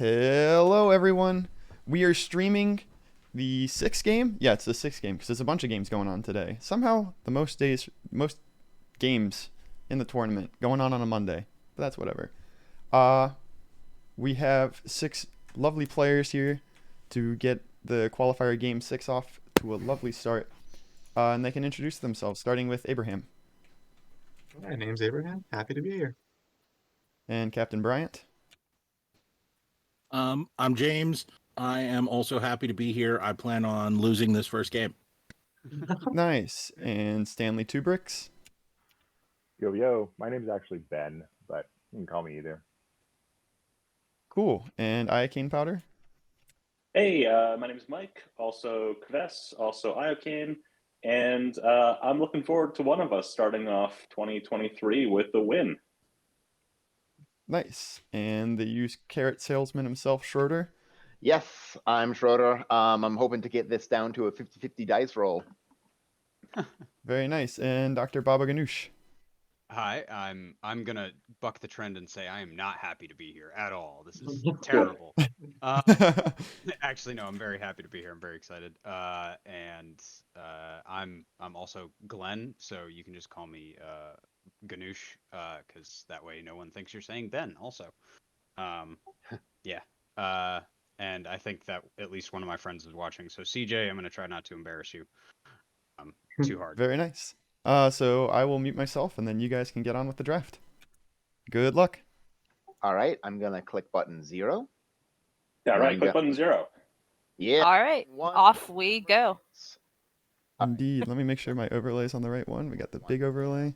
Hello, everyone. We are streaming the sixth game. Yeah, it's the sixth game because there's a bunch of games going on today. Somehow, the most games in the tournament going on a Monday. But that's whatever. We have 6 lovely players here to get the qualifier game 6 off to a lovely start. And they can introduce themselves, starting with Abraham. My name's Abraham. Happy to be here. And Captain Bryant. I'm James. I am also happy to be here. I plan on losing this first game. Nice. And Stanley Two Bricks. Yo, yo, my name's actually Ben, but you can call me either. Cool. And Iocane Powder. Hey, my name is Mike, also Kves, also Iocane, and I'm looking forward to one of us starting off 2023 with the win. Nice. And the used carrot salesman himself, Schroeder. Yes, I'm Schroeder. I'm hoping to get this down to a 50-50 dice roll. Very nice. And Dr. Baba Ganoush. Hi, I'm gonna buck the trend and say I am not happy to be here at all. This is terrible. Actually, no, I'm very happy to be here. I'm very excited. I'm also Glenn, so you can just call me Ganoush, because that way no one thinks you're saying Ben. Also, yeah. And I think that at least one of my friends is watching. So CJ, I'm gonna try not to embarrass you too hard. Very nice. So I will mute myself, and then you guys can get on with the draft. Good luck. All right, I'm gonna click button 0. All right, And click button 0. Yeah. All right, off we go. Indeed. Let me make sure my overlay is on the right one. We got the big overlay,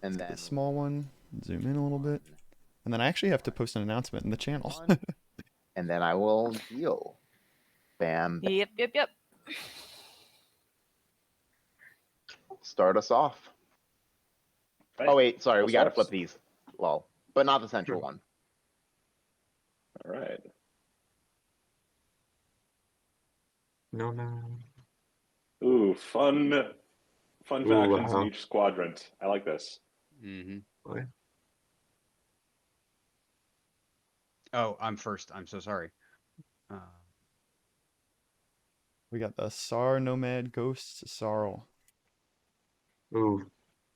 And then the small one. Zoom in a little bit. And then I actually have to post an announcement in the channel. and then I will deal. Bam. Yep. Start us off. Right. Oh wait, sorry, we gotta Starts. flip these. Lol. But not the central one. All right. No. Ooh, fun Ooh, factions wow. in each quadrant. I like this. Mm-hmm. Boy. Oh, I'm first. I'm so sorry. We got the Sar Nomad Ghost Sarl. Ooh.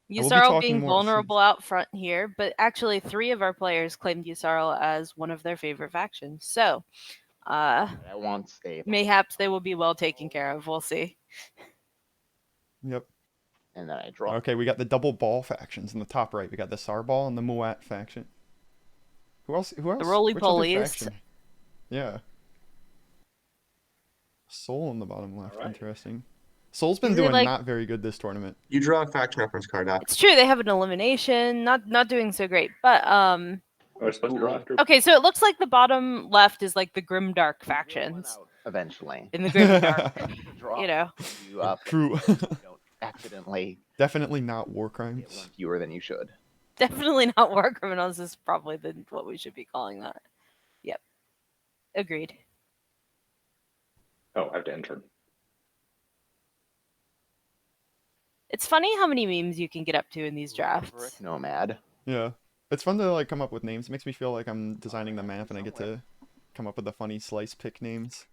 You will be Yusarl talking being more vulnerable out front here, but actually 3 of our players claimed Yusarl as one of their favorite factions. So, I want stable. mayhaps they will be well taken care of. We'll see. Yep. And then I draw. Okay, we got the double ball factions in the top right. We got the Sarball and the Muat faction. Who else? The Roly Which other Polies. faction? Yeah. Soul in the bottom left. Alright. Interesting. Soul's been Usually, doing like- not very good this tournament. You draw a faction reference card out. It's true they have an elimination, not doing so great, but We're supposed to draw after. okay. So it looks like the bottom left is like the Grimdark factions Eventually. in the Grimdark. Draw. You know, You up. True. Don't accidentally Definitely not war get crimes. one fewer than you should. definitely not war criminals is probably what we should be calling that. Yep, agreed. Oh, I have to enter. It's funny how many memes you can get up to in these drafts. Nomad. Yeah. It's fun to like come up with names. It makes me feel like I'm designing the map and I get to come up with the funny slice pick names.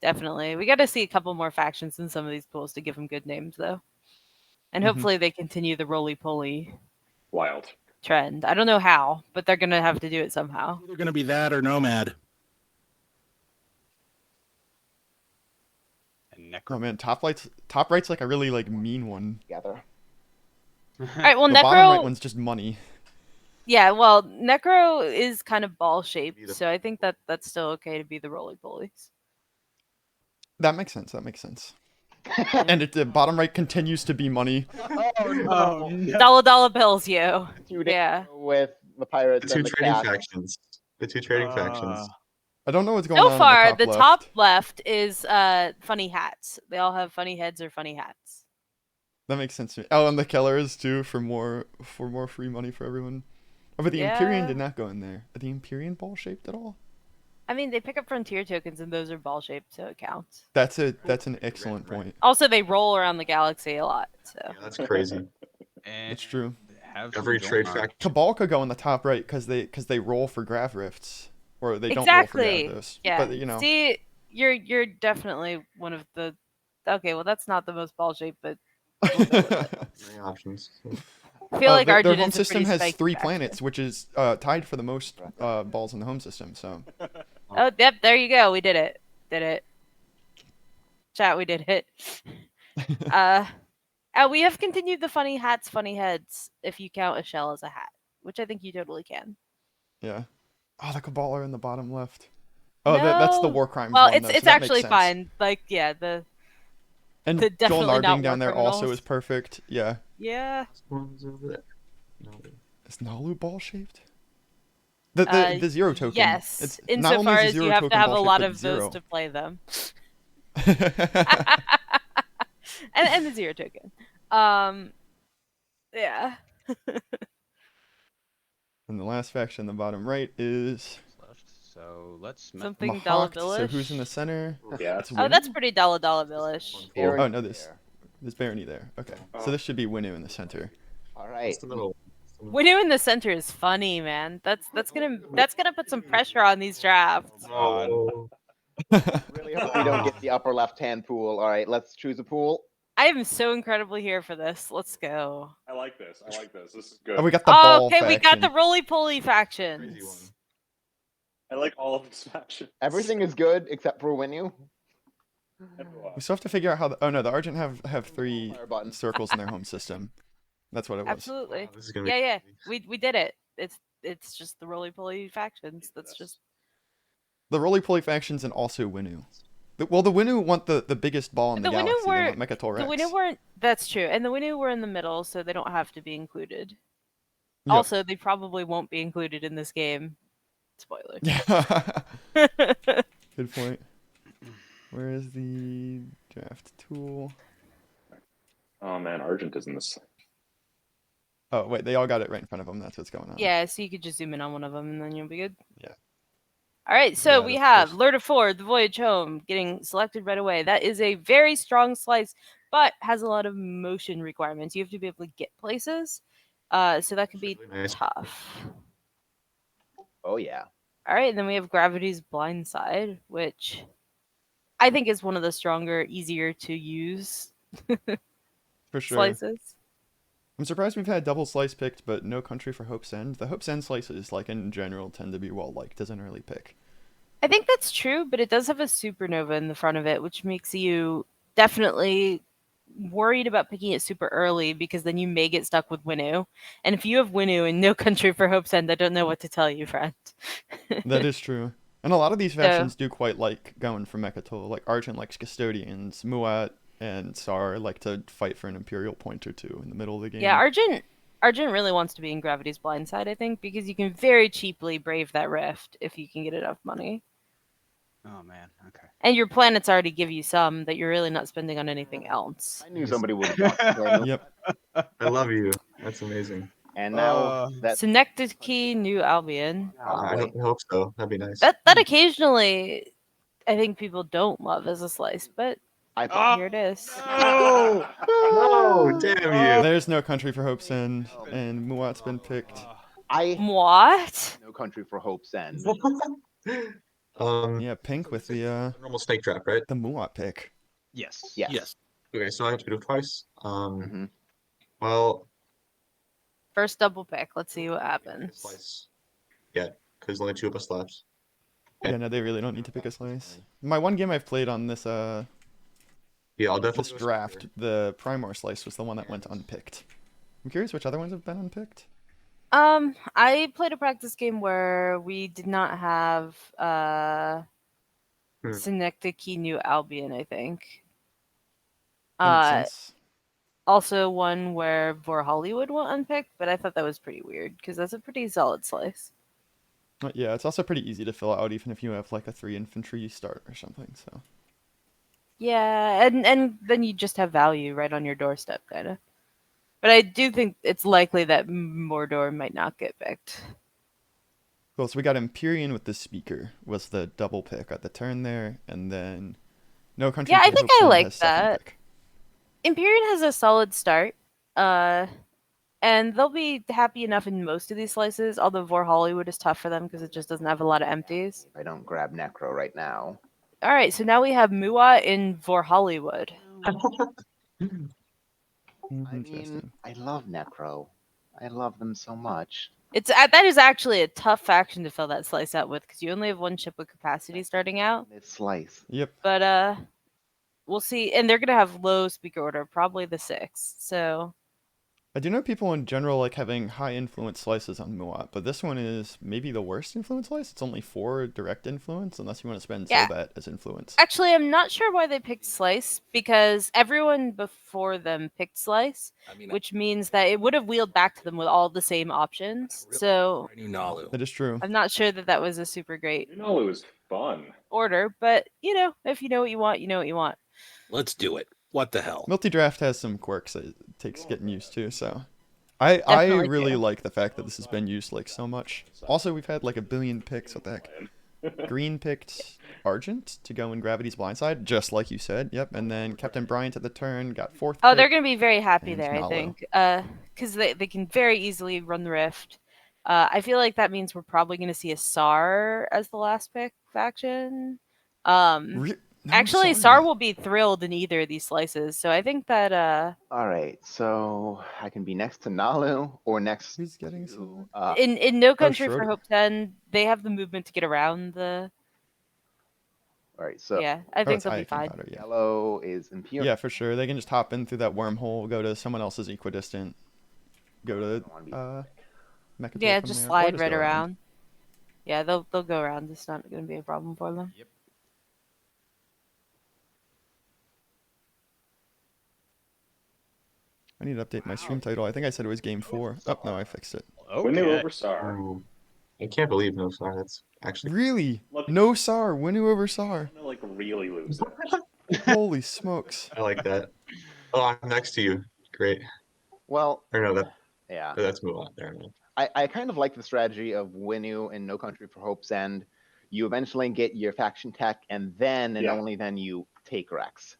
Definitely, we got to see a couple more factions in some of these pools to give them good names, though, and Mhm. hopefully they continue the roly poly Wild. trend. I don't know how, but they're gonna have to do it somehow. Either gonna be that or Nomad. And Oh man, top right's like a really like mean one. Together. All right, well, The bottom right Necro. one's just money. Yeah, well, Necro is kind of ball shaped, Either. so I think that that's still okay to be the roly polies. That makes sense. That makes sense. And the bottom right continues to be money. Oh no. Dollar bills, yo. 2 days Yeah. with the pirates The two and the trading cat. factions. The two trading factions. I don't know what's going So on. far, in the top top left. left is funny hats. They all have funny heads or funny hats. That makes sense to me. Oh, and the Kellers too for more free money for everyone. Oh, but the Imperium Yeah. did not go in there. Are the Imperium ball shaped at all? I mean, they pick up frontier tokens, and those are ball shaped, so it counts. That's an excellent point. Also, they roll around the galaxy a lot, so. Yeah, that's crazy. And It's true. have Every some trade Jolnar. faction. Cabal could go in the top right because they roll for grav rifts. or they don't roll for Exactly. Gyarados. Yeah. But you know, See, you're definitely one of the. Okay, well that's not the most ball shaped, but we'll go with it. Many options. I feel like their Arjun home is a system pretty has spiky 3 faction. planets, which is tied for the most balls in the home system. So Oh, yep, there you go. We did it. Did it. Chat, we did it. We have continued the funny hats, funny heads, if you count a shell as a hat, which I think you totally can. yeah. Oh, the Caballer in the bottom left. Oh, that's the No. War Crimes Well, one, it's though, so it's that makes actually sense. fine. Like, yeah, the And the Joel definitely not Narding down war there also criminals. is perfect. Yeah. Yeah. One's over there. No. Is Nalu ball shaped? The zero token. Yes, It's not only insofar is a as zero you have to token have a ball-shaped, lot but of zero. those to play them. and the zero token. Yeah. And the last faction in the bottom right is Left. So let's Something Mahawked. So Dollar who's in the center? Yeah. It's Oh, that's Winnu? pretty Dollar Billish. Cool. Oh, no, there's Barony there. Okay. So this should be Winnu in the center. All right. It's the middle. Winnu in the center is funny, man. That's gonna put some pressure on these drafts. Oh. Really hope we don't get the upper left-hand pool. All right, let's choose a pool. I am so incredibly here for this. Let's go. I like this. I like this. This is good. Oh, we got the Oh, ball okay, we got the faction. roly-poly Crazy one. factions. I like all of these factions. Everything is good except for Winnu. We still have to figure out how the... Oh, no, the Argent have 3 Fire button. circles in their home system. That's what it was. Absolutely. Wow, this is gonna be Yeah. crazy. We did it. It's just the roly-poly factions. That's just The roly-poly factions and also Winnu. Well, the Winnu want the biggest ball in the, The Winnu galaxy. were- They want Mechatol the Rex. Winnu weren't. That's true, and the Winnu were in the middle, so they don't have to be included. Yep. Also, they probably won't be included in this game. Spoiler. Yeah. Good point. Where is the draft tool? Oh man, Argent is in this. Oh, wait, they all got it right in front of them. That's what's going on. Yeah, so you could just zoom in on one of them, and then you'll be good. Yeah. All right, so Yeah, we that's have close. Lord of Ford, The Voyage Home, getting selected right away. That is a very strong slice, but has a lot of motion requirements. You have to be able to get places, so that could be Really nice. tough. Oh yeah. All right, and then we have Gravity's Blind Side, which I think is one of the stronger, easier to use For sure. slices. I'm surprised we've had double slice picked, but no Country for Hope's End. The Hope's End slices, like in general, tend to be well liked. Doesn't really pick. I think that's true, but it does have a supernova in the front of it, which makes you definitely worried about picking it super early because then you may get stuck with Winnu. And if you have Winnu and no Country for Hope's End, I don't know what to tell you, friend. That is true. And a lot of these So- factions do quite like going for Mechatol. Like Argent likes Custodians, Muat and Sar like to fight for an Imperial point or two in the middle of the game. Yeah, Argent really wants to be in Gravity's Blind Side, I think, because you can very cheaply brave that rift if you can get enough money. Oh man. Okay. And your planets already give you some that you're really not spending on anything else. I knew somebody would want to join us. Yep. I love you. That's amazing. And now that's Synecdoche, New Albion. I hope so. That'd be nice. That occasionally I think people don't love as a slice, but I thought here it is. No! No! Damn you! There's no Country for Hope's End, and Muat's been picked. I What? no Country for Hope's End. Yeah, pink with the Normal snake trap, right? Muat pick. Yes. Yes. Yes. Okay, so I have to do it twice. Mhm. Well, First double pick. Let's see what happens. slice. Yeah, because only 2 of us left. Yeah, no, they really don't need to pick a slice. My one game I've played on this Yeah, I'll this definitely. draft, the Primor slice was the one that went unpicked. I'm curious which other ones have been unpicked. I played a practice game where we did not have Synecdoche, New Albion, I think. That makes sense. Also one where Vor Hollywood went unpicked, but I thought that was pretty weird because that's a pretty solid slice. Yeah, it's also pretty easy to fill out even if you have like a 3 infantry start or something. So Yeah, and then you just have value right on your doorstep, kind of. But I do think it's likely that Mordor might not get picked. cool. So we got Empyrean with the Speaker was the double pick at the turn there, and then No Country Yeah, for I think Hope's I End like has second that. pick. Empyrean has a solid start. and they'll be happy enough in most of these slices. Although Vor Hollywood is tough for them because it just doesn't have a lot of empties. If I don't grab Necro right now. All right, so now we have Muat in Vor Hollywood. I mean, Interesting. I love Necro. I love them so much. It's that is actually a tough faction to fill that slice out with because you only have one ship with capacity starting out. This slice. Yep. But we'll see, and they're gonna have low speaker order, probably the 6. So I do know people in general like having high influence slices on Muat, but this one is maybe the worst influence slice. It's only 4 direct influence, unless you want to spend Yeah. Sobat as influence. actually, I'm not sure why they picked Slice because everyone before them picked Slice, which means that it would have wheeled back to them with all the same options. So I knew Nalu. That is true. I'm not sure that that was a super great You know, it was fun. order, but if you know what you want, you know what you want. Let's do it. What the hell? Multi-draft has some quirks that it takes getting used to, so I Definitely really do. like the fact that this has been used like so much. Also, we've had like a billion picks. What the heck? Green picked Argent to go in Gravity's Blindside, just like you said. Yep, and then Captain Bryant at the turn got 4th. Oh, pick. they're going to be very happy and there, I Nalo. think, because they can very easily run the Rift. I feel like that means we're probably going to see a SAR as the last pick faction. No, Actually, sorry. SAR will be thrilled in either of these slices, so I think that All right, so I can be next to Nalu or next Who's getting to Sobat? in No Country for Schroeder. Hope's End, they have the movement to get around the. all right, so Yeah, I Oh, think it's they'll be Ike fine. Powder, yeah. yellow is Imperium. Yeah, for sure. They can just hop in through that wormhole, go to someone else's equidistant, go to Mechatol Yeah, from just there, or slide just right go around. Yeah, they'll go around. It's not going to be a problem for them. Yep. I need to update my stream title. I think I said it was game 4. Oh, no, I fixed it. Winu Okay. over SAR. Ooh, I can't believe no SAR. That's actually Really? Look- No SAR. Winu over SAR. I'm gonna like really lose it. Holy smokes. I like that. Oh, I'm next to you. Great. Well, Or no, yeah. that's move on there. Man. I kind of like the strategy of Winu and No Country for Hope's End. You eventually get your faction tech, and then and Yeah. only then you take Rex.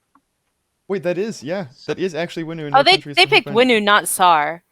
Wait, that is, yeah. That is actually Winu in Oh, No they Countries for picked Hope End. Winu, not SAR.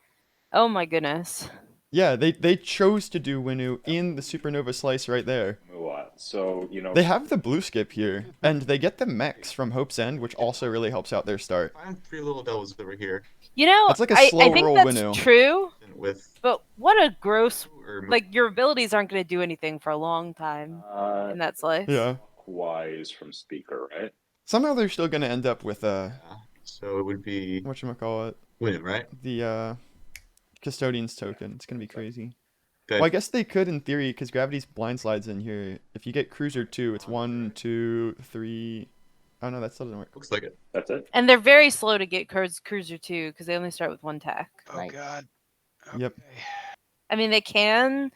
Oh my goodness. Yeah, they chose to do Winu in the Supernova slice right there. Muat. So They have the blue skip here, and they get the mechs from Hope's End, which also really helps out their start. I'm 3 little devils over here That's like a I slow think roll that's Winu. true, with but what a gross. or Like, your abilities aren't going to do anything for a long time in that slice. Yeah. Wise from speaker, right? Somehow they're still gonna end up with so it would be whatchamacallit, Winu, right? the Custodian's token. It's gonna be crazy. Okay. Well, I guess they could in theory, because Gravity's blind slides in here. If you get Cruiser 2, it's 1, 2, 3. Oh no, that still doesn't work. Looks like it. That's it. And they're very slow to get Cruiser 2 because they only start with 1 tech. Oh Nice. God. Yep. Okay. I mean, they can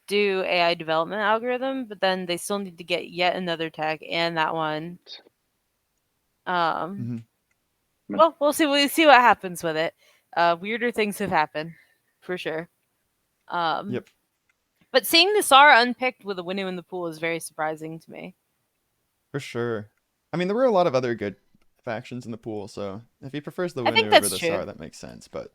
do AI development algorithm, but then they still need to get yet another tech and that one. Well, we'll see. We'll see what happens with it. Weirder things have happened, for sure. Yep. But seeing the SAR unpicked with a Winu in the pool is very surprising to me. For sure. I mean, there were a lot of other good factions in the pool, so if he prefers the I think Winu that's over the true. SAR, that makes sense. But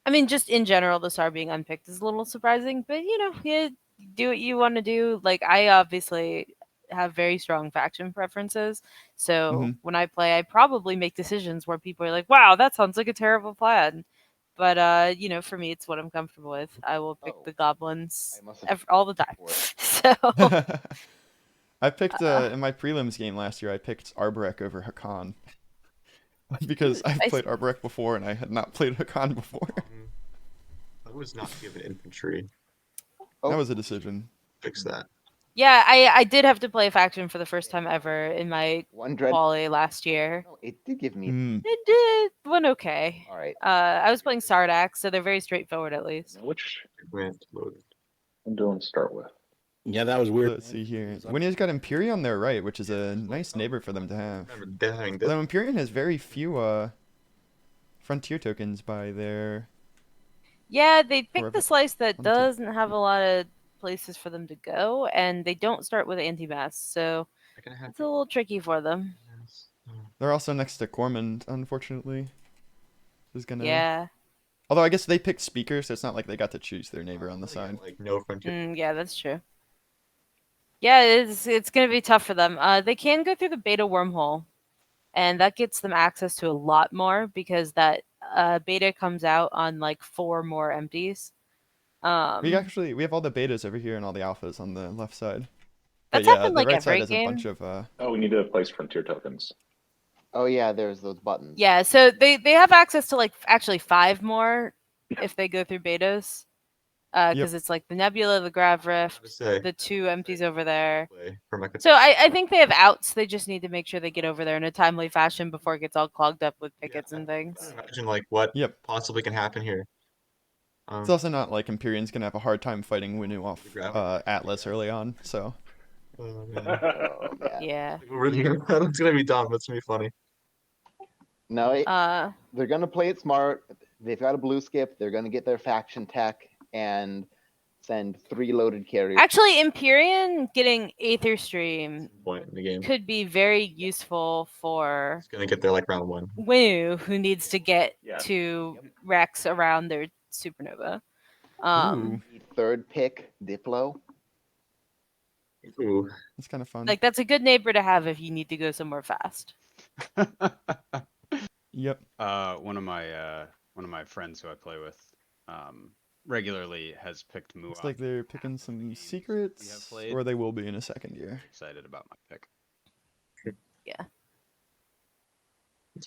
I mean, just in general, the SAR being unpicked is a little surprising, but you do what you want to do. Like, I obviously have very strong faction preferences, so when I play, I probably make decisions where people are like, "Wow, that sounds like a terrible plan." But for me, it's what I'm comfortable with. I will pick Oh. the goblins I must have all the time. before. So I picked in my prelims game last year. I picked Arborek over Hakan because I've Nice. played Arborek before and I had not played Hakan before. I was not given infantry. Oh. That was a decision. Fix that. yeah, I did have to play a faction for the first time ever in my One dread. quali last year. No, it did give me. Mm. It did went okay. All right. I was playing Sardak, so they're very straightforward at least. Which Grant loaded. I'm doing to start with. Yeah, that was weird. Let's see here. Winu's got Imperium on their right, which is a nice neighbor for them to have. Remember, they're having this. Although Imperium has very few frontier tokens by their. Yeah, they picked Wherever- the slice that one, two. doesn't have a lot of places for them to go, and they don't start with anti-mass, so They're gonna have it's a little tricky for them. They're also next to Cormand, unfortunately. Who's gonna Yeah. Although I guess they picked speakers, so it's not like they got to choose their neighbor on the side. Like no frontier. Yeah, that's true. Yeah, it's gonna be tough for them. They can go through the beta wormhole, and that gets them access to a lot more because that beta comes out on like 4 more empties. We have all the betas over here and all the alphas on the left side. That's But yeah, happened the like right side every has a bunch game. of Oh, we need to place frontier tokens. Oh yeah, there's those buttons. Yeah, so they have access to like actually 5 more if they go through betas. Because it's like the Nebula, the Grav Rift, the 2 empties over there. So I think they have outs. They just need to make sure they get over there in a timely fashion before it gets all clogged up with pickets and things. Imagine like what possibly can happen here. It's also not like Imperium's gonna have a hard time fighting Winu off Atlas early on, so. Oh, Yeah. That's gonna be dumb. That's gonna be funny. No, they're gonna play it smart. They've got a blue skip. They're gonna get their faction tech and send 3 loaded carriers. Actually, Imperium getting Aether Stream Point in the game. could be very useful for It's gonna get there like round 1. Winu, who needs to get to Rex around their supernova. Ooh. 3rd pick, Diplo. Ooh. It's kind of fun. Like that's a good neighbor to have if you need to go somewhere fast. Yep. One of my friends who I play with regularly has picked Muad. Looks like they're picking some secrets, or they will be in a second year. Excited about my pick. Yeah.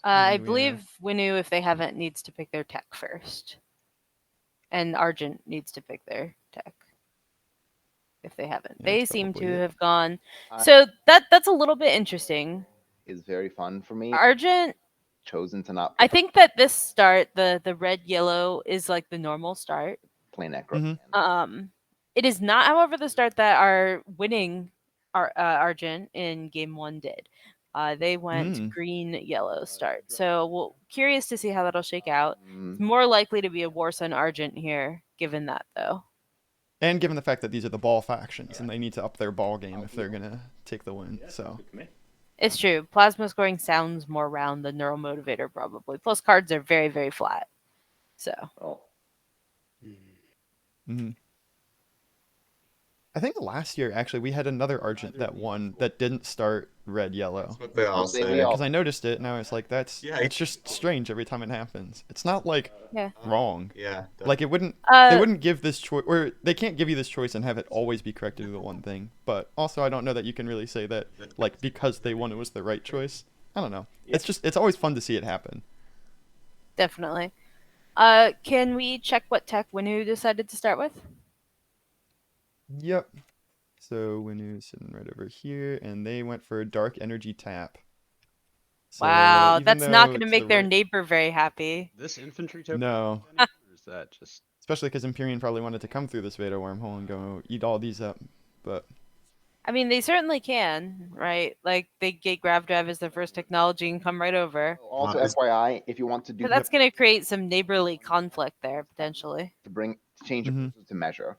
I believe Winu, if they haven't, needs to pick their tech first. And Argent needs to pick their tech. If they haven't. Yeah, they that's seem to probably it. have gone. So that's a little bit interesting. Is very fun for me. Argent chosen to not I think that this start, the red yellow, is like the normal start. play Necro. It is not, however, the start that our winning Argent in game 1 did. They went green yellow start. So we'll curious to see how that'll shake out. It's more likely to be a War Sun Argent here, given that though. And given the fact that these are the ball factions and they need to up their ball game if they're gonna take the win. So It's true. Plasma scoring sounds more round than Neural Motivator probably. Plus cards are very, very flat. So I think last year actually we had another Argent that won that didn't start red yellow. That's what they all say. Because I noticed it and I was like, it's just strange every time it happens. It's not like wrong. Yeah. Like it wouldn't they wouldn't give this choice, or they can't give you this choice and have it always be corrected to the one thing. But also I don't know that you can really say that like because they won it was the right choice. I don't know. It's always fun to see it happen. definitely. Can we check what tech Winu decided to start with? Yep. So Winu's sitting right over here, and they went for a dark energy tap. So Wow, even that's not though going to it's make the their right- neighbor very happy. This infantry token? No. Or is that just... Especially because Imperium probably wanted to come through this Veda wormhole and go eat all these up, but... I mean, they certainly can, right? Like, they get Grav Drive as their first technology and come right over. Also, FYI, if you want to do But that's going to create some neighborly conflict there, potentially. to change your to measure.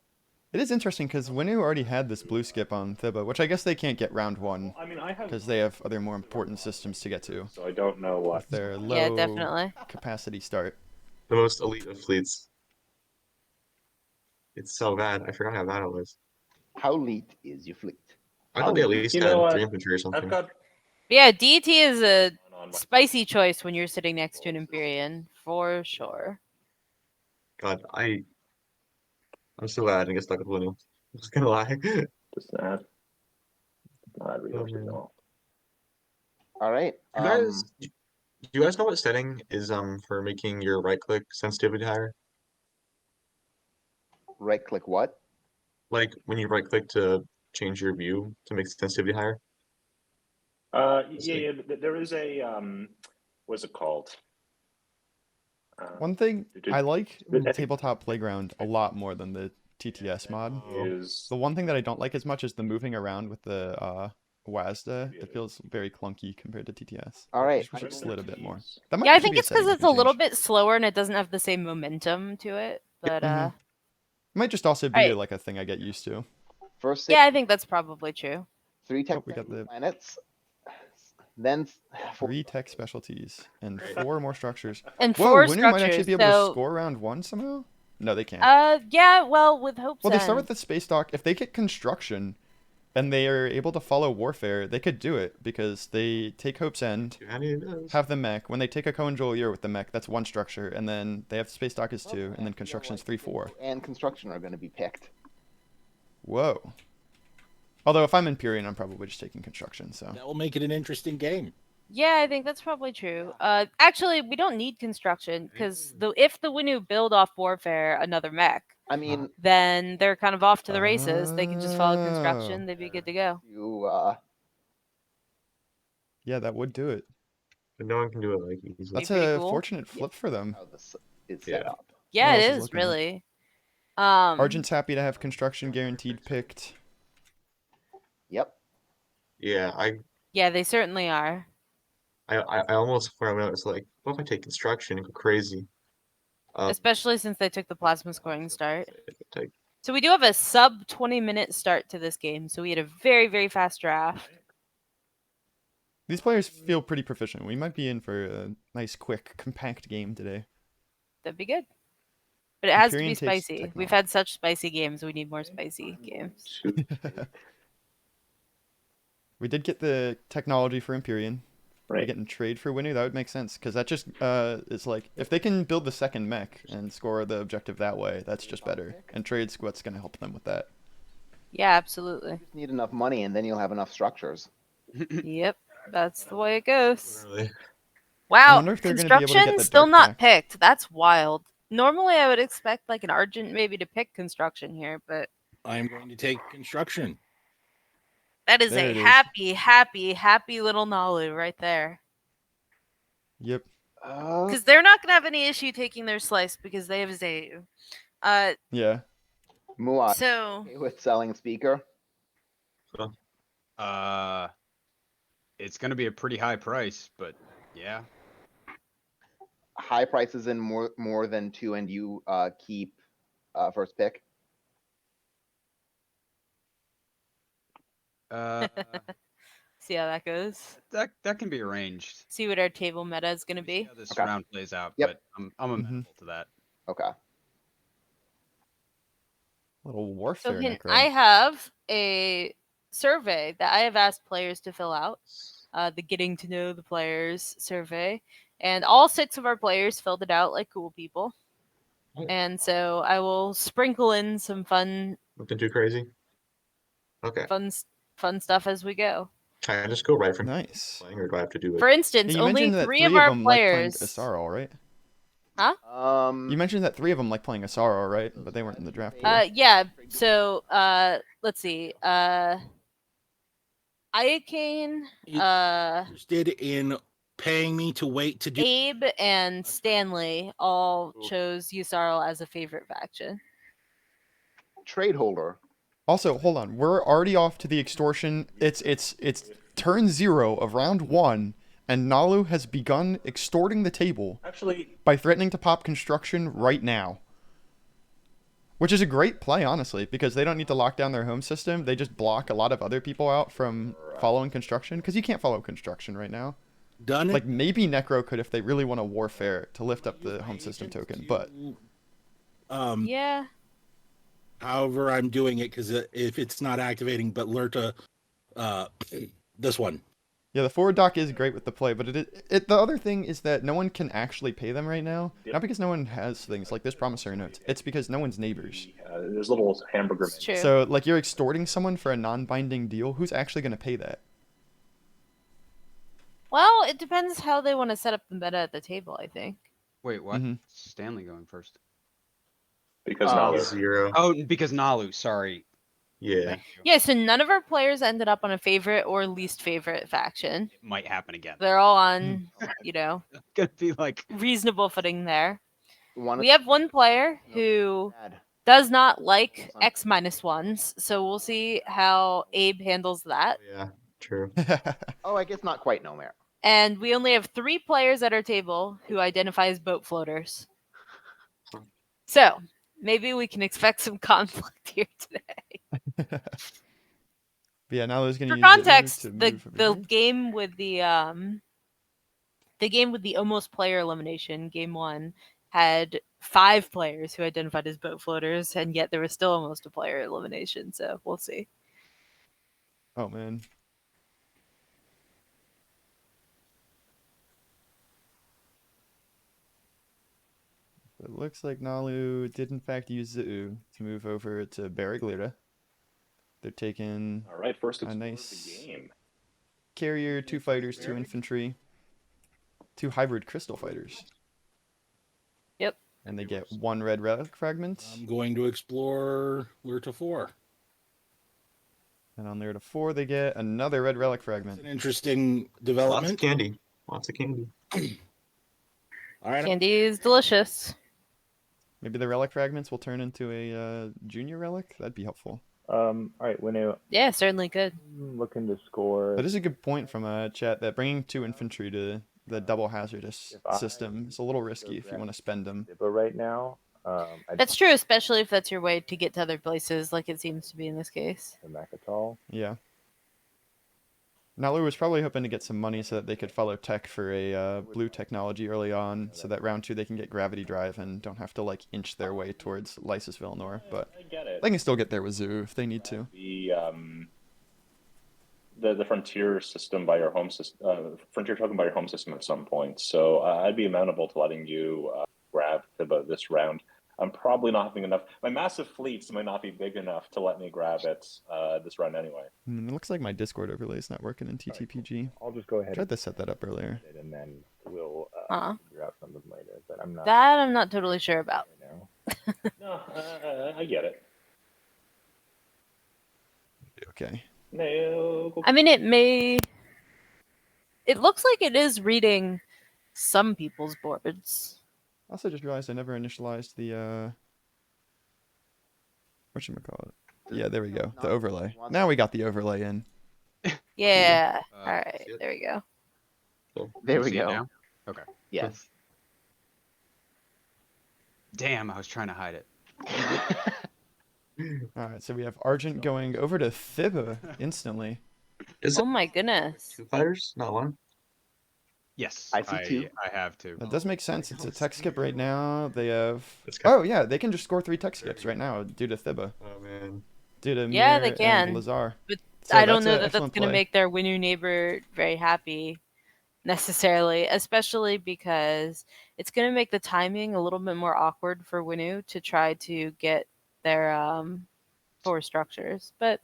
It is interesting because Winu already had this blue skip on Thiba, which I guess they can't get round 1 I mean, I have because they have other more important systems to get to. so I don't know what. With their low Yeah, definitely. capacity start. The most elite of fleets. It's so bad. I forgot how bad it was. How elite is your fleet? I thought they at least You had know what? 3 infantry or something. I've got Yeah, DT is a on my spicy choice when you're sitting next to an Empyrean, for sure. God, I'm so glad I didn't get stuck with William. I'm just gonna lie. just that. Not really no. All right. Do you guys know what setting is for making your right click sensitivity higher? Right click what? Like when you right click to change your view to make the sensitivity higher? Yeah. There is a what's it called? One thing I like in Tabletop Playground a lot more than the TTS mod. Is The one thing that I don't like as much is the moving around with the WASDA. It feels very clunky compared to TTS. All right. Just wish it slid a bit more. That might Yeah, I actually think be it's because setting I it's can a little change. bit slower and it doesn't have the same momentum to it. But It might just also be Alright. like a thing I get used to. First yeah, I think that's probably true. 3 tech we got the- planets. Then for 3 tech specialties and Right. 4 more structures. And Whoa, 4 Winnu might actually structures. be able to So, score round 1 somehow? No, they can't. yeah, well, with Hope's Well, they start End. with the space dock. If they get construction and they are able to follow warfare, they could do it because they take Hope's End, Do any of those? have the mech. When they take a Cohen Jolier with the mech, that's 1 structure, and then they have space dock is 2, and then construction is 3, 4. and construction are going to be picked. Whoa. Although if I'm Imperium, I'm probably just taking construction. So That will make it an interesting game. Yeah, I think that's probably true. Actually, we don't need construction because if the Winnu build off warfare another mech, I mean, then they're kind of off to the races. They can just follow Oh. construction. They'd be good to go. you yeah, that would do it. But no one can do it like easily. That's pretty a cool. fortunate flip for them. how this is set Yeah. up. Yeah, else it is is looking? really. Argent's happy to have construction guaranteed picked. Yep. Yeah, Yeah, they certainly are. I almost where I was like, what if I take construction and go crazy? Especially since they took the plasma scoring start. Take, So we do have a sub 20-minute start to this game. So we had a very, very fast draft. These players feel pretty proficient. We might be in for a nice, quick, compact game today. That'd be good. But it has to Imperium be takes spicy. technology. We've had such spicy games. We need more spicy games. shoot. We did get the technology for Imperium. We're Right. getting trade for Winnu. That would make sense because that just is like if they can build the second mech and score the objective that way, that's just better. And trade's what's going to help them with that. Yeah, absolutely. Just need enough money, and then you'll have enough structures. Yep, that's the way it goes. Really. Wow, wonder if they're gonna be able to get construction the still dark not pack. picked. That's wild. Normally, I would expect like an Argent maybe to pick construction here, but I am going to take construction. that is There a it is. happy little Nalu right there. Yep. Because they're not gonna have any issue taking their slice because they have Zayu. Yeah. Muad, So okay with selling speaker? It's gonna be a pretty high price, but yeah. High prices in more than 2, and you keep first pick. Uh, see how that goes. that can be arranged. See what our table meta is gonna See be. how this Okay. round plays out, Yep. but I'm amenable to that. Okay. Little So warfare. hint, necro. I have a survey that I have asked players to fill out. The getting to know the players survey, and all 6 of our players filled it out like cool people. Oh. And so I will sprinkle in some fun Nothing too crazy. Okay. fun stuff as we go. Can I just go right from Nice. playing, or do I have to do it? For instance, Yeah, you only mentioned that 3 3 of our them like playing players. Asaro, right? You mentioned that 3 of them like playing Asaro, right? But they weren't in the draft pool. Yeah. So let's see. Iacane, Interested in paying me to wait to do. Abe, and Stanley all chose Yusarl as a favorite faction. Trade holder. Also, hold on. We're already off to the extortion. It's turn 0 of round 1, and Nalu has begun extorting the table Actually, by threatening to pop construction right now. Which is a great play, honestly, because they don't need to lock down their home system. They just block a lot of other people out from following construction, because you can't follow construction right now. Done it. Like, maybe Necro could if they really want to warfare to lift up the home system token, but... Yeah. However, I'm doing it because if it's not activating, but Lurta, this one. Yeah, the forward dock is great with the play, but the other thing is that no one can actually pay them right now. Yep. Not because no one has things like this promissory note. It's because no one's neighbors. there's little hamburger It's menus. true. So, like, you're extorting someone for a non-binding deal. Who's actually going to pay that? Well, it depends how they want to set up the meta at the table, I think. Wait, what? Mhm. Stanley going first. Because now they're 0. Oh, because Nalu. Sorry. Yeah. Thank you. Yeah, so none of our players ended up on a favorite or least favorite faction. It might happen again. They're all on, you know, Gonna be like reasonable footing there. One We have one player who bad. does not like X-1s, so we'll see how Abe handles that. Yeah. True. Oh, I guess not quite Nomare. And we only have 3 players at our table who identify as boat floaters. So maybe we can expect some conflict here today. But yeah, now there's gonna For use Zoo context, to the move over the here. game with the almost player elimination, game 1, had 5 players who identified as boat floaters, and yet there was still almost a player elimination. So we'll see. Oh man. It looks like Nalu did in fact use Zoo to move over to Barraglira. They're taking All right, first a explore nice the game. carrier, 2 fighters, 2 infantry, 2 hybrid crystal fighters. Yep. And they get 1 red relic fragment. I'm going to explore Lurta 4. And on there to 4, they get another red relic It's fragment. an interesting Lots of development. candy. Lots of candy. All right. Candy is delicious. Maybe the relic fragments will turn into a junior relic. That'd be helpful. All right, Winu, Yeah, certainly could. I'm looking to score. That is a good point from chat that bringing 2 infantry to the double hazardous If I system is a little risky if you want to spend them. Dibba right now. That's true, especially if that's your way to get to other places, like it seems to be in this case. The Mechatol. Yeah. Nalu was probably hoping to get some money so that they could follow tech for a blue technology early on, so that round 2 they can get gravity drive and don't have to like inch their way towards Lysis Villanor. But I get it. they can still get there with Zoo if they need to. The frontier system by your home system, frontier token by your home system at some point. So I'd be amenable to letting you grab this round. I'm probably not having enough. My massive fleets might not be big enough to let me grab it this round anyway. It looks like my Discord overlay is not working in TTPG. I'll just go ahead Tried to set that up earlier. and then we'll Uh-huh. figure out something later. But I'm not That I'm not totally sure about. right now. No, I get it. Okay. No. I mean, it may. It looks like it is reading some people's boards. Also just realized I never initialized the whatchamacallit. Yeah, there we go. The overlay. Now we got the overlay in. Yeah. Uh, All right. see it? There we go. There You we see it go. now? Okay. Yes. Damn, I was trying to hide it. Alright, so we have Argent going over to Thibba instantly. Is Oh it my goodness. 2 fighters? Not 1? Yes, I see 2. I have to. That does make sense. It's a tech skip right now. They have It's kind Oh yeah, they can just score 3 tech skips right now due to Thibba. Oh man. Due to Yeah, they Mir can. and Lazar. But So I don't that's know a that that's excellent going to play. make their Winu neighbor very happy necessarily, especially because it's going to make the timing a little bit more awkward for Winu to try to get their 4 structures. But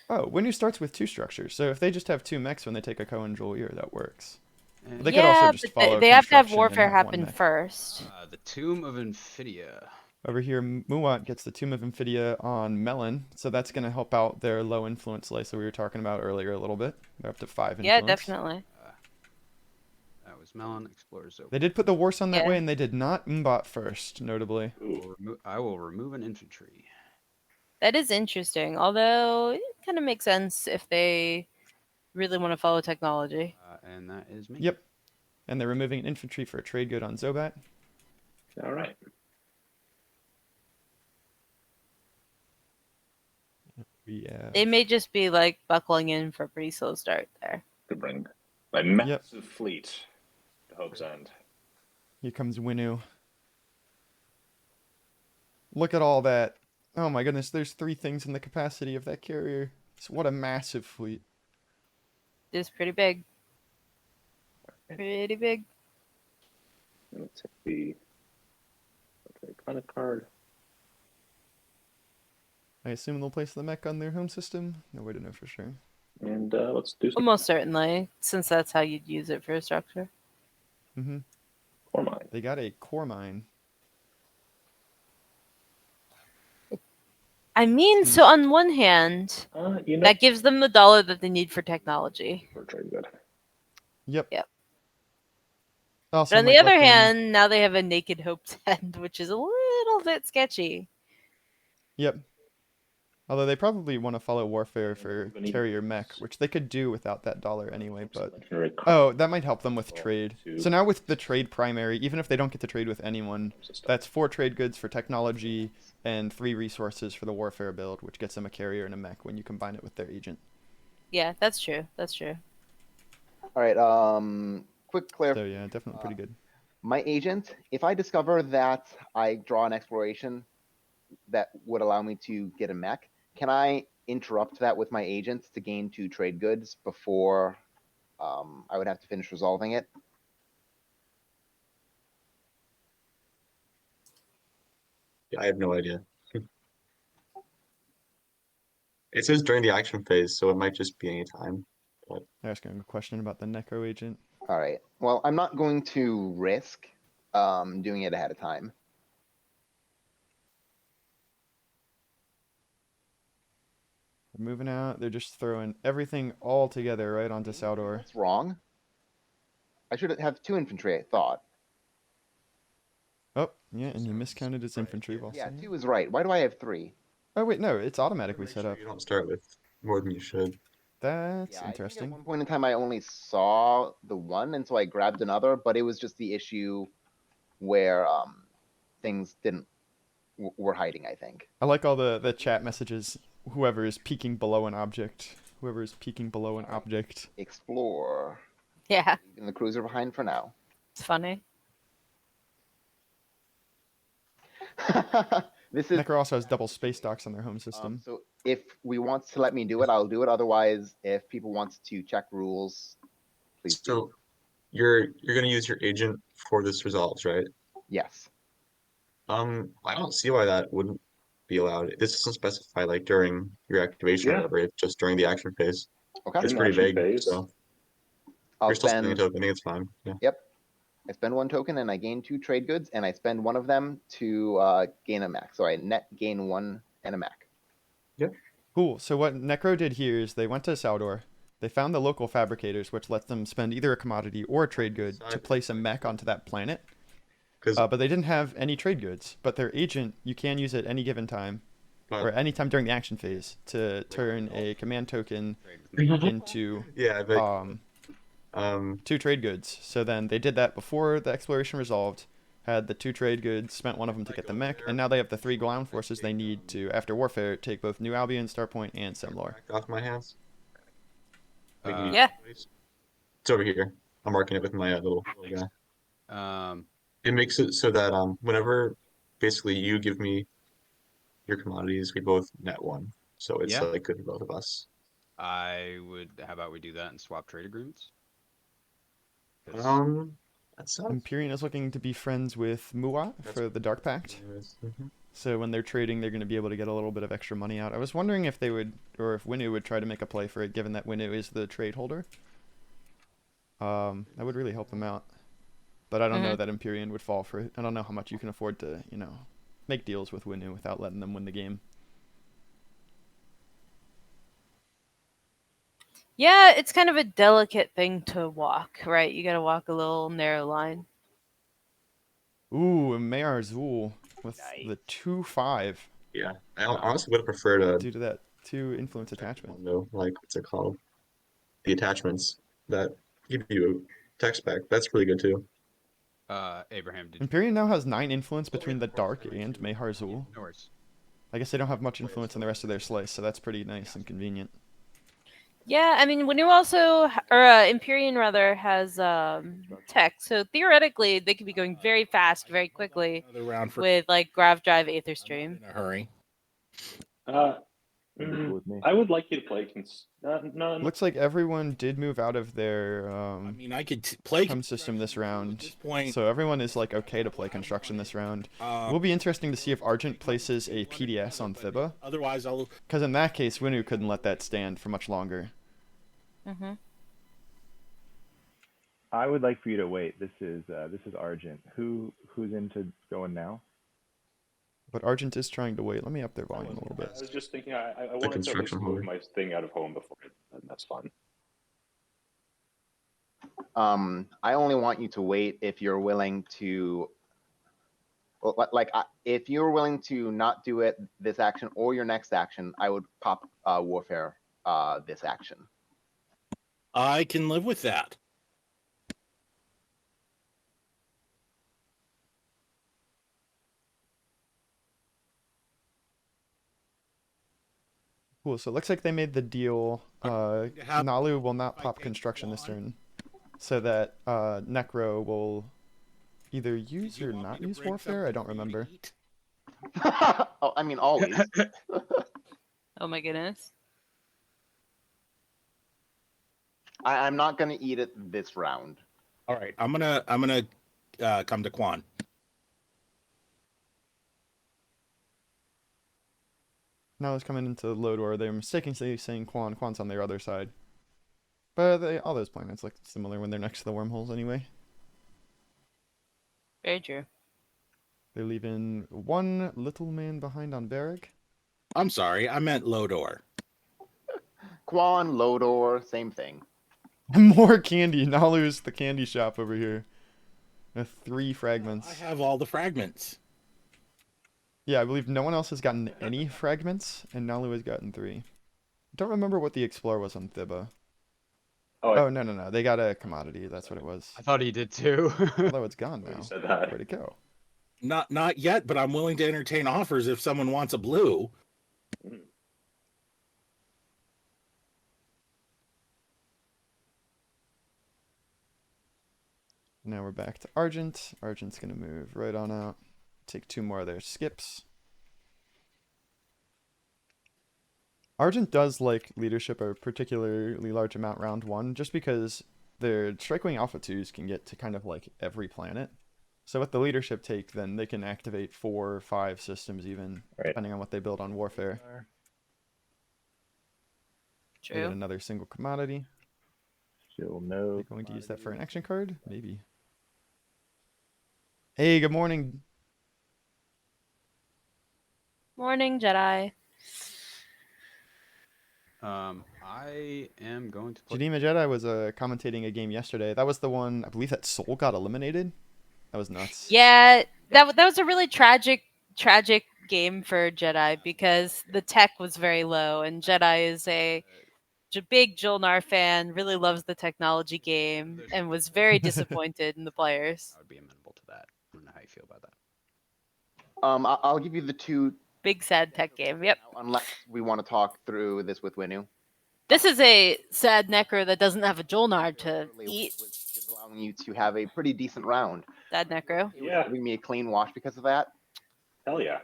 Oh, Winu starts with 2 structures, so if they just have 2 mechs when they take a Cohen Julier, that works. And, They could also yeah, just but follow they have to have construction and warfare have 1 happen mech. first. the Tomb of Infidia. Over here, Muat gets the Tomb of Infidia on Melon, so that's going to help out their low influence lace that we were talking about earlier a little bit. They're up to 5 influence. Yeah, definitely. That was Melon Explorers. They did put the War Sun that Yeah. way, and they did not Mbot first, notably. I will remove an infantry. That is interesting. Although it kind of makes sense if they really want to follow technology. And that is me. Yep. And they're removing an infantry for a trade good on Zobat. All right. Yeah. They may just be like buckling in for a pretty slow start there. To bring my massive fleet to Hope's End. Here comes Winu. Look at all that. Oh my goodness, there's 3 things in the capacity of that carrier. So what a massive fleet. It's pretty big. Pretty big. Let's take the kind of card. I assume they'll place the mech on their home system? No way to know for sure. And let's do some Almost certainly, since that's how you'd use it for a structure. Mm-hmm. core mine. They got a core mine. I mean, so on one hand, You know, that gives them the dollar that they need for technology. we're very good. Yep. Yep. Also But on the might let other them- hand, now they have a naked Hope's End, which is a little bit sketchy. Yep. Although they probably want to follow warfare for Vanilla. carrier mech, which they could do without that dollar anyway, but... Legendary card Oh, that might help them with Well, trade. 2. So now with the trade primary, even if they don't get to trade with anyone, system. that's 4 trade goods for technology and 3 resources for the warfare build, which gets them a carrier and a mech when you combine it with their agent. Yeah, that's true. That's true. All right. Quick So clarification. yeah, definitely pretty good. My agent, if I discover that I draw an exploration that would allow me to get a mech, can I interrupt that with my agent to gain 2 trade goods before I would have to finish resolving it? Yeah, I have no idea. It says during the action phase, so it might just be any time. But They're asking a question about the Necro agent. All right. Well, I'm not going to risk doing it ahead of time. They're moving out. They're just throwing everything all together right onto Saldor. That's wrong. I should have 2 infantry, I thought. Oh, yeah, and you miscounted its infantry while Yeah, saying it. 2 is right. Why do I have 3? Oh wait, no, it's automatically make set sure up. you don't start with more than you should. That's Yeah, I think at interesting. one point in time I only saw the one, and so I grabbed another, but it was just the issue where things didn't were hiding, I think. I like all the chat messages. Whoever is peeking below an object. Whoever is peeking below an object. Explore. Yeah, Leaving the cruiser behind for now. it's funny. This is Necro also has double space docks on their home system. so if we want to let me do it, I'll do it. Otherwise, if people want to check rules, please do. So you're gonna use your agent for this resolves, right? Yes. I don't see why that wouldn't be allowed. This doesn't specify like during your activation or Yeah. whatever, it's just during the action phase. Okay. It's In pretty action vague, phase. so I'll you're still spending a spend. token. I think it's fine. Yeah. Yep. I spend 1 token and I gain 2 trade goods, and I spend one of them to gain a mech. So I net gain 1 and a mech. Cool. So what Necro did here is they went to Saldor. They found the local fabricators, which lets them spend either a commodity or a trade good to place a mech onto that planet. Because But they didn't have any trade goods. But their agent, you can use at any given time, or any time during the action phase, to turn a command token into yeah, but 2 trade goods. So then they did that before the exploration resolved, had the 2 trade goods, spent one of them to get the mech, and now they have the 3 ground forces they need to, after Warfare, take both New Albion, Starpoint, and Semlor. back off my hands. Yeah. It's over here. I'm marking it with my little guy. It makes it so that whenever basically you give me your commodities, we both net 1. So it's Yeah. like good for both of us. I would. How about we do that and swap trade agreements? 'Cause That sounds. Imperium is looking to be friends with Muat for the Dark Pact. Mhm. So when they're trading, they're going to be able to get a little bit of extra money out. I was wondering if they would, or if Winu would try to make a play for it, given that Winu is the trade holder. That would really help them out. But I don't know that Imperium would fall for it. I don't know how much you can afford to, make deals with Winu without letting them win the game. Yeah, it's kind of a delicate thing to walk, right? You gotta walk a little narrow line. Ooh, Mayar Zul with the 2/5 Yeah, I honestly would have preferred a due to that 2 influence attachment. though. Like what's it called? The attachments that give you text back. That's really good too. Abraham, did Imperium now has 9 influence between the Dark and Mayar Zul. no worries. I guess they don't have much influence on the rest of their slice, so that's pretty nice and convenient. Yeah, I mean, Winu also, or Imperium rather, has tech, so theoretically they could be going very fast, very quickly Another round for with like Grav Drive Aether I'm not Stream. in a hurry. Cool with me. I would like you to play. No, Looks like everyone did move out of their I mean, I could play home system this at round, this point. so everyone is like okay to play construction this round. It will be interesting to see if Argent places a PDS on Thibba, Otherwise, I'll. because in that case, Winu couldn't let that stand for much longer. Mm-hmm. I would like for you to wait. This is Argent. Who's into going now? But Argent is trying to wait. Let me up their volume a little I bit. was just thinking I wanted to at least construction move holder. my thing out of home before it, and that's fun. I only want you to wait if you're willing to. Well, if you're willing to not do it this action or your next action, I would pop Warfare this action. I can live with that. Cool. Cool. So it looks like they made the deal. Have- Nalu will not I pop take construction this one. turn, so that Necro will either Did use you or want me not to use bring warfare. I something don't for you to remember. eat? Oh, I mean, always. Oh my goodness. I'm not gonna eat it this round. All right, I'm gonna come to Quan. Now it's coming into Lodor. They're mistakenly saying Quan. Quan's on their other side. But all those planets look similar when they're next to the wormholes anyway. Very true. They're leaving one little man behind on Varric. I'm sorry, I meant Lodor. Quan, Lodor, same thing. More candy. Nalu's the candy shop over here. 3 fragments. I have all the fragments. Yeah, I believe no one else has gotten any fragments, and Nalu has gotten 3. Don't remember what the Explorer was on Thibba. Oh, no. They got a commodity. That's what it was. I thought he did too. Although it's gone You now. said that. Where'd it go? Not yet, but I'm willing to entertain offers if someone wants a blue. Now we're back to Argent. Argent's going to move right on out. Take 2 more of their skips. Argent does like leadership a particularly large amount round 1, just because their Strike Wing Alpha 2s can get to kind of like every planet. So with the leadership take, then they can activate 4 or 5 systems even, Right. depending on what they build on Warfare. They get True. another single commodity. Still no. They're going to use that for an action card? Maybe. Hey, good morning. Morning, Jedi. I am going to play. Jadima Jedi was commentating a game yesterday. That was the one, I believe that Soul got eliminated. That was nuts. Yeah, that was a really tragic game for Jedi because the tech was very low, and Jedi is a big Jolnar fan, really loves the technology game, and was very disappointed in the players. I would be amenable to that. I don't know how you feel about that. I'll give you the 2 Big sad tech game. Yep. unless we want to talk through this with Winu. This is a sad Necro that doesn't have a Jolnar to eat. Which is allowing you to have a pretty decent round. Sad Necro. It was Yeah. giving me a clean wash because of that. Hell yeah.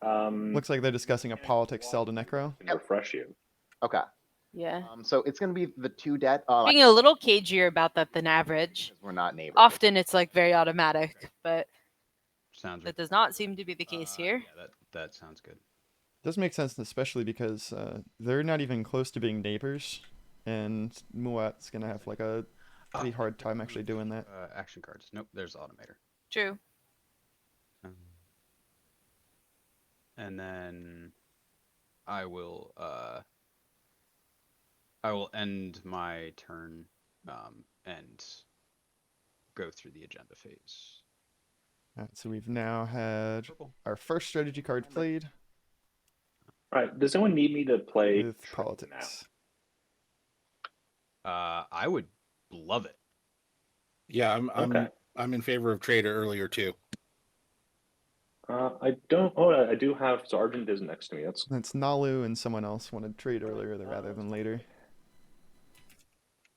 Looks like they're discussing a politics cell to Necro. Can refresh you. Okay. Yeah. So it's going to be the 2 debt. Being a little cagier about that than average. Because we're not neighbors. Often it's like very automatic, but Sounds. that does not seem to be the case here. Yeah, that sounds good. Does make sense, especially because they're not even close to being neighbors, and Muat's gonna have like a pretty hard time actually doing that. Action cards. Nope, there's Automator. True. And then I will end my turn and go through the agenda phase. Alright, so we've now had our first strategy card played All right. Does anyone need me to play with Trade politics. I would love it. Yeah, Okay. I'm in favor of trade earlier too. I don't. Oh, I do have. So Argent is next to me. That's That's Nalu and someone else wanted trade earlier rather than later.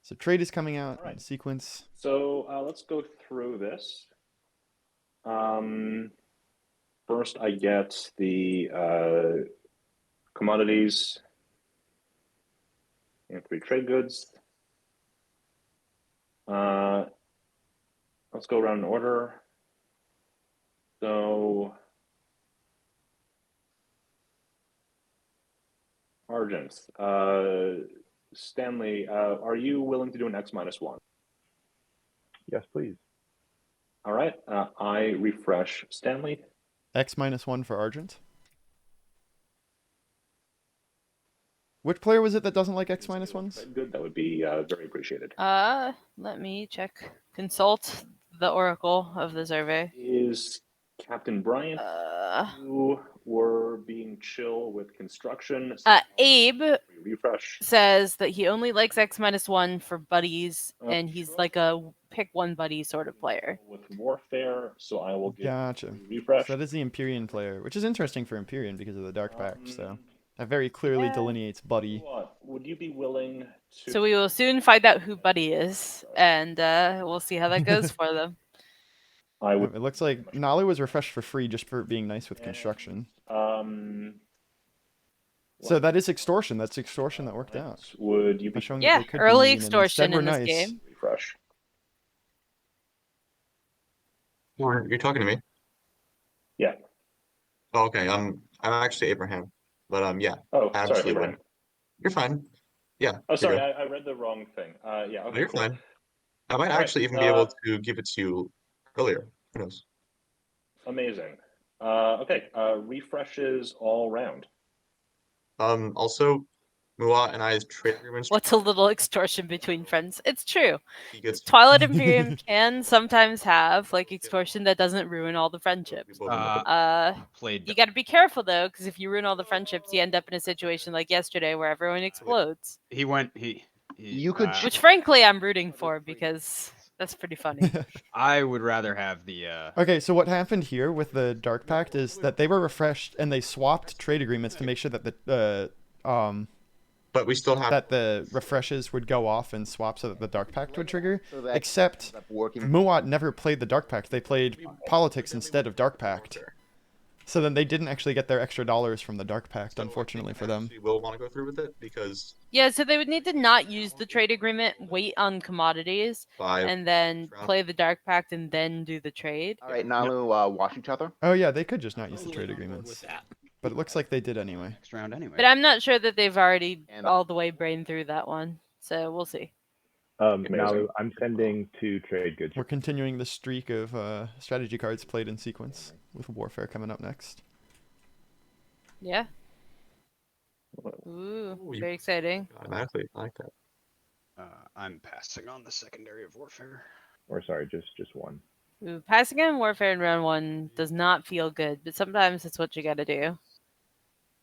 So trade is coming out in Alright. sequence. so. Let's go through this. First, I get the commodities and 3 trade goods. Let's go around in order. So, Argent, Stanley, are you willing to do an X-1? Yes, please. All right, I refresh Stanley. X-1 for Argent. Which player was it that doesn't like X-1s? Good, that would be very appreciated. Let me check. Consult the Oracle of the survey. Is Captain Bryant, who were being chill with construction. Abe Refresh. says that he only likes X-1 for buddies, and he's like a pick one buddy sort of player. With warfare, so I will give Gotcha. refresh. So that is the Imperium player, which is interesting for Imperium because of the dark patch. So That very clearly Yeah. delineates Buddy. What would you be willing to? So we will soon find out who Buddy is, and we'll see how that goes for them. I would. It looks like Nalu was refreshed for free just for being nice with construction. So that is extortion. That's extortion that worked out. Would you By be showing that Yeah, they could be early mean and instead extortion were in this nice. game. refresh? You're talking to me? Yeah. Oh, okay. I'm actually Abraham, but yeah, Oh, absolutely sorry, Abraham. would. You're fine. Yeah. Oh, you're sorry, good. I read the wrong thing. Yeah. No, Okay. you're Cool. fine. I might All right, actually even be able to give it to you earlier. Who knows? Amazing. Okay. Refreshes all round. Also, Muat and I's trade agreements. What's a little extortion between friends? It's true. He gets Twilight Imperium can sometimes have like extortion that doesn't ruin all the friendships. Played. You got to be careful though, because if you ruin all the friendships, you end up in a situation like yesterday where everyone explodes. He went. You could Which, frankly, I'm rooting for because that's pretty funny. I would rather have the. Okay, so what happened here with the Dark Pact is that they were refreshed and they swapped trade agreements to make sure that But we still have that the refreshes would go off and swap so that the Dark Pact would trigger. So that Except ends up working. Muat never played the Dark Pact. They played politics instead of Dark Pact. So then they didn't actually get their extra dollars from the Dark Pact, unfortunately for them. We will want to go through with it because Yeah, so they would need to not use the trade agreement, wait on commodities, 5. and then play the Dark Pact and then do the trade. All right, Nalu, wash each other. Oh yeah, they could just not use the trade With agreements. that. But it looks like they did anyway. Next round anyway. But I'm not sure that they've already And- all the way brained through that one. So we'll see. Nalu, I'm sending 2 trade goods. We're continuing the streak of strategy cards played in sequence, with Warfare coming up next. Yeah. Ooh, you- very exciting. Automatically, I like that. I'm passing on the secondary of warfare. Or sorry, just 1. Ooh, passing on Warfare in round 1 does not feel good, but sometimes it's what you gotta do.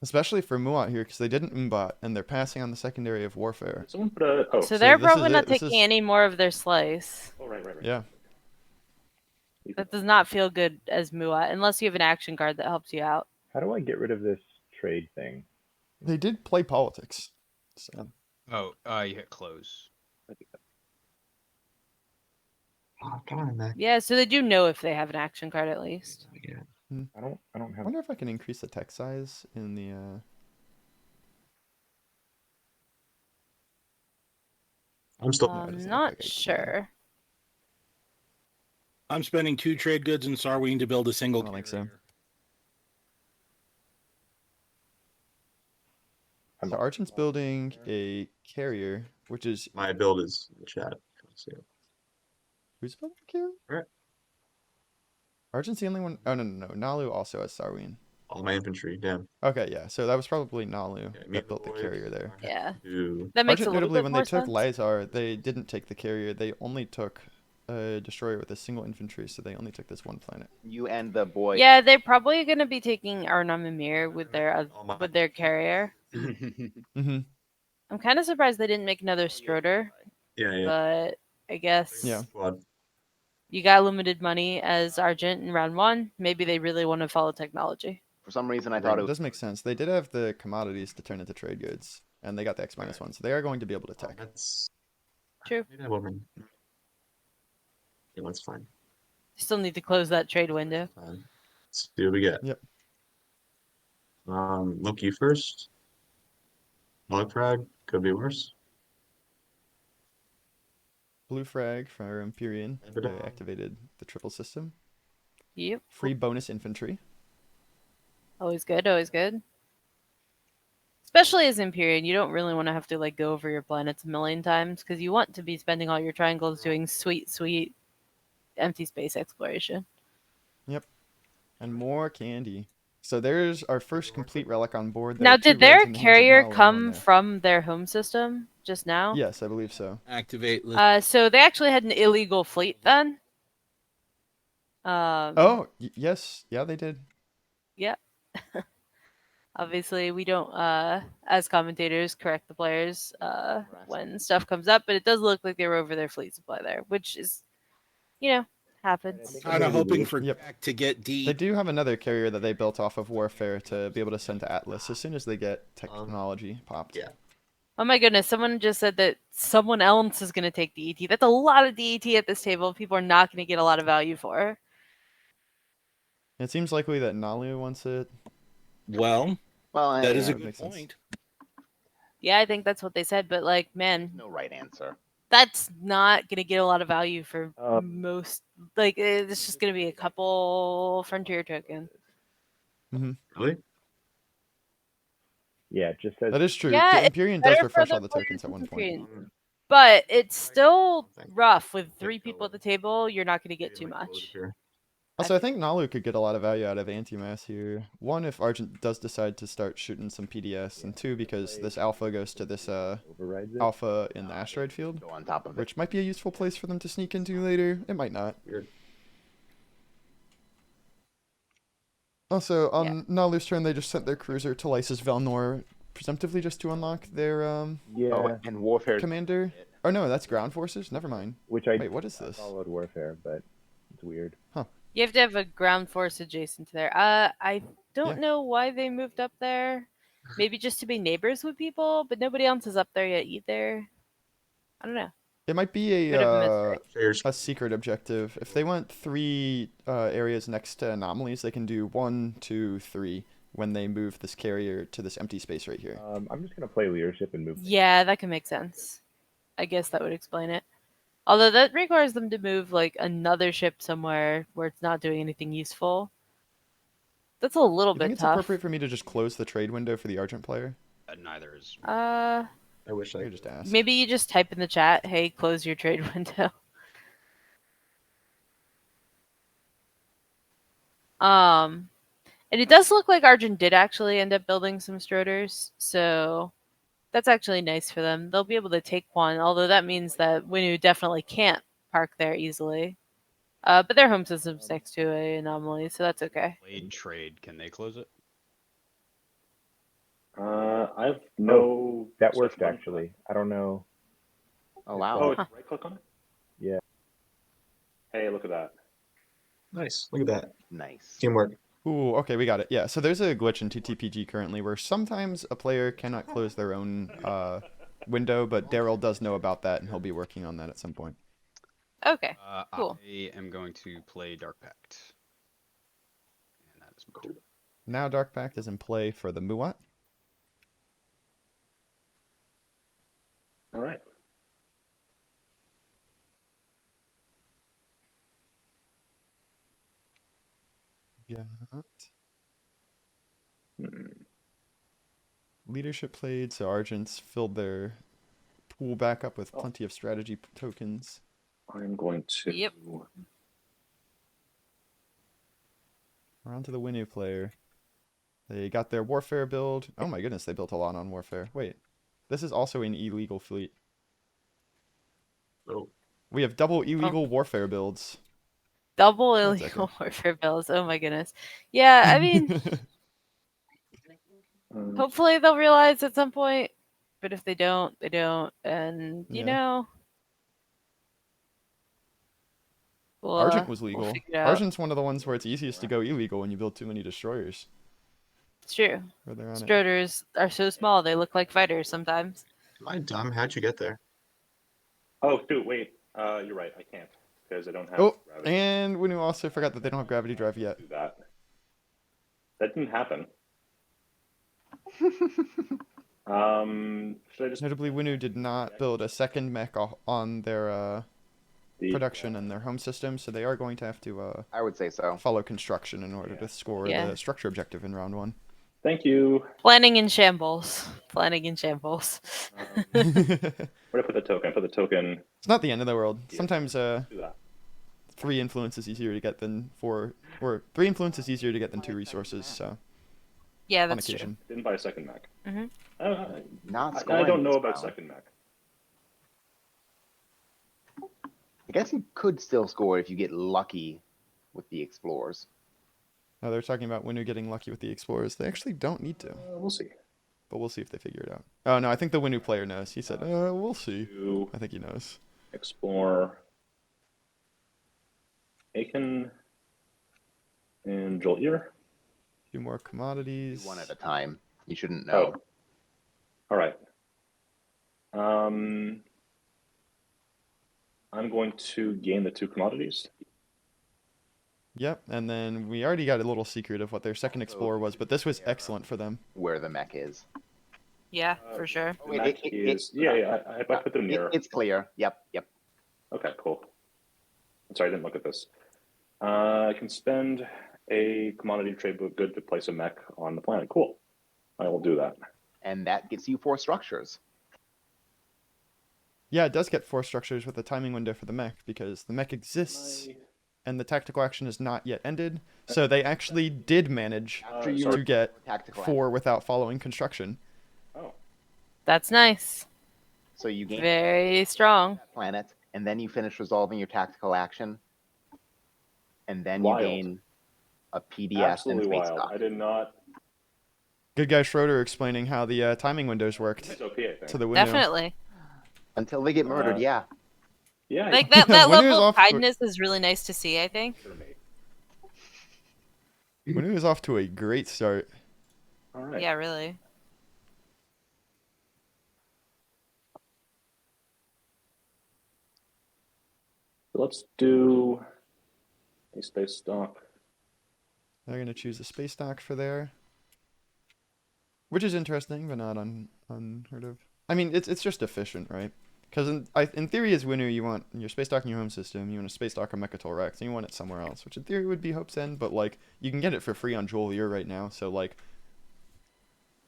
Especially for Muat here, because they didn't Umbat, and they're passing on the secondary of Warfare. Someone put a. Oh, So they're this probably is not it. This taking is- any more of their slice. oh, right. Yeah. That does not feel good as Muat, unless you have an action card that helps you out. How do I get rid of this trade thing? They did play politics. So. Oh, you hit close. Oh, come on, Mac. Yeah, so they do know if they have an action card at least. Yeah. I don't I have. wonder if I can increase the text size in the. I'm still. doesn't look Not like I can. sure. I'm spending 2 trade goods in Sarween to build a single. I don't think so. So Argent's building a carrier, which is My build is in the chat. So, who's building a carrier? Right. Argent's the only one. Oh no. Nalu also has Sarween. all my infantry. Damn. Okay, yeah. So that was probably Nalu Yeah, me that built the boys carrier there. are Yeah. to- That makes Argent, a little notably, bit when more they took sense. Lizar, they didn't take the carrier. They only took a destroyer with a single infantry, so they only took this one planet. You and the boy. Yeah, they're probably gonna be taking Arnam Emir with their Oh my- with their carrier. Mm-hmm. I'm kind of surprised they didn't make another Stroder, Yeah. but I guess Yeah. Squad. you got limited money as Argent in round 1. Maybe they really want to follow technology. For some reason, I thought it It was. does make sense. They did have the commodities to turn into trade goods, and they got the X-1, so they are going to be able to Oh, tech. that's True. maybe that woman. Yeah, that's fine. Still need to close that trade window. Let's see what we get. Yep. Look, you first. Frag could be worse. Blue frag for Imperium. They Abaddon. activated the triple system. Yep. Free bonus infantry. Always good, always good. Especially as Imperium, you don't really want to have to like go over your planets a million times because you want to be spending all your triangles doing sweet empty space exploration. And more candy. So there's our first complete relic on board. There Now, are two did their reds in the hands of carrier Nala and come one there. from their home system just now? Yes, I believe so. Activate list. So they actually had an illegal fleet then. Oh, yes. Yeah, they did. Yeah. Obviously, we don't, as commentators, correct the players when stuff comes up, but it does look like they were over their fleet supply there, which is, you know, Happens. Kind of hoping for Yep. Jack to get They deep. do have another carrier that they built off of Warfare to be able to send to Atlas as soon as they get technology popped. yeah. Oh my goodness, someone just said that someone else is going to take the ET. That's a lot of DET at this table. People are not going to get a lot of value for. It seems likely that Nalu wants it. Well, Well, that is a that good makes sense. point. Yeah, I think that's what they said, but like, man, no right answer. that's not going to get a lot of value for Um, most. Like, it's just going to be a couple Frontier tokens. Really? Yeah, it just says That is true. Yeah, the it's Imperium does better for refresh the all the tokens at players one point. Imperium. But it's still Thank you. rough with There 3 you people go. at the table. You're not going to get Maybe too might close much. here. Also, I think Nalu could get a lot of value out of anti-mass here. One, if Argent does decide to start shooting some PDS, and two, because this alpha goes to this overrides it. alpha in the asteroid field, Go on top of it. which might be a useful place for them to sneak into later. It might not. Weird. Also, on Nalu's turn, they just sent their cruiser to Lysis Velnor, presumptively just to unlock their Yeah, Oh, and Warfare. commander. Oh no, that's ground forces. Never mind. which I Wait, what is this? followed Warfare, but it's weird. You have to have a ground force adjacent to there. I don't Yeah. know why they moved up there. Maybe just to be neighbors with people, but nobody else is up there yet either. I don't know. It might be Bit of a mystery. There's a secret objective. If they want 3 areas next to anomalies, they can do 1, 2, 3 when they move this carrier to this empty space right here. I'm just gonna play leadership and move. Yeah, that can make sense. I guess that would explain it. Although that requires them to move like another ship somewhere where it's not doing anything useful. That's a little You think bit it's tough. appropriate for me to just close the trade window for the Argent player? Neither is. I wish I I could just ask. Maybe you just type in the chat, "Hey, close your trade window." And it does look like Argent did actually end up building some Stroders, so that's actually nice for them. They'll be able to take one, although that means that Winu definitely can't park there easily. But their home system's next to a anomaly, so that's okay. Blade trade. Can they close it? I have no. That stuff worked running for actually. I don't know. Oh that. wow. Oh, right click on it. Yeah. Hey, look at that. Nice. Look at that. Nice. Teamwork. Ooh, okay, we got it. Yeah, so there's a glitch in TTPG currently where sometimes a player cannot close their own window, but Daryl does know about that, and he'll be working on that at some point. Okay. Cool. I am going to play Dark Pact. And that is my turn. Now Dark Pact is in play for the Muat. All right. Got Hmm. leadership played, so Argents filled their pool back up with plenty of strategy tokens. I'm going to. Yep. We're on to the Winu player. They got their Warfare build. Oh my goodness, they built a lot on Warfare. Wait, this is also an illegal fleet. Oh, We have double illegal Warfare builds. Double That's illegal warfare bills. Oh my goodness. Yeah, I mean, hopefully they'll realize at some point. But if they don't, they don't. And you Yeah. know, we'll, Argent was we'll legal. figure it out. Argent's one of the ones where it's easiest to go illegal when you build too many destroyers. It's true. Where they're on it. Stroders are so small; they look like fighters sometimes. am I dumb? How'd you get there? Oh, shoot, wait. You're right. I can't because I don't have Oh, gravity and Winu also forgot that they don't have gravity drive yet. to do that. That didn't happen. Should I just Notably, Winu did not build a second mech on their the production and their home system, so they are going to have to I would say so. follow construction in order to score Yeah. the structure objective in round 1. Thank you. Planning in shambles. Planning in shambles. It's Where do I put the token? I put the token. not the end of the world. Yeah. Sometimes Do that. 3 influence is easier to get than 4, or 3 influence is easier to get than 2 resources, so Yeah, on that's true. occasion. Didn't buy a second Mac. Mhm. Not I scoring don't know this about round. second Mac. I guess you could still score if you get lucky with the explorers. No, they're talking about Winu getting lucky with the explorers. They actually don't need to, We'll see. but we'll see if they figure it out. Oh no, I think the Winu player knows. He said, we'll see. To I think he knows. explore. Aiken and Joltier. Two more commodities. One at a time. You shouldn't know. Oh, all right. I'm going to gain the 2 commodities. Yep, and then we already got a little secret of what their second explorer was, but this was excellent for them. Where the mech is. Yeah, for sure. The mech is I put them near. It's clear. Yep. Okay, cool. I'm sorry, I didn't look at this. I can spend a commodity trade good to place a mech on the planet. Cool. I will do that. And that gets you 4 structures. Yeah, it does get 4 structures with a timing window for the mech, because the mech exists, and the tactical action is not yet ended, so they actually did manage to get Tactical 4 without following construction. Oh, That's nice. So you gain Very strong. that planet, and then you finish resolving your tactical action, and then you Wild. gain a PDS absolutely and space wild. dock. I did not. Good guy Schroeder explaining how the timing windows worked It's OP, I think. to the window. Definitely. Until they get murdered, yeah. Yeah. Like that Winnow level is of off to- kindness is really nice to see, I think. Winnow is off to a great start. All right. Yeah, really. Let's do a space dock. They're going to choose a space dock for there. Which is interesting, but not unheard of. I mean, it's just efficient, right? Because in theory, as Winnow, you want your space dock in your home system, you want a space dock on Mechatol Rex, and you want it somewhere else, which in theory would be Hope's End, but, like, you can get it for free on Jolier right now, so, like,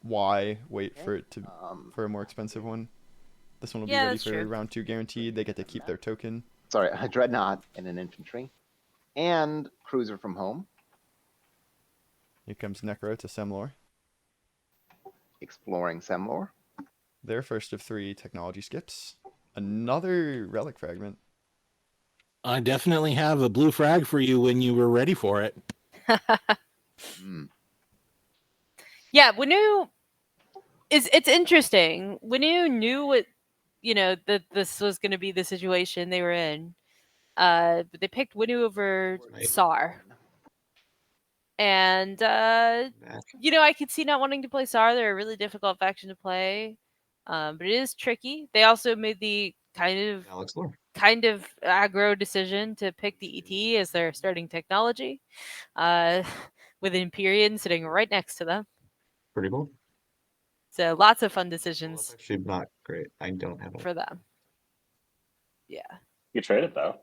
why wait for it to for a more expensive one? This one will be Yeah, ready that's for true. round 2 guaranteed. They get to keep their token. Sorry, a dreadnought and an infantry. And cruiser from home. Here comes Necro to Semlor. Exploring Semlor. Their first of 3 technology skips. Another relic fragment. I definitely have a blue frag for you when you were ready for it. Yeah, Winu it's interesting. Winu knew what that this was going to be the situation they were in. But they picked Winu over Right. Sar. And I could see not wanting to play Sar. They're a really difficult faction to play. But it is tricky. They also made the kind of aggro decision to pick the ET as their starting technology, with Imperium sitting right next to them. Pretty cool. So lots of fun Well, decisions that's actually not great. I don't have for them. Yeah. You trade it though.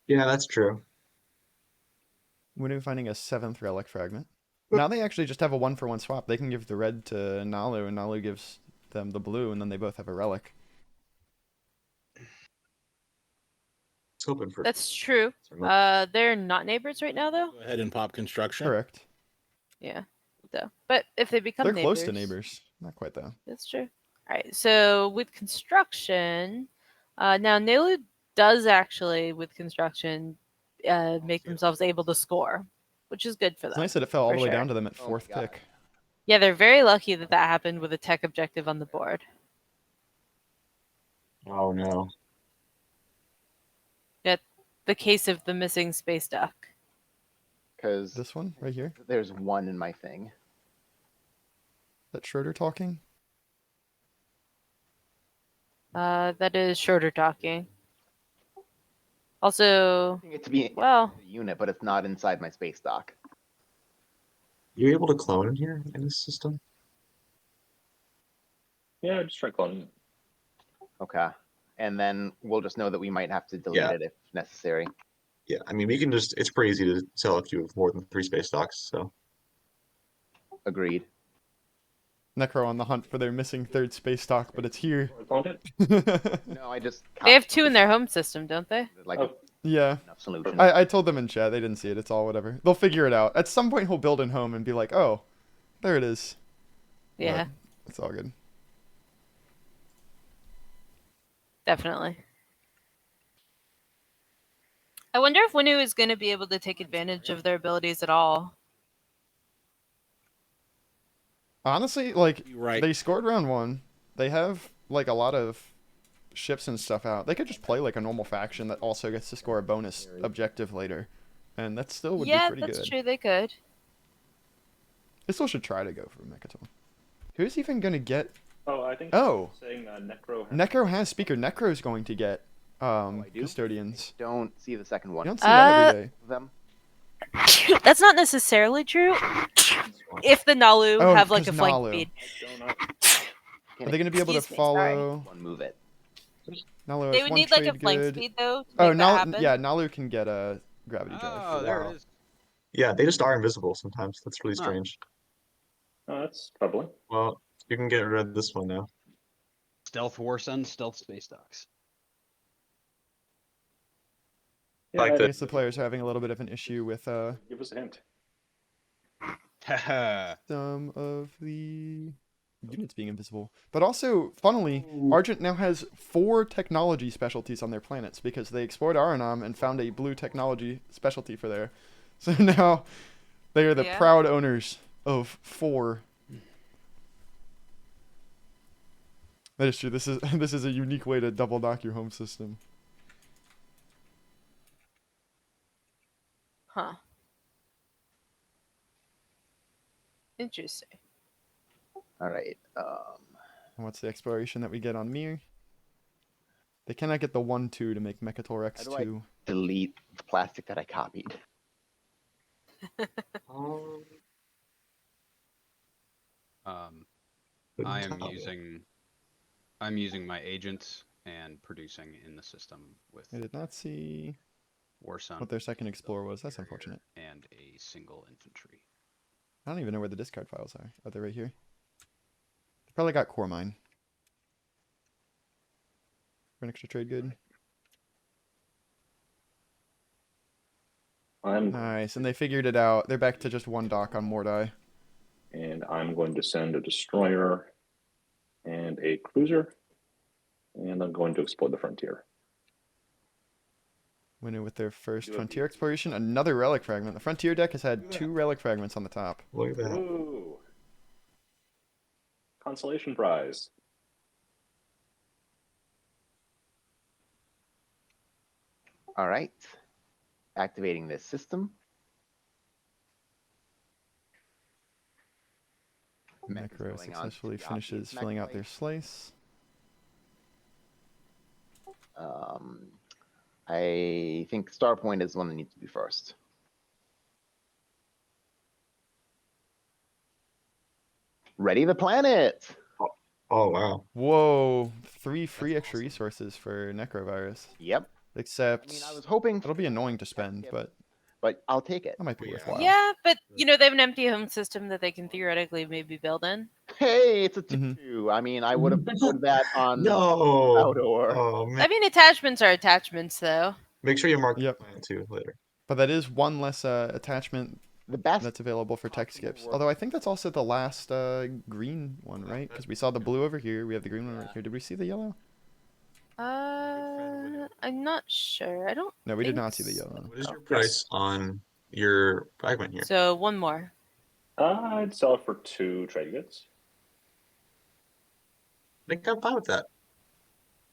Yeah, that's true. Winnow finding a 7th relic fragment. Now they actually just have a 1-for-1 swap. They can give the red to Nalu, and Nalu gives them the blue, and then they both have a relic. It's hoping for. That's true. They're not neighbors right now, though. Go ahead and pop construction. Correct. Yeah. So, but if they become They're neighbors, close to neighbors. Not quite, though. That's true. All right. So with construction, now Nalu does actually with construction make themselves able to score, which is good for It's them. nice that it fell all for the way sure. down to them at Oh my 4th God. pick. Yeah, they're very lucky that that happened with a tech objective on the board. Oh no. The case of the missing space duck. Because This one, right here. there's 1 in my thing. That Schroeder talking. That is Schroeder talking. Also, I it to be well, a unit, but it's not inside my space dock. You able to clone in here in this system? Yeah, just try cloning. Okay. And then we'll just know that we might have to delete Yeah. it if necessary. Yeah, I mean we can just. It's pretty easy to sell if you have more than 3 space docks. So Agreed. Necro on the hunt for their missing 3rd space dock, but it's here. I cloned it. No, I just they have 2 in their home system, don't they? like Oh. Yeah. enough solution. I told them in chat. They didn't see it. It's all whatever. They'll figure it out. At some point, he'll build in home and be like, oh, there it is. Yeah, It's all good. definitely. I wonder if Winu is going to be able to take advantage of their abilities at all. Honestly, like, You're right. they scored round 1. They have, like, a lot of ships and stuff out, they could just play like a normal faction that also gets to score a bonus objective later, and that still would be Yeah, pretty that's good. true. They could. They still should try to go for Mechatol. Who's even gonna get? Oh, I think. Oh, Saying Necro. Necro has speaker. Necro's going to get I do? custodians. Don't see the second You one. don't see that every day. Them. That's not necessarily true. If the Nalu Oh, have like a because flank Nalu. speed. Are they gonna be able to Excuse me, sorry. follow? One move it. Nalu They has would one need like a trade flank good. speed though. To Oh, make that Nalu, happen. yeah, Nalu can get a gravity drive. Oh, there it is. Yeah, they just are invisible sometimes. That's really Huh. strange. Oh, that's troubling. Well, you can get rid of this one now. Stealth War Sun, Stealth Space Docks. Yeah, Like I the- guess the players are having a little bit of an issue with give us a hint. Haha. some of the units being invisible. But also, funnily, Argent now has 4 technology specialties on their planets because they explored Aranam and found a blue technology specialty for there. So now they are the Yeah. proud owners of 4. That is true. This is this is a unique way to double dock your home system. Huh. Interesting. All right. And what's the exploration that we get on Mir? They cannot get the 1-2 to make Mechatol How do I- X2. Delete the plastic that I copied. I'm using my agents and producing in the system with I did not see War Sun. what their second explorer was. That's unfortunate. And a single infantry. I don't even know where the discard files are. Are they right here? They probably got core mine. For an extra trade good. Nice, and they figured it out. They're back to just 1 dock on Mordai. And I'm going to send a destroyer and a cruiser, and I'm going to explore the frontier. Winner with their first frontier exploration. Another relic fragment. The frontier deck has had 2 relic fragments on the top. Look at that. Ooh. Consolation prize. All right. Activating this system. Mech is Necro going on to successfully the finishes obvious filling mech out their slice. I think Starpoint is the one that needs to be first. Ready the planet. Oh, wow. Whoa, 3 free extra resources for Necrovirus. Yep. Except, I mean, I was hoping it'll be annoying to spend, but I'll take it. that might be Yeah. worthwhile. Yeah, but you know they have an empty home system that they can theoretically maybe build in. Hey, it's a Mhm. 2-2. I mean, I would have put that on No. Outdoor. Oh, man. I mean, attachments are attachments, though. Make sure you mark Yep. the plan too later. But that is 1 less attachment The best. that's available for tech skips. work. Although I think that's also the last green one, right? Because we saw the blue over here. We have the green one right here. Did we see the yellow? I'm not sure. I don't. No, we did think not see the so. yellow. What is your price on your fragment here? So one more. I'd sell it for 2 trade goods. I think I'm fine with that.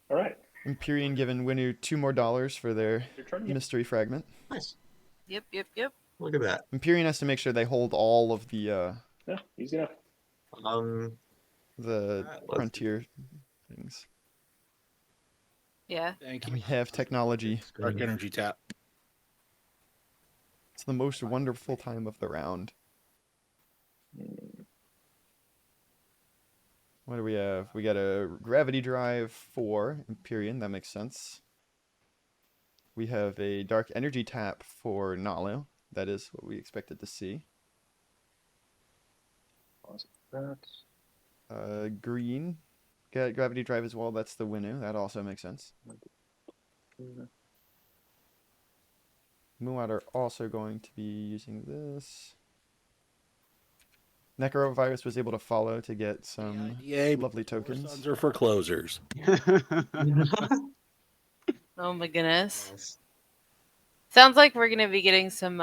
All right. Empyrean giving Winnu $2 more for their Your turn. Yeah. mystery fragment. Nice. Yep. Look at that. Empyrean has to make sure they hold all of the Yeah, easy enough. the Let's- frontier things. Yeah. Thank And you. we have technology. Dark energy tap. It's the most wonderful time of the round. What do we have? We got a gravity drive for Empyrean. That makes sense. We have a dark energy tap for Nalu. That is what we expected to see. Green. Got gravity drive as well. That's the Winnu. That also makes sense. Muad are also going to be using this. Necrovirus was able to follow to get some Yeah, lovely tokens. Sons are for closers. Oh my goodness. Sounds like we're gonna be getting some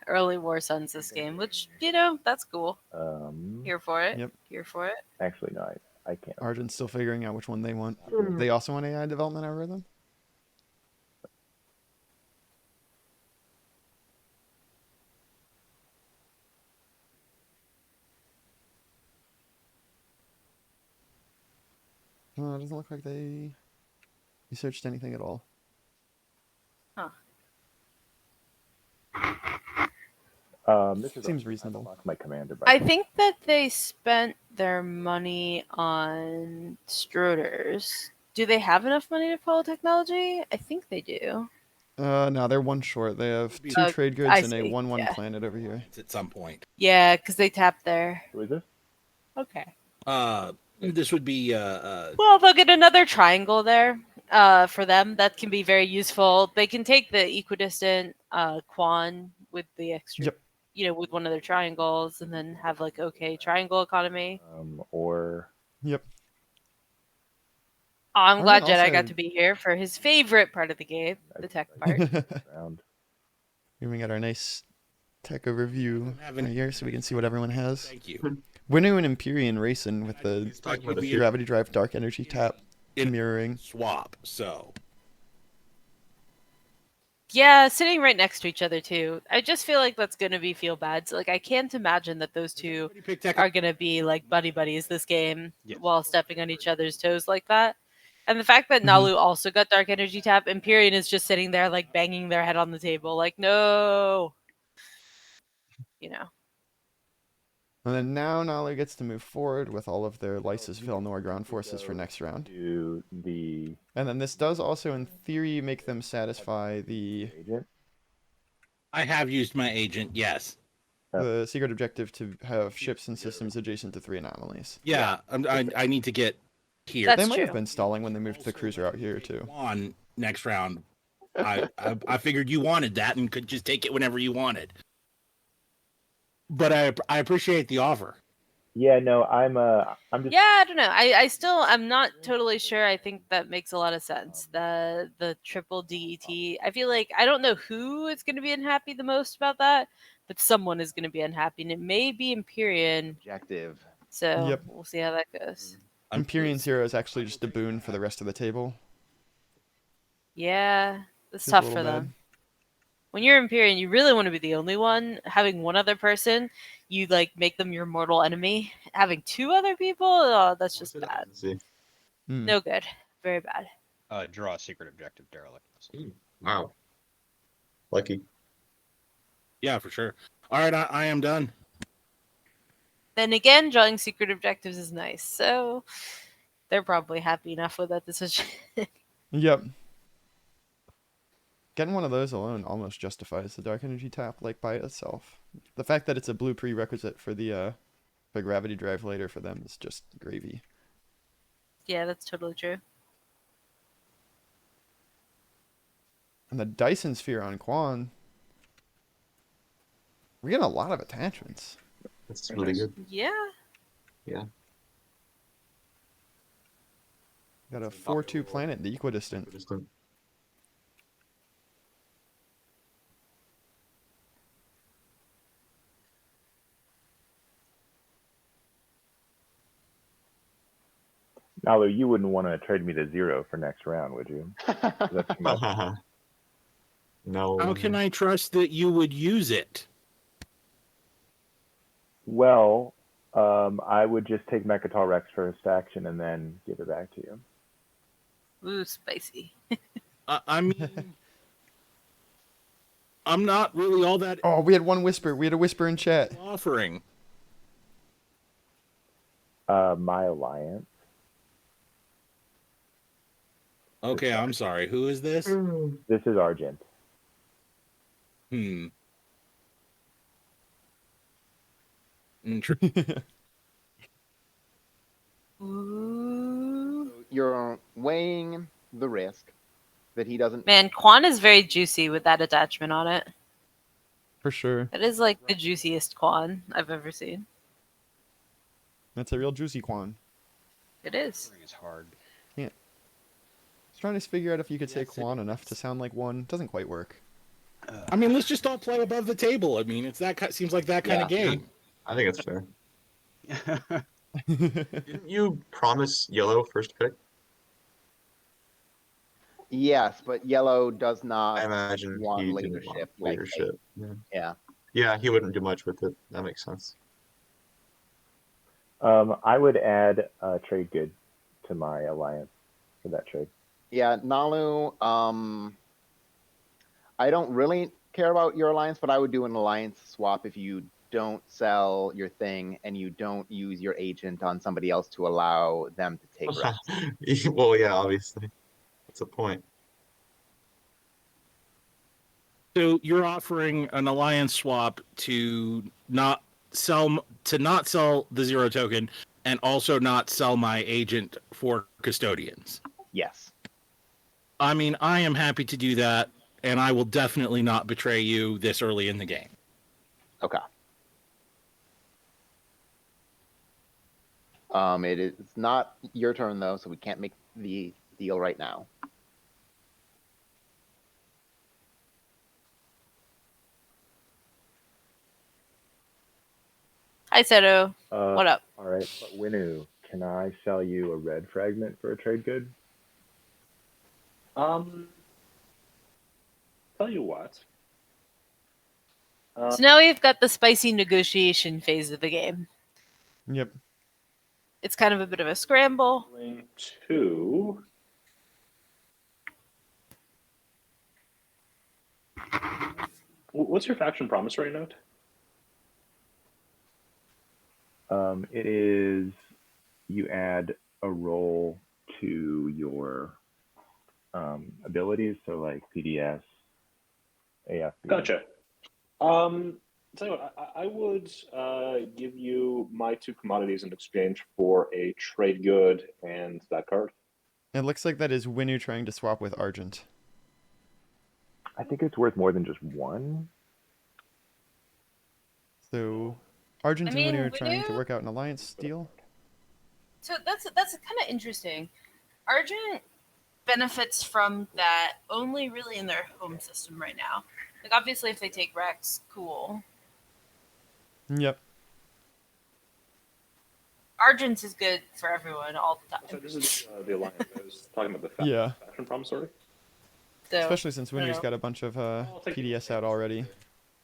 early War Suns this game, which that's cool. Here for it. Yep. Here for it. Actually, no. I can't. Argent's still figuring out which one they want. They also want AI development algorithm? No, it doesn't look like they researched anything at all. Huh. This is Seems Arjun. I reasonable. lost my commander. By I the way. think that they spent their money on Stroders. Do they have enough money to follow technology? I think they do. No, they're one short. They have two Oh, trade goods I and a see, 1/1 yeah. planet over here. At some point. Yeah, because they tapped there. Who is this? Okay. This would be Well, they'll get another triangle there. For them, that can be very useful. They can take the equidistant Quan with the extra, Yep. with one of their triangles, and then have like triangle economy. Or Yep. Oh, I'm glad Arjun Jedi also- got to be here for his favorite part of the game, the tech part. round. Here we got our nice tech overview right here so we can see what everyone has. thank you. Winu and Imperium racing with the It's talking about gravity drive dark energy tap in- mirroring. swap. So Yeah, sitting right next to each other too. I just feel like that's gonna be feel bad. So like I can't imagine that those two Everybody pick tech- are gonna be like buddy buddies this game Yes. while stepping on each other's toes like that. And the fact that Mhm. Nalu also got dark energy tap, Imperium is just sitting there like banging their head on the table, like no. And then now Nalu gets to move forward with all of their Lysis Velnor ground forces for next round. To the And then this does also, in theory, make them satisfy the agent. I have used my agent. Yes. secret objective to have ships and systems adjacent to 3 anomalies. Yeah. I need to get here. That's They might true. have been stalling when they moved the cruiser out here too. On next round. I figured you wanted that and could just take it whenever you wanted. But I appreciate the offer. Yeah, no, I'm just Yeah, I don't know. I'm not totally sure. I think that makes a lot of sense. The triple DET. I feel like I don't know who is going to be unhappy the most about that, but someone is going to be unhappy, and it may be Imperium. Objective. So Yep. we'll see how that goes. Imperium's hero is actually just a boon for the rest of the table. Yeah, it's Just a tough little for them. bad. When you're Imperium, you really want to be the only one. Having one other person, you like make them your mortal enemy. Having 2 other people, oh, that's just bad. Let's see. Hmm. No good. Very bad. Draw a secret objective, derelict. Wow. Lucky. Yeah, for sure. All right, I am done. Then again, drawing secret objectives is nice. So they're probably happy enough with that decision. Yep. Getting one of those alone almost justifies the dark energy tap, like by itself. The fact that it's a blue prerequisite for the gravity drive later for them is just gravy. Yeah, that's totally true. And the Dyson sphere on Quan. We're getting a lot of attachments. That's really good. Yeah. Got a 4/2 planet, the equidistant. Nalu, you wouldn't want to trade me to 0 for next round, would you? That's too much. No. How can I trust that you would use it? Well, I would just take Mechatol Rex first action and then give it back to you. Ooh, spicy. I mean, I'm not really all that Oh, we had one whisper. We had a whisper in chat. offering. My alliance. Okay, I'm sorry. Who is this? This is Argent. Hmm. Ooh. You're weighing the risk that he doesn't. Man, Quan is very juicy with that attachment on it. For sure. That is like the juiciest Quan I've ever seen. That's a real juicy Quan. It is. Is hard. I was trying to figure out if you could say Quan enough to sound like one. Doesn't quite work. I mean, let's just all play above the table. I mean, it's that seems like that kind of Yeah. game. I think it's fair. Didn't you promise yellow first pick? Yes, but yellow does I not imagine want he didn't want leadership like leadership. Yeah. yeah. Yeah, he wouldn't do much with it. That makes sense. I would add trade good to my alliance for that trade. Yeah, Nalu, I don't really care about your alliance, but I would do an alliance swap if you don't sell your thing and you don't use your agent on somebody else to allow them to take risks. Well, yeah, obviously. That's a point. So you're offering an alliance swap to not sell the 0 token and also not sell my agent for custodians. Yes. I mean, I am happy to do that, and I will definitely not betray you this early in the game. Okay. It is not your turn though, so we can't make the deal right now. Hi, Seto. Uh, What up? All right, but Winu, can I sell you a red fragment for a trade good? Tell you what. So now we've got the spicy negotiation phase of the game. Yep. It's kind of a bit of a scramble. To what's your faction promissory note? It is you add a role to your abilities, so like PDS, AFB. Gotcha. Tell you what, I would give you my 2 commodities in exchange for a trade good and that card. It looks like that is Winu trying to swap with Argent. I think it's worth more than just one. So Argent I mean, and Winu are trying to Winu- work out an alliance deal. So that's kind of interesting. Argent benefits from that only really in their home system right now. Like obviously, if they take Rex, cool. Yep. Argent is good for everyone all the So time. this is the alliance. I was talking about the Yeah. faction promissory. So, Especially since I don't Winu's know. got a bunch of I'll take PDS out already.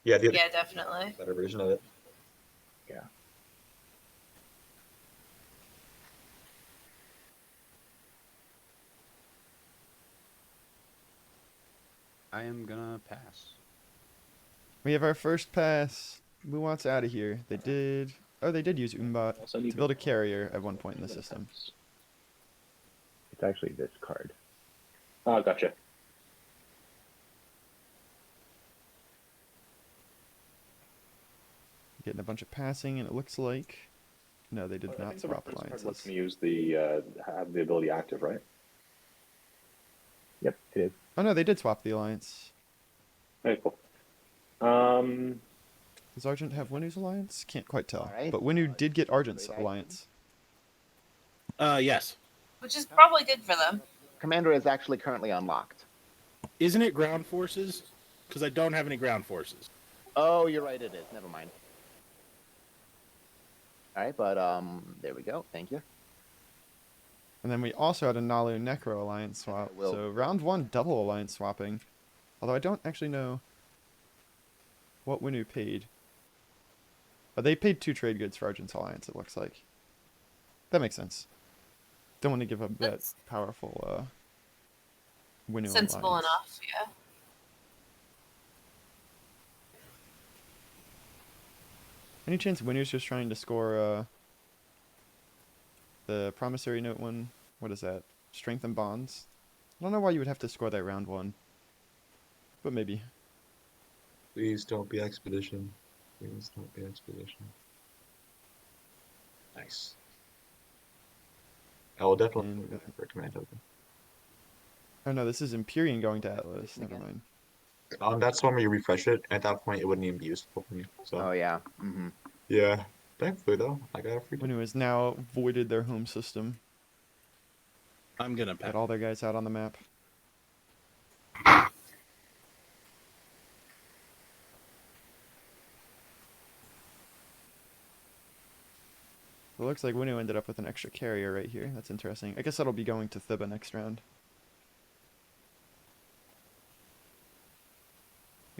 Yeah, the other Yeah, definitely. better version of it. Yeah. I am gonna pass. We have our first pass. Who wants out of here? They did. Oh, they did use Umbat Also to build a carrier at one point in the system. It's actually this card. Oh, gotcha. Getting a bunch of passing, and it looks like no, they did I not think the swap reference card lets alliances. me use the have the ability active, right? Yep, it is. Oh no, they did swap the alliance. Very cool. Does Argent have Winu's alliance? Can't quite tell. Alright. But Winu did get Argent's Great idea. alliance. Yes. Which is probably good for them. Commander is actually currently unlocked. Isn't it ground forces? Because I don't have any ground forces. Oh, you're right, it is. Never mind. Alright, but there we go. Thank you. And then we also had a Nalu Necro alliance swap. Will. So round one, double alliance swapping. Although I don't actually know what Winu paid. But they paid 2 trade goods for Argent's alliance, it looks like. That makes sense. Don't want to give up that That's powerful Winu sensible alliance. enough, yeah. Any chance Winu's just trying to score the promissory note one? What is that? Strength and bonds? I don't know why you would have to score that round one. But maybe. Please don't be expedition. Please don't be expedition. Nice. I will definitely And- go for a command token. Oh no, this is Imperium going to Atlas. Never mind. That's the one where you refresh it. At that point, it wouldn't even be useful for me. So Oh yeah. Mm-hmm. yeah, thankfully though, I got a free. Winu has now voided their home system. I'm gonna pass. Got all their guys out on the map. It looks like Winu ended up with an extra carrier right here. That's interesting. I guess that'll be going to Thiba next round.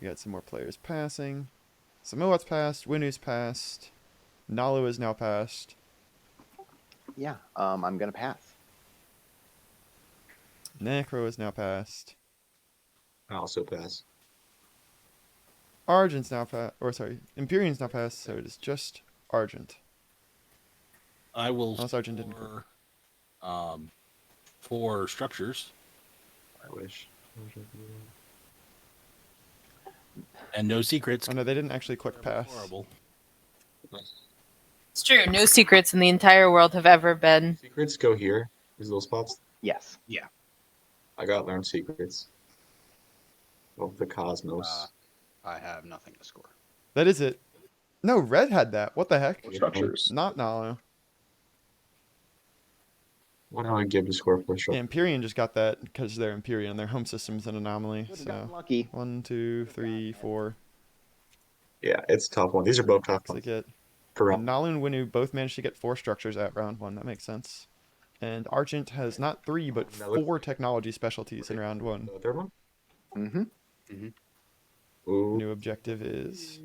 We got some more players passing. Samoa's passed. Winu's passed. Nalu is now passed. Yeah, I'm gonna pass. Necro is now passed. I also pass. Argent's now passed. Or sorry, Imperium's now passed, so it is just Argent. I will Unless Argent didn't score, for structures I wish. and no secrets. Oh no, they didn't actually click pass. Horrible. It's true. No secrets in the entire world have ever been. Secrets go here. These little spots. Yes. I got learned secrets of the cosmos. I have nothing to score. That is it. No, Red had that. What the heck? Structures. Not Nalu. What do I give to score for Yeah, structure? Imperium just got that because they're Imperium. Their home system's an anomaly. Would've gotten So lucky. 1, 2, 3, 4. Yeah, it's a tough one. These are both tough Looks like ones. it. Per And round. Nalu and Winu both managed to get 4 structures at round 1. That makes sense. And Argent has not 3 but That looks- 4 technology specialties in round 1. The third one? Mm-hmm. Ooh. New objective is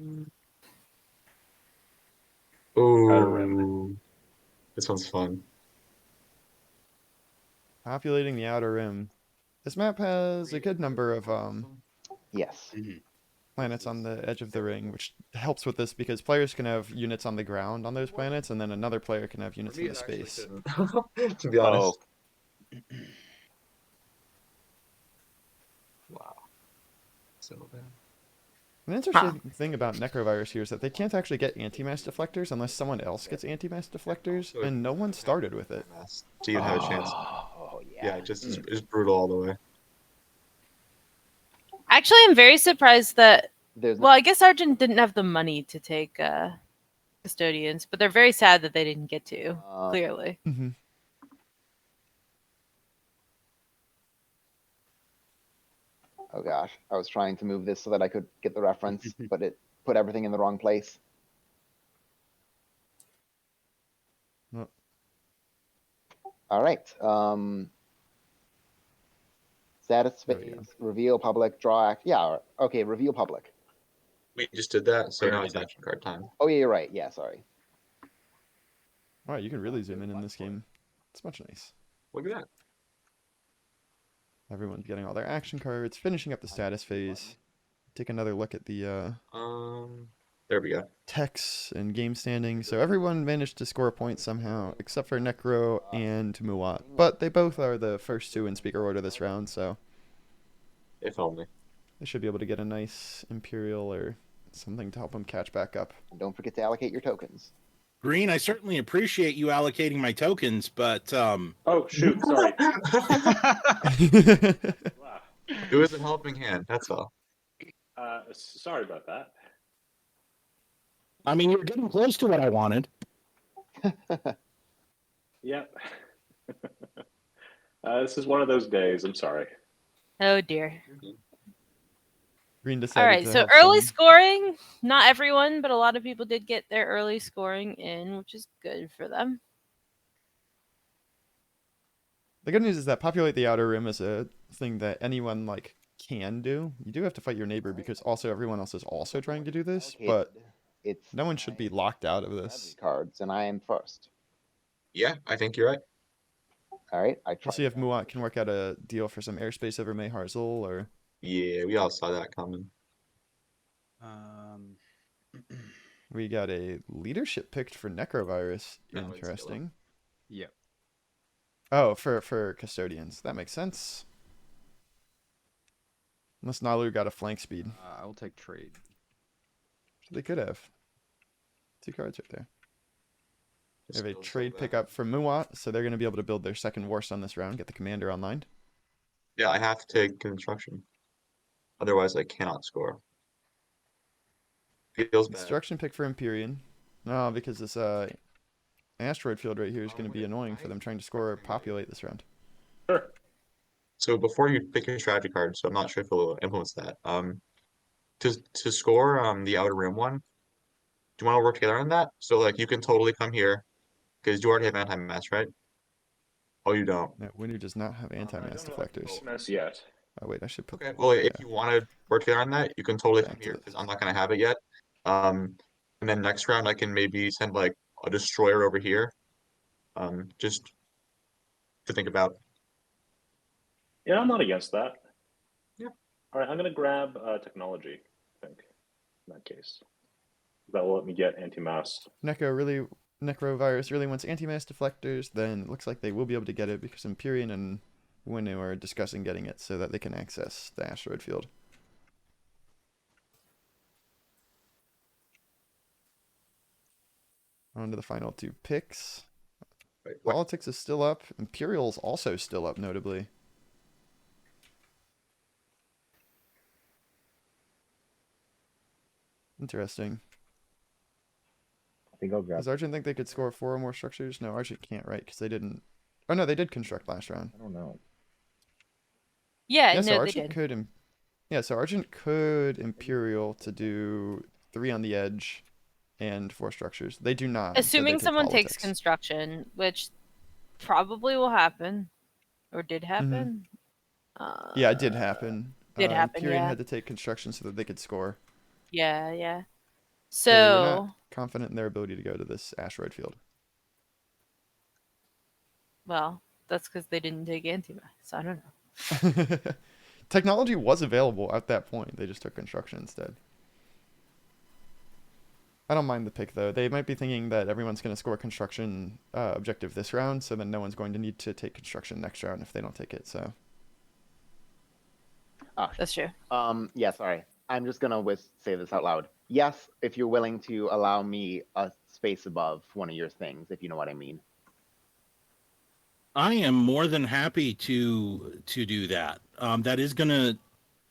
Ooh. This one's fun. populating the outer rim. This map has a good number of Yes. planets on the edge of the ring, which helps with this because players can have units on the ground on those planets, and then another player can have units in the space. To be honest. Wow. So bad. An interesting thing about Necrovirus here is that they can't actually get anti-mass deflectors unless someone else gets anti-mass deflectors, and no one started with it. To even have a chance. Oh Yeah, yeah. it's brutal all the way. Actually, I'm very surprised that. There's Well, I guess Argent didn't have the money to take custodians, but they're very sad that they didn't get to. Clearly. Mm-hmm. Oh gosh, I was trying to move this so that I could get the reference, but it put everything in the wrong place. Well. All right. Status There we go. phase, reveal public, draw act. Yeah. Okay. Reveal public. We just did that, so We now already it's did. action card time. Oh yeah, you're right. Yeah, sorry. All right, you can really zoom in this game. It's much nice. Look at that. Everyone's getting all their action cards, finishing up the status phase. Take another look at the There we go. techs and game standing. So everyone managed to score a point somehow, except for Necro and Muat. But they both are the first 2 in speaker order this round, so If only. they should be able to get a nice Imperial or something to help them catch back up. And don't forget to allocate your tokens. Green, I certainly appreciate you allocating my tokens, but Oh shoot! Sorry. Wow. It was a helping hand, that's all. Sorry about that. I mean you're getting close to what I wanted. Yep. This is one of those days. I'm sorry. Oh dear. Green decided All right, to so have early some- scoring. Not everyone, but a lot of people did get their early scoring in, which is good for them. The good news is that populate the outer rim is a thing that anyone like can do. You do have to fight your neighbor because also everyone else is also trying to do this, but It's no one should be locked out of this. 7 cards, and I am first. Yeah, I think you're right. All right. I We'll try. see if Muat can work out a deal for some airspace over May Harzel, or Yeah, we all saw that coming. we got a leadership picked for Necrovirus. No, it's Interesting. Yep. Oh, for custodians. That makes sense. Unless Nalu got a flank speed. I will take trade. So they could have. 2 cards right there. They have a Still so trade bad. pickup from Muat, so they're going to be able to build their second Warstone this round, get the commander online. Yeah, I have to take construction. Otherwise, I cannot score. Feels bad. Construction pick for Imperium. No, because this asteroid field right here is going to be annoying for them trying to score or populate this round. Sure. So before you pick your strategy card, so I'm not sure if it'll influence that. To score the outer rim one, do you want to work together on that? So like you can totally come here, Because you already have anti-mass, right? Oh, you don't. No, Windu does not have anti-mass deflectors. Mess yet. Oh wait, I should put. Okay. Well, if yeah. you want to work together on that, you can totally Back come to here this. because I'm not gonna have it yet. And then next round I can maybe send like a destroyer over here. Just to think about. Yeah, I'm not against that. Yeah. All right, I'm gonna grab technology. I think in that case, that will let me get anti-mass. Necrovirus really wants anti-mass deflectors, then it looks like they will be able to get it because Imperium and Winnu are discussing getting it so that they can access the asteroid field. On to the final 2 picks. Wait, what? Politics is still up. Imperial's also still up, notably. Interesting. I think I'll grab. Does Argent think they could score 4 or more structures? No, Argent can't, right? Because they didn't. Oh no, they did construct last round. I don't know. Yeah, Yeah, so no, they Argent did. could. Yeah, so Argent could Imperial to do 3 on the edge and 4 structures. They do not. Instead, they Assuming take someone takes politics. construction, which probably will happen, or did happen. Yeah, it did happen. Did happen, Imperium yeah. had to take construction so that they could score. Yeah, yeah. So you're So, not confident in their ability to go to this asteroid field. well, that's because they didn't take anti-mass. I don't know. Technology was available at that point. They just took construction instead. I don't mind the pick though. They might be thinking that everyone's going to score construction objective this round, so then no one's going to need to take construction next round if they don't take it. So. That's true. Yeah, sorry. I'm just gonna say this out loud. Yes, if you're willing to allow me a space above one of your things, if you know what I mean. I am more than happy to do that. That is gonna.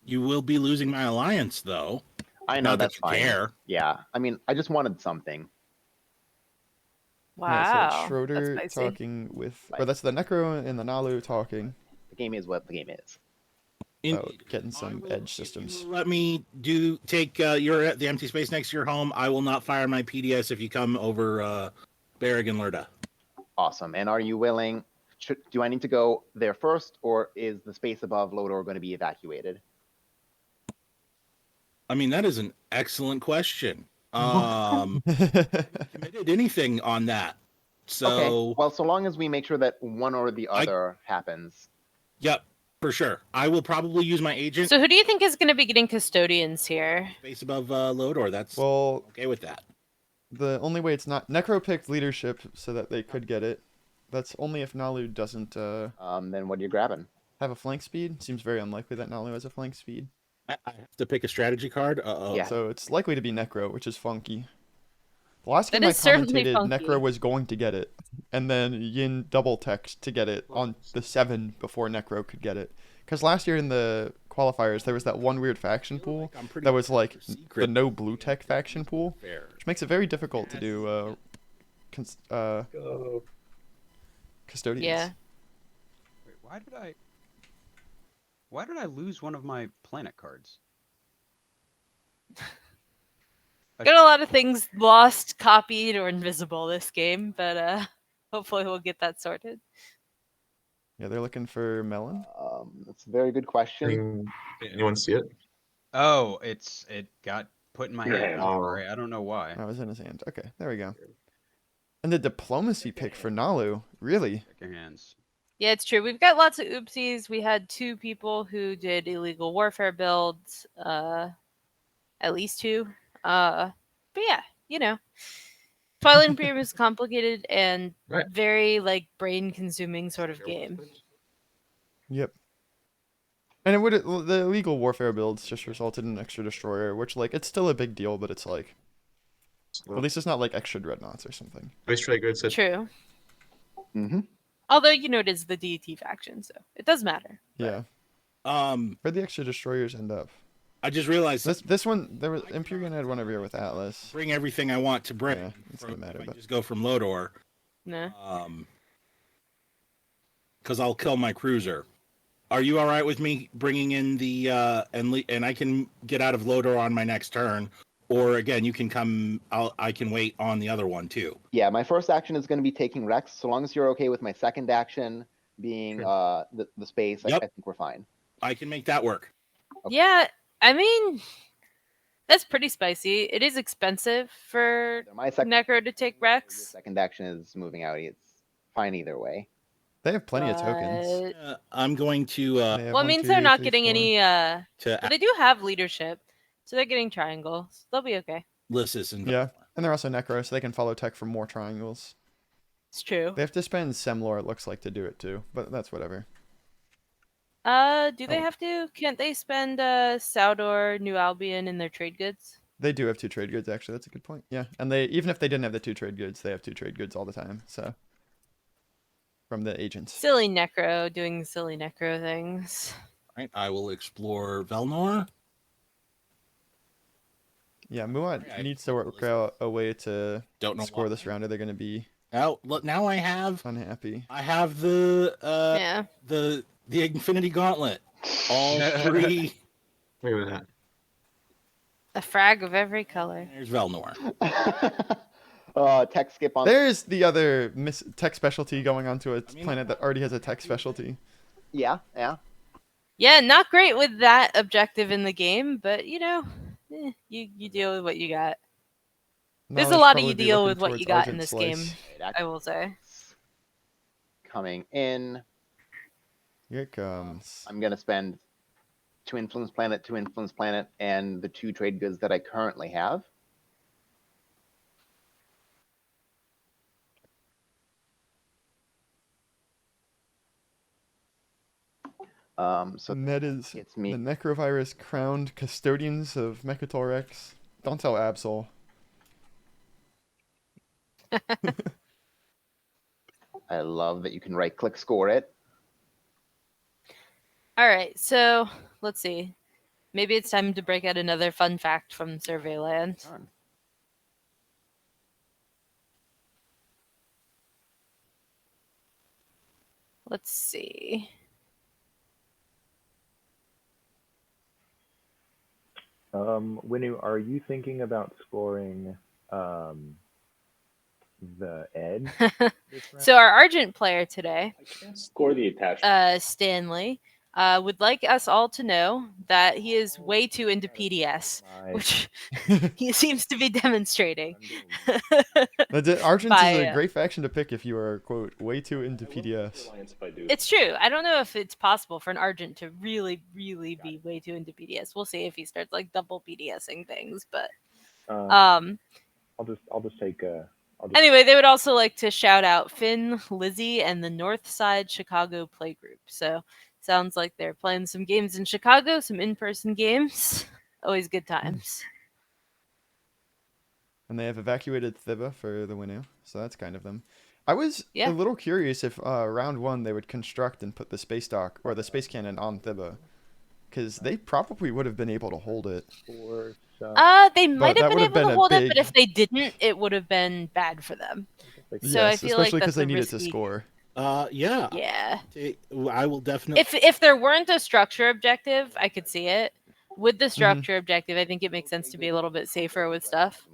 You will be losing my alliance, though. I know Not that's that you fine. care. Yeah, I mean, I just wanted something. Wow. Alright, so that's that's Schroeder spicy. talking with, or that's the Necro and the Nalu talking The game is what the game is. about getting some edge systems. Let me take you're at the empty space next to your home. I will not fire my PDS if you come over Berrig and Lerda. Awesome. And are you willing? Do I need to go there first, or is the space above Lodor going to be evacuated? I mean, that is an excellent question. Committed anything on that? So Okay. Well, so long as we make sure that one or the other happens. Yep, for sure. I will probably use my agent. So who do you think is going to be getting custodians here? Space above Lodor. That's Well, okay with that. the only way it's not Necro picked leadership so that they could get it. That's only if Nalu doesn't Then what are you grabbing? have a flank speed. Seems very unlikely that Nalu has a flank speed. I have to pick a strategy card. Uh-oh. Yeah. So it's likely to be Necro, which is funky. The last That game I is certainly commentated, funky. Necro was going to get it, and then Yin double teched to get it on the 7 before Necro could get it. Because last year in the qualifiers, there was that one weird faction pool that was like the no blue tech faction pool, which makes it very difficult to do custodians. Yeah. Wait, why did I lose one of my planet cards? Got a lot of things lost, copied, or invisible this game, but hopefully we'll get that sorted. Yeah, they're looking for Melon. That's a very good question. Can anyone see it? Oh, it got put in my Your hand. hand. Sorry, I don't know why. That was in his hand. Okay, there we go. And the diplomacy pick for Nalu, really? Check your hands. Yeah, it's true. We've got lots of oopsies. We had 2 people who did illegal warfare builds, at least 2. But yeah, you know, Twilight Imperium is complicated and Right. very like brain-consuming sort of game. Yep. And it would the illegal warfare builds just resulted in an extra destroyer, which like it's still a big deal, but it's like at least it's not like extra dreadnoughts or something. Vice Trade Good said True. Mm-hmm. Although you know it is the DT faction, so it does matter. Yeah. Where'd the extra destroyers end up? I just realized This one there was Imperium had one over here with Atlas. bring everything I want to bring. Yeah, it's gonna matter, if I but just go from Lodor. No. Because I'll kill my cruiser. Are you all right with me bringing in the and I can get out of Lodor on my next turn, Or again, you can come. I can wait on the other one too. Yeah, my first action is going to be taking Rex. So long as you're okay with my second action being the space, Yep. I think we're fine. I can make that work. Okay. Yeah, I mean, that's pretty spicy. It is expensive for So my second, Necro to take your Rex. second action is moving out. It's fine either way. They have plenty of tokens. But- I'm going to. They have well, it 1, means 2, they're not 3, getting 4. any. to But they do have leadership, so they're getting triangles. They'll be okay. Lyssus and Yeah, and they're also Necro, so they can follow tech for more triangles. It's true. They have to spend Semlor, it looks like, to do it too, but that's whatever. Do they Oh. have to? Can't they spend Saudor, New Albion in their trade goods? They do have 2 trade goods, actually. That's a good point. Yeah, and they even if they didn't have the 2 trade goods, they have 2 trade goods all the time. So from the agents. Silly Necro doing silly Necro things. right, I will explore Velnor. Yeah, Muad Okay. needs to work out a way to Don't know score why. this round, or they're going to be Now, look, now I have unhappy. the Yeah. the Infinity Gauntlet. All 3. Wait a minute. A frag of every color. There's Velnor. Tech skip on. There's the other tech specialty going onto a mean- planet that already has a tech specialty. Yeah. Yeah, not great with that objective in the game, but you deal with what you got. There's a Knowledge lot of probably you be deal looking with what towards you got in Argent this Slice. game. I will say. Coming in. Here it comes. I'm going to spend 2 influence planet, and the 2 trade goods that I currently have. So And that is it's me. the Necrovirus crowned custodians of Mechatorex. Don't tell Absol. I love that you can right click score it. All right, so let's see. Maybe it's time to break out another fun fact from Surveyland. Darn. Let's see. Winu, are you thinking about scoring the Ed? this round? So our Argent player today, I can't score the attachment. Stanley, would like us all to know that he is way too into PDS, My- which he seems to be demonstrating. Argent By, is a great faction to pick if you are, quote, way too into I will PDS. Alliance if I do. It's true. I don't know if it's possible for an Argent to really, really be way too into PDS. We'll see if he starts like double PDSing things, but I'll just take. I'll just anyway, they would also like to shout out Finn, Lizzie, and the North Side Chicago Playgroup. So sounds like they're playing some games in Chicago, some in-person games. Always good times. And they have evacuated Thibba for the Winu, so that's kind of them. I was Yeah. a little curious if round 1 they would construct and put the space dock or the space cannon on Thibba, because they probably would have been able to hold it. score some. They might that have been would have able been to a hold it, but big- if they didn't, it would have been bad for them. So I Yes, feel like especially that's because they a needed to risky- score. Yeah. Yeah. I will definitely. If there weren't a structure objective, I could see it. With the structure objective, I think it makes sense to be a little bit safer with stuff.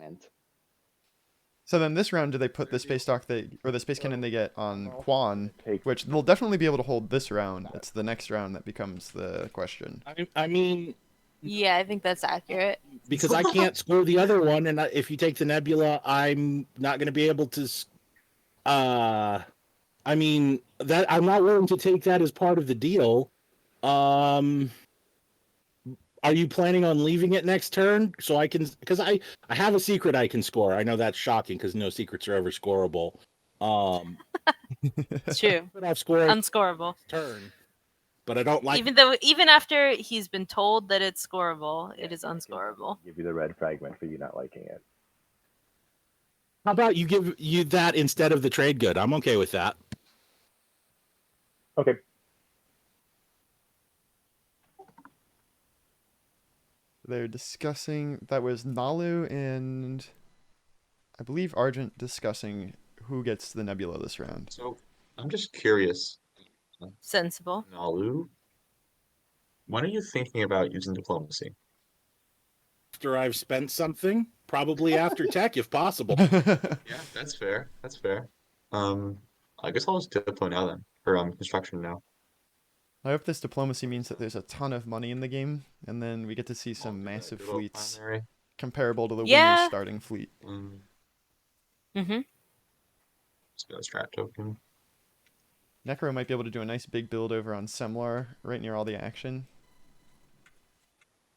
So then this round, do they put the space dock or the space cannon they get on Quan, Take which they'll definitely be able to hold this round. It's the next round that becomes the question. I mean, Yeah, I think that's accurate. because I can't score the other one, and if you take the Nebula, I'm not going to be able to. I mean that I'm not willing to take that as part of the deal. Are you planning on leaving it next turn so I can? Because I have a secret I can score. I know that's shocking because no secrets are ever scorable. It's true. But I've scored Unscorable. turn, but I don't like. Even after he's been told that it's scorable, it is unscorable. give you the red fragment for you not liking it. How about you give you that instead of the trade good? I'm okay with that. Okay. They're discussing, that was Nalu and I believe Argent discussing who gets the Nebula this round. So I'm just curious, Sensible. Nalu, when are you thinking about using diplomacy? after I've spent something, probably after tech if possible. Yeah, that's fair. That's fair. I guess I'll just diplo now then, or construction now. I hope this diplomacy means that there's a ton of money in the game, and then we get to see some massive Do a little fleets primary. comparable to the Yeah. Winner's starting fleet. Mm-hmm. Just go strat token. Necro might be able to do a nice big build over on Semlar, right near all the action.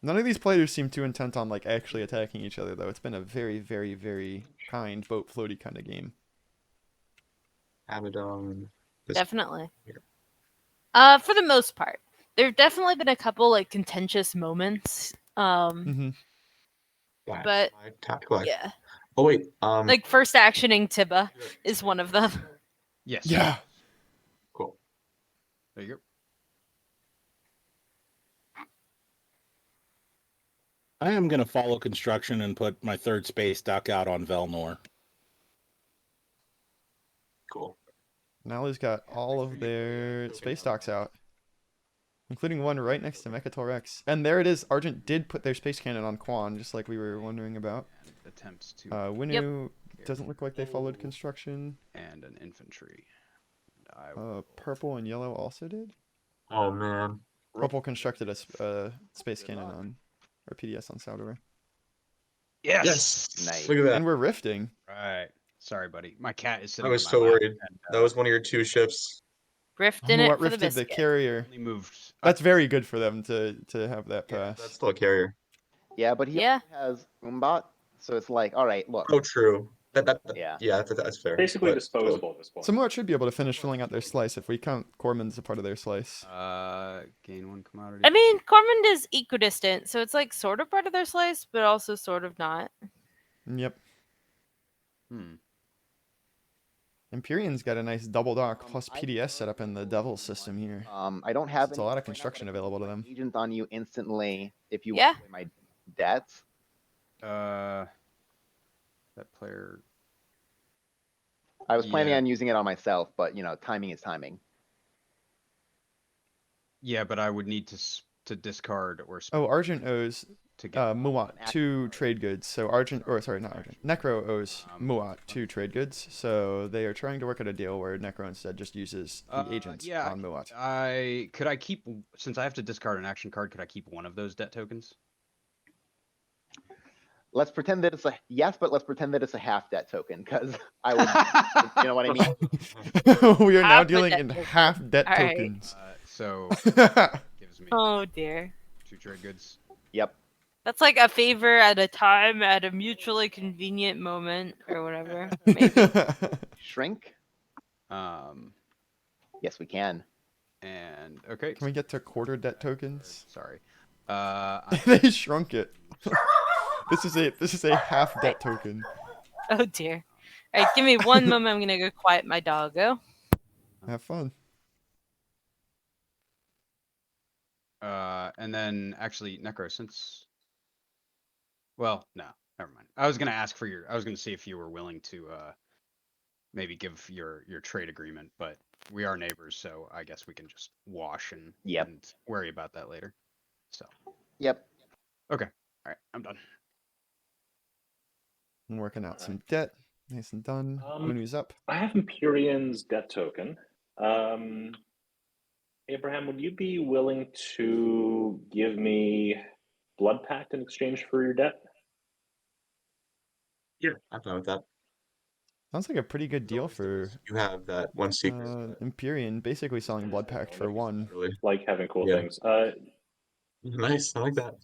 None of these players seem too intent on like actually attacking each other, though. It's been a very, very, very kind boat floaty kind of game. Abaddon. Definitely. Here. For the most part, there have definitely been a couple like contentious moments. But Tactical action. yeah, Oh wait, like first actioning Tiba is one of them. Yes. Yeah. Cool. There you go. I am going to follow construction and put my third space duck out on Velnor. cool. Nala's got all of their space docks out, including one right next to Mechatol Rex. And there it is. Argent did put their space cannon on Quan, just like we were wondering about. And attempts to Winu doesn't look like they followed construction. and an infantry. And I Purple and yellow also did. Oh man. Purple constructed a space cannon on, or PDS on Sauderer. Yes. Nice. Look at that. And we're rifting. Right. Sorry, buddy. My cat is I sitting. was on so my lap worried. and, That was one of your 2 ships. Rift in it What for the rifted the biscuit. carrier? only moved. That's very good for them to have that Yeah, pass. that's still a carrier. Yeah, but he Yeah. also has Umbot, so it's like, all right, look. Oh, true. Yeah. Yeah, that's fair. Basically but disposable at this point. Somewhat should be able to finish filling out their slice if we count Cormans a part of their slice. Gain 1 commodity. I mean, Cormand is equidistant, so it's like sort of part of their slice, but also sort of not. Yep. Hmm. Imperium's got a nice double dock plus PDS set up in the Devil system here. I don't have It's a any- lot of construction available to them. Agent on you instantly if you Yeah. wipe away my debts. That player. I was planning Yeah. on using it on myself, but you know, timing is timing. Yeah, but I would need to discard or Oh, Argent owes to get. Muat 2 trade goods. So Argent, or sorry, not Argent. Necro owes Muat 2 trade goods. So they are trying to work out a deal where Necro instead just uses the agents yeah, on Muat. Could I keep, since I have to discard an action card, could I keep one of those debt tokens? Let's pretend that it's a yes, but let's pretend that it's a half debt token because I would, you know what I mean? We are now Half a dealing debt in token. half debt All right. tokens. So gives me Oh dear. 2 trade goods. Yep. That's like a favor at a time at a mutually convenient moment or whatever. Maybe. Shrink. Yes, we can. And okay. Can we get to quarter debt tokens? Sorry. They shrunk it. This is a half debt token. Oh dear. All right, give me one moment. I'm gonna go quiet my doggo. Have fun. And then actually, Necro, since. Well, no, never mind. I was gonna see if you were willing to maybe give your trade agreement, but we are neighbors, so I guess we can just wash and worry about that later. So. Yep. Okay. All right. I'm done. I'm working out some debt. Nice and done. Winu's up. I have Imperium's debt token. Abraham, would you be willing to give me Blood Pact in exchange for your debt? Yeah, I'm fine with that. Sounds like a pretty good deal for You have that one secret. Imperium, basically selling Blood Pact for 1. Really Like having cool Yeah. things. nice. I like that.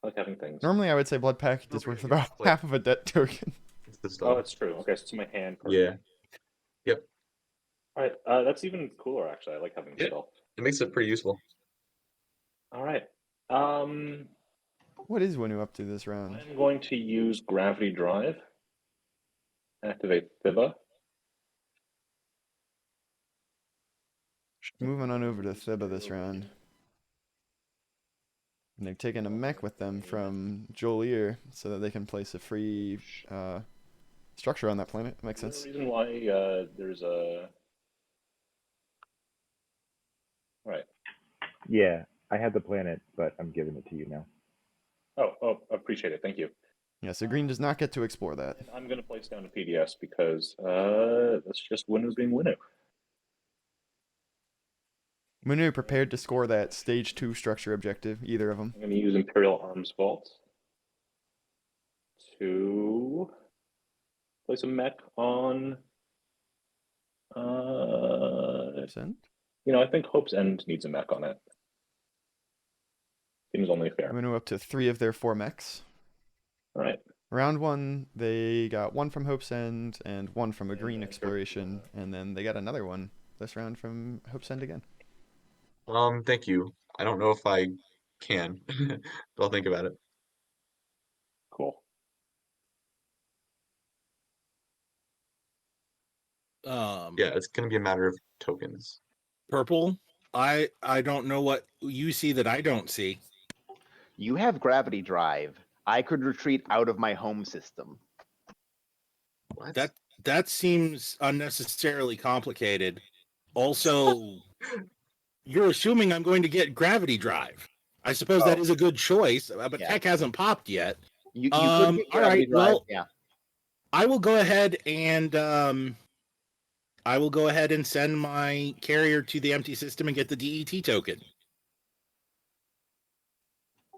I like having things. Normally, I would say Blood Pact is worth about Play. half of a debt token. It's the Oh, stuff. that's true. Okay, so it's my hand. card. Yeah. Yep. All right, that's even cooler. Actually, I like having Yeah. stuff. It makes it pretty useful. All right. What is Winu up to this round? I'm going to use Gravity Drive. Activate Thiba. Moving on over to Thiba this round. And they've taken a mech with them from Jolier so that they can place a free structure on that planet. Makes sense. The reason why there's a. Right. Yeah, I had the planet, but I'm giving it to you now. Oh, appreciate it. Thank you. Yeah, so green does not get to explore that. And I'm going to place down a PDS because that's just Winu being Winu. Munu prepared to score that stage 2 structure objective, either of them. I'm going to use Imperial Arms Vault to place a mech on. Send? I think Hope's End needs a mech on it. Seems only fair. Munu up to 3 of their 4 mechs. All right. Round 1, they got 1 from Hope's End and 1 from a green exploration, and then they got another one this round from Hope's End again. Thank you. I don't know if I can, but I'll think about it. Cool. Yeah, it's gonna be a matter of tokens. Purple. I don't know what you see that I don't see. You have gravity drive. I could retreat out of my home system. What? That seems unnecessarily complicated. Also, you're assuming I'm going to get gravity drive. I suppose that is a good choice, but Yeah. tech hasn't popped yet. You could get All gravity right, drive. well, Yeah. I will go ahead and send my carrier to the empty system and get the DET token.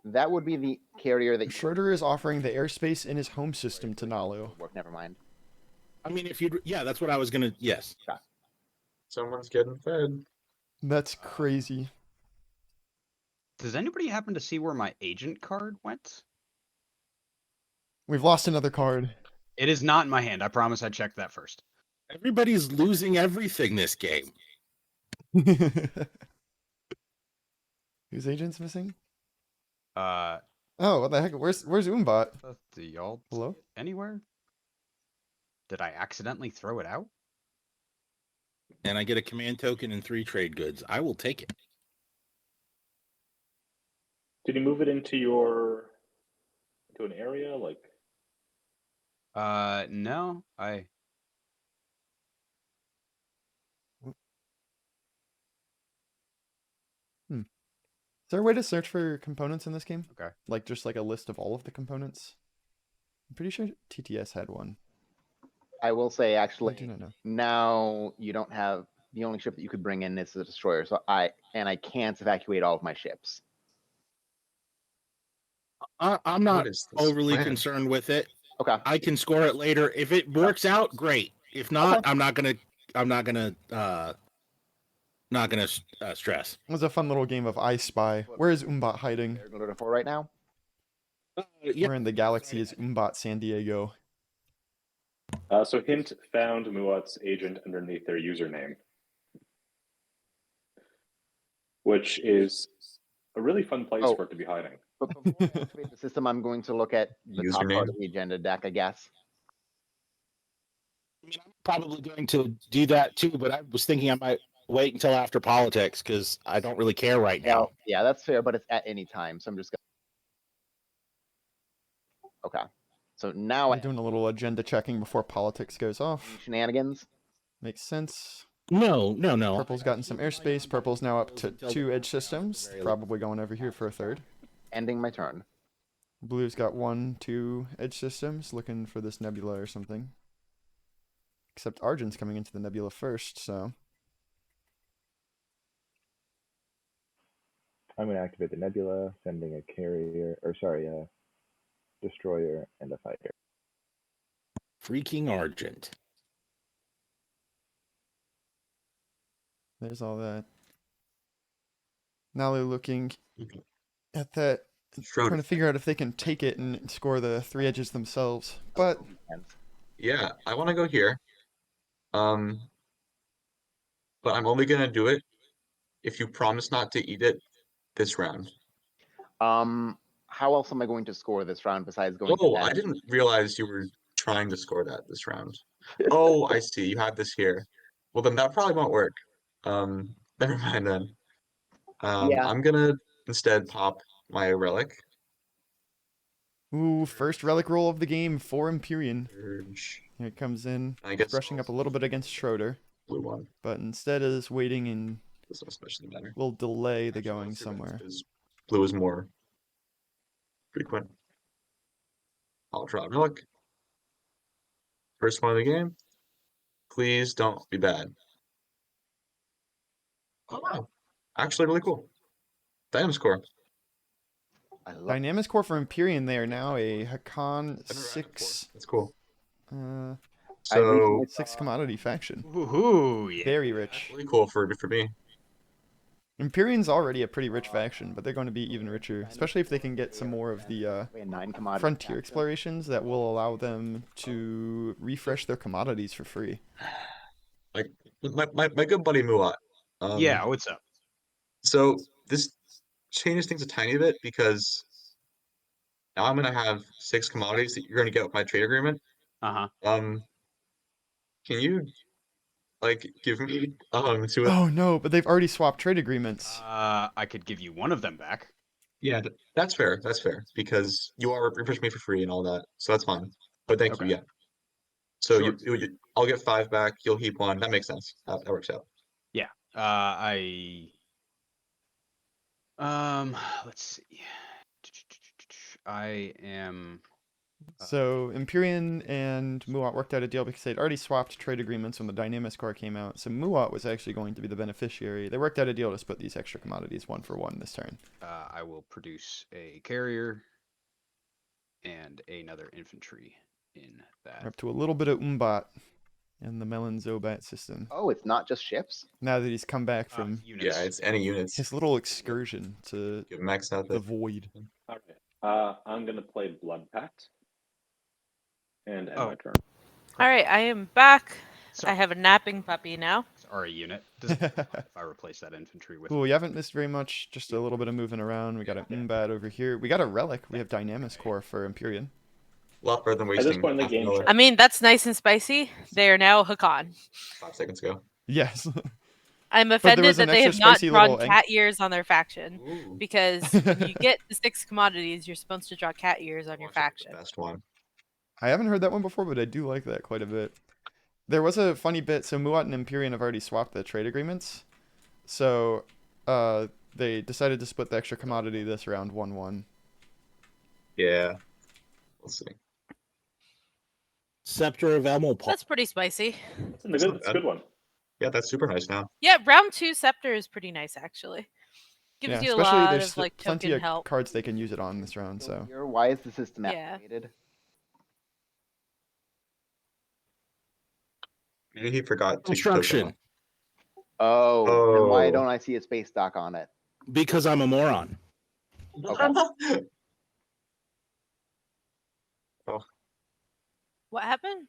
That would be the carrier that Schroeder is offering the airspace in his home system to Nalu. work. Never mind. I mean, that's what I was gonna. Yes. Someone's getting fed. That's crazy. Does anybody happen to see where my agent card went? We've lost another card. It is not in my hand. I promise I checked that first. Everybody's losing everything this game. Whose agent's missing? Uh, Oh, what the heck? Where's Umbot? do y'all Hello? anywhere? Did I accidentally throw it out? And I get a command token and 3 trade goods. I will take it. Did you move it into an area like? No, Is there a way to search for components in this game? Okay. Like just like a list of all of the components? I'm pretty sure TTS had one. I will say, I actually, do not know. now you don't have the only ship that you could bring in is the destroyer. So I can't evacuate all of my ships. I'm not What is this overly plan? concerned with it. Okay. I can score it later. If it works out, great. If not, Okay. I'm not gonna stress. It was a fun little game of I Spy. Where is Umbot hiding? They're going to 4 right now. Yeah. Where in the galaxy is Umbot San Diego? So Hint found Muat's agent underneath their username, which is a really fun place for it to be hiding. But before I activate the system, I'm going to look at the top Username. part of the agenda deck, I guess. I mean, I'm probably going to do that too, but I was thinking I might wait until after politics because I don't really care right now. Well, yeah, that's fair, but it's at any time, so I'm just going. Okay. So now I'm doing a little agenda checking before politics goes off. shenanigans. Makes sense. No. Purple's gotten some airspace. Purple's now up to 2 edge systems. Probably going over here for a 3rd. Ending my turn. Blue's got 1, 2 edge systems. Looking for this nebula or something. Except Argent's coming into the nebula first, so. I'm going to activate the nebula, sending a carrier, or sorry, a destroyer and a fighter. Freaking Argent. There's all that. Now they're looking Okay. at that, Schroeder. trying to figure out if they can take it and score the 3 edges themselves. But Yeah, I want to go here. But I'm only gonna do it if you promise not to eat it this round. How else am I going to score this round besides going Oh, to I didn't realize you were trying to score that this round. Oh, I see. You had this here. Well, then that probably won't work. Never mind then. Yeah. I'm gonna instead pop my relic. ooh, first relic roll of the game for Imperium. Urge. Here it comes in. I guess Brushing up a little bit against Schroeder. blue one. But instead is waiting and Doesn't especially matter. will delay the Actually, going let's do that, somewhere. because blue is more frequent. I'll draw a relic. First one of the game. Please don't be bad. Oh wow. Actually really cool. Dynamics core. I love Dynamics core for Imperium. They are now a Hakan Been around it before. 6 That's cool. uh, I recently So 6 commodity faction. Ooh, yeah. Very rich. really cool for me. Imperium's already a pretty rich faction, but they're going to be even richer, especially if they can get some more of the a 9 commodity frontier faction. explorations that will allow them to refresh their commodities for free. Like my good buddy Muat. Yeah, what's up? So this changes things a tiny bit because now I'm gonna have 6 commodities that you're gonna get with my trade agreement. Uh-huh. Can you like give me 2 of Oh no, but they've already swapped trade agreements. I could give you one of them back. Yeah, that's fair. That's fair because you are refreshing me for free and all that, so that's fine. But thank you. Okay. Yeah. So Sure. I'll get 5 back. You'll heap 1. That makes sense. That works out. Yeah. Let's see. I am. So Imperium and Muat worked out a deal because they'd already swapped trade agreements when the Dynamis core came out. So Muat was actually going to be the beneficiary. They worked out a deal to split these extra commodities 1-for-1 this turn. I will produce a carrier and another infantry in that. We're up to a little bit of Umbat in the Melon Zobat system. Oh, it's not just ships? Now that he's come back from Units. Yeah, it's any units. his little excursion to Get maxed out the the void. All right. I'm gonna play Blood Pact and end my turn. All right, I am back. So, I have a napping puppy now. or a unit. Doesn't matter if I replace that infantry with. Cool, you haven't missed very much, just a little bit of moving around. We got an Umbat over here. We got a relic. We have Dynamis core for Imperium. a lot better than At this wasting point in the half a game, dollar I mean, that's nice and spicy. They are now Hakan. 5 seconds ago. Yes. I'm there offended was that an they have extra not spicy drawn little cat ears on their faction. Ooh. Because when you get the 6 commodities, you're supposed to draw cat ears on your Watch out for faction. the best one. I haven't heard that one before, but I do like that quite a bit. There was a funny bit. So Muat and Imperium have already swapped the trade agreements. So they decided to split the extra commodity this round 1-1. Yeah. We'll see. Scepter of Elmopol. That's pretty spicy. It's a good one. Yeah, that's super nice now. Yeah, round 2 Scepter is pretty nice, actually. Gives Yeah, you a especially lot there's of like plenty token of help. cards they can use it on this round. So Here, why is the system Yeah. activated? Maybe he forgot to Construction. Oh, then why Oh. don't I see a space dock on it? Because I'm a moron. Okay. What happened?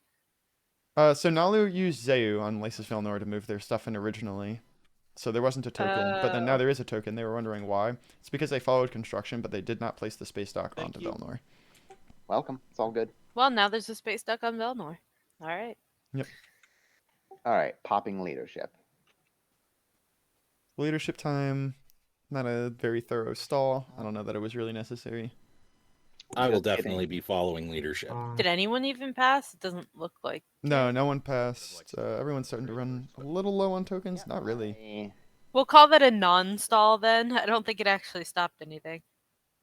so Nalu used Zeu on Lysis Velnor to move their stuff in originally. So there wasn't a token, but then now there is a token. They were wondering why. It's because they followed construction, but they did not place the space dock Thank onto you. Velnor. Welcome. It's all good. Well, now there's a space duck on Velnor. All right. All right. Popping leadership. Leadership time. Not a very thorough stall. I don't know that it was really necessary. I will Just kidding. definitely be following leadership. Did anyone even pass? It doesn't look like. No, no one passed. Everyone's starting to run a little low on tokens. Not really. Eh, We'll call that a non-stall then. I don't think it actually stopped anything.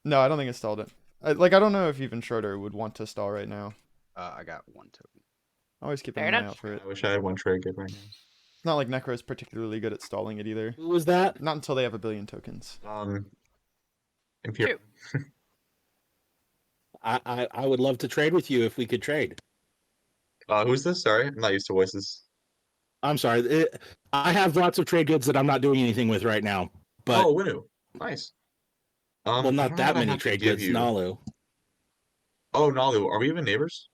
No, I don't think it stalled it. I don't know if even Schroeder would want to stall right now. I got 1 token. Always keep Fair an eye enough. out for it. I wish I had one trade good right now. It's not like Necro's particularly good at stalling it either. Who was that? Not until they have a billion tokens. Imperium. I would love to trade with you if we could trade. Who's this? Sorry, I'm not used to voices. I'm sorry. I have lots of trade goods that I'm not doing anything with right now. But Oh, Winu. Nice. well, I don't not know that what I many have to trade give goods, you. Nalu. Oh, Nalu, are we even neighbors?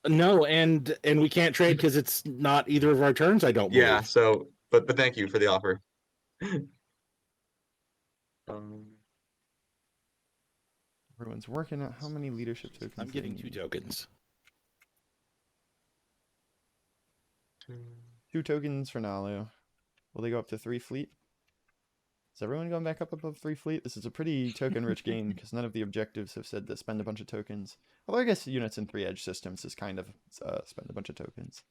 No, and we can't trade because it's not either of our turns. I don't believe. Yeah. So, but thank you for the offer. Everyone's working out how many leadership tokens. I'm they getting 2 need. tokens. 2 tokens for Nalu. Will they go up to 3 fleet? Is everyone going back up above 3 fleet? This is a pretty token-rich game because none of the objectives have said to spend a bunch of tokens. Although I guess units in 3 edge systems is kind of spend a bunch of tokens.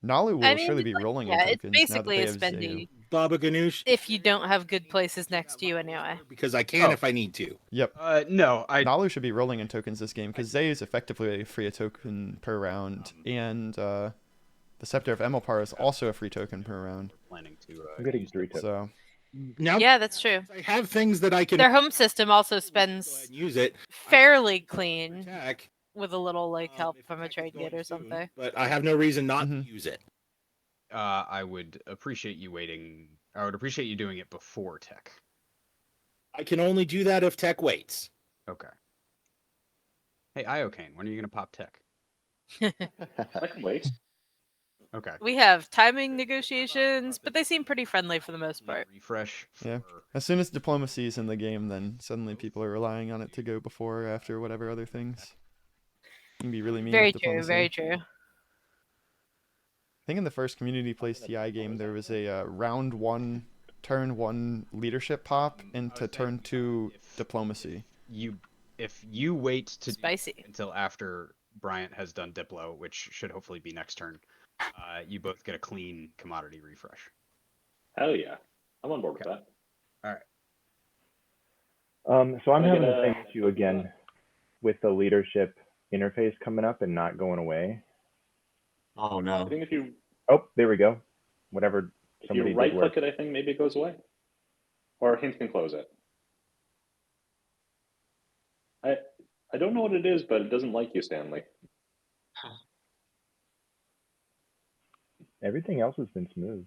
Nalu will I mean, surely it's be like- rolling yeah, in it's tokens now that basically they a have spendy Zayu. Baba Ganoush. if you don't have good places next to you anyway. Because I can Oh. if I need to. Yep. No, Nalu should be rolling in tokens this game because Zayu is effectively a free token per round, and the Scepter of Emilpar is also a free token per round. planning to. I'm getting use 3 the- tokens. So Now Yeah, that's true. I have things that I can Their home system also go ahead spends and use it. fairly clean Attack, with a little like help if from a attack is trade going kit or soon, something. But I have no reason not Mhm. to use it. I would appreciate you waiting. I would appreciate you doing it before tech. I can only do that if tech waits. Okay. Hey, Iocane, when are you gonna pop tech? I can wait. Okay. We have timing negotiations, but they seem pretty friendly for the most part. Refresh. Yeah. For... as soon as diplomacy is in the game, then suddenly people are relying on it to go before or after whatever other things. You can be really mean Very with true, diplomacy. very true. I think in the first community plays TI game, there was a round 1, turn 1 leadership pop into turn 2 diplomacy. If you wait to do Spicy. until after Bryant has done Diplo, which should hopefully be next turn, you both get a clean commodity refresh. Hell yeah. I'm on board with that. So I'm Can I having get the same issue again with the leadership interface coming up and not going away. Oh I no. think if you Oh, there we go. Whatever somebody did right work. click it, I think maybe it goes away. Or hint can close it. I don't know what it is, but it doesn't like you, Stanley. Everything else has been smooth.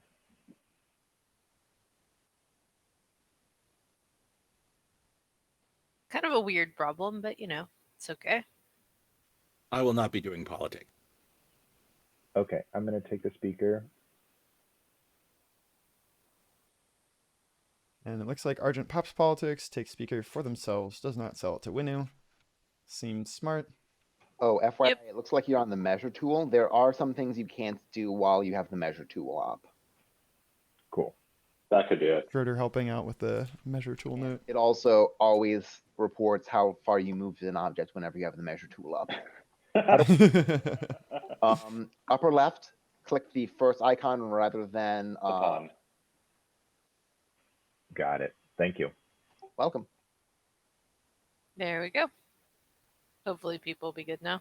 Kind of a weird problem, but you know, it's okay. I will not be doing politics. Okay, I'm gonna take the speaker. And it looks like Argent pops politics, takes speaker for themselves, does not sell it to Winu. Seems smart. Oh, FYI, Yep. it looks like you're on the measure tool. There are some things you can't do while you have the measure tool up. Cool. That could be it. Schroeder helping out with the measure tool note. It also always reports how far you moved an object whenever you have the measure tool up. Upper left, click the first icon rather than Upon. Got it. Thank you. welcome. There we go. Hopefully people will be good now.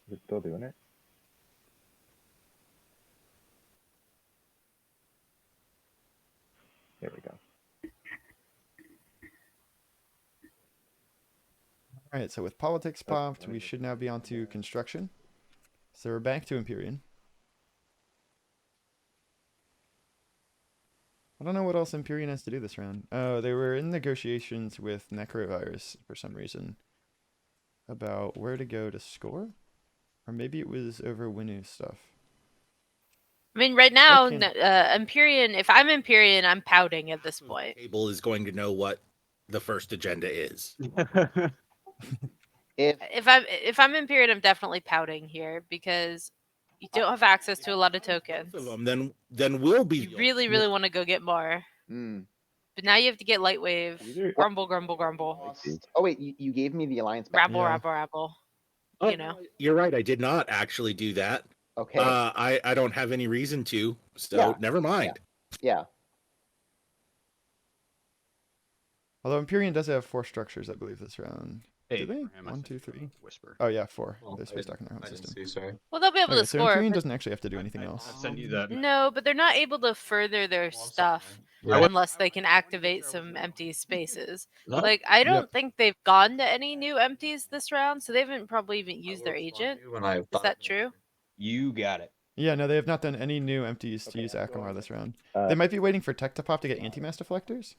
Is it still doing it? There we go. All right, so with politics popped, we should now be on to construction. So we're back to Imperium. I don't know what else Imperium has to do this round. Oh, they were in negotiations with Necrovirus for some reason about where to go to score, or maybe it was over Winu stuff. I mean, right now, can- Empyrean. If I'm Empyrean, I'm pouting at this point. Table is going to know what the first agenda is. If I'm Empyrean, I'm definitely pouting here because you don't have access to a lot of tokens. Both of them, then we'll be. You really want to go get more, Mm. but now you have to get Lightwave. These are- Grumble, grumble, grumble. Oh wait, you gave me the alliance back. Rabble, Yeah. rabble, rabble. Oh, You know. You're right. I did not actually do that. Okay. I don't have any reason to, so Yeah. never mind. Yeah. Although Imperium does have 4 structures, I believe, this round. Hey, Do they? Abraham, I 1, sent 2, you a 3. Whisper. Oh yeah, 4. Oh, They're spaced out in their home I didn't system. see, sorry. Well, they'll be able Okay, to so score. Imperium but- doesn't actually have to do anything else. I'll send you the. No, but they're not able to further their stuff Yeah. unless they can activate some empty spaces. No? Like, I don't Yep. think they've gone to any new empties this round, so they haven't probably even used I their will respond agent. to you when I Is thought that of it. true? You got it. Yeah, no, they have not done any new empties to Okay, use I'm going Akamar this round. Uh, They might be waiting for tech to pop to get anti-mass deflectors.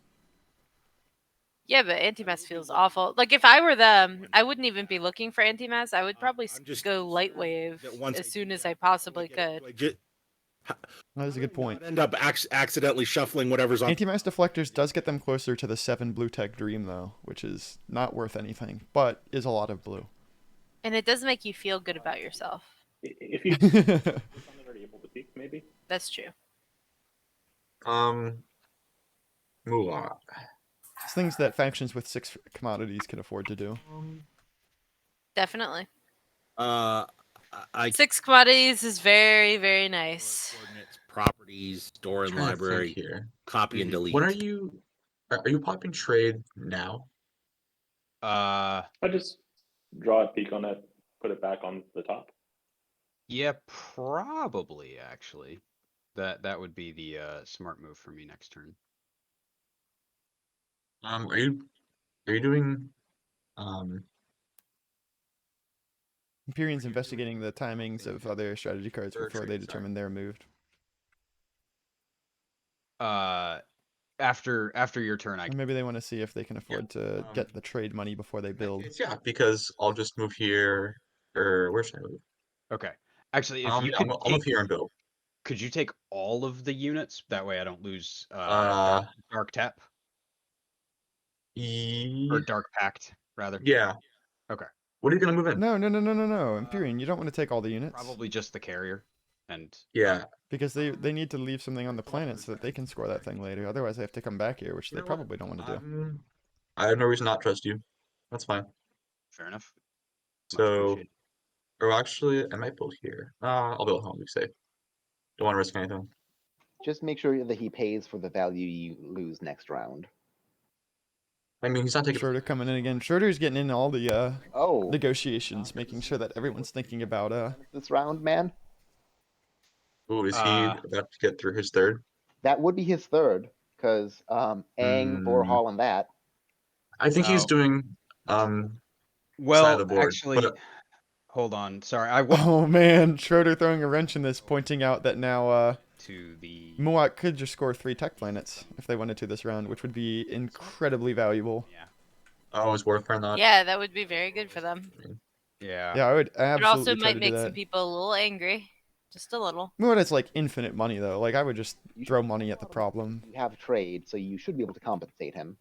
Yeah, but anti-mass feels awful. Like, if I were them, I wouldn't even be looking for anti-mass. I would probably I'm just go light concerned wave that once as I soon do as that, I possibly do I get- could. do I ju- That is a good point. not end up accidentally shuffling whatever's on. Anti-mass deflectors does get them closer to the 7 blue tech dream, though, which is not worth anything, but is a lot of blue. And it does make you feel good about yourself. If you These I'm already able to peek, maybe. That's true. Moolah. things that factions with 6 commodities can afford to do. Definitely. I 6 commodities is very, very nice. Coordinates, properties, store and Trying to think library, here. copy and delete. When are you popping trade now? I just draw a peek on it, put it back on the top. Yeah, probably actually. That would be the smart move for me next turn. Are you doing Imperium's investigating the timings of other strategy cards Or before they trade, determine they're moved. After your turn, I Or maybe they want to see if they can afford to get the trade money before they build. yeah, because I'll just move here, or where should I move? okay. Actually, if you Yeah, could I'll move take, here and build. could you take all of the units? That way I don't lose dark tap or dark pact rather. Yeah. Okay. What are you gonna move in? No. Imperium, you don't want to take all the units. Probably just the carrier, and Yeah. Because they need to leave something on the planet so that they can score that thing later. Otherwise, they have to come back here, which You they know what? probably don't want to do. I have no reason not to trust you. That's fine. fair enough. Much So, appreciated. or actually, I might build here. I'll build home. Be safe. Don't want to risk anything. Just make sure that he pays for the value you lose next round. I mean, he's not taking. Schroeder coming in again. Schroeder's getting in all the Oh, negotiations, making sure that everyone's thinking about this round, man. Ooh, is he about to get through his third? That would be his third, because Aang, Vorhal, and that. I think he's Oh. doing side of Well, the board. actually, but hold on. Sorry, I Oh man, Schroeder throwing a wrench in this, pointing out that now to the Muat could just score 3 tech planets if they wanted to this round, which would be incredibly valuable. yeah. oh, is Warfare not? Yeah, that would be very good for them. Yeah. Yeah, I would It also absolutely try might to do make some that. people a little angry. Just a little. Muat is like infinite money though. Like I would just You throw money at the problem. You have trade, so you should be able to compensate him.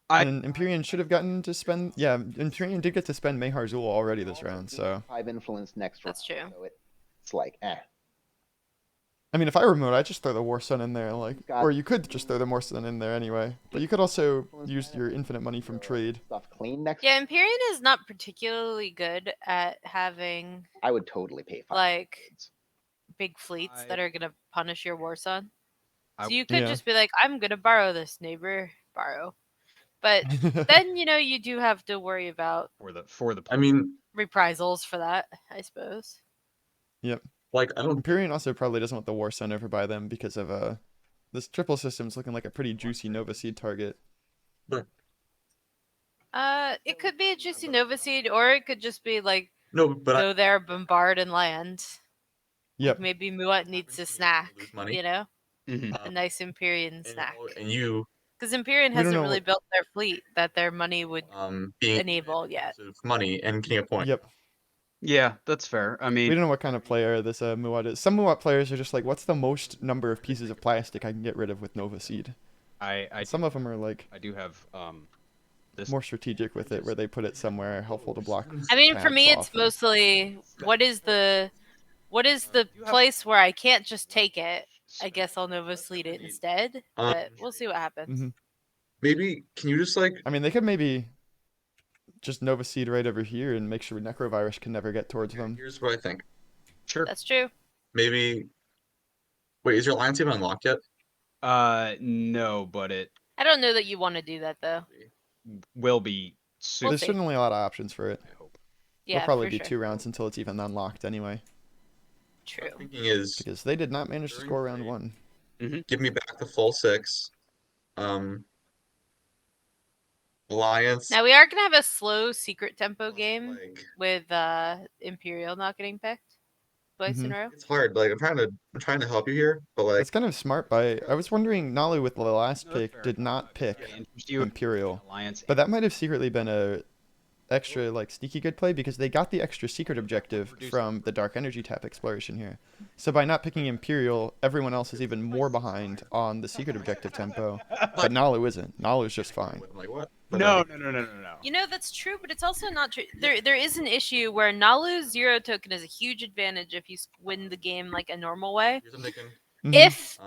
And Imperium should have gotten to spend. Yeah, Imperium did get to spend Mehar Zul already this round, so. 5 influence next round. That's true. So it's like, I mean, if I were Muat, I'd just throw the War Sun in there, like, Got- or you could just throw the War Sun in there anyway. But you could also use your infinite money from trade. Stuff clean next. Yeah, Imperium is not particularly good at having I would totally pay 5. like big fleets that are gonna punish your war sun. I- So you could Yeah. just be like, I'm gonna borrow this, neighbor, borrow. But then you do have to worry about for the I mean, reprisals for that, I suppose. Yep. like I don't. Imperium also probably doesn't want the War Sun over by them because of this triple system's looking like a pretty juicy Nova Seed target. It could be a juicy Nova Seed, or it could just be like No, but go there, bombard, and land. Yep. Maybe Muat needs a snack, lose money. you know, Mhm. a nice Imperium and, snack. and you Because Imperium We don't hasn't know really what- built their fleet that their money would being enable yet. money and getting a point. Yep. Yeah, that's fair. I We mean, don't know what kind of player this Muat is. Some Muat players are just like, what's the most number of pieces of plastic I can get rid of with Nova Seed? Some of them are like I do have this more strategic with it, where they put it somewhere helpful to block. I mean, for me, tabs it's off or- mostly what is the place where I can't just take it. I guess I'll Nova Seed it instead, but we'll see what happens. Mhm. Maybe can you just like I mean, they could maybe just Nova Seed right over here and make sure Necrovirus can never get towards them. here's what I think. sure. That's true. Maybe wait, is your alliance even unlocked yet? No, but it I don't know that you want to do that though. will be soon. We'll There's see. certainly a lot of options for it. I hope. Yeah, It'll probably for be sure. 2 rounds until it's even unlocked anyway, True. Thinking is because they did not manage to During score round trade. 1. give me back the full 6. Alliance. Now we are gonna have a slow secret tempo game Like, with Imperial not getting picked twice in a row. it's hard. Like I'm trying to help you here, but like That's kind of smart by. I was wondering, Nalu with the last No, that's pick fair. did not pick Interest you in Imperial, Alliance. but that might have secretly been a extra like sneaky good play because they got the extra secret objective from the Dark Energy tap exploration here. So by not picking Imperial, everyone else is even more behind on the secret objective tempo. But Nalu isn't. Nalu's just fine. I'm like what? But, No. You know, that's true, but it's also not true. There is an issue where Nalu's 0 token is a huge advantage if you win the game like a normal way. Here's what I'm thinking. Mhm. If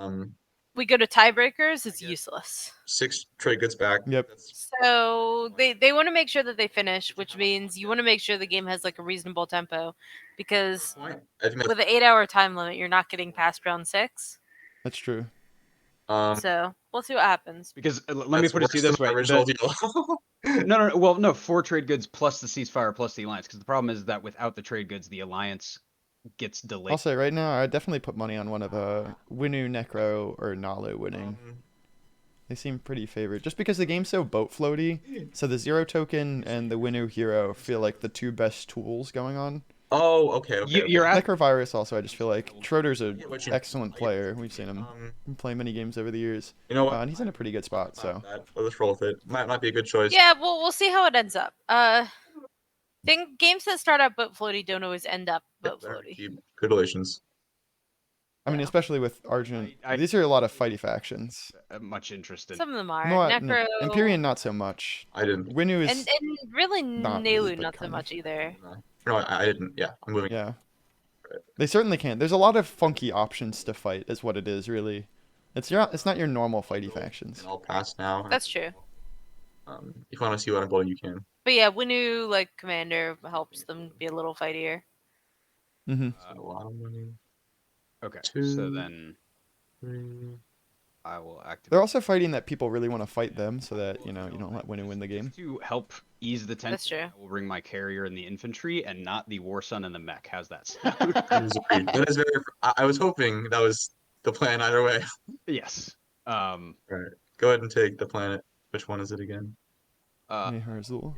we go to tiebreakers, it's useless. 6 trade goods back. Yep. So they want to make sure that they finish, which means you want to make sure the game has like a reasonable tempo, because I think that's, with an 8-hour time limit, you're not getting past round 6. That's true. So we'll see what happens. Because let me that's put it to you worse this than my way: original deal. no. Well, no, 4 trade goods plus the ceasefire plus the alliance. Because the problem is that without the trade goods, the alliance gets delayed. I'll say right now, I'd definitely put money on one of Winu, Necro, or Nalu winning. They seem pretty favored. Just because the game's so boat floaty, so the Zero Token and the Winu Hero feel like the 2 best tools going on. Oh, okay. You're at Necrovirus also, I just feel like Schroeder's an Yeah, what you- excellent player. We've seen him play many games over the years. You know what? And he's in a pretty good spot, so. Let's roll with it. Might not be a good choice. Yeah, we'll see how it ends up. Think games that start out boat floaty don't always end up boat floaty. Good relations. I mean, Yeah. especially with Argent. I- These are a lot of fighty factions. much interested. Some of them are. No, Necro, Imperium, not so much. I didn't. Winu is. and really not Nelu, really, but not so kind of. much either. No, I didn't. Yeah, I'm moving. Yeah. They certainly can. There's a lot of funky options to fight, is what it is, really. It's not your normal fighty factions. I'll pass now. That's true. If you want to see what I'm building, you can. But yeah, Winu, like Commander, helps them be a little fightier. Mm-hmm. A lot of money. Okay, 2, so then 3. I will activate. They're also fighting that people really want to fight them, so that you don't let Winu win the game. To help ease the tension, That's true. I will bring my carrier and the infantry, and not the war sun and the mech. How's that sound? That is very. I was hoping that was the plan either way. Yes. Right. Go ahead and take the planet. Which one is it again? Meharzul.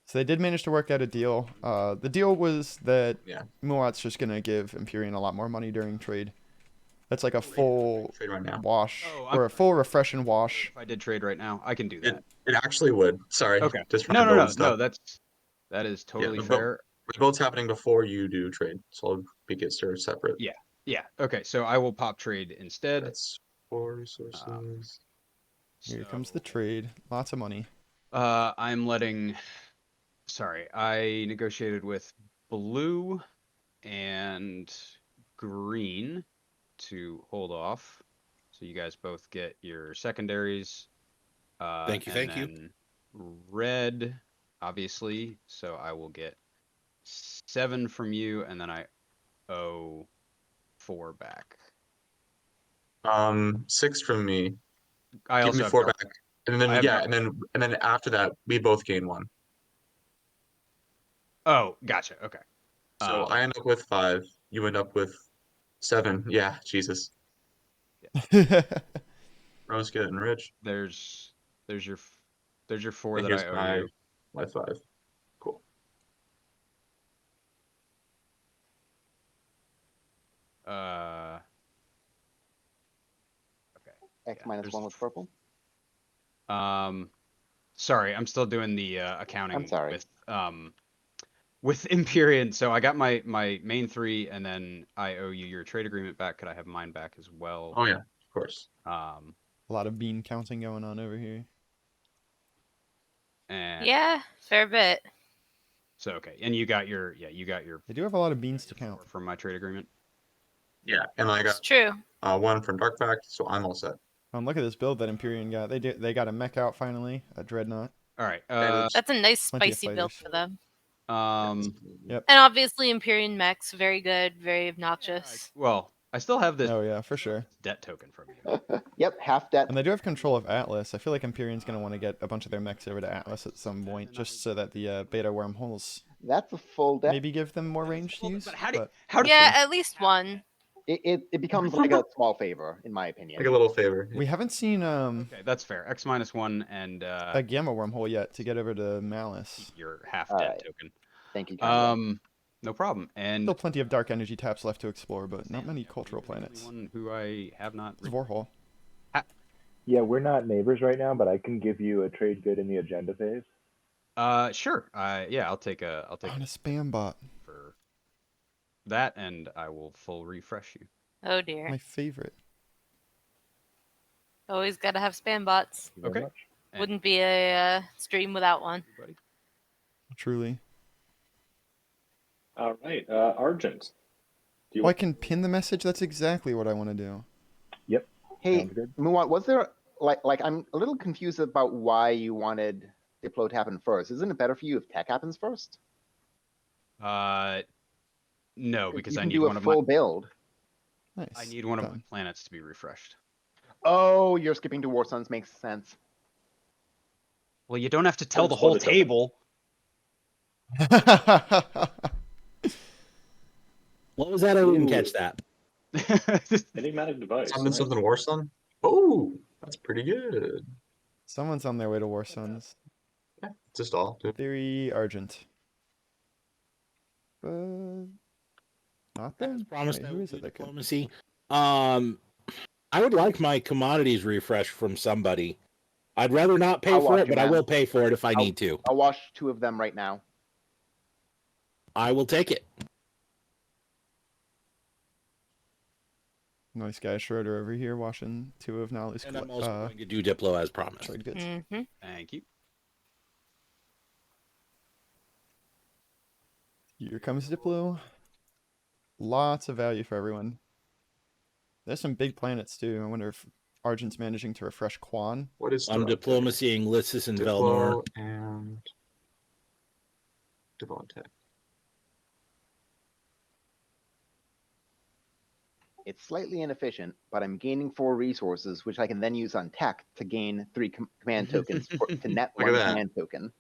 So they did manage to work out a deal. The deal was that Muat's just gonna give Imperium a lot more money during trade. That's like a full Trade right now. wash Oh, or a full refresh and wash. If I did trade right now, I can do that. It actually would. Sorry. Okay. Just for No. stuff. That is totally but- fair. Rebuild's happening before you do trade, so I'll be get started separate. Yeah. Okay. So I will pop trade instead. That's 4 resources. Here comes the trade. Lots of money. I'm letting. Sorry, I negotiated with blue and green to hold off. So you guys both get your secondaries. Thank you. And then red, obviously. So I will get 7 from you, and then I owe 4 back. 6 from me. I Give also me have 4 dark- back. And then I have and then after that we both gain 1. Oh, gotcha. Okay. So I end up with 5. You end up with 7. Yeah, Jesus. Rose getting rich. There's your 4 And that I here's owe you. my 5. Cool. Okay. X Yeah, minus there's- 1 with purple. Sorry, I'm still doing the accounting. I'm sorry. With Imperium. So I got my main 3, and then I owe you your trade agreement back. Could I have mine back as well? Oh yeah, of course. A lot of bean counting going on over here. And Yeah, fair bit. So okay, and you got your They do have a lot of beans to count. from my trade agreement. Yeah, and I It's got true. 1 from Dark Pact, so I'm all set. Look at this build that Imperium got. They got a mech out finally, a dreadnought. All right. That's a nice Plenty of spicy build fighters. for them. Yep. And obviously Imperium mechs, very good, very obnoxious. Well, I still have this Oh yeah, for sure. debt token from you. Yep, half debt. And they do have control of Atlas. I feel like Imperium's gonna want to get a bunch of their mechs over to Atlas at some point, just so that the beta wormholes That's a full debt. maybe give them more range to use. But how do but Yeah, at least one. It becomes like a small favor, in my opinion. Like a little favor. we haven't seen Okay, that's fair. X minus 1 and a gamma wormhole yet to get over to Malice. your half All debt right. token. Thank you. Kyle. No problem. And Still plenty of dark energy taps left to explore, but not many cultural the only planets. one who I have not. Vorhol. Yeah, we're not neighbors right now, but I can give you a trade good in the agenda phase. Sure. Yeah, I'll take On a a spam bot. for that, and I will full refresh you. Oh dear. My favorite. Always gotta have spam bots. Thank you very Okay. much. And- Wouldn't be a stream without one. Buddy. Truly. All right, Argent. Do you Oh, I can pin the message? That's exactly what I want to do. Hey, Sounds good. Muat, was there like I'm a little confused about why you wanted Diplo to happen first. Isn't it better for you if tech happens first? No, because you I can need do a one of full build. Nice. I need one of my Done. planets to be refreshed. Oh, you're skipping to War Suns makes sense. Well, you don't have to tell the Explore whole the token. table. What was that? I didn't Ooh. catch that. Enigmatic device. Something Nice. something War Sun. Oh, that's pretty good. Someone's on their way to War Suns. Yeah, just all. Dude. Theory Argent. Not As them? promised, Wait, I who will is do it that could? diplomacy. I would like my commodities refresh from somebody. I'd rather not pay I'll for watch it, you, but I man. will pay for it if I need to. I'll wash 2 of them right now. I will take it. Nice guy Schroeder over here washing 2 of Nolly's And I'm also going to do Diplo as promised. trade goods. Mm-hmm. Thank you. Here comes Diplo. Lots of value for everyone. There's some big planets too. I wonder if Argent's managing to refresh Quan. What is I'm Diplo? diplomacying Lissus and Velnor. Diplo and Diplo and tech. It's slightly inefficient, but I'm gaining 4 resources, which I can then use on tech to gain 3 command tokens to net Look at 1 that. command token.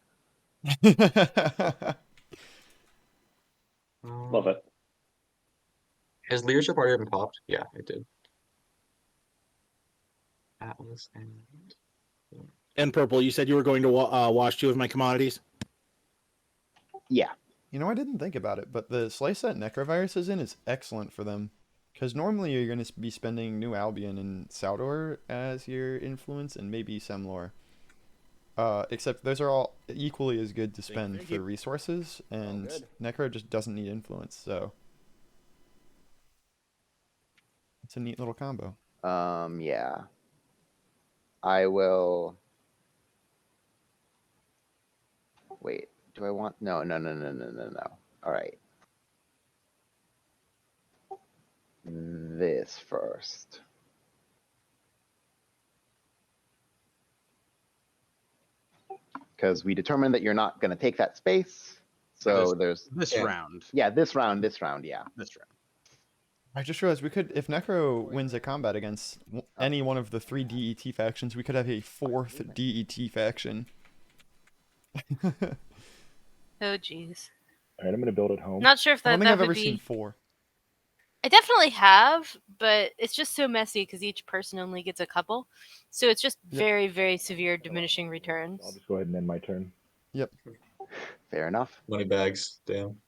Love it. Has leadership already been popped? Yeah, it did. Atlas and And purple, you said you were going to wash 2 of my commodities? Yeah. You know, I didn't think about it, but the slice that Necrovirus is in is excellent for them. Because normally you're going to be spending New Albion and Saldor as your influence, and maybe Semlor. Except those are all equally as good to spend thank for you. resources, and good. Necro just doesn't need influence, so it's a neat little combo. Yeah. I will. Wait, do I want? No. All right. This first. Because we determined that you're not going to take that space. So there's. This Yeah. round. Yeah, this round, yeah. This round. I just realized we could, if Necro wins a combat against any one of the 3 DET factions, we could have a 4th DET faction. Oh, jeez. All right, I'm going to build at home. Not sure if I don't that, think that I've would ever be. seen 4. I definitely have, but it's just so messy because each person only gets a couple. So it's just Yep. very, very severe diminishing I'll returns. just go ahead and end my turn. Fair enough. money bags. Damn.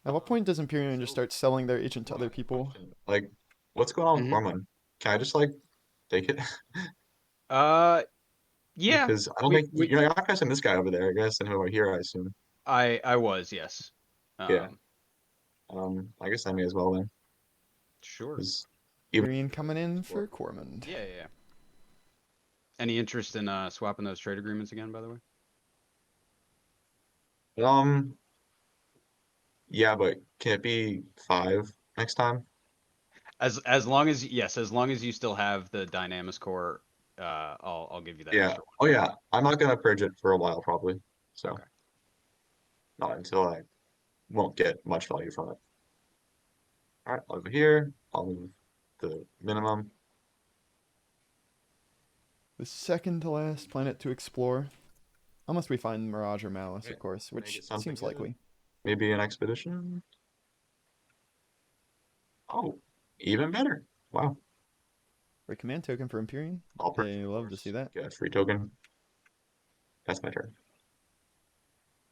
At what point does Imperium just start selling their agent to other people? Like, what's going on with Mhm. Corman? Can I just like take it? Yeah. Because I don't think you're not guessing this guy over there. I guess and over here, I assume. I was, yes. Yeah. I guess I may as well then. Sure. 'Cause even Imperium coming in for Cormand. Yeah. Any interest in swapping those trade agreements again, by the way? yeah, but can it be 5 next time? As long as you still have the Dynamis core, I'll give you that Yeah. extra one. Oh yeah. I'm not gonna purge it for a while probably. So Okay. not until I won't get much value from it. Alright, over here, I'll move the minimum. The second to last planet to explore. Unless we find Mirage or Malice, Yeah, of course, make which it something seems good. likely. Maybe an expedition. Oh, even better. Wow. For command token for Imperium? I'll purge They it, of love to course. see that. Get a free token. That's my turn.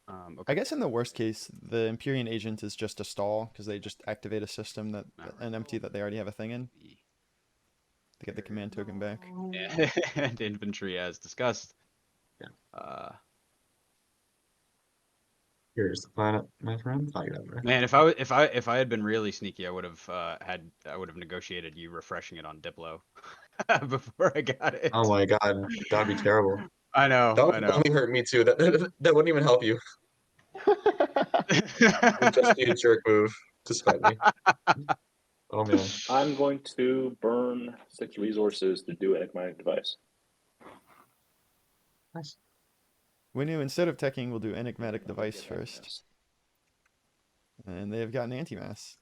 Okay. I guess in the worst case, the Imperium agent is just a stall because they just activate a system that an empty that they already have a thing in to get the command token back. And infantry, as discussed. Yeah. Here's the planet, my friend. Oh, you have it right. Man, if I had been really sneaky, I would have negotiated you refreshing it on Diplo before I got it. Oh my god, that'd be terrible. I know. That would only hurt me too. That wouldn't even help you. It would just be a jerk move to spite me. Oh man. I'm going to burn 6 resources to do enigmatic device. Nice. Winu, instead of teching, will do enigmatic device first. And they have gotten anti-mass.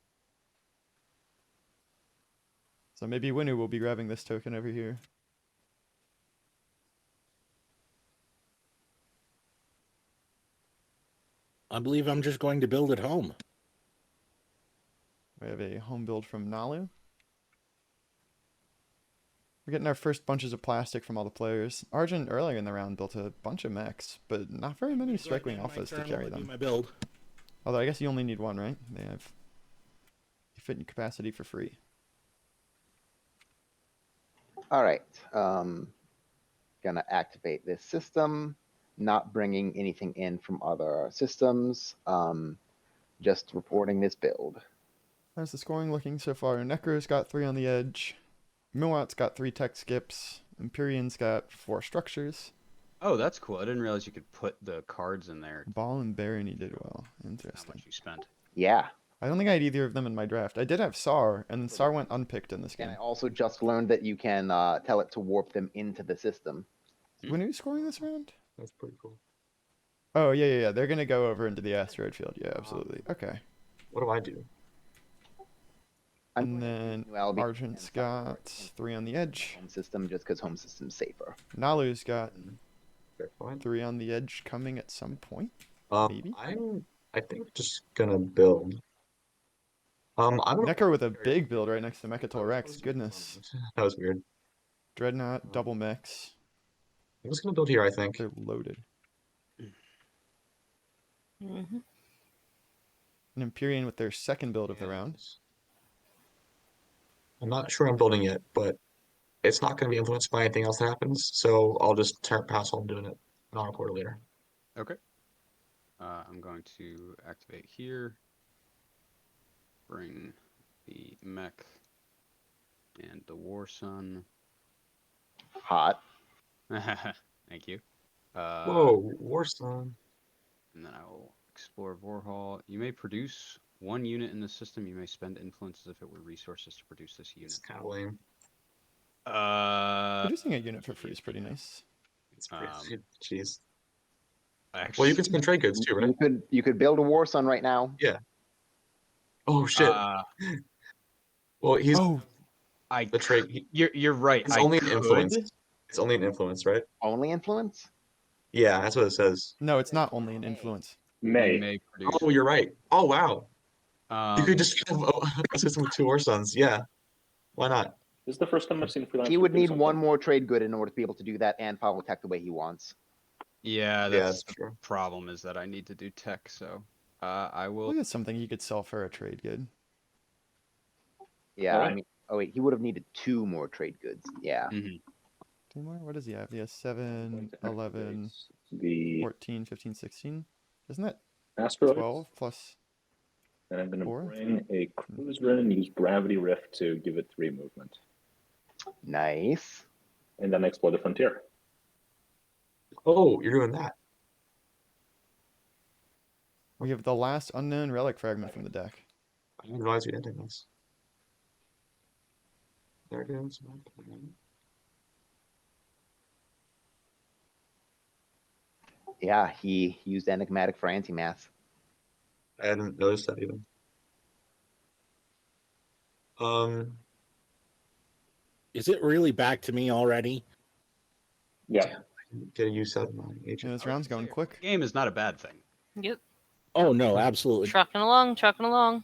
So maybe Winu will be grabbing this token over here. I believe I'm just going to build at home. We have a home build from Nalu. We're getting our first bunches of plastic from all the players. Argent earlier in the round built a bunch of mechs, but not very many Strike Wing Alphas to carry them. My build. Although I guess you only need one, right? They have fit capacity for free. All right. Gonna activate this system. Not bringing anything in from other systems. Just reporting this build. How's the scoring looking so far? Necro's got 3 on the edge. Milwatt's got 3 tech skips. Empyrean's got 4 structures. Oh, that's cool. I didn't realize you could put the cards in there. Ball and Barony did well. How Interesting. much you spent. Yeah. I don't think I had either of them in my draft. I did have SAR, and SAR went unpicked in this And game. I also just learned that you can tell it to warp them into the system. When are you scoring this round? That's pretty cool. Oh, yeah. They're going to go over into the asteroid field. Yeah, absolutely. Okay. What do I do? And then Well, because Argent's got 3 on the edge. home system just because home system's safer. Nalu's got Fair point. 3 on the edge coming at some point. Maybe. I think just gonna build. I don't know. Necro with a big build right next to Mechatol Rex. Goodness. That was weird. Dreadnought, double mechs. I'm just gonna build here, I think. They're loaded. Mm-hmm. An Empyrean with their second build of the round. I'm not sure I'm building yet, but it's not gonna be influenced by anything else that happens, so I'll just pass on doing it, and I'll report it later. Okay. I'm going to activate here. Bring the mech and the War Sun. Hot. Thank you. Whoa, Warstone. And then I will explore Vorhal. You may produce 1 unit in the system. You may spend influence as if it were resources to produce this unit. It's kind of lame. Producing a unit for free is pretty nice. It's pretty, jeez. Actually, Well, you can spend trade goods too, right? You could build a War Sun right now. Yeah. Oh shit. Well, he's the trade. You're right. It's only an influence. It's only an influence, right? Only influence? Yeah, that's what it says. No, it's not only an influence. may produce. Oh, you're right. Oh wow. You could Um, just have a system with 2 War Suns. Yeah. Why not? This is the first time I've seen freelance. He would do need something. one more trade good in order to be able to do that and follow tech the way he wants. yeah, Yeah, that's that's the true. problem is that I need to do tech. So I will. Look at something you could sell for a trade good. Yeah, Alright. I mean, oh wait, he would have needed 2 more trade goods. Yeah. Mhm. 2 more? What does he have? He has I'm 7, going to 11, activate the 14, 15, 16. Isn't that asteroid, 12 plus? and I'm going to 4? bring a cruiser in and use gravity rift to give it 3 movement, Nice. and then explore the frontier. Oh, you're doing that. We have the last unknown relic fragment from the deck. I didn't realize we ended this. There it goes. Yeah, he used enigmatic for anti-mass. I hadn't noticed that even. Is it really back to me already? Yeah. Get a use out of my Yeah, agent. this round's going quick. Game is not a bad thing. Yep. Oh no, absolutely. Trucking along, trucking along.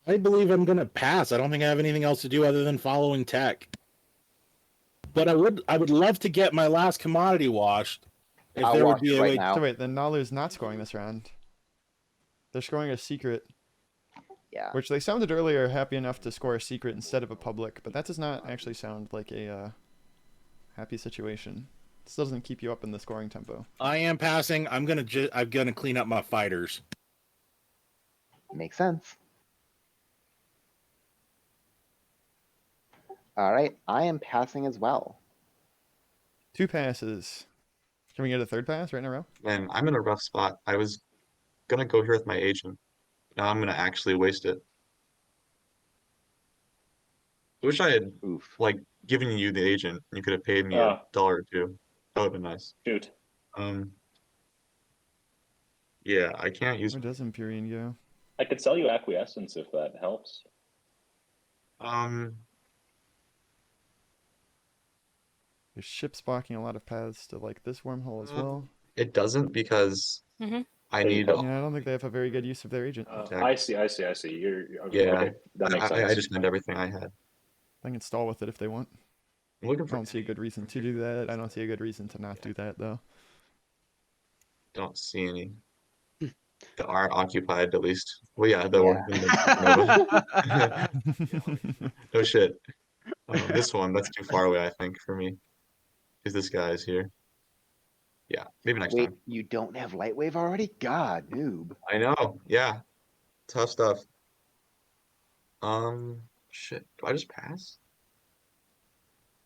I believe I'm gonna pass. I don't think I have anything else to do other than following tech. But I would love to get my last commodity washed. If I'll there would watch be it a right way. now. So wait, then Nalu's not scoring this round. They're scoring a secret, Yeah. which they sounded earlier happy enough to score a secret instead of a public, but that does not actually sound like a happy situation. This doesn't keep you up in the scoring tempo. I am passing. I'm gonna clean up my fighters. Makes sense. All right, I am passing as well. 2 passes. Can we get a 3rd pass right in a row? Man, I'm in a rough spot. I was gonna go here with my agent. Now I'm gonna actually waste it. I wish I had Oof. like given you the agent. You could have paid me Ah, $1 or two. That would have been nice. shoot. Um, yeah, I can't use. Where does Imperium go? I could sell you acquiescence if that helps. Um, There's ships blocking a lot of paths to like this wormhole as well. it doesn't because Mhm. I Oh, you need. took- Yeah, I don't think they have a very good use of their agent. I see. Okay, Yeah, okay, that makes sense. I just meant everything I had. I can stall with it if they want. I'm looking I for. don't see a good reason to do that. I don't see a good reason to not do that though. Don't see any that aren't occupied at least. Well, yeah, the Yeah. one. The Nova. No shit. This one, that's too far away, I think, for me. Because this guy is here. Yeah, maybe next Wait, time. you don't have Lightwave already? God, noob. I know. Yeah, tough stuff. Shit. Do I just pass?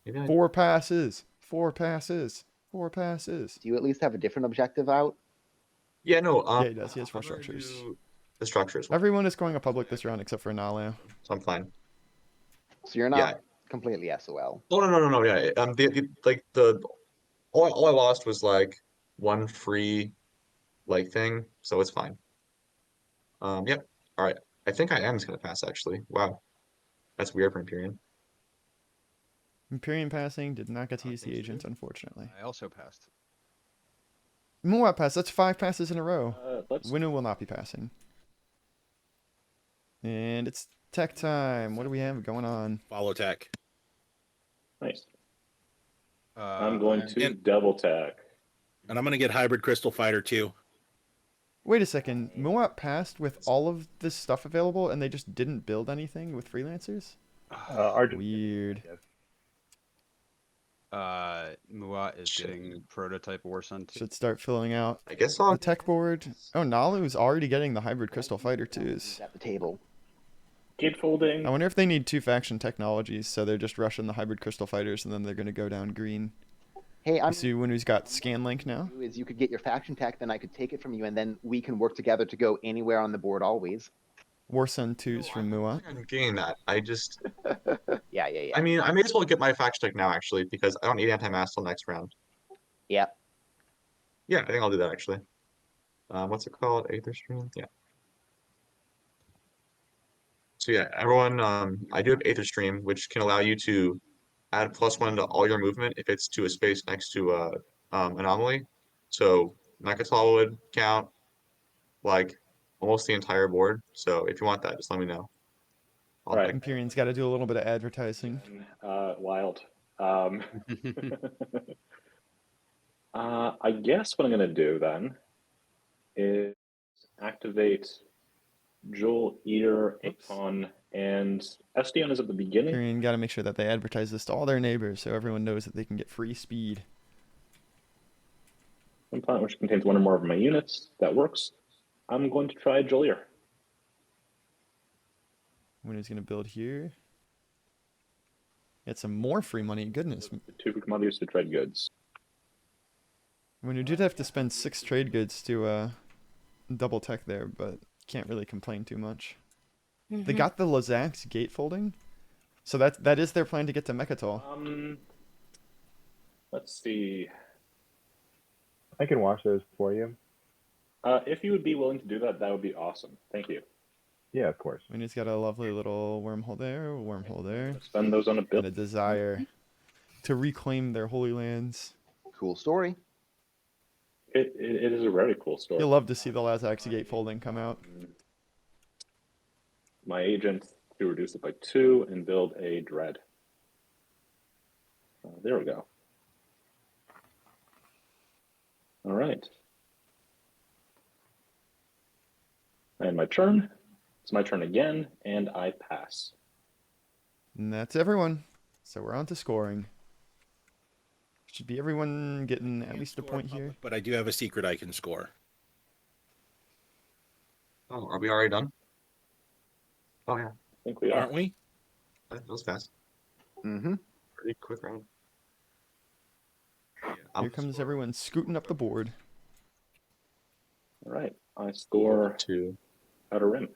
Maybe I. 4 passes. 4 passes. 4 passes. Do you at least have a different objective out? Yeah, no. Yeah, he does. He has 4 I'm gonna structures. do the structures one, Everyone is going a public this round except for Naleo. so I'm fine. So you're Yeah. not completely SOL. Oh no. Yeah. Like the all I lost was like one free like thing, so it's fine. Yep. All right. I think I am just gonna pass actually. Wow, that's weird for Imperium. Imperium passing did not get to use the agent, unfortunately. I also passed. Muat pass. That's 5 passes in a row. Let's. Winu will not be passing. And it's tech time. What do we have going on? Follow tech. Nice. Uh, I'm going to and- double tack. And I'm going to get Hybrid Crystal Fighter too. Wait a second. Muat passed with all of this stuff available and they just didn't build anything with freelancers? Argent. Weird. Muat is getting prototype War Sun 2. Should start filling out I guess the I'll. tech board. Oh, Nalu's already getting the Hybrid Crystal Fighter 2s. At the table. Gatefolding. I wonder if they need 2 faction technologies, so they're just rushing the Hybrid Crystal Fighters and then they're going to go down green. Hey, You see Winu's got Scanlink now? is you could get your faction tech, then I could take it from you, and then we can work together to go anywhere on the board always. Warsun 2s from Muat. I'm getting that. I just. Yeah. I mean, I may as well get my faction tech now actually because I don't need anti-mass till next round. Yeah. Yeah, I think I'll do that actually. What's it called? Aether Stream? Yeah. So yeah, everyone, I do have Aether Stream, which can allow you to add +1 to all your movement if it's to a space next to anomaly. So Mechatol would count like almost the entire board. So if you want that, just let me know. I'll Right. pick- Imperium's got to do a little bit of advertising. Wild. I guess what I'm going to do then is activate Joel, Eater, Oops. Akon, and Estion is at the beginning. Imperium got to make sure that they advertise this to all their neighbors so everyone knows that they can get free speed. One planet which contains one or more of my units. That works. I'm going to try Joel Eater. Winu's going to build here. Get some more free money. Goodness. Two commodities to trade goods. Winu did have to spend 6 trade goods to double tech there, but can't really complain too much. They got the Lazak's gatefolding, so that is their plan to get to Mechatol. Let's see. I can watch those for you. If you would be willing to do that, that would be awesome. Thank you. Yeah, of course. Winu's got a lovely little wormhole there, wormhole there, Spend those on a and build. a desire to reclaim their holy lands. Cool story. It is a very cool story. You'll love to see the Lazak's gatefolding come out. My agent to reduce it by 2 and build a dread. There we go. All right. And my turn. It's my turn again, and I pass. And that's everyone. So we're on to scoring. Should be everyone getting at least a point here. But I do have a secret I can score. Oh, are we already done? Oh yeah, I think we are. Aren't we? that was fast. Mm-hmm. Pretty quick round. Here comes everyone scooting up the board. All right. I score 2. Outer Rim.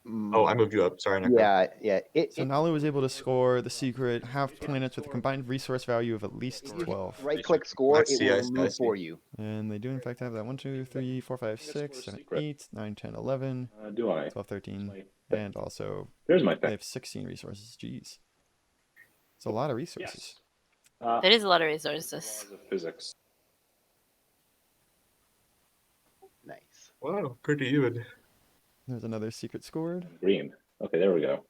Oh, I moved you up. Sorry, Necro. Yeah. So Nalu was able to score the secret half planets with a combined resource value of at least If you 12. right-click score, I it see, will I see, I remove see. for you. And they do in fact have that 1, 2, 3, 4, 5, 6, 7, secret. 8, 9, 10, 11, Do I? 12, 13, My- and also There's my they thing. have 16 resources. Jeez. It's a lot of resources. That is a lot of Laws resources. of physics. Nice. Wow, pretty even. There's another secret scored. Green. Okay, there we go.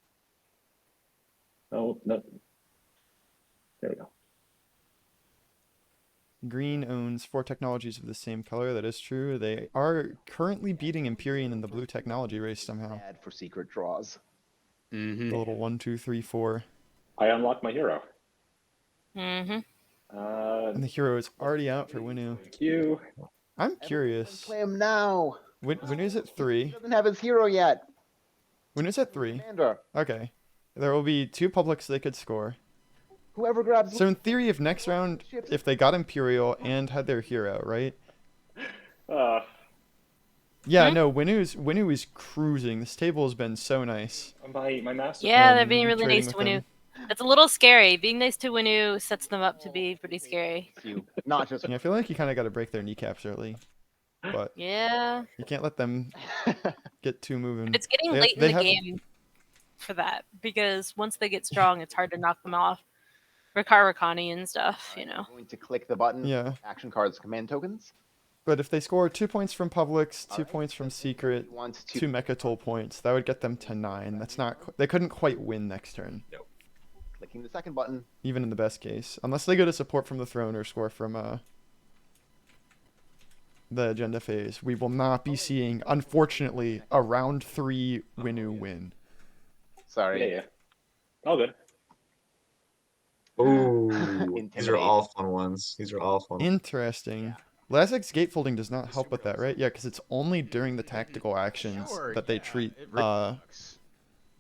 Oh, no. There we go. Green owns 4 technologies of the same color. That is true. They are currently beating Imperium in the blue technology race somehow. Bad for secret draws. Mm-hmm. The little 1, 2, 3, 4. I unlocked my hero. Mm-hmm. And the hero is already out for Winu. Thank you. I'm Everyone curious. play him now. Winu's at He 3. doesn't have his hero yet. Winu's at 3. Commander. Okay. There will be 2 publics they could score. Whoever grabs So in theory, if next round, if they got Imperial and had their hero, right? Yeah, Hmm? no, Winu is cruising. This table has been so nice. My master. Yeah, they're being really trading nice to with Winu. them. That's a little scary. Being nice to Winu sets them up to be pretty scary. you, not just Yeah, I feel like you kind of got to break their kneecaps early, but Yeah. you can't let them get too moving. It's getting They- late in they the have- game for that because once they get strong, it's hard to knock them off. Rakani and stuff, you know. I'm going to click the button. Yeah, Action cards, command tokens. but if they score 2 points from publics, 2 Alright, points from You secret, want to 2 Mechatol points, that would get them to 9. That's not. They couldn't quite win next turn, clicking the second button. even in the best case, unless they go to support from the throne or score from the agenda phase. We will not be seeing, unfortunately, a round 3 Winu win. Sorry. Yeah. All good. Oh, these are Intimidate. all fun ones. These are all fun. Interesting. Lazek's gatefolding does not help with that, right? Yeah, because it's only during the tactical actions Sure, that they yeah, treat it really sucks.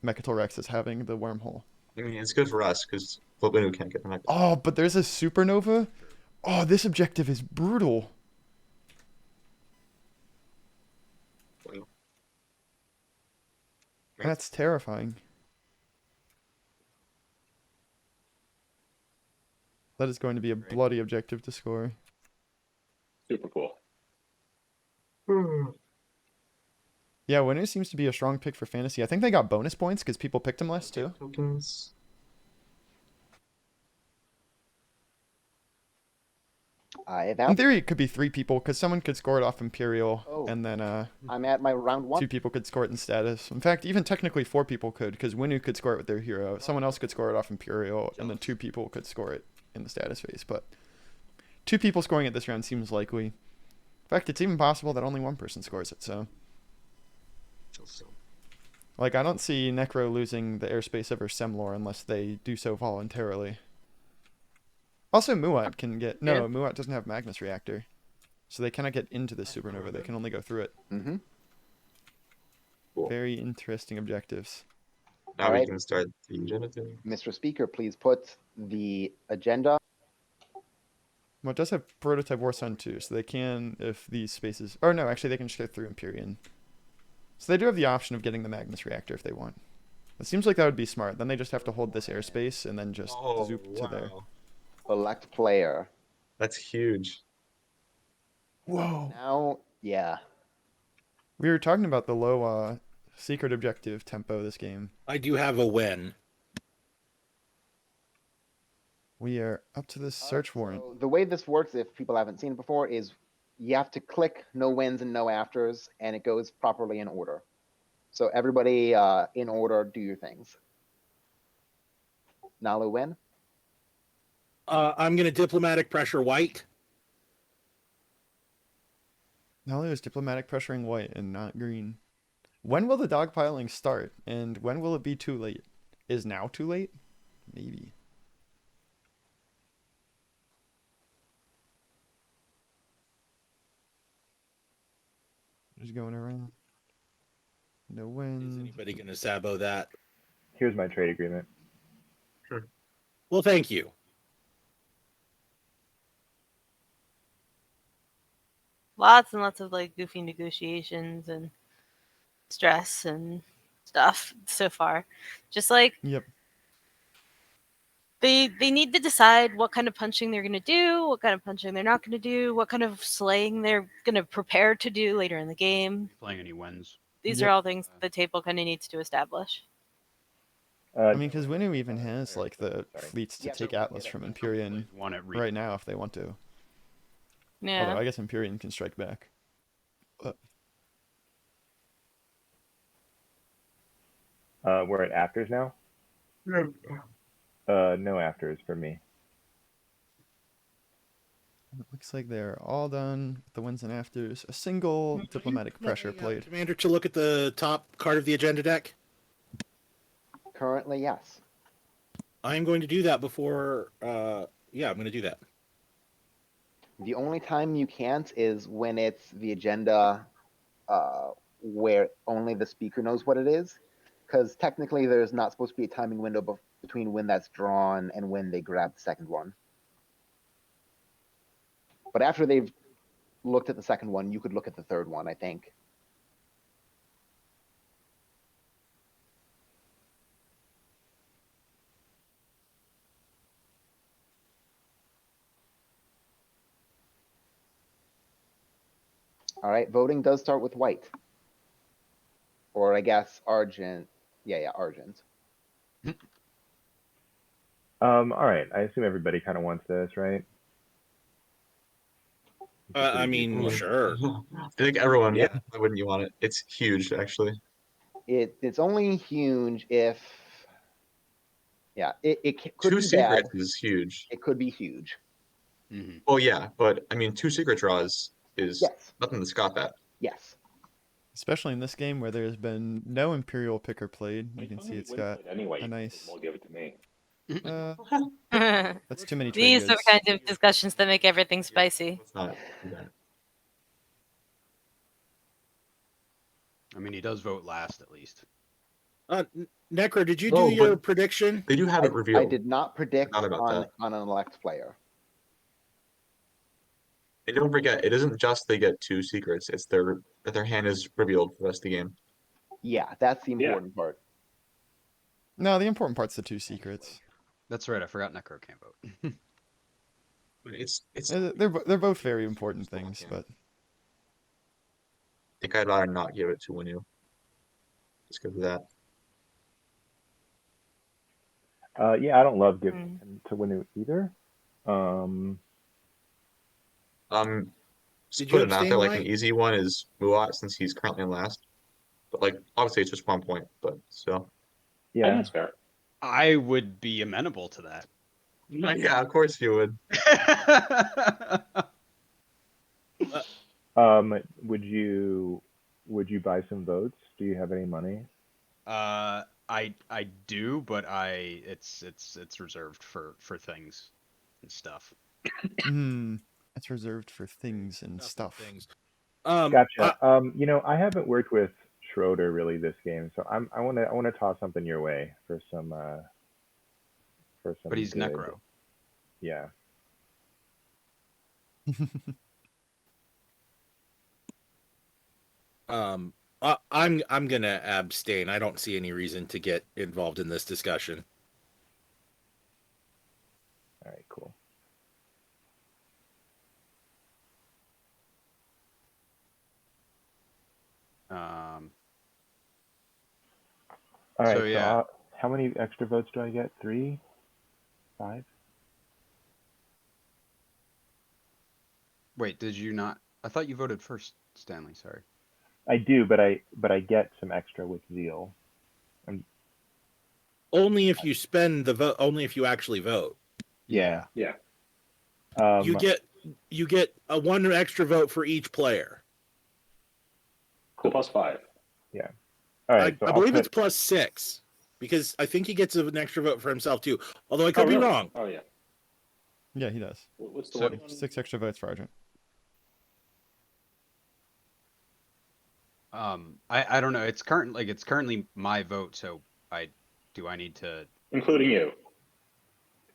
Mechatol Rex as having the wormhole. I mean, it's good for us because Flipinu can't get the next. Oh, but there's a supernova? Oh, this objective is brutal. That's terrifying. That is going to be a bloody objective to score. Super cool. Yeah, Winu seems to be a strong pick for fantasy. I think they got bonus points because people picked him less too. Tokens. I have In out. theory, it could be 3 people because someone could score it off Imperial, Oh. and then I'm at my round 1. 2 people could score it in status. In fact, even technically 4 people could, because Winu could score it with their hero. Someone else could score it off Imperial, and then 2 people could score it in the status phase. But 2 people scoring it this round seems likely. In fact, it's even possible that only 1 person scores it. So, like, I don't see Necro losing the airspace over Semlor unless they do so voluntarily. Also, Muat can get... No, Yeah. Muat doesn't have Magnus Reactor. So they cannot get into the supernova. They can only go through it. Mm-hmm. Cool. Very interesting objectives. Now we Alright. can start the agenda thing. Mr. Speaker, please put the agenda. Well, it does have Prototype War Sun too, so they can, if these spaces... Or no, actually, they can just go through Imperium. So they do have the option of getting the Magnus Reactor if they want. It seems like that would be smart. Then they just have to hold this airspace and then just zoop to there. Select player. That's huge. Whoa! Now, yeah. We were talking about the low secret objective tempo this game. I do have a win. We are up to this search warrant. So the way this works, if people haven't seen it before, is you have to click no wins and no afters, and it goes properly in order. So everybody in order, do your things. Nalu win. I'm going to diplomatic pressure white. Nali is diplomatic pressuring white and not green. When will the dogpiling start? And when will it be too late? Is now too late? Maybe. Just going around. No Is wins. anybody going to sabo that? Here's my trade agreement. Well, thank you. Lots and lots of like goofy negotiations and stress and stuff so far. Just like Yep. they need to decide what kind of punching they're going to do, what kind of punching they're not going to do, what kind of slaying they're going to prepare to do later in the game. Playing any wins. These Yep. are all things the table kind of needs to establish. I mean, because Winu even has like the Sorry. fleets to Yeah, take so- Atlas from Imperium One at right now if they want to. Yeah. Although I guess Imperium can strike back. We're at afters now. No afters for me. It looks like they're all done with the wins and afters. A single diplomatic pressure played. Commander, to look at the top card of the agenda deck. Currently, yes. I'm going to do that before. Yeah, I'm going to do that. The only time you can't is when it's the agenda where only the speaker knows what it is. Because technically, there's not supposed to be a timing window between when that's drawn and when they grab the second one. But after they've looked at the second one, you could look at the third one, I think. All right, voting does start with white. Or I guess Argent. Yeah, Argent. All right. I assume everybody kind of wants this, right? I mean, sure. I think everyone. Yeah. Why wouldn't you want it? It's huge, actually. It's only huge if. Yeah, it could Two be bad. secrets is huge. It could be huge. Mm-hmm. Well, yeah, but I mean, 2 secret draws is Yes. nothing to scoff at. Yes. Especially in this game where there's been no Imperial picker played. You can see it's got anyway. a nice. We'll give it to me. That's too many trade These are the goods. kinds of discussions that make everything spicy. Let's not do that. I mean, he does vote last at least. Necro, did you Oh, do your but- prediction? They do have it revealed. I did not predict Forgot about on that. an elect player. And don't forget, it isn't just they get 2 secrets; it's that their hand is revealed for the rest of the game. Yeah, that's the Yeah. important part. No, the important part's the 2 secrets. That's right. I forgot Necro can't vote. But it's. They're both very important things, but I think I'd rather not give it to Winu. Just because of that. Yeah, I don't love giving him to Winu either. Just Did put you it out abstain, there like White? an easy one is Muat since he's currently in last. But like obviously it's just 1 point, but still. I think Yeah. that's fair. I would be amenable to that. Yeah, of course you would. Would you buy some votes? Do you have any money? I do, but it's reserved for things and stuff. it's reserved for things and stuff. Things. Gotcha. I haven't worked with Schroeder really this game, so I want to toss something your way for some. But he's good- Necro. Yeah. I'm gonna abstain. I don't see any reason to get involved in this discussion. All right. Cool. All right. So, yeah. How many extra votes do I get? 3? 5? Wait, did you not? I thought you voted first, Stanley. Sorry. I do, but I get some extra with zeal. Only if you spend the vote. Only if you actually vote. Yeah. Yeah. You get a 1 extra vote for each player. Cool. +5. All right. I So believe it's +6 because I think he gets an extra vote for himself too. Although I could be really? wrong. Oh yeah. Yeah, he does. What's the So- one? 6 extra votes for Argent. I don't know. It's currently my vote, so I need to. Including you.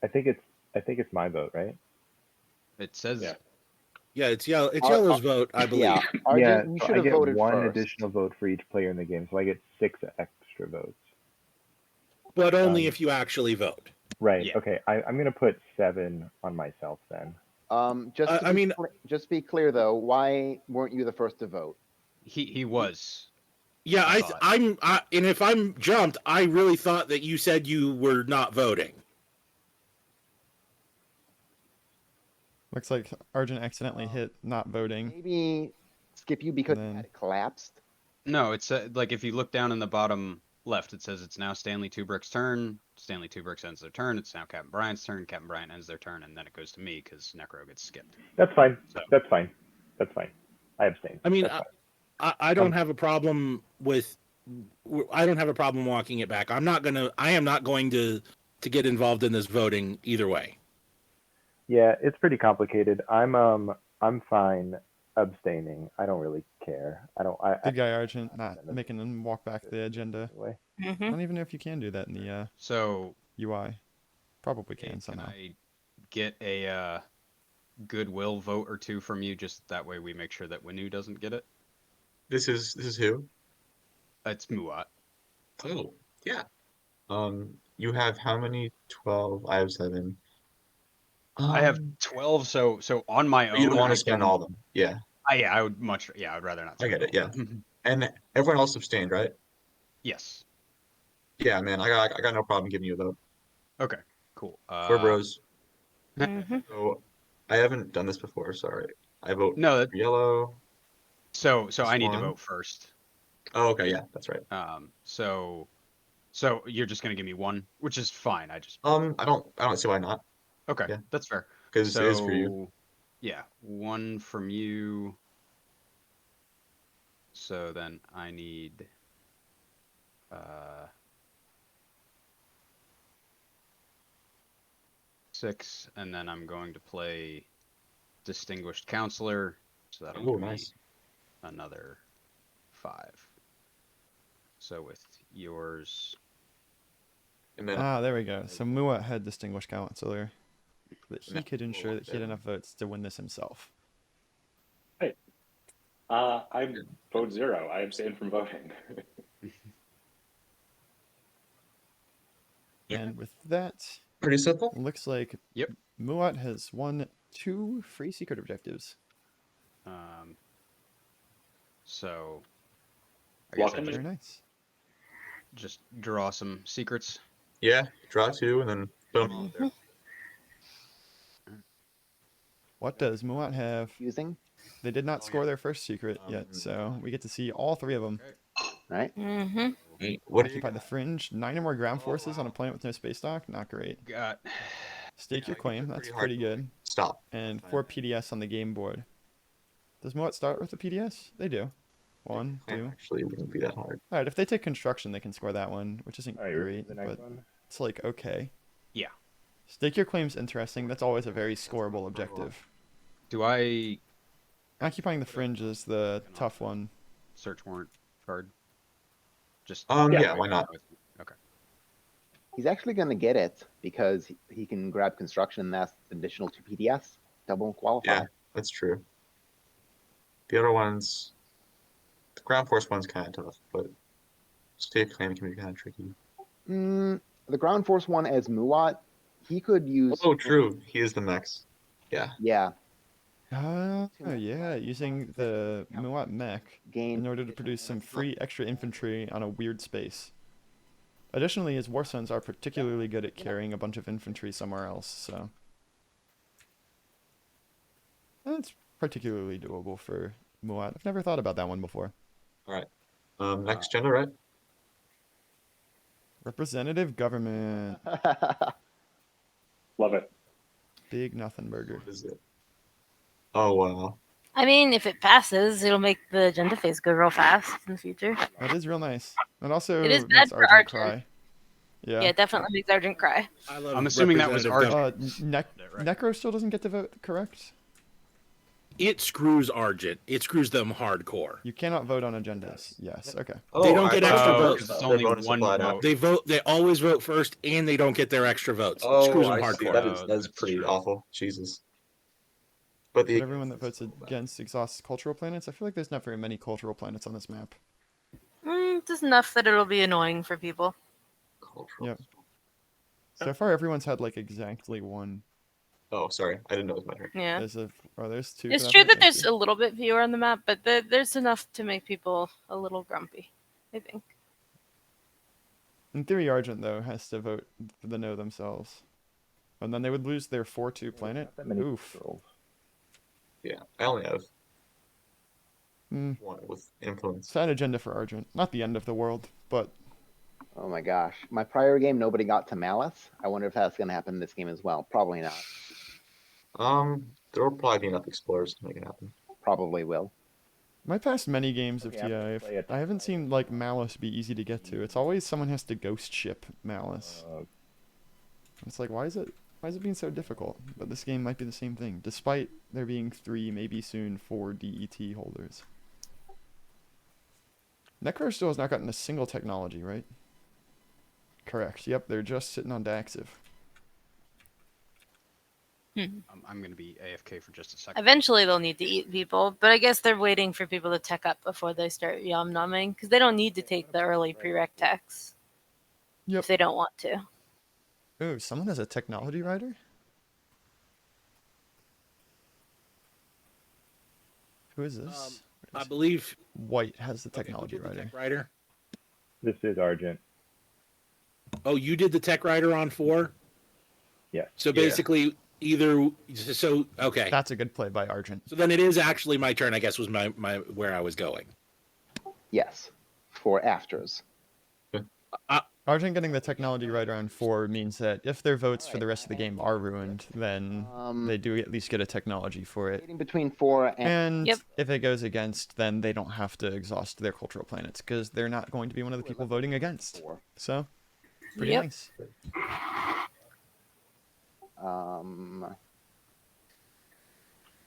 I think it's my vote, right? It says. Yeah. Yeah, it's yellow. It's Yellow's vote, I believe. Yeah, Argent, you so should I have get voted one first. additional vote for each player in the game, so I get 6 extra extra votes. But only if you actually vote. Right. Yeah. Okay. I'm going to put 7 on myself then. Just to be clear though, why weren't you the first to vote? He was. Yeah, I thought. and if I'm jumped, I really thought that you said you were not voting. Looks like Argent accidentally hit not voting. Maybe skip you because Then- it collapsed. No, it's like if you look down in the bottom left, it says it's now Stanley Tubrick's turn. Stanley Tubrick ends their turn. It's now Captain Bryant's turn. Captain Bryant ends their turn, and then it goes to me because Necro gets skipped. That's fine. So- That's fine. That's fine. I abstain. I mean, That's fine. I don't have a problem with. I don't have a problem walking it back. I am not going to get involved in this voting either way. Yeah, it's pretty complicated. I'm fine abstaining. I don't really care. Good guy, Argent, not making them walk back the agenda. Anyway. I don't even know if you can do that in the So UI. Probably hey, can can somehow. I get a goodwill vote or two from you? Just that way we make sure that Winu doesn't get it. This is who? It's Muat. Oh, yeah. You have how many? 12. I have 7. I have 12, so on my own. You don't want I to spend can- all of them. Yeah, yeah, I would much. Yeah, I'd rather not. I get spend it. all of Yeah, them. and everyone else abstained, right? Yes. Yeah, man. I got no problem giving you a vote. Okay. Cool. We're bros. Mhm. So I haven't done this before. Sorry. I vote No. for yellow. So I need to Swan. vote first. Oh, okay. Yeah, that's right. So you're just gonna give me one, which is fine. I I don't see why not. okay. Yeah. That's fair. Because So it is for you. yeah, one from you. So then I need uh 6, and then I'm going to play Distinguished Counselor. So that'll Oh, give nice. me another 5. So with yours, And then Ah, there we go. So Muat had Distinguished Counselor, but he Next could ensure vote that he had there. enough votes to win this himself. I vote 0. I abstain from voting. Yeah. And with that, pretty simple. looks like Yep. Muat has won 2 free secret objectives. so I guess I Welcome. just, Very nice. just draw some secrets. Yeah, draw 2 and then put them all there. What does Muat have? Using, They did not score their first secret yet, so we get to see all 3 of them. right? Mhm. Hey, what do you Occupy the fringe, 9 or more ground forces on a planet with no space dock. Not great. Got Stake your Yeah, claim. they're That's pretty pretty hard. good. Stop. And Fine. 4 PDS on the game board. Does Muat start with a PDS? They do. 1, 2. Actually, it wouldn't be that hard. All right, if they take construction, they can score that one, which isn't All right, great, the next but one. it's like okay. Yeah. Stake your claim's interesting. That's always a very scoreable objective. Do I Occupying the fringe is the tough one. search warrant card? Just Yeah, why not? Okay. He's actually going to get it because he can grab construction and that's additional 2 PDS, double qualifier. Yeah, that's true. The other ones, the ground force one's kind of tough, but state claim can be kind of tricky. The ground force one as Muat, he could use. Oh, true. He is the max. Yeah. Yeah, Oh, yeah, using the Muat mech gain. in order to produce some free extra infantry on a weird space. Additionally, his war sons are particularly good at carrying a bunch of infantry somewhere else, so that's particularly doable for Muat. I've never thought about that one before. All right. Next gender, right? Representative government, Love it. big nothing burger. What is it? Oh, wow. I mean, if it passes, it'll make the agenda phase go real fast in the future. That is real nice. And also It is bad makes for Argent Argent. cry. Yeah, Yeah. it definitely makes Argent cry. I love I'm assuming that was representative Argent. government. Necro still doesn't get to vote, correct? It screws Argent. It screws them hardcore. You cannot vote on agendas. Yes, okay. They don't get extra Oh, votes. 'cause it's Their only bonus one applied vote. They vote. They always vote first, and they don't get their extra votes. It Oh, screws them I see. hardcore. That is That's pretty true. awful. Jesus. But the But everyone that votes against exhausts cultural planets, I feel like there's not very many cultural planets on this map. Cult is enough that it'll be annoying for people. Cultural. Yep. So far, everyone's had like exactly one. Oh, sorry. I didn't know it was my turn. Yeah. There's two. It's for true vote? that Thank there's you. a little bit fewer on the map, but there's enough to make people a little grumpy, I think. In theory, Argent though has to vote for the no themselves, and then they would lose their 4-2 planet. Not that many Oof. controls. Yeah, I only have Hmm. one with influence. Sad agenda for Argent. Not the end of the world, but Oh my gosh. My prior game, nobody got to Malice. I wonder if that's going to happen in this game as well. Probably not. There will probably be enough explorers to make it happen. Probably will. my past many games of Okay, I'm gonna play TI, it. I haven't seen like Malice be easy to get to. It's always someone has to ghost ship Malice. It's like why is it being so difficult? But this game might be the same thing, despite there being 3, maybe soon 4 DET holders. Necro still has not gotten a single technology, right? Correct. Yep, they're just sitting on Daxiv. I'm going to be AFK for just a second. Eventually, they'll need to eat people, but I guess they're waiting for people to tech up before they start yum-numbing, because they don't need to take the early prereq techs Yep. if they don't want to. Oh, someone has a technology rider? Who is this? I believe White has the okay, who technology did the rider. tech rider. This is Argent. Oh, you did the tech rider on 4? Yes. So basically, okay. That's a good play by Argent. So then it is actually my turn, I guess, was my where I was going. Yes. For afters. Argent getting the technology rider on 4 means that if their votes for the rest of the game are ruined, then they do at least get a technology for it. Waiting between 4 and And Yep. if it goes against, then they don't have to exhaust their cultural planets because they're not going to be one of the people voting against. 4. So, pretty Yep. nice.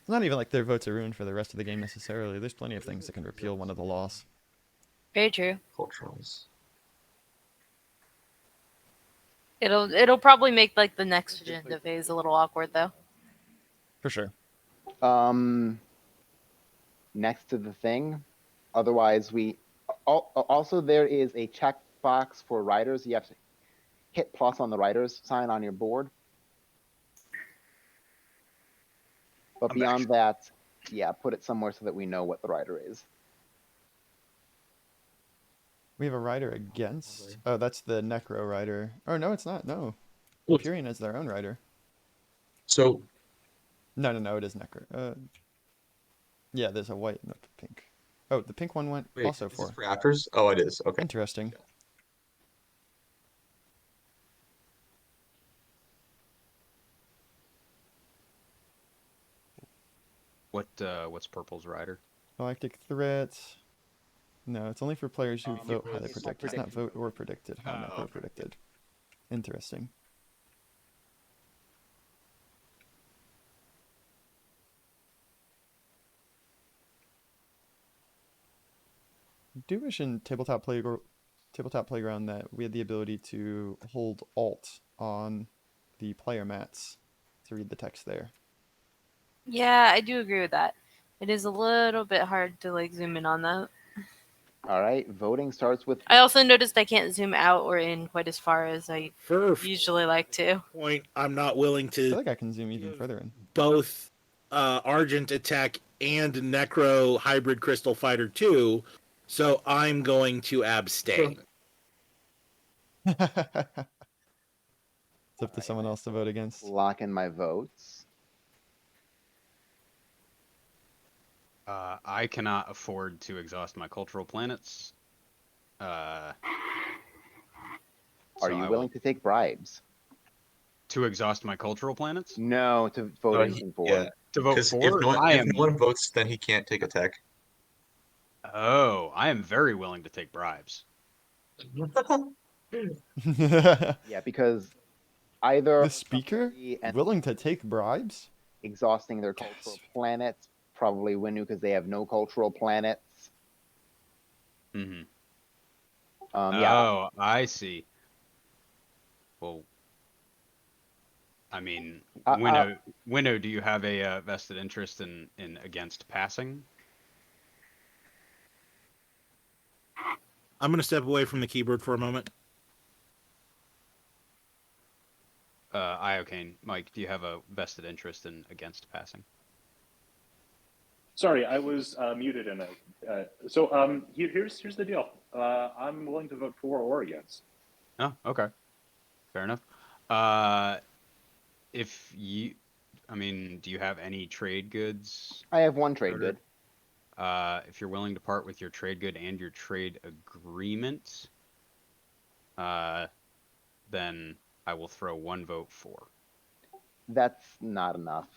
It's not even like their votes are ruined for the rest of the game necessarily. There's plenty of things that can repeal one of the laws. Very true. Culturals. It'll probably make like the next agenda phase a little awkward though. For sure. Next to the thing. Otherwise, also there is a checkbox for riders. You have to hit plus on the riders sign on your board. But beyond that, yeah, put it somewhere so that we know what the rider is. We have a rider against. Oh, that's the Necro rider. Oh, no, it's not. No. Imperium has their own rider. So, No, it is Necro. Yeah, there's a white and a pink. Oh, the pink one went wait, also is this for. for afters? Oh, it is. Okay. Interesting. What's purple's rider? Galactic threat. No, it's only for players who vote how they it's predict. not It's not vote predicted. or predicted. How Necro Okay. predicted. Interesting. Do wish in Tabletop Playground that we had the ability to hold Alt on the player mats to read the text there. Yeah, I do agree with that. It is a little bit hard to like zoom in on that. All right, voting starts with I also noticed I can't zoom out or in quite as far as I For usually like to. point, I'm not willing I feel to like I can zoom even further in. both Argent Attack and Necro Hybrid Crystal Fighter 2, so I'm going to abstain. It's up to someone else to vote against. lock in my votes. I cannot afford to exhaust my cultural planets. Are So you I willing will- to take bribes? to exhaust my cultural planets? No, to vote in for. Yeah. To vote Because for? if no I am. one votes, then he can't take a tech. Oh, I am very willing to take bribes. The Yeah, because either speaker somebody and willing to take bribes? exhausting their cultural planets, probably Winu because they have no cultural planets. Mm-hmm. Yeah, Oh, I see. Well, I mean, Winnow, do you have a vested interest in against passing? I'm gonna step away from the keyboard for a moment. Iocane, Mike, do you have a vested interest in against passing? Sorry, I was muted and here's the deal. I'm willing to vote for or against. Oh, okay. Fair enough. If you, I mean, do you have any trade goods? I have one trade good. If you're willing to part with your trade good and your trade agreement, then I will throw one vote for. That's not enough.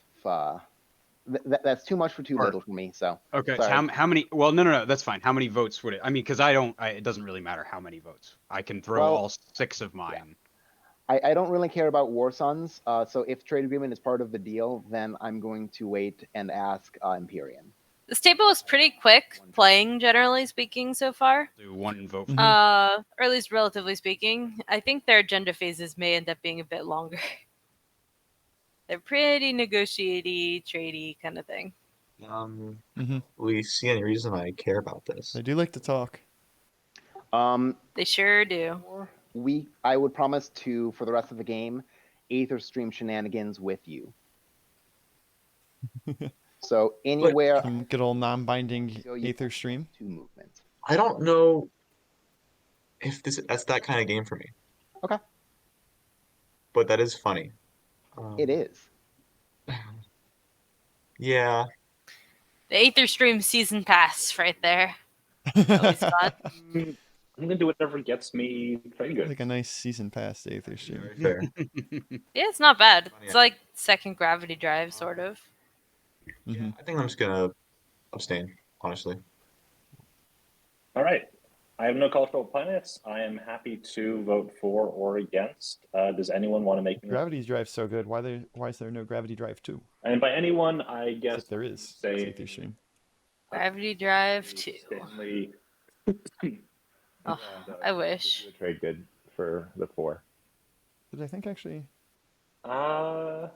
That's too much for too little for me. So okay, sorry. so how many? Well, no, that's fine. How many votes would it? I mean, because it doesn't really matter how many votes. I can throw all 6 of mine. Yeah. I don't really care about War Sons. So if trade agreement is part of the deal, then I'm going to wait and ask Imperium. This table is pretty quick playing, generally speaking, so far. Do one vote for. Or at least relatively speaking. I think their agenda phases may end up being a bit longer. They're pretty negotiatey, tradey kind of thing. We see any reason I care about this? They do like to talk. They sure do. I would promise to, for the rest of the game, Aether stream shenanigans with you. So anywhere. Some good old non-binding Aether stream. 2 movements. I don't know if that's that kind of game for me. Okay. But that is funny. It is. Yeah. The Aether Stream season pass right there. Always fun. I'm gonna do whatever gets me trade goods. Like a nice season pass to Aether stream. Very fair. Yeah, it's not bad. It's like second gravity drive, sort of. Yeah, I think I'm just gonna abstain, honestly. All right. I have no cultural planets. I am happy to vote for or against. Does anyone want to make Gravity drive's so good. Why is there no gravity drive 2? And by anyone, I guess Except there is. say It's Aether stream. Gravity drive 2. Stanley. Oh, I wish. Trade good for the 4. Did I think actually? Uh,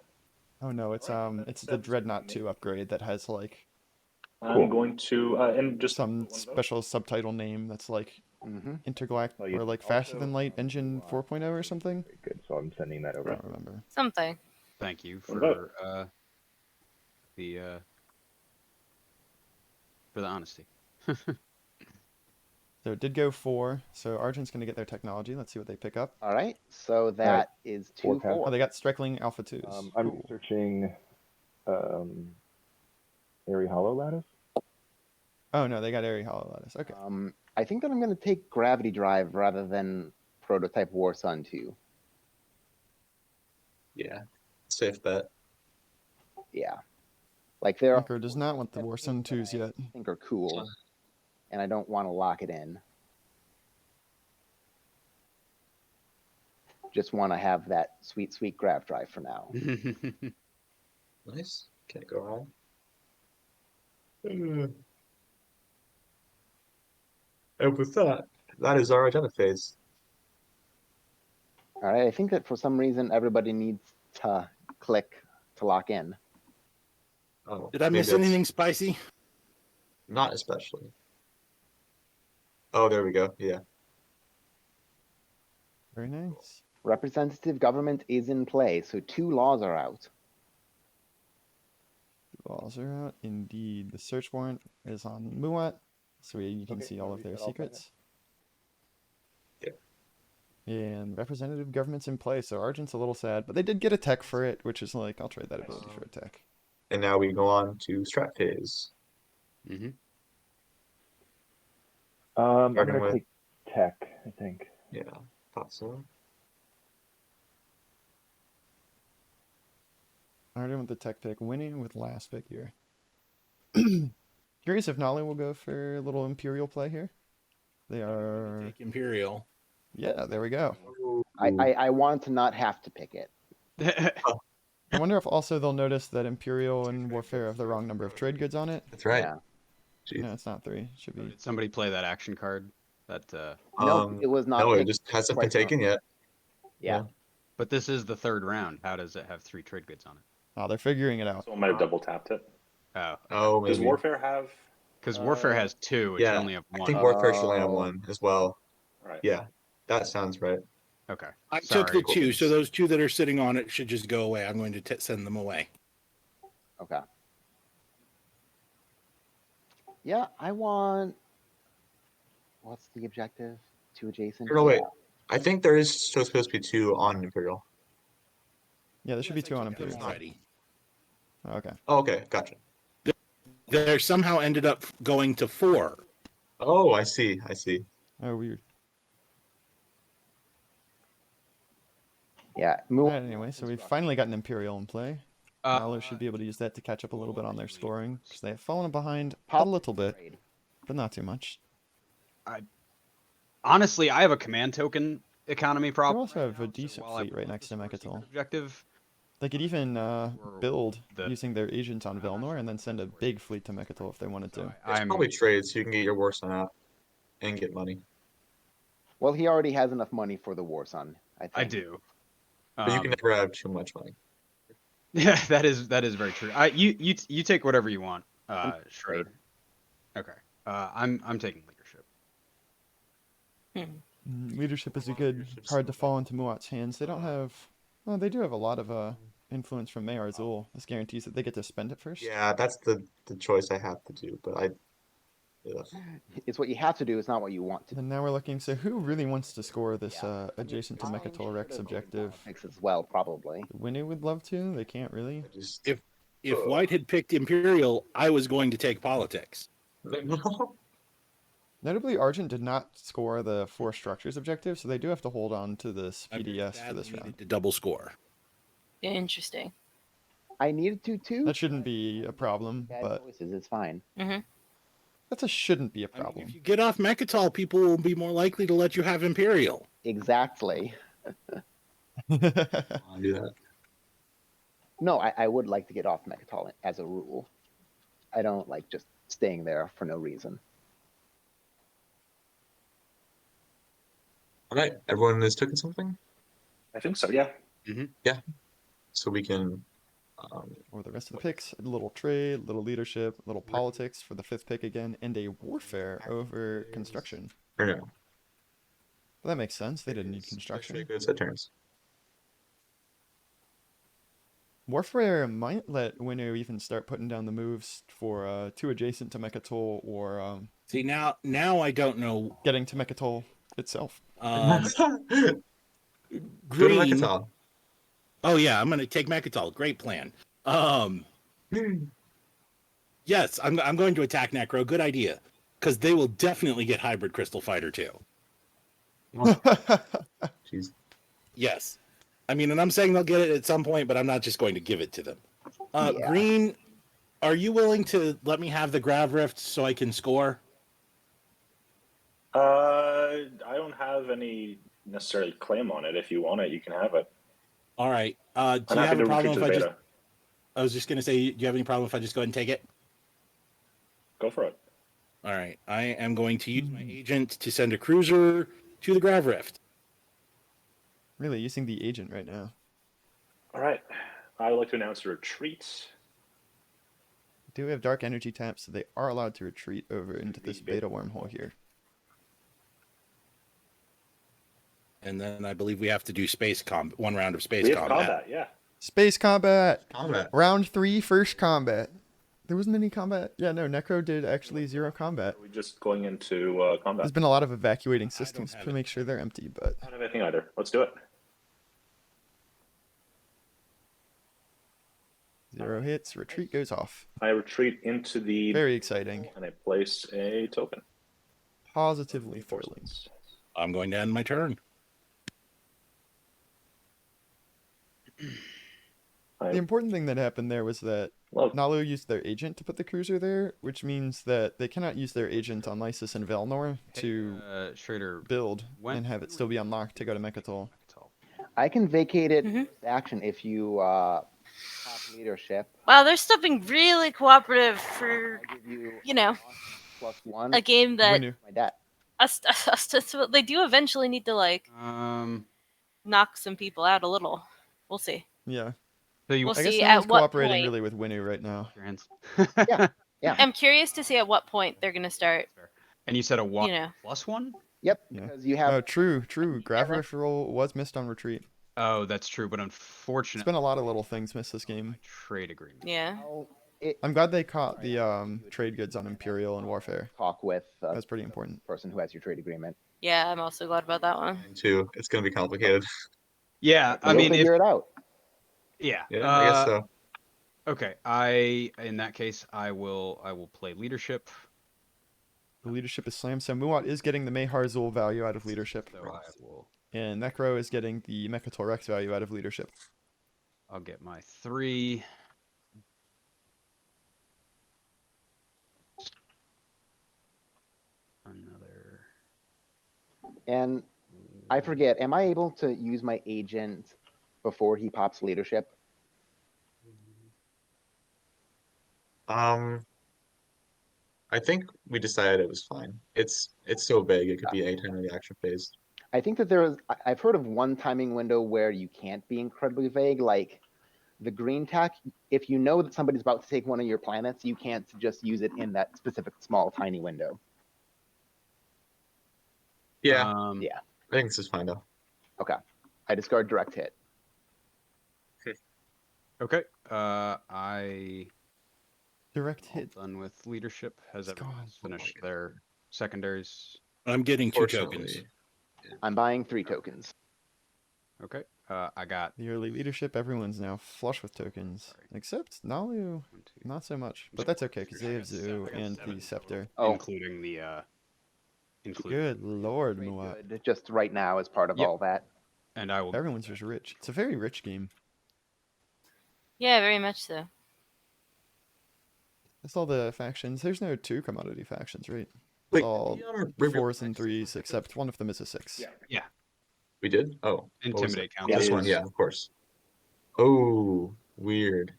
Oh no, it's the Dreadnought 2 upgrade that has like I'm going to and just some special subtitle name that's like intergalactic or like faster than light engine 4.0 or something. Very good. So I'm sending that I over. don't remember. Something. Thank you for the honesty. So it did go 4. So Argent's going to get their technology. Let's see what they pick up. All right. So that is 2 4. Oh, they got Strickling Alpha 2s. I'm Cool. researching Airy Hollow Lattice. Oh no, they got Airy Hollow Lattice. Okay. I think that I'm going to take Gravity Drive rather than Prototype War Sun 2. Yeah. Safe bet. Yeah. Like they're Anchor does not want the Warsun 2s yet. I think are cool. And I don't want to lock it in. Just want to have that sweet, sweet grav drive for now. Nice. Can't go wrong. And with that is our agenda phase. All right. I think that for some reason everybody needs to click to lock in. Oh, Did I maybe miss that's- anything spicy? Not especially. Oh, there we go. Yeah. Very nice. Representative government is in play, so 2 laws are out. Laws are out. Indeed. The search warrant is on Muat, so you can see all of their secrets. Yep. And representative government's in play, so Argent's a little sad, but they did get a tech for it, which is like, I'll trade that ability for a tech. And now we go on to strat phase. I'm Starting going with- to take tech, I think. Yeah, thought so. Argent with the tech pick, winning with last pick here. Curious if Nolly will go for a little Imperial play here. They are... Take Imperial. Yeah, there we go. I want to not have to pick it. I wonder if also they'll notice that Imperial and Warfare have the wrong number of trade goods on it. That's right. Yeah. Jeez. No, it's not 3. It should be... Did somebody play that action card? That No, it was not. No, it picked just hasn't been quite taken yet. Yeah. But this is the 3rd round. How does it have 3 trade goods on it? Oh, they're figuring it out. Someone might have double tapped it. Oh, Oh, Does maybe. Warfare have? Because Warfare has 2, it should Yeah, only have I 1. think Warfare should only have Oh. 1 as well. Right. Yeah, that sounds right. Okay. I took the Sorry. 2, so those 2 that are sitting on it should just go away. I'm going to send them away. Okay. Yeah, I want. What's the objective? 2 adjacent. No, wait. Yeah. I think there is still supposed to be 2 on Imperial. Yeah, there should be 2 on Them Imperial. already. Okay. Oh, okay, gotcha. They somehow ended up going to 4. Oh, I see. Oh, weird. Yeah. Alright, anyway, so we've finally got an Imperial in play. Uh, Malo should be able to use that to catch up a little bit on their scoring, because they have fallen behind a Pop little bit, trade. but not too much. Honestly, I have a command token economy problem. also have a right now, so decent while I fleet right promote next the to Super Secret Mechatol. Objective. They could even build the- using their agent on Velnor and then send a big fleet to Mechatol if they wanted to. It's I'm probably trade so you can get your war son out and get money. Well, he already has enough money for the War Sun. I think. I do. But you can never have too much money. Yeah, that is very true. You take whatever you want, Schroeder. Okay. I'm taking leadership. Leadership is a good card to fall into Muat's hands. They don't have... Well, they do have a lot of influence from Mayar Zul. This guarantees that they get to spend it first. Yeah, that's the choice I have to do, but ugh. It's what you have to do. It's not what you want to do. And now we're looking, so who really wants to score this adjacent to Mechatol Rex objective? Thanks as well, probably. Winnie would love to, they can't really. I just If White had picked Imperial, I was going to take politics. Notably, Argent did not score the 4 structures objective, so they do have to hold on to this I PDS for badly this round. needed to double score. Interesting. I needed to too. That shouldn't be a problem, Bad but choices. It's fine. that's a shouldn't be a I mean, problem. if you get off Mechatol, people will be more likely to let you have Imperial. Exactly. I'll do that. No, I would like to get off Mechatol as a rule. I don't like just staying there for no reason. All right, everyone has taken something, I think so. Yeah. so we can. Or the rest of the picks, a little trade, a little leadership, a little politics for the 5th pick again, and a warfare over construction. Or no. Well, that makes sense. They didn't need construction. Good set turns. Warfare might let Winnow even start putting down the moves for 2 adjacent to Mechatol or See, now I don't know. getting to Mechatol itself. Um, Go to Green. Mechatol. Oh yeah, I'm going to take Mechatol. Great plan. Yes, I'm going to attack Necro. Good idea, because they will definitely get Hybrid Crystal Fighter too. Jeez. Yes, I mean, and I'm saying they'll get it at some point, but I'm not just going to give it to them. Yeah. Green, are you willing to let me have the Grav Rift so I can score? I don't have any necessarily claim on it. If you want it, you can have it. All right. Do I'm you have happy a to problem retreat if to I the just? beta. I was just going to say, do you have any problem if I just go ahead and take it? Go for it. All right. I am going to use my agent to send a cruiser to the Grav Rift. Really, using the agent right now. All right. I would like to announce a retreat. Do have dark energy taps, so they are allowed to retreat over into this beta wormhole here. And then I believe we have to do space combat. 1 round of space We have combat. combat. Yeah. Space combat! Combat. Round 3, first combat. There wasn't any combat. Yeah, no, Necro did actually 0 combat. We're just going into combat. There's been a lot of evacuating systems have to it. make sure they're empty, but I don't have anything either. Let's do it. 0 hits, retreat goes off. I retreat into the Very exciting. and I place a token. Positively thrilling. Reinforcements. I'm going to end my turn. I The important thing that happened there was that love Nalu used their agent to put the cruiser there, which means that they cannot use their agent on Lysis and Velnor to Schrader, build when- and have it still be unlocked to go to Mechatol. I can vacate it Mhm. with action if you pop leadership. Wow, they're still being really cooperative for I give you you know +1 a game that Winnu. my debt. they do eventually need to like knock some people out a little. We'll see. Yeah. So you We'll I guess see no at one's what cooperating point. really with Winnu right now. your hands. Yeah. Yeah. I'm curious to see at what point they're gonna start. And you said a one You know. plus one? Yep. Yeah. Because you have. Oh, true. Gravish roll was missed on retreat. Oh, that's true, but It's unfortunately, been a lot of little things missed this game. my trade agreement. Yeah. I'm glad they caught the trade goods on Imperial and Warfare. Talk with That's pretty important. the person who has your trade agreement. Yeah, I'm also glad about that one. Mine too. It's gonna be complicated. Yeah, I We'll mean, figure it out. yeah. Yeah, I guess so. Okay, in that case, I will play leadership. The leadership is slammed, so Muat is getting the Meharzul value out of leadership, So I will. and Necro is getting the Mechatol Rex value out of leadership. I'll get my 3. Another. And I forget, am I able to use my agent before he pops leadership? I think we decided it was fine. It's so big, it could be anytime in the action phase. I think that I've heard of one timing window where you can't be incredibly vague, like the green tack. If you know that somebody's about to take one of your planets, you can't just use it in that specific small, tiny window. Yeah, Yeah. I think this is fine though. Okay. I discard direct hit. Okay. I Direct all hit. done with leadership. Has It's everyone gone. finished their secondaries? I'm getting 2 tokens. Fortunately, I'm buying 3 tokens. Okay. I got The early leadership, everyone's now flush with tokens, except Nalu, 1, 2, not so much. But that's okay because they have I Zoo got and 7 the Scepter. Oh. including the including. Good lord, Very Muat. good. Just right now as part of Yep. all that. And I will. Everyone's just rich. It's a very rich game. Yeah, very much so. That's all the factions. There's no 2 commodity factions, right? It's wait, all we 4s and 3s, except one of them is a 6. Yeah. we did? Oh, what was Intimidate it? counts. It This one, is- yeah, of course. Oh, weird.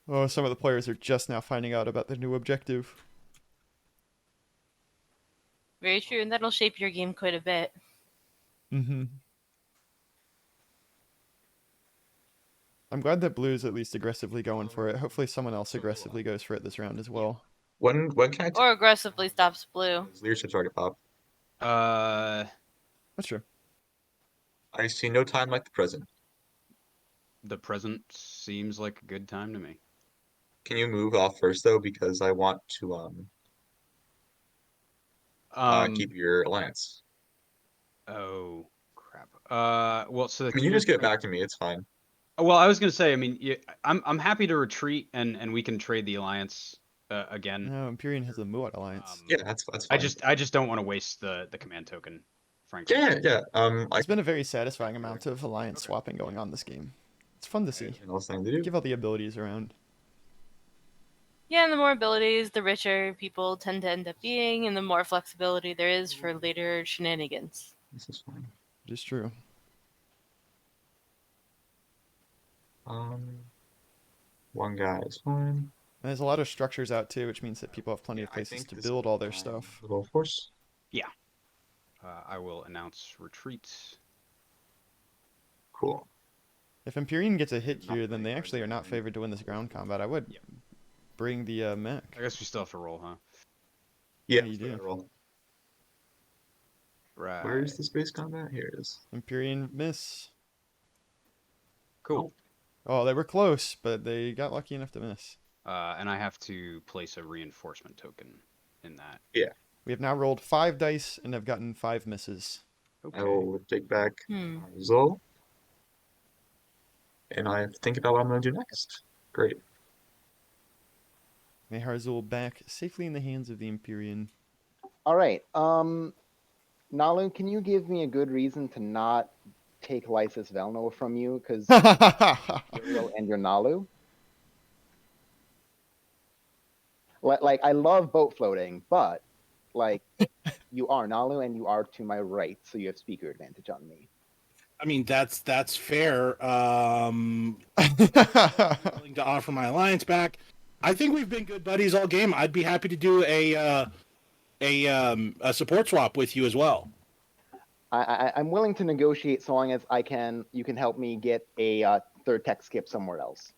Oh, some of the players are just now finding out about the new objective. Very true, and that'll shape your game quite a bit. Mm-hmm. I'm glad that Blue's at least aggressively going for it. Hopefully someone else aggressively goes for it this round as well. When can I Or aggressively stops blue. take leadership target pop? That's true. I see no time like the present. The present seems like a good time to me. Can you move off first though, because I want to keep your alliance. Oh crap. Well, so the I mean, you just get command- back to me. It's fine. Well, I was gonna say, I mean, I'm happy to retreat and we can trade the alliance again. No, Imperium has the Muat alliance. Yeah, that's fine. I just don't want to waste the command token, frankly. Yeah. There's been a very satisfying amount of alliance swapping going on this game. It's fun to see. anything else I need to do? Give all the abilities around. Yeah, and the more abilities, the richer people tend to end up being, and the more flexibility there is for later shenanigans. This is fine. It is true. One guy is fine. And there's a lot of structures out too, which means that people have plenty of I places think to this build is all their fine. stuff. Little force. I will announce retreats. Cool. If Imperium gets a hit here, then they actually are not favored to win this ground combat. I would bring the mech. I guess we still have to roll, huh? Yeah, you do. roll. Right. Where is the space combat? Here it is. Imperium miss. Cool. Oh, they were close, but they got lucky enough to miss. And I have to place a reinforcement token in that. We have now rolled 5 dice and have gotten 5 misses. Okay. I will take back Hmm. Zol. And I have to think about what I'm going to do next. Great. Meharzul back safely in the hands of the Imperium. All right. Nalu, can you give me a good reason to not take Lysis Velno from you? Because Uriel and your Nalu. Like, I love boat floating, but like, you are Nalu and you are to my right, so you have speaker advantage on me. I mean, that's fair. Willing to offer my alliance back. I think we've been good buddies all game. I'd be happy to do a support swap with you as well. I'm willing to negotiate so long as you can help me get a third tech skip somewhere else.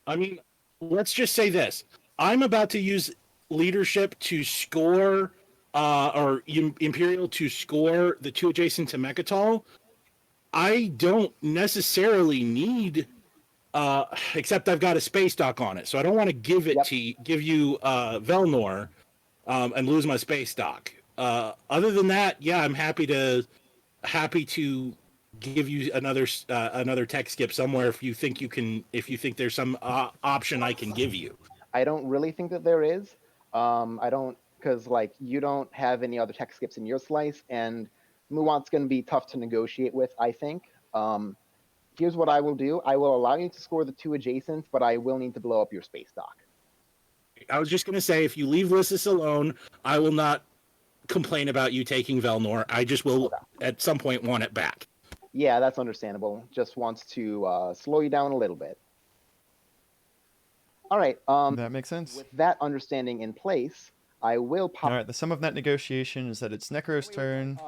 I mean, let's just say this. I'm about to use leadership to score, Imperial to score the 2 adjacent to Mechatol. I don't necessarily need, except I've got a space dock on it, so I don't want to give it Yep. to give you Velnor, and lose my space dock. Other than that, yeah, I'm happy to give you another tech skip somewhere if you think there's some option I can give you. I don't really think that there is. I don't, because like you don't have any other tech skips in your slice, and Muwant's going to be tough to negotiate with, I think. Here's what I will do. I will allow you to score the 2 adjacents, but I will need to blow up your space dock. I was just going to say, if you leave Lyssus alone, I will not complain about you taking Velnor. I just will, at some point, want it back. Yeah, that's understandable. Just wants to slow you down a little bit. All right. That makes sense. With that understanding in place, I will pop. All right, the sum of that negotiation is that it's Necro's turn.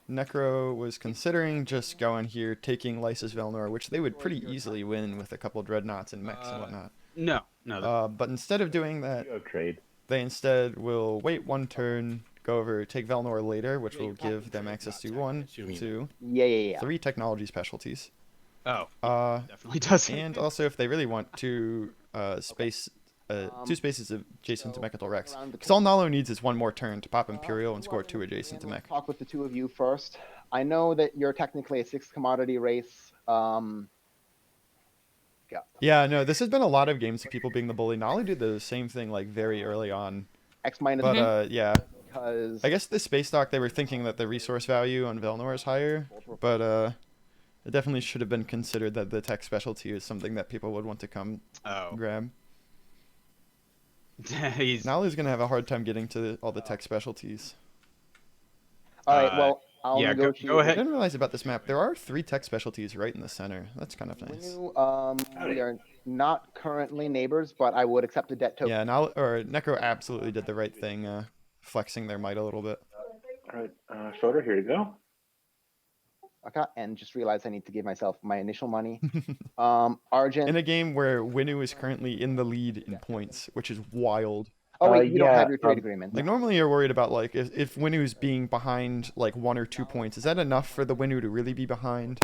Necro was considering just going here, taking Lysis Velnor, which they would pretty easily win with a couple dreadnoughts and mechs and whatnot. No. But instead of doing that, Trade. they instead will wait one turn, go over, take Velnor later, which will give them access to 1, 2, Yeah. 3 technology specialties. Oh, definitely Uh, does. and also, if they really want to, two spaces adjacent to Mechatol Rex. Because all Nalo needs is one more turn to pop Imperial and score 2 adjacent to Mech. Talk with the 2 of you first. I know that you're technically a 6 commodity race. Yeah, no, this has been a lot of games of people being the bully. Nalo did the same thing like very early on. X minus. But yeah, because I guess the space dock, they were thinking that the resource value on Velnor is higher, but it definitely should have been considered that the tech specialty is something that people would want to come grab. Nalu's gonna have a hard time getting to all the tech specialties. All right, well, I'll negotiate. Go ahead. I didn't realize about this map, there are 3 tech specialties right in the center. That's kind of nice. We are not currently neighbors, but I would accept a debt token. Yeah, Necro absolutely did the right thing, flexing their might a little bit. All right, Schroeder, here you go. Okay, and just realized I need to give myself my initial money. Argent. In a game where Winu is currently in the lead in points, which is wild. Oh wait, you don't yeah, have your trade agreement. Like normally you're worried about like if Winu's being behind like 1 or 2 points, is that enough for the Winu to really be behind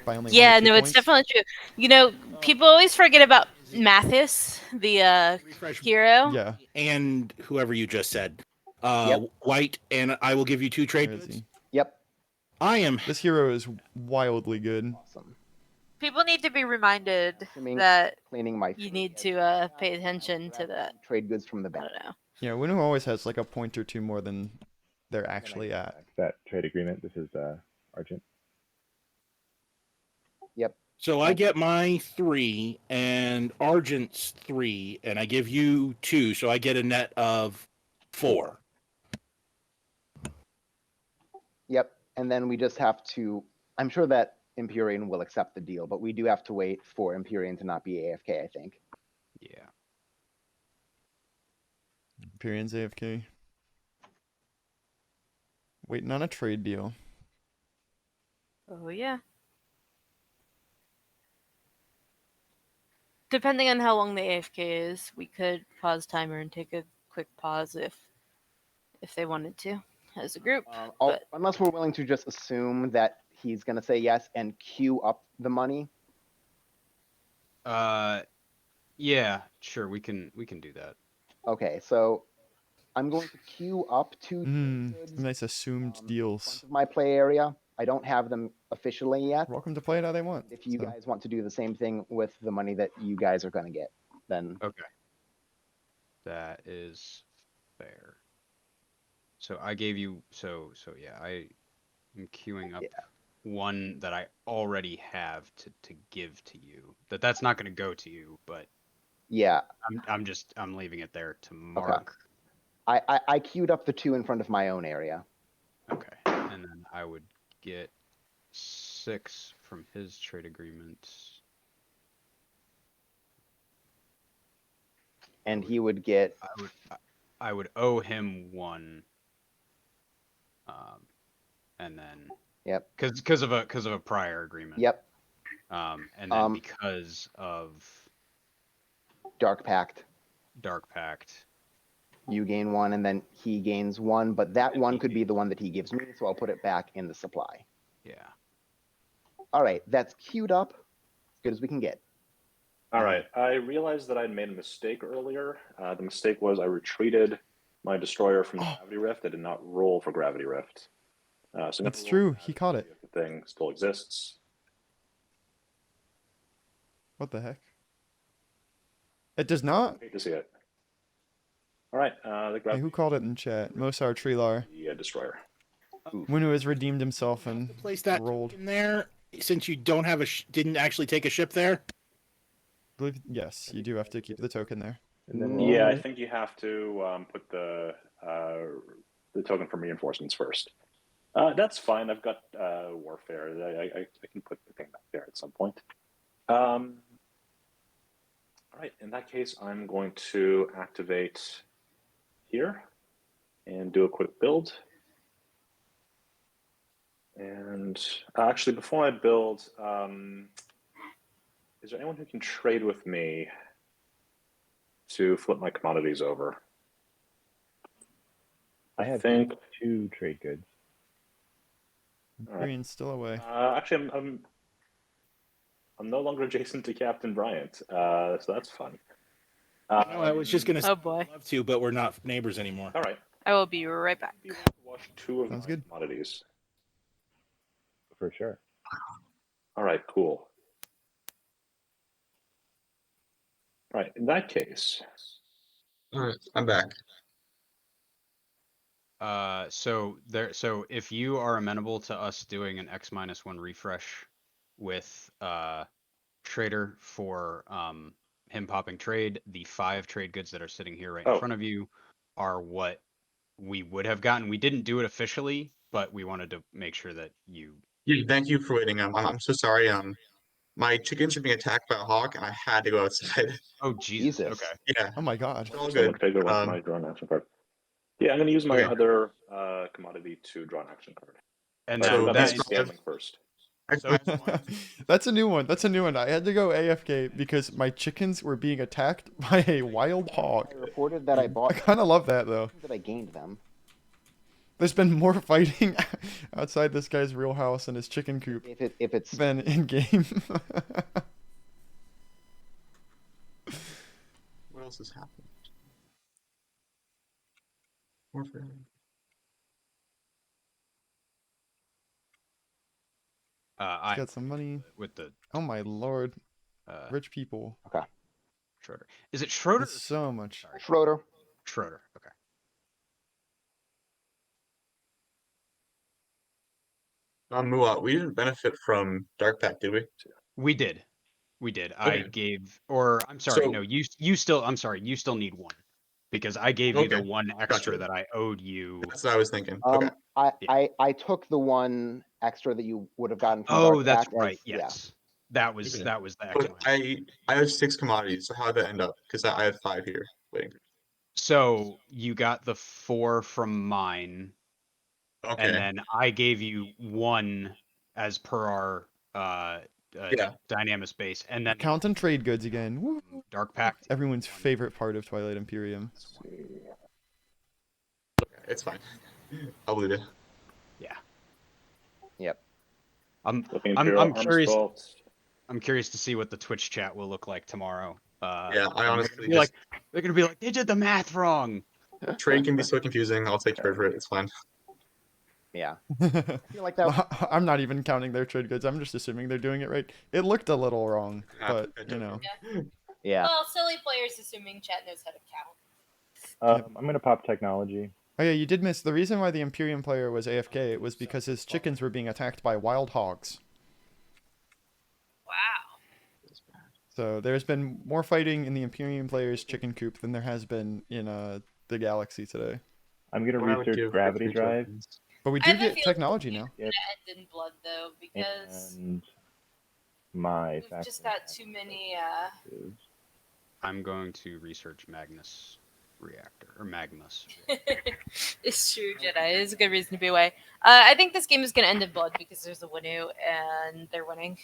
by only 1 Yeah, or 2 no, points? it's definitely true. You know, people always forget about Mathis, the hero. Yeah. And whoever you just said. Yep. White, and I will give you 2 trade Where is goods. he? Yep. I am. This hero is wildly good. Awesome. People need to be reminded Assuming that cleaning my you need to pay attention to that. trade goods from the I bank. don't know. Yeah, Winu always has like a point or 2 more than they're actually at. That trade agreement. This is Argent. Yep. So I get my 3 and Argent's 3, and I give you 2, so I get a net of 4. Yep. And then we just have to. I'm sure that Imperium will accept the deal, but we do have to wait for Imperium to not be AFK, I think. Yeah. Imperium's AFK. Waiting on a trade deal. Oh yeah. Depending on how long the AFK is, we could pause timer and take a quick pause if they wanted to, as a group. But Unless we're willing to just assume that he's gonna say yes and queue up the money. Yeah, sure, we can do that. Okay, so I'm going to queue up 2 goods Nice assumed deals. of my play area. I don't have them officially yet. Welcome to play it how they want. If you so. guys want to do the same thing with the money that you guys are going to get, then Okay. That is fair. So I gave you so yeah, I am queuing up one that I already have to give to you. That's not going to go to you, but yeah, I'm leaving it there to mark. I queued up the 2 in front of my own area. Okay. And then I would get 6 from his trade agreement. And he would get. I would owe him 1. And then. Yep. Because of a prior agreement. Yep. And then because of Dark Pact. Dark Pact. You gain 1, and then he gains 1, but that 1 could be the one that he gives me, so I'll put it back in the supply. Yeah. All right, that's queued up. As good as we can get. All right. I realized that I'd made a mistake earlier. The mistake was I retreated my destroyer from the Gravity Rift. I did not roll for Gravity Rift. So I'm gonna That's roll true. that He caught to it. see if the thing still exists. What the heck? It does not? Hate to see it. All right. The Hey, Gravity who called it in chat? Mosar Trilar. Destroyer. Winu has redeemed himself and Place that rolled. in there since you don't have didn't actually take a ship there. Yes, you do have to keep the token there. And then Yeah, I roll. think you have to put the token from reinforcements first. That's fine. I've got warfare. I can put the thing back there at some point. All right. In that case, I'm going to activate here and do a quick build. And actually, before I build, is there anyone who can trade with me to flip my commodities over? I have think 2 trade goods. Imperium's still away. actually I'm no longer adjacent to Captain Bryant, so that's fun. No, I was just gonna say Oh boy. I'd love to, but we're not neighbors anymore. All right. I will be right back. You want to watch 2 of Sounds my good. commodities. For sure. All right, cool. All right, in that case, All right, I'm back. So if you are amenable to us doing an X-1 refresh with Trader for him popping trade, the 5 trade goods that are sitting here right in Oh. front of you are what we would have gotten. We didn't do it officially, but we wanted to make sure that you. Yeah, thank you for waiting. I'm so sorry. My chickens are being attacked by a hawk, and I had to go outside. Oh Jesus. Jesus. Okay. Yeah, Oh my god. it's all someone good. trigger one for my draw an action card. Yeah, I'm going to use my Okay. other commodity to draw an action card. And But that, So I've got that my is, scaling first. That's a new one. That's a new one. I had to go AFK because my chickens were being attacked by a wild hog. I reported that I I bought kind of love that though. that I gained them. There's been more fighting outside this guy's real house and his chicken coop If it's than in game. What else has happened? Warfare. I Got some money. with the Oh my lord. uh, Rich people. Schroeder. Is it Schroeder? There's so much. Sorry, Schroeder. Schroeder. Okay. Muat, we didn't benefit from Dark Pact, did we? We did. I Okay. gave, or I'm sorry, So- no, you still. I'm sorry, you still need 1 because I gave you the Okay, 1 extra gotcha. that I owed you. That's what I was thinking. Okay. I took the 1 extra that you would have gotten from Oh, Dark that's Pact right. as- yeah. Yes, that was Okay. the But extra. I have 6 commodities, so how'd that end up? Because I have 5 here waiting. So you got the 4 from mine, Okay. and then I gave you 1 as per our Yeah. Dynamis base, and then Counting trade goods again. Woo. Dark Pact. Everyone's favorite part of Twilight Imperium. It's fine. I'll believe it. Yeah. Yep. Looking I'm Imperial Arms curious. Vault. I'm curious to see what the Twitch chat will look like tomorrow. Yeah, I and honestly they're gonna be like, they did the math wrong. Trade can be so confusing. I'll take credit for it. It's fine. Yeah. I feel like that. I'm not even counting their trade goods. I'm just assuming they're doing it right. It looked a little wrong, but you know. Yeah. Well, silly players assuming chat knows how to count. I'm gonna pop technology. Oh yeah, you did miss. The reason why the Imperium player was AFK was because his chickens were being attacked by wild hogs. Wow. So there's been more fighting in the Imperium player's chicken coop than there has been in the galaxy today. I'm gonna What I would research give for gravity 3 drive tokens. But we I do have a get feeling technology now. It's gonna end in blood though, because and my we've just got too many. I'm going to research Magnus reactor or Magmus. It's true, Jedi. It is a good reason to be away. I think this game is gonna end in blood because there's a Winu and they're winning.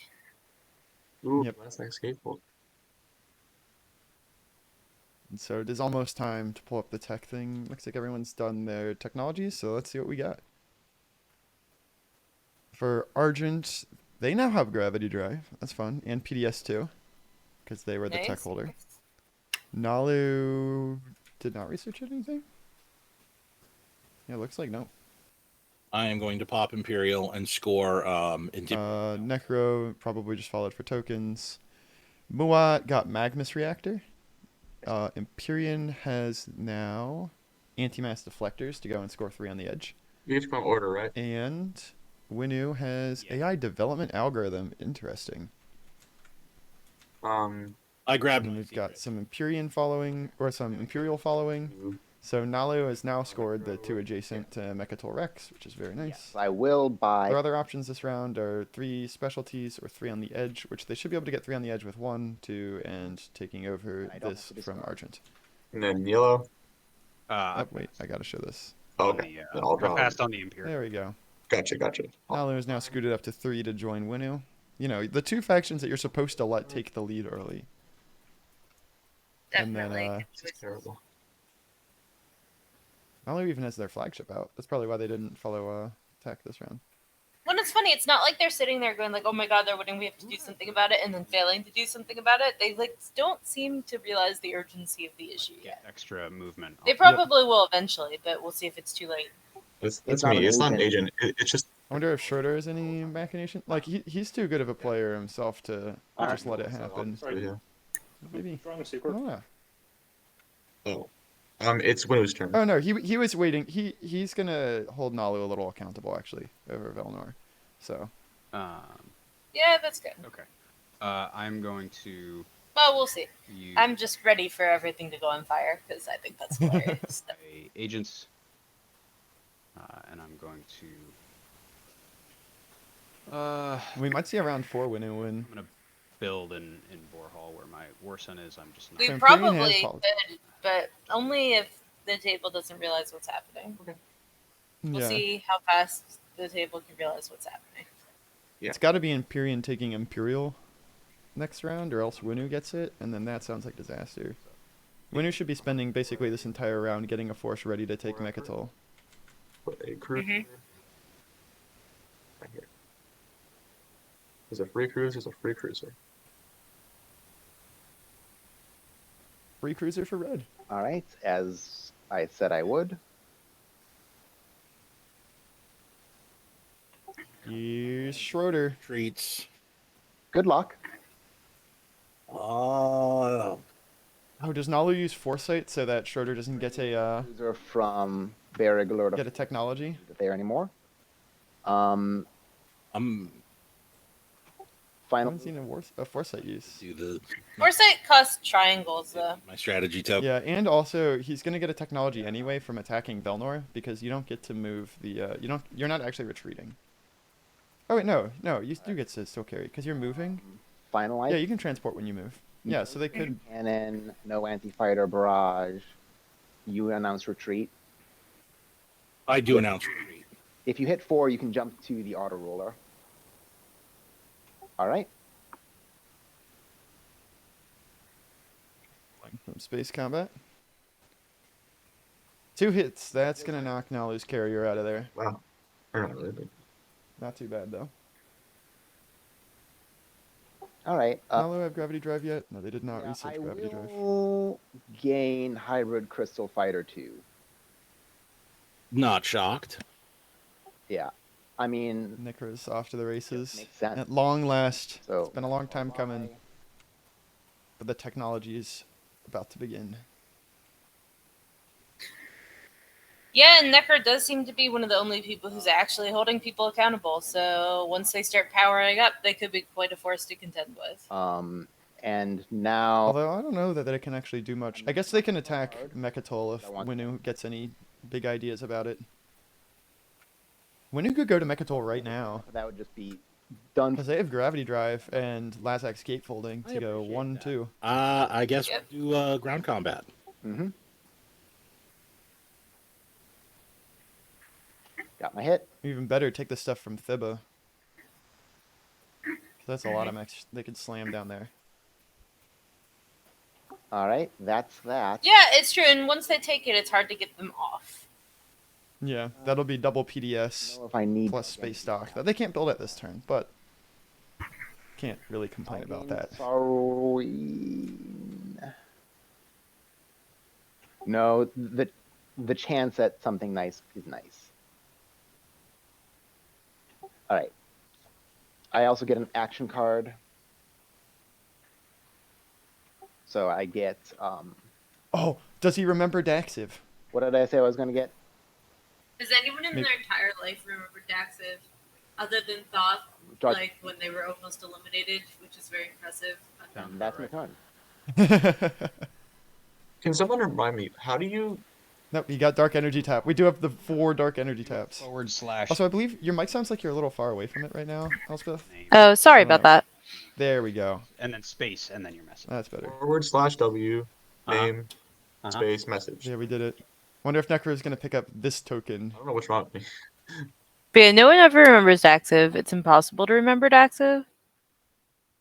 Ooh, Yep. last escape. And so it is almost time to pull up the tech thing. Looks like everyone's done their technologies, so let's see what we got. For Argent, they now have Gravity Drive. That's fun. And PDS too, because they were the tech Nice. holder. Nalu did not research anything? Yeah, looks like no. I am going to pop Imperial and score Necro probably just followed for tokens. Muat got Magnus Reactor. Imperium has now anti-mass deflectors to go and score 3 on the edge. You each want order, right? And Winu has AI development algorithm. Interesting. I grabbed. And we've got some Imperium following, or some Imperial following. So Nalu has now scored the 2 adjacent to Mechatol Rex, which is very nice. Yes, I will buy. Their other options this round are 3 specialties or 3 on the edge, which they should be able to get 3 on the edge with 1, 2, and taking over this from Argent. And then yellow. Oh, wait, I gotta show this. Oh, okay. Then I'll I draw. passed on the Imperium. There we go. Gotcha. Nalu is now scooted up to 3 to join Winu. You know, the 2 factions that you're supposed to let take the lead early. Definitely. And then, It's terrible. Nalu even has their flagship out. That's probably why they didn't follow tech this round. Well, it's funny. It's not like they're sitting there going like, "Oh my God, they're winning. We have to do something about it," and then failing to do something about it. They like don't seem to realize the urgency of the issue yet. Extra movement. They probably will eventually, but we'll see if it's too late. It's not me. an It's not an agent. agent. It's just. I wonder if Schroeder has any machination. Like he's too good of a player himself to just let it happen. Yeah. Maybe. Strong secret. Oh, yeah. Oh. It's Winu's turn. Oh no, he was waiting. He's gonna hold Nalu a little accountable actually over Velnor. So Yeah, that's good. Okay. I'm going to Well, we'll see. use I'm just ready for everything to go on fire because I think that's hilarious. agents, and I'm going to. we might see a round 4 Winu win. I'm gonna build in Borhall where my Warsun is. I'm just not. We So Imperium probably has followed. could, but only if the table doesn't realize what's happening. We'll Yeah. see how fast the table can realize what's happening. It's got to be Imperium taking Imperial next round, or else Winu gets it, and then that sounds like disaster. Winu should be spending basically this entire round getting a force ready to take Mechatol. Put a cruiser. Mhm. Right here. There's a free cruiser. There's a free cruiser. Free cruiser for red. All right, as I said I would. Here's Schroeder. Treats. Good luck. Oh. Oh, does Nalu use Foresight so that Schroeder doesn't get a User from Barrigalor get a technology? there anymore. I'm I Final. haven't seen a Foresight use. do the Foresight costs triangles though. my strategy token. Yeah, and also he's gonna get a technology anyway from attacking Velnor because you don't get to move the you're not actually retreating. Oh wait, no, you do get to still carry because you're moving. Finalize. Yeah, you can transport when you move. Yeah, so they could. Cannon, no anti-fighter barrage. You announce retreat. I do announce retreat. If you hit 4, you can jump to the auto roller. All right. From space combat. 2 hits. That's gonna knock Nalu's carrier out of there. Wow. Or not really, but Not too bad though. All right. Nalu have gravity drive yet? No, they did not Yeah, research I gravity drive. will gain hybrid crystal fighter 2. Not shocked. Yeah. I mean, Necro's off to the races. makes sense. At long last. So It's been a long time coming, but the technology is about to begin. Yeah, and Necker does seem to be one of the only people who's actually holding people accountable. So once they start powering up, they could be quite a force to contend with. And now Although I don't know that it can actually do much. I guess they can attack Mechatol if Winu gets any big ideas about it. Winu could go to Mechatol right now, that would just be done. because they have gravity drive and Lazak's gatefolding to I go appreciate 1-2. I guess Yep. we'll do ground combat. Mm-hmm. Got my hit. Even better, take the stuff from Thiba. That's a lot of mechs they could slam down there. All right, that's that. Yeah, it's true. And once they take it, it's hard to get them off. Yeah, that'll be double I PDS don't know if I need plus space stock that they can't build at this turn, but can't really complain about that. No, the chance at something nice is nice. All right. I also get an action card. So I get, Oh, does he remember Daxiv? what did I say I was going to get? Does anyone in their entire life remember Daxiv, other than Thoth, like when they were almost eliminated, which is very impressive? That's my turn. Can someone remind me, how do you... Nope, you got Dark Energy tap. We do have the 4 Dark Energy taps. / Also, I believe your mic sounds like you're a little far away from it right now, Elspeth. Oh, sorry about that. There we go. and then space, and then your message. That's better. /W, name, Uh-huh. space, message? Yeah, we did it. Wonder if Necro is going to pick up this token. I don't know what's wrong with me. But yeah, no one ever remembers Daxiv. It's impossible to remember Daxiv.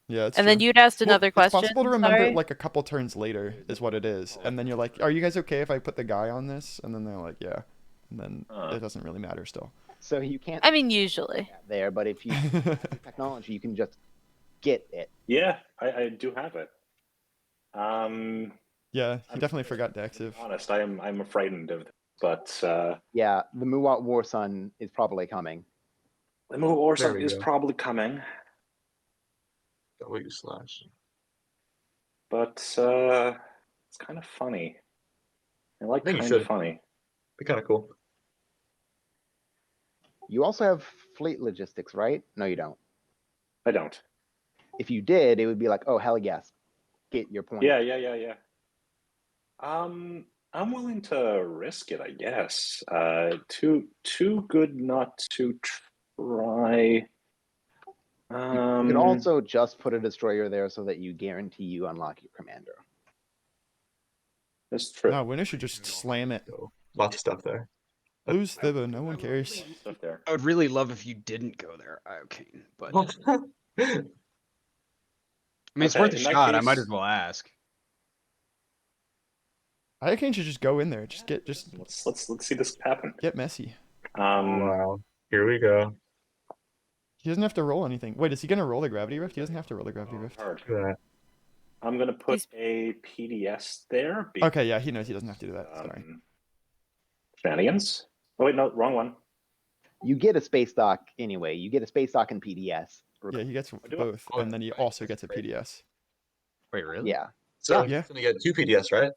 Yeah, it's And true. then you'd asked another It's question. possible to remember sorry. it like a couple turns later is what it is. And then you're like, are you guys okay if I put the guy on this? And then they're like, yeah. And then it doesn't really matter still. So you can't I mean, usually. there, but if you use technology, you can just get it. Yeah, I do have it. Yeah, he definitely forgot Daxiv. Honest, I'm frightened of this, but Yeah, the Muat War Sun is probably coming. the move or There something we is go. probably coming. W/. But it's kind of funny. I like I think you kind of should. funny. Be kind of cool. You also have fleet logistics, right? No, you don't. I don't. If you did, it would be like, oh, hell yes. Get your point. Yeah. I'm willing to risk it, I guess. Too good not to try. You can also just put a destroyer there so that you guarantee you unlock your commander. That's true. No, Winner should just slam it. So, lots of stuff there. Lose Thibba, no one cares. Stuff there. I would really love if you didn't go there, okay, but I mean, it's Okay, worth a in that shot. I might case- as well ask. Iocane should just go in there. Let's see this happen. Get messy. Wow. Here we go. He doesn't have to roll anything. Wait, is he gonna roll the Gravity Rift? He doesn't have to roll the Gravity Rift. Hard. Look at that. I'm gonna put a PDS there. Okay, yeah, he knows he doesn't have to do that. Sorry. Shenanigans. Oh wait, no, wrong one. You get a space dock anyway. You get a space dock and PDS. Yeah, he gets do it. both, and then he also gets a PDS. Wait, really? Yeah. So Yeah. he's gonna get 2 PDS, right?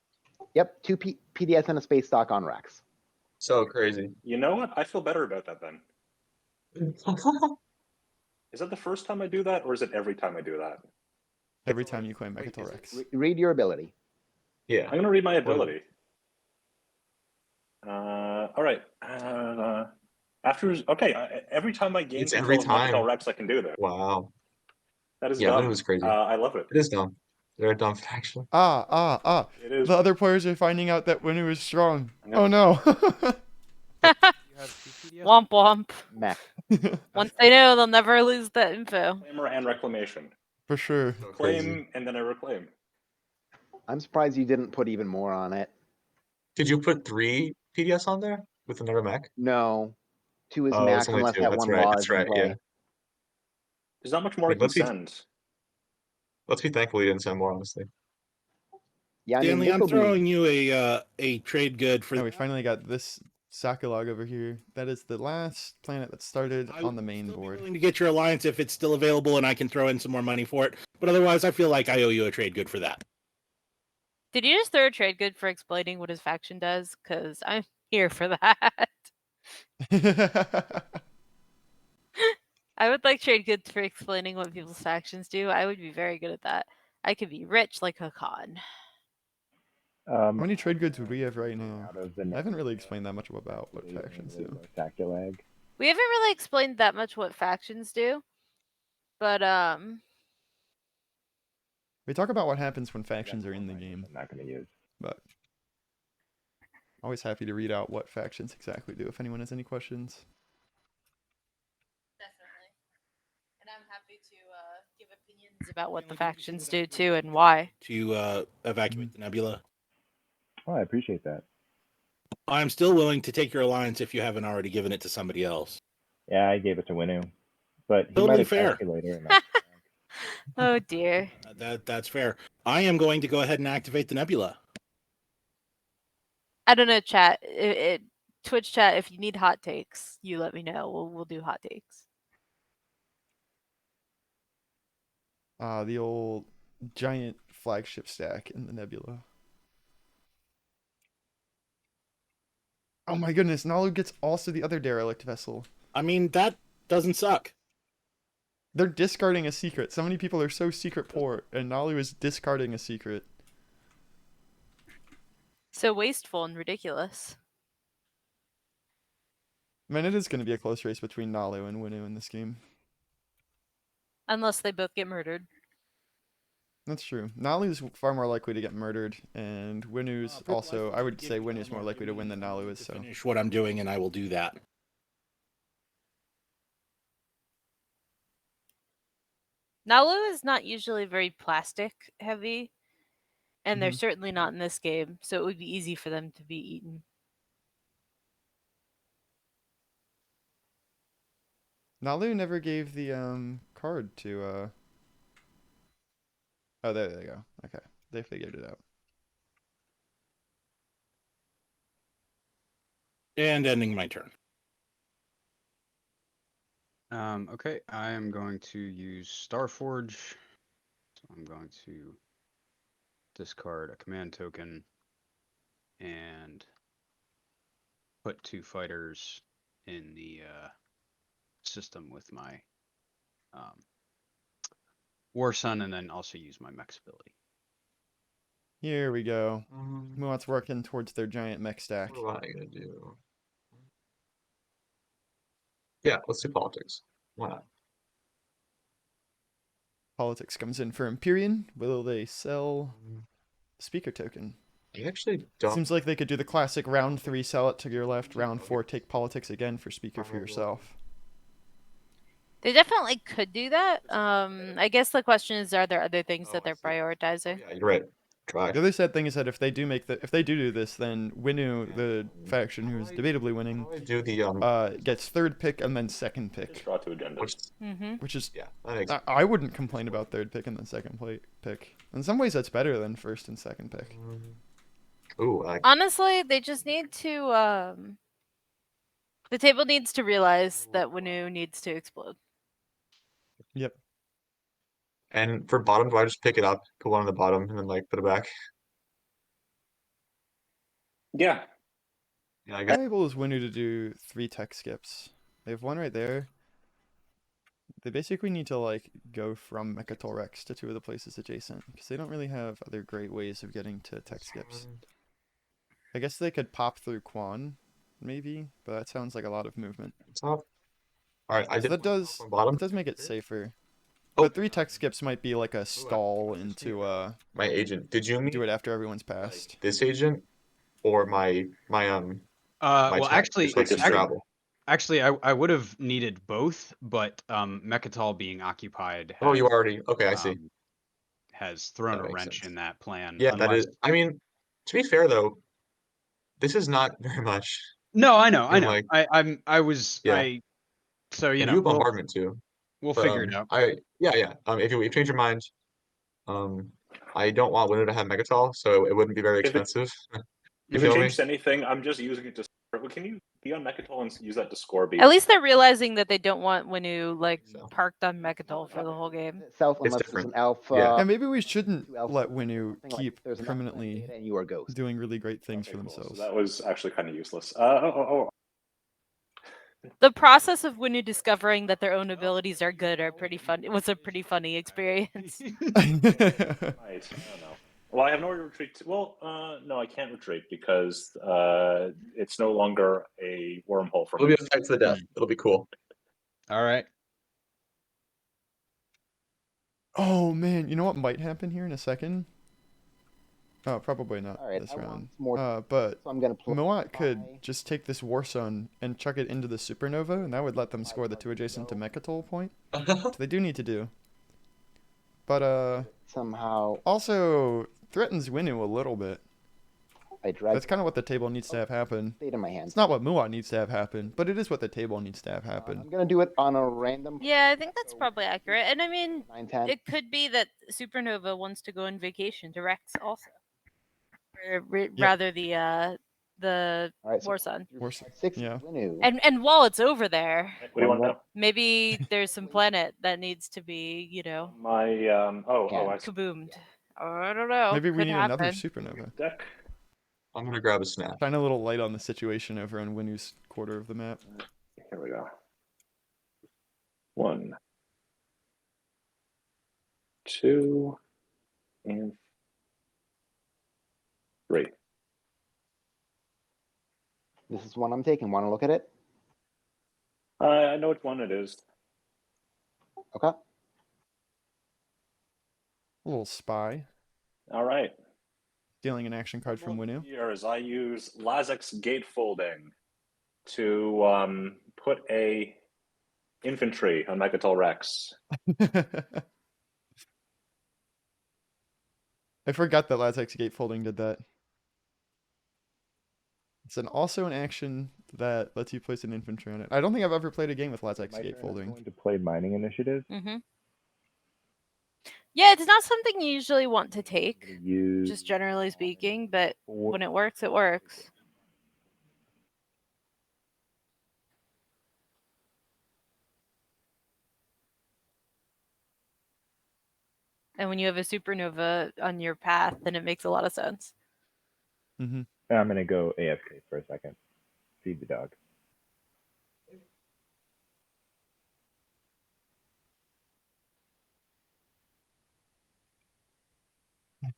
Yep. Two PDS and a space dock on Rex. So crazy. You know what? I feel better about that then. Is that the first time I do that, or is it every time I do that? Every time you claim Mechator Rex. Read your ability. Yeah. I'm gonna read my ability. All right. Every time I gain It's control every of time. Mechatel Rex, I can do that. Wow. That is Yeah, dumb. that was crazy. I love it. It is dumb. They're a dumb faction. It is. The other players are finding out that Winnu is strong. know. Oh no. You have 2 PDS? Womp womp. Mech. Once they know, they'll never lose that info. Claimer and reclamation. For sure. So Claim crazy. and then I reclaim. I'm surprised you didn't put even more on it. Did you put 3 PDS on there with another mech? No. 2 is Oh, max it's only unless 2. that That's one right. law That's is in right. play. Yeah. There's not much more I Wait, can let's see. send. Let's be thankful he didn't send more, honestly. Yeah, I mean, Stanley, I'm this'll be- throwing you a trade good for. Now we finally got this Sakalog over here. That is the last planet that started I on the would main still be board. willing to get your alliance if it's still available and I can throw in some more money for it. But otherwise, I feel like I owe you a trade good for that. Did you just throw a trade good for explaining what his faction does? Because I'm here for that. I would like trade goods for explaining what people's factions do. I would be very good at that. I could be rich like a Khan. How many trade goods would we have right now? Out of the I haven't really explained that much about what Maybe factions mainly do. Saculag. We haven't really explained that much what factions do. But We talk about what happens when factions are in the game, I'm not going to use. but always happy to read out what factions exactly do if anyone has any questions. definitely. And I'm happy to give opinions opinions about what the factions do too and why. To evacuate the nebula. Oh, I appreciate that. I'm still willing to take your alliance if you haven't already given it to somebody else. Yeah, I gave it to Winu, but he Totally might attack fair. me later. And Oh dear. That's fair. I am going to go ahead and activate the nebula. I don't know, chat. Twitch chat. If you need hot takes, you let me know. We'll do hot takes. The old giant flagship stack in the nebula. Oh my goodness, Nalu gets also the other derelict vessel. I mean, that doesn't suck. They're discarding a secret. So many people are so secret poor, and Nalu is discarding a secret. So wasteful and ridiculous. Man, it is going to be a close race between Nalu and Winu in this game. Unless they both get murdered. That's true. Nalu's far more likely to get murdered, and Winu's also, I would say Winu's more likely to win than Nalu is, so. Finish what I'm doing, and I will do that. Nalu is not usually very plastic heavy, and they're Mhm. certainly not in this game, so it would be easy for them to be eaten. Nalu never gave the card to Oh, there they go. Okay. They figured it out. And ending my turn. Okay, I am going to use Starforge. So I'm going to discard a command token and put 2 fighters in the system with my War Sun, and then also use my mech's ability. Here we go. Muat's working towards their giant mech stack. What am I gonna do? Yeah, let's do politics. Why not? Politics comes in for Imperium. Will they sell speaker token? I actually don't. Seems like they could do the classic round 3, sell it to your left, round 4, take politics again for speaker for yourself. They definitely could do that. I guess the question is, are there other things that they're prioritizing? Yeah, you're right. Try. The other sad thing is that if they do this, then Winu, the faction who's debatably winning, How do I do the gets 3rd pick and then 2nd Just pick, draw 2 agendas. which is yeah, that makes I wouldn't complain about 3rd pick and then 2nd pick. In some ways, that's better than 1st and 2nd pick. Ooh, Honestly, they just need to. The table needs to realize that Winu needs to explode. Yep. and for bottom, do I just pick it up, put one on the bottom, and then like put it back? Yeah. Yeah, I guess. How able is Winu to do 3 tech skips? They have one right there. They basically need to like go from Mechatol Rex to 2 of the places adjacent, because they don't really have other great ways of getting to tech skips. I guess they could pop through Quan, maybe, but that sounds like a lot of movement. Top. All right, I So did that does bottom. it does make it safer. Oh. But 3 tech skips might be like a stall into My agent. Did you mean do it after everyone's passed. this agent or my Well, chat? actually, Just like to travel. Actually, I would have needed both, but Mechatol being occupied Oh, you has, already. Okay, I see. has thrown That a makes wrench sense. in that plan. Yeah, that unless... is. I mean, to be fair though, this is not very much. No, I know. And, So Yeah. you And know, you have bombardment too. we'll But, figure it out. Yeah. If you change your mind, I don't want Window to have Megatol, so it wouldn't be very If it- expensive. If feel it me? changes anything, I'm just using it to. Can you be on Mechatol and use that to score beats? At least they're realizing that they don't want Winu like So. parked on Mechatol for the whole game. Itself, It's unless there's different. an alpha. Yeah. Yeah, maybe we shouldn't 2 alpha let or Winu something, like, keep there's enough permanently data and you are ghost. doing really great things for Okay, cool. themselves. So that was actually kind of useless. The process of Winu discovering that their own abilities are good are pretty fun. It was a pretty funny experience. Right. I don't know. Well, I have nowhere to retreat to. Well, no, I can't retreat because it's no longer a wormhole for It'll me. be a fight to the death. It'll be cool. All right. Oh man, you know what might happen here in a second? Oh, probably not All right, this I want round. more But So I'm gonna play. Moat could just take this War Sun and chuck it into the Supernova, and that would let them score the 2 adjacent to Mechatol point, which they do need to do. but Somehow also threatens Winu a little bit. I dragged That's kind of what the table needs to have happen. stayed in my hand. It's not what Muat needs to have happen, but it is what the table needs to have happen. I'm gonna do it on a random. Yeah, I think that's probably accurate. And I mean, 9-10. it could be that Supernova wants to go on vacation to Rex also, rather the All right, so War Sun. six Yeah. Winu. And while it's over there, What do you want to know? maybe there's some planet that needs to be, My I see. kaboomed. I don't know. Maybe we Could need happen. another supernova. Deck. I'm gonna grab a snap. Shine a little light on the situation over on Winu's quarter of the map. Here we go. 1, 2, and 3. This is one I'm taking. Want to look at it? I know which one it is. Okay. A little spy. All right. Stealing an action card from Winu. Here is I use Lazek's gatefolding to put a infantry on Mechatal Rex. I forgot that Lazek's gatefolding did that. It's also an action that lets you place an infantry on it. I don't think I've ever played a game with Lazek's My turn is gatefolding. going to play mining initiative. Mm-hmm. Yeah, it's not something you usually want to take, Use just generally speaking, but 4. when it works, it works. And when you have a supernova on your path, then it makes a lot of sense. Mm-hmm. I'm gonna go AFK for a second. Feed the dog.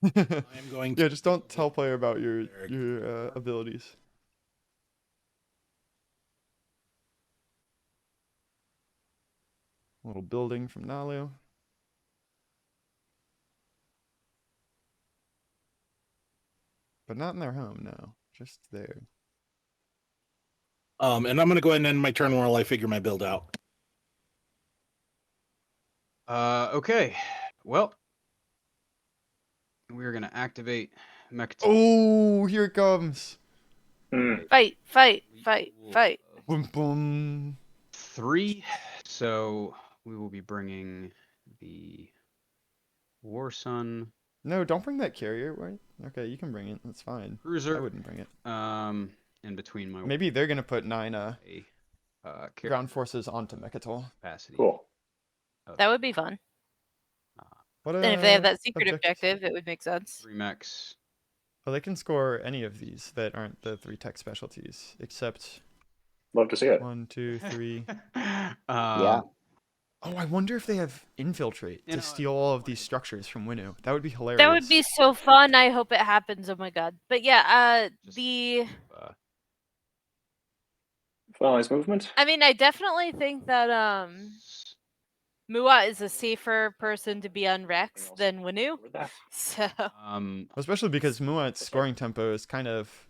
I'm going to. Yeah, just don't tell player about your abilities. A little building from Nalu. But not in their home, no. Just there. And I'm going to go ahead and end my turn while I figure my build out. Okay. Well, we're gonna activate Mechatal. Oh, here it comes. Fight, fight, fight, fight. Boom, boom. 3. So we will be bringing the War Sun No, don't bring that carrier, right? Okay, you can bring it. That's fine. cruiser. I wouldn't bring it. In between my Maybe they're gonna put 9 carrier ground forces onto Mechatol. capacity. Cool. That would be fun. What And if they have that secret objectives? objective, it would make sense. 3 mechs. Well, they can score any of these that aren't the 3 tech specialties, except Love to see it. 1, 2, 3. Yeah. Oh, I wonder if they have infiltrate You to know, steal all of these structures from Winu. That would be hilarious. That would be so fun. I hope it happens. Oh my god. But yeah, Just- the Finalize movement. I mean, I definitely think that Muat is a safer person to be on Rex than Winu. So Especially because Muat's scoring tempo is kind of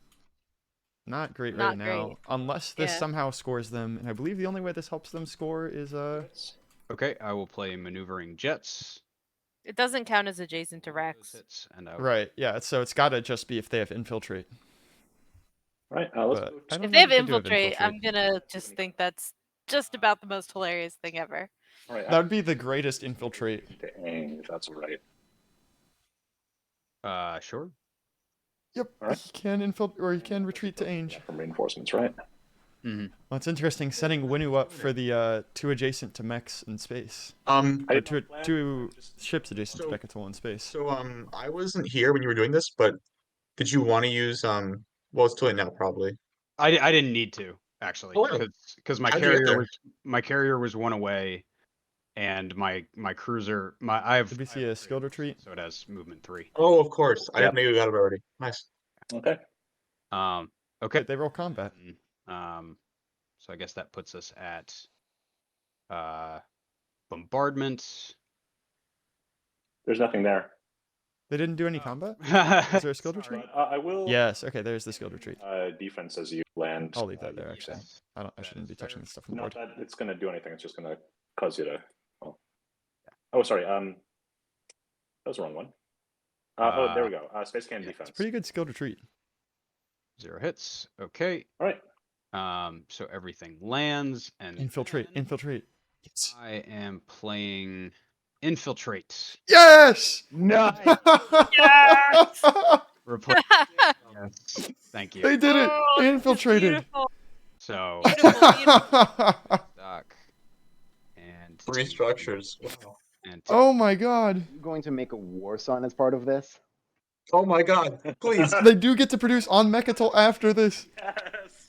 not great right Not now. great. Unless this Yeah. somehow scores them, and I believe the only way this helps them score is Okay, I will play maneuvering jets. it doesn't count as adjacent to Rex. Hits, and I will right. Yeah, so it's gotta just be if they have infiltrate. Right. Let's But go I don't If know they have do infiltrate, I'm gonna just think that's just about the most hilarious thing ever. All right. That would be the greatest infiltrate. Dang, if that's right. Sure. Yep. Alright. He can infiltrate, or he can retreat to Ainge. From reinforcements, right? Mm-hmm. Well, it's interesting setting Winu up for the 2 adjacent to mechs in space. I Or two ships adjacent to Mechatol in space. So I wasn't here when you were doing this, but did you want to use well, it's too late now probably. I didn't need to actually, Oh, wow. because my How'd you get carrier was one away, and my cruiser I have. Did we I see have a skilled retreat? So it has movement 3. Oh, of course. I Yep. didn't know you got it already. Nice. Okay. Okay. They roll combat. So I guess that puts us at bombardment. There's nothing there. They didn't do any combat? Is Is there a skilled retreat? I will. Yes. Okay, there's the skilled retreat. Defense as you land. I'll leave that there, you actually. descend. I shouldn't be touching this stuff on the Not board. that it's going to do anything. It's just going to cause you to. Oh, sorry. That was the wrong one. Oh, there we go. Space Cannon defense. It's pretty good skill to treat. 0 hits. Okay. All right. So everything lands and Infiltrate. then Infiltrate. Yes. I am playing Infiltrate. Yes! Nice. Yes! Replace. Yes. Thank you. They did it. Oh, They this is infiltrated. beautiful. So Beautiful, beautiful. stock and 3 structures. Wow. and Oh my god. Are you going to make a war sun as part of this? Oh my god, please. They do get to produce on Mechatol after this. Yes.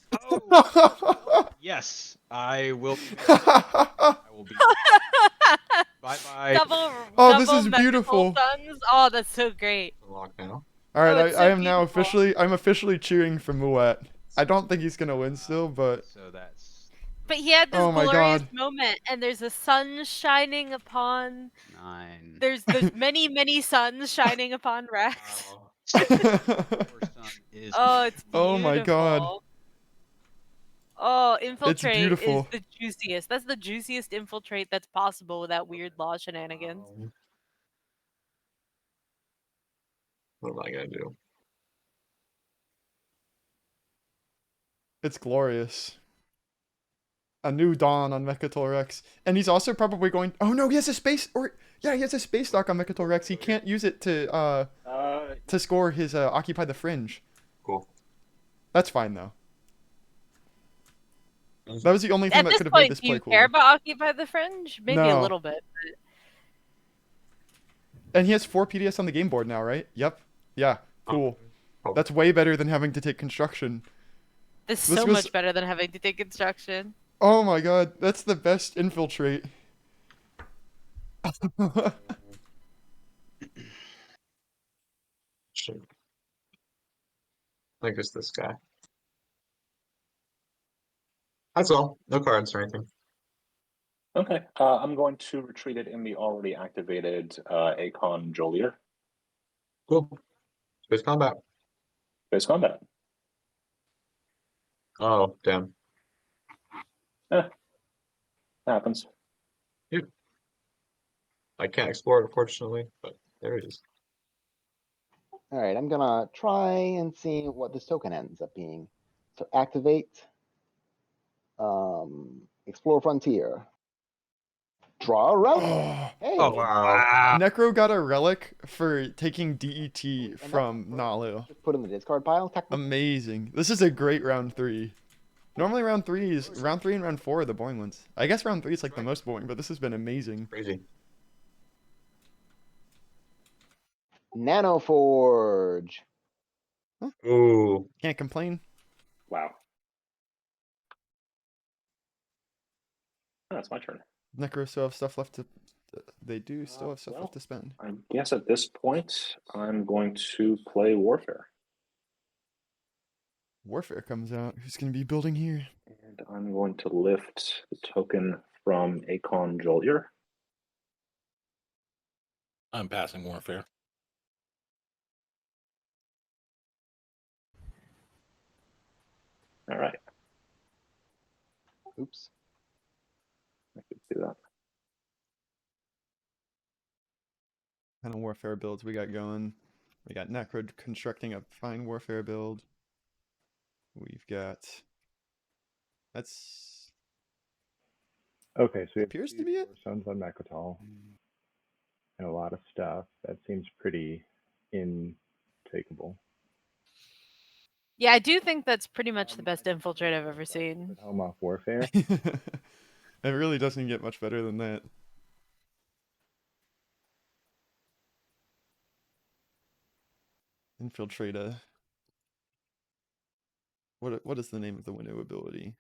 yes, I will. I will be. Bye bye. Double. Oh, this double is Mechatol beautiful. Suns. Oh, that's so great. Unlock now. All right, Oh, it's I so am now beautiful. I'm officially cheering for Moet. I don't think he's gonna win still, but So that's But he had this Oh my glorious God. moment, and there's a sun shining upon. 9. There's many many suns shining upon Rex. Wow. Your son is. Oh, it's beautiful. Oh my God. Oh, infiltrate is beautiful. the juiciest. That's the juiciest infiltrate that's possible without weird law shenanigans. What am I gonna do? it's glorious. A new dawn on Mechatol Rex, and he's also probably going. Oh no, he has a space he has a space dock on Mechatol Rex. He can't use it to score his Occupy the Fringe. Cool. That's fine though. That was the only thing At that this could have made point, this do you play care cool. about Occupy the Fringe? Maybe a No. little bit. And he has 4 PDS on the game board now, right? Yep. Yeah. Cool. Oh. That's way better than having to take construction. This is This so was- much better than having to take construction. Oh my god, that's the best infiltrate. Shit. I think it's this guy. That's all. No cards or anything. Okay. I'm going to retreat it in the already activated Acon Jolier. Cool. Space combat. Space combat. Oh, damn. Happens. I can't explore it, unfortunately, but there it is. All right, I'm gonna try and see what this token ends up being. So activate, explore frontier, draw a relic. Oh, Hey, Oh Wow. Necro got a relic for taking DET And from that's- Nalu. just put in the discard pile. Technically, Amazing. This is a great round 3. Normally round 3 and round 4 are the boring ones. I guess round 3 is like the most boring, but this has been amazing. Crazy. Nano Forge. Ooh. Can't complain. Wow. Oh, it's my turn. Necro still have stuff left to. They do still have stuff well. left to spend. I guess at this point, I'm going to play Warfare. Warfare comes out. Who's gonna be building here? And I'm going to lift the token from Acon Jolier. I'm passing Warfare. All right. Oops. I could do that. Kind of warfare builds we got going. We got Necro constructing a fine warfare build. We've got. That's. Okay, so we have Appears to two be it. Sons on Mechatol and a lot of stuff. That seems pretty intakeable. Yeah, I do think that's pretty much the best infiltrate I've ever seen. With Home Off Warfare. It really doesn't get much better than that. Infiltrate a. What is the name of the window ability?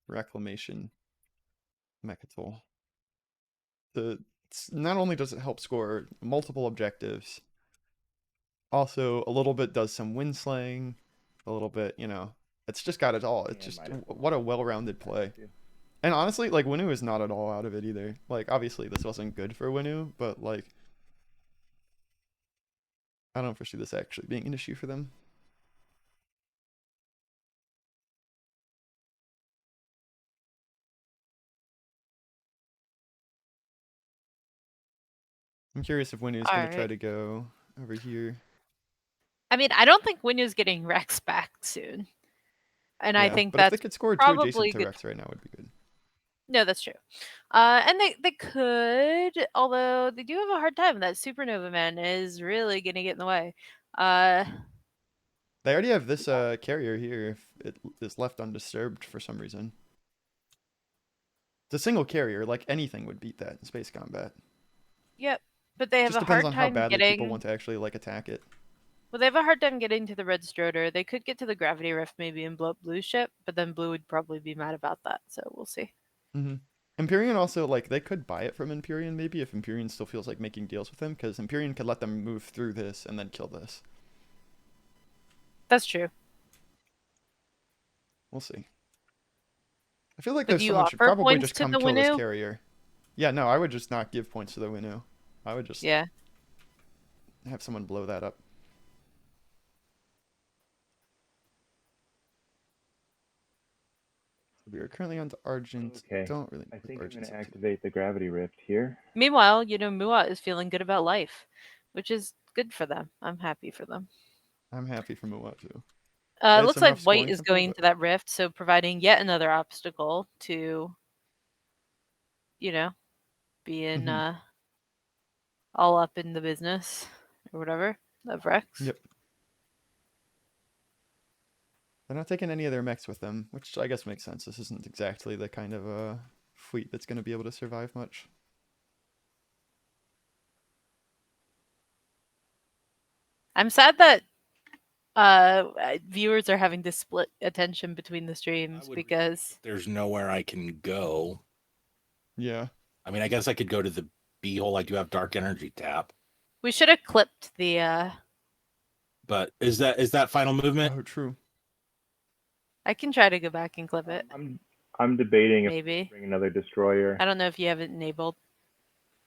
Reclamation. Mechatol. Not only does it help score multiple objectives, also a little bit does some wind slaying, a little bit, it's just got it all. It's just what a well-rounded play. And honestly, like Winu is not at all out of it either. Like obviously this wasn't good for Winu, but like I don't foresee this actually being an issue for them. I'm curious if Winu's going to try Alright. to go over here. I mean, I don't think Winu's getting Rex back soon. And I Yeah, think but if they that's could score 2 probably adjacent to good. Rex right now would be good. No, that's true. And they could, although they do have a hard time. That Supernova man is really going to get in the way. They already have this carrier here if it is left undisturbed for some reason. It's a single carrier, like anything would beat that in space combat. Yep. But they have Just a depends hard on how time badly getting. people want to actually like attack it. Well, they have a hard time getting to the red Stroder. They could get to the gravity rift maybe and blow up Blue's ship, but then Blue would probably be mad about that. So we'll see. Mm-hmm. Imperium also, like, they could buy it from Imperium maybe if Imperium still feels like making deals with them, because Imperium could let them move through this and then kill this. That's true. We'll see. I feel like But there's do you someone should offer probably points just to come the kill this Winu? carrier. Yeah, no, I would just not give points to the Winu. I would just Yeah. have someone blow that up. We are currently on to Argent. Okay. Don't really I know think I'm Argent's going to up to. activate the gravity rift here. Meanwhile, Muat is feeling good about life, which is good for them. I'm happy for them. I'm happy for Muat too. Had Looks some like rough White scoring is tempo, going but- to that rift, so providing yet another obstacle to, being Mhm. all up in the business or whatever of Rex. Yep. They're not taking any of their mechs with them, which I guess makes sense. This isn't exactly the kind of fleet that's going to be able to survive much. I'm sad that viewers are having to split attention between the streams because There's nowhere I can go. Yeah. I mean, I guess I could go to the B-hole. I do have dark energy tap. we should have clipped the. But is that final movement? Oh, true. I can try to go back and clip it. I'm debating if Maybe. to bring another destroyer. I don't know if you have it enabled.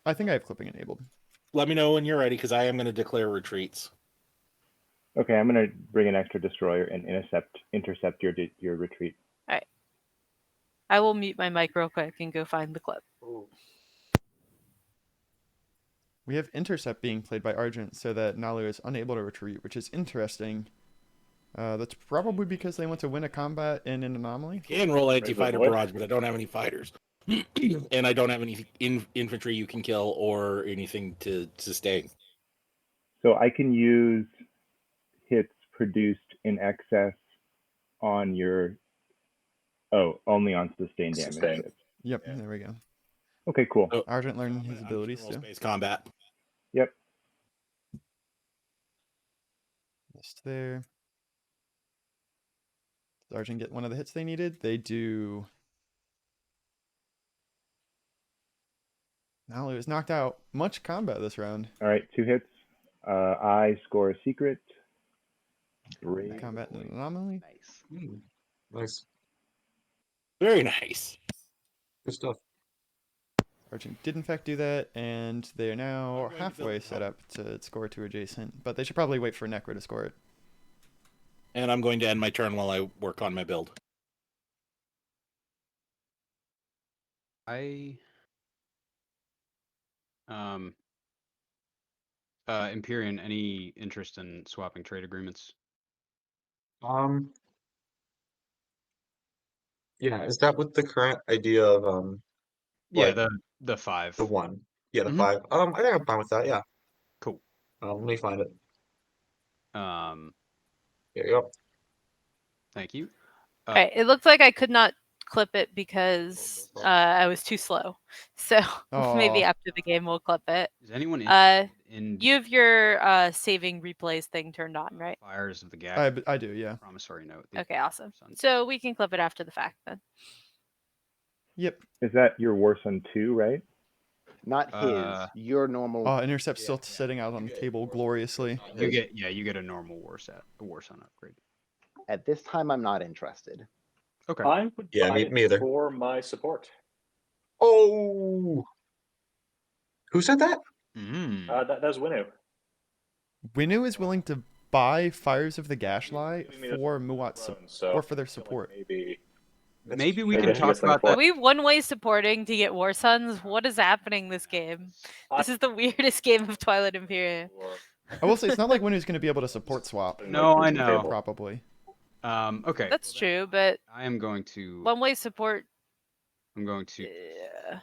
I think I have clipping enabled. Let me know when you're ready, because I am going to declare retreats. Okay, I'm going to bring an extra destroyer and intercept your retreat. I will mute my mic real quick and go find the clip. We have intercept being played by Argent so that Nalu is unable to retreat, which is interesting. That's probably because they want to win a combat in an anomaly. Can roll anti-fighter What? barrage, but I don't have any fighters. And I don't have any infantry you can kill or anything to sustain. So I can use hits produced in excess on your... Oh, only on sustained damage. Sustained. hits. Yep, Yeah. there we go. Okay, cool. So, Argent learning his I'm just abilities gonna roll too. Space combat. Yep. Just there. Does Argent get one of the hits they needed? They do. Nalu is knocked out. Much combat this round. All right, 2 hits. I score a secret. Brave. Combat in an anomaly. Nice. Nice. Very nice. Good stuff. Argent did in fact do that, and they are now I'm going to halfway build set up to score 2 adjacent, but they should probably wait for Necro to score it. And I'm going to end my turn while I work on my build. Imperium, any interest in swapping trade agreements? Yeah, is that with the current idea of Yeah, Like, the 5. the 1? Yeah, the Mhm. 5. I think I'm fine with that, yeah. Cool. Let me find it. There you go. Thank you. Okay, it looks like I could not clip it because I was too slow. So maybe Aw. after the game we'll clip it. Is anyone in You have your saving replays thing turned on, right? Fires of the Gag I do, yeah. promissory note? The Okay, awesome. Sun- So we can clip it after the fact then. Yep. Is that your Warsun 2, right? Not his, your normal. Oh, intercept still sitting out on the table gloriously. You get a normal war sun upgrade. At this time, I'm not interested. Okay. I would Yeah, buy me it either. for my support. Oh! Who said that? That was Winu. Winu is willing to buy Fires of the Gashlight Giving me the for Muat's throne, so or for their I feel like support. maybe maybe we Maybe can I should talk get some about for- Are that. we one-way supporting to get War Sons? What is happening this game? This is the weirdest game of Twilight Imperium. I will say it's not like Winnu's going to be able to support swap. No, I know. Probably. Okay. That's true, but I am going to. one-way support. I'm going to. Yeah.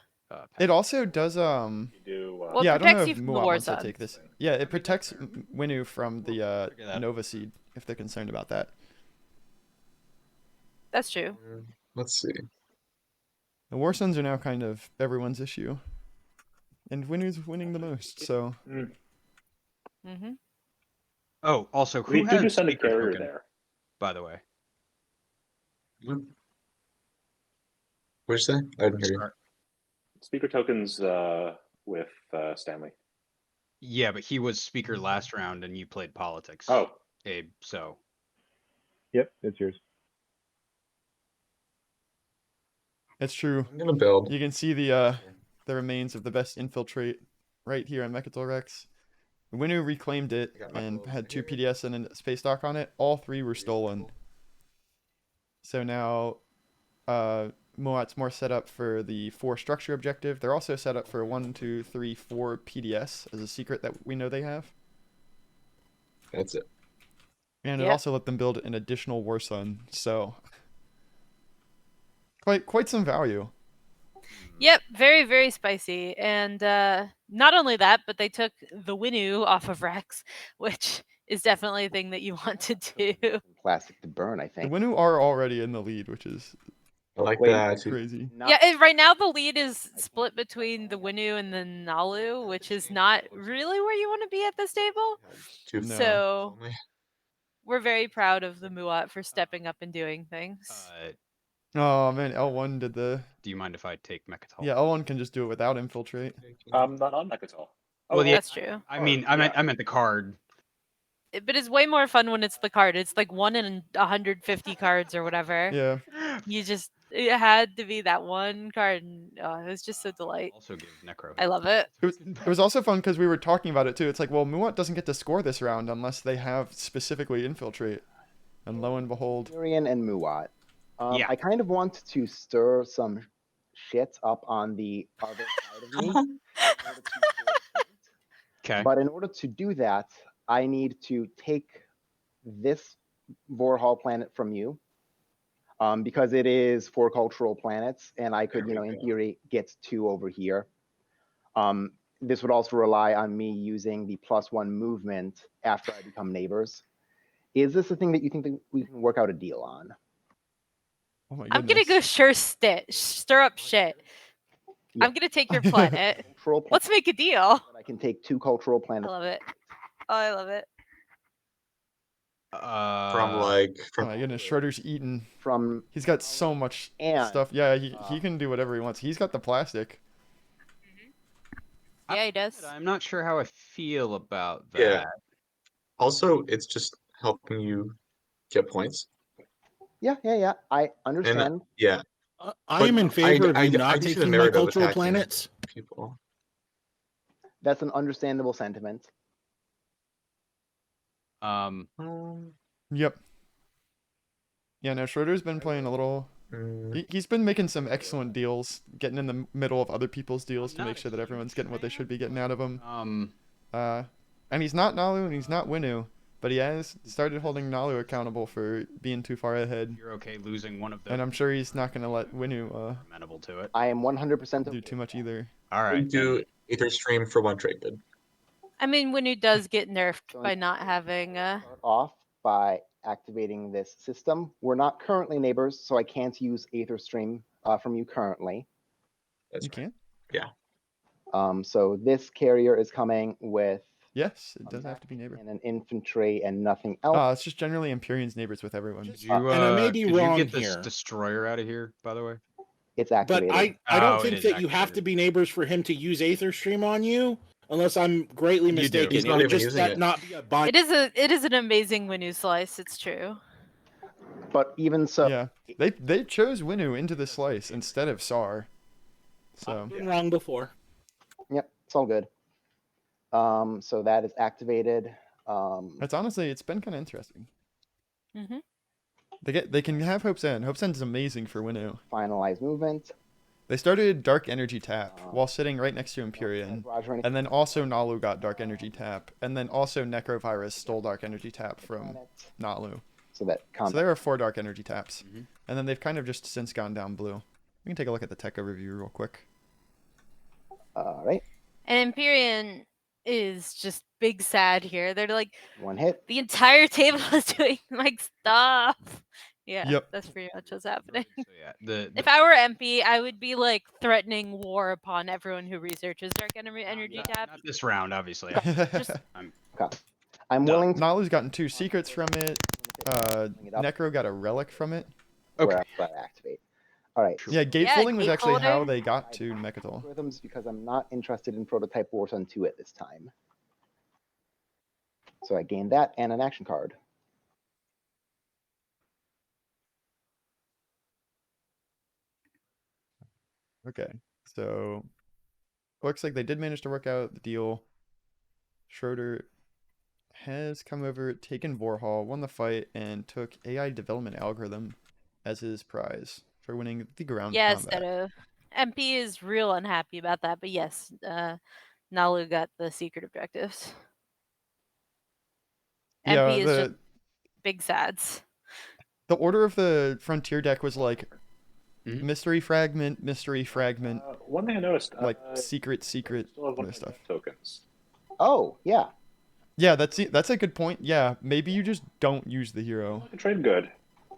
It also does You do, Well, it yeah, I don't know protects if you from the Muat War wants to Sons. take this. Yeah, it protects Winnu from the Figure that out. Nova Seed if they're concerned about that. That's true. Let's see. The War Sons are now kind of everyone's issue. And Winnu's winning the most, so Mm-hmm. Oh, also, We who do has send a speaker carrier token, there. by the way? What'd you say? I didn't hear you. Sorry. Speaker tokens with Stanley. Yeah, but he was speaker last round, and you played politics. Oh, Abe. So Yep, it's yours. it's true. I'm gonna build. You can see the remains of the best infiltrate right here on Mechatol Rex. Winnu reclaimed it I got my and little had 2 thing PDS and a space dock on it. All 3 were stolen. So now Muat's more set up for the 4 structure objective. They're also set up for 1, 2, 3, 4 PDS as a secret that we know they have. That's it. And it Yep. also let them build an additional War Sun. So quite some value. Yep, very, very spicy. And not only that, but they took the Winnu off of Rex, which is definitely a thing that you want to do. Plastic to burn, I The think. Winnu are already in the lead, which is I like Wait, that. crazy. Not- Yeah, right now the lead is split between the Winnu and the Nalu, which is not really where you want to be at this table. Two No. So only. we're very proud of the Muat for stepping up and doing things. Oh man, L1 did the do you mind if I take Mechatol? yeah, L1 can just do it without infiltrate. I'm not on Mechatol. Well, yeah, That's true. I mean, I meant the card. But it's way more fun when it's the card. It's like 1 in 150 cards or whatever. Yeah. It had to be that one card, and it was just a delight. Also give Necro. I love it. It was also fun because we were talking about it too. It's like, well, Muat doesn't get to score this round unless they have specifically infiltrate. And lo and behold, Imperium and Muat. Yeah. I kind of want to stir some shit up on the other side of me. in order to score points. Okay. But in order to do that, I need to take this Vorhal planet from you. Because it is 4 cultural planets, and I could, There we in go. theory, get 2 over here. This would also rely on me using the +1 movement after I become neighbors. Is this a thing that you think that we can work out a deal on? oh my I'm gonna goodness. go stir up shit. Yeah. I'm gonna take your planet. Cultural planets, Let's make a deal. I can take 2 cultural I planets. love it. Oh, I love it. From Oh from my goodness, Schroeder's eaten. From He's got so much and stuff. Yeah, he can do whatever he wants. He's got the plastic. Yeah, he does. I'm not sure how I feel about that. Yeah. Also, it's just helping you get points. yeah. I understand. Yeah, I am in favor of I you do not see the taking my merit of cultural attacking planets. people. That's an understandable sentiment. Yep. Yeah, no, Schroeder's been playing a little. He's been making some excellent deals, getting in the middle of other people's deals to make sure that everyone's getting what they should be getting out of him. And he's not Nalu and he's not Winnu, but he has started holding Nalu accountable for being too far ahead. You're okay losing one of them. And I'm sure he's not gonna let Winnu amenable to it. I am 100% do too much either. All We right. do Ether stream for 1 trade bid. I mean, Winnu does get nerfed Going by not having. start off by activating this system. We're not currently neighbors, so I can't use Aether Stream from you currently. That's You right. can't? So this carrier is coming with Yes, it does have to be neighbor. and an infantry and nothing else. It's just generally Imperium's neighbors with everyone. Could you, And I may be could wrong you get this here. destroyer out of here, by the way? It's But activated. I don't Oh, it think is that you have to activated. be neighbors for him to use Aether Stream on you, unless I'm greatly You do. mistaken. He's It not would even just using that it. not be a bind. It is an amazing Winnu slice. It's true. But even so, Yeah, they chose Winnu into the slice instead of Sar. So I've been wrong before. yep, it's all good. So that is activated. it's been kind of interesting. Mm-hmm. They can have Hope's End. Hope's End is amazing for Winnow. Finalize movement. They started Dark Energy Tap while sitting right next to Imperium. Roger, And then also Nalu got Dark Energy Tap. And then also Necrovirus stole Dark Energy Tap from Nalu. so that So combat. there are 4 Dark Energy Taps. And then they've kind of just since gone down blue. We can take a look at the tech overview real quick. All right, And Imperium is just big sad here. They're like, one hit. the entire table is doing like stuff. Yeah, Yep. that's pretty much what's happening. So yeah, If I were MP, I would be like threatening war upon everyone who researches Dark Energy Tap. not this round, obviously. I'm No. willing to Nalu's gotten 2 secrets from it. bring it up Necro got a relic from it. where I activate. All right. Yeah, gatefolding was actually how gatefolder. they got to Mechatol. Algorithms because I'm not interested in prototype wars on 2 at this time. So I gained that and an action card. Okay, so looks like they did manage to work out the deal. Schroeder has come over, taken Vorhal, won the fight, and took AI development algorithm as his prize for winning the ground Yes, combat. Dedo. MP is real unhappy about that, but yes, Nalu got the secret objectives. Yeah, MP is just the big sads. order of the frontier deck was like Mhm. mystery fragment, One thing I noticed, like secret, still have one other of my stuff. tokens. Oh, yeah. Yeah, that's a good point. Yeah, maybe you just don't use the hero, Like a trade good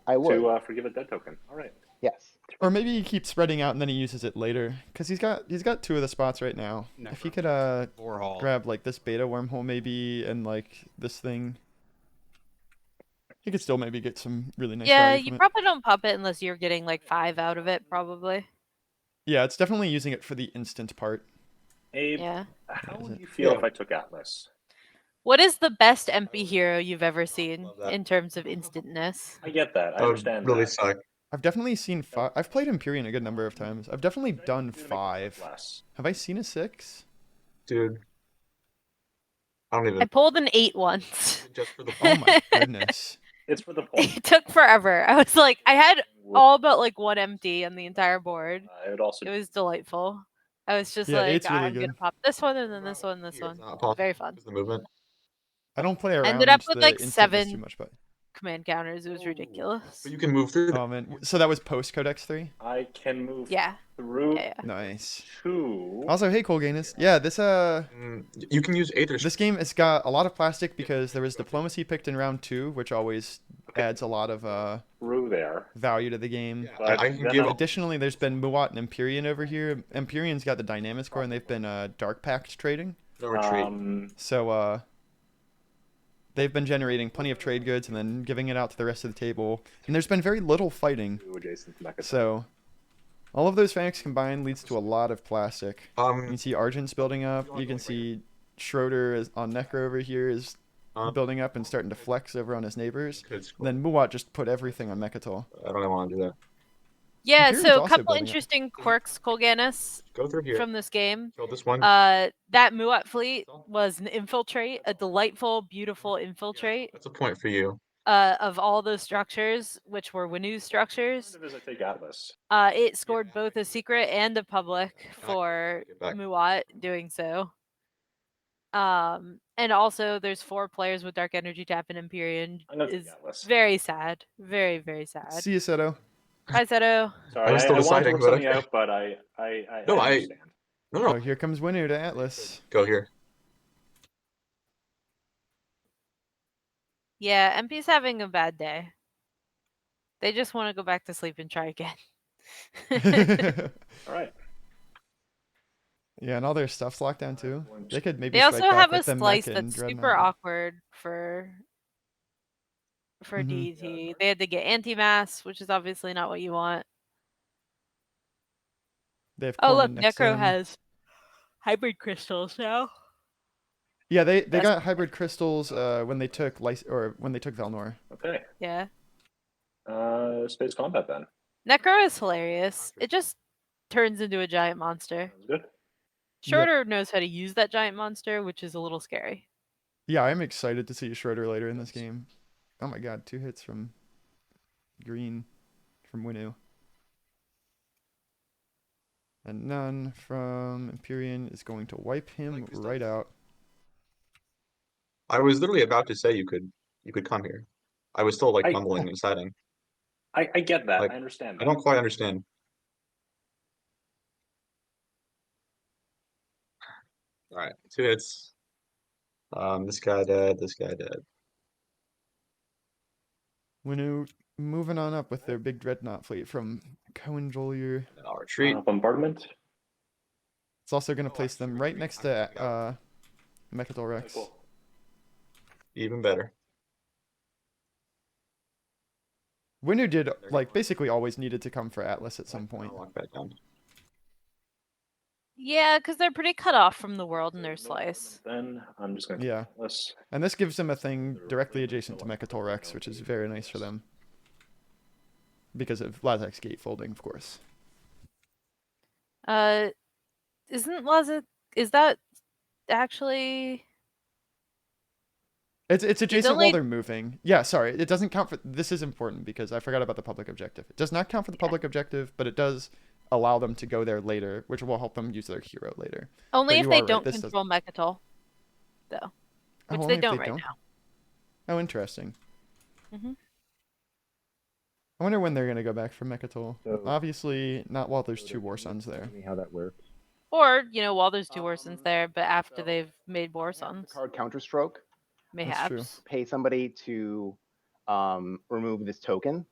I would. to forgive a dead token. All right. Yes. or maybe you keep spreading out and then he uses it later because he's got 2 of the spots right now. If he could Vorhal. grab like this beta wormhole maybe and like this thing, he could still maybe get some really nice Yeah, value you from it. probably don't pop it unless you're getting like 5 out of it, probably. Yeah, it's definitely using it for the instant part. Abe, Yeah. how Is would it? you feel Yeah. if I took Atlas? What is the best MP hero you've ever seen love that. in terms of instantness? I get that. I That would understand really that. suck. I've definitely seen 5. I've played Imperium a good number of times. I've definitely done Maybe make it 5. less. Have I seen a 6? Dude. I don't I even pulled an 8 once. just for the Oh my goodness. It's for the point. It took forever. I was like, I had all but like 1 empty on the entire board. It would also It was delightful. I was just Yeah, like, it's really I'm gonna good. pop this one and then this one, this Here, one. it's not possible Very fun. because of the movement. I don't play around Ended up with the like instantness too 7 much, but command counters. It was ridiculous. But you can move through them. oh man. So that was post Codex 3? I can move Yeah. through Yeah. Nice. 2. Also, hey Colganus. Yeah, this You can use Aether. this game it's got a lot of plastic because there was diplomacy picked in round 2, which always adds a lot of through there. value to the game. Yeah, But I can then give. Additionally, there's been Muat and Empyrean over here. Empyrean's got the Dynamic score, and they've been Dark Pact trading. No retreat. So they've been generating plenty of trade goods and then giving it out to the rest of the table. And there's been very little fighting. Adjacent to Mecha. So all of those facts combined leads to a lot of plastic. You Um, can see Argent's building up. You can see Schroeder is on Necro over here is building up and starting to flex over on his neighbors. it's cool. Then Muat just put everything on Mechatol. I don't want to do that. Yeah, Imperium's so a also couple building up. interesting quirks, Colganus, Go through here. from this game. Kill this one. That Muat fleet was an infiltrate, a delightful, beautiful infiltrate That's a point for you. of all those structures, which were Winu's structures. As I take Atlas. It scored both a secret and a public for Get back. Muat doing so. And also there's 4 players with Dark Energy Tap and Imperium. I'm gonna Is take Atlas. very sad. Very, very sad. See you, Seto. Hi, Seto. Sorry, I was still wanted to deciding, work but something okay. out, but I No, I- understand. No, Oh, here comes Winu to Atlas. Go here. Yeah, MP's having a bad day. They just want to go back to sleep and try again. All right. Yeah, and all their stuff's locked down too. They could maybe They also strike back have a with the slice mech and that's super Dreadnought. awkward for Mhm. DT. They had to get anti-mass, which is obviously not what you want. They have Oh look, Corman next to Necro them. has hybrid crystals now. Yeah, they That's- got hybrid crystals when they took when they took Velnor. Okay. Yeah. Space combat then. Necro is hilarious. It just turns into a giant monster. Sounds good. Shorter knows how to use that giant monster, which is a little scary. Yeah, I'm excited to see Schroeder later in this game. Oh my god, 2 hits from green from Winu. And none from Imperium is going to wipe him right out. I was literally about to say you could come here. I was still like I- mumbling and deciding. I get that. Like, I understand I that. don't quite understand. All right, 2 hits. This guy dead. This guy dead. Winu moving on up with their big dreadnought fleet from Cohen Jolier. And I'll retreat. Bombardment. It's also going to place them right next to Mechatol Okay, Rex. cool. Even better. Winu did like basically always needed to come for Atlas at some point. I'll lock back down. Yeah, because they're pretty cut off from the world in their slice. Then I'm just going to Yeah. this. And this gives them a thing directly adjacent to Mechatol Rex, which is very nice for them. Because of Lazak's gatefolding, of course. Isn't Lazak? Is that actually? It's adjacent only- while they're moving. Yeah, sorry. It doesn't count for... This is important because I forgot about the public objective. It does not count for the public objective, but it does allow them to go there later, which will help them use their hero later. Only But if you they are right, don't this control Mechatol, though. Oh, Which only they if don't right now. Oh, interesting. Mhm. I wonder when they're going to go back for Mechatol. So- Obviously, not while there's 2 War Suns there. Tell me how that works. Or, while there's 2 Warsons there, but after they've made I have the Warsons, card Counterstroke. That's true. mayhaps. Pay somebody to remove this token.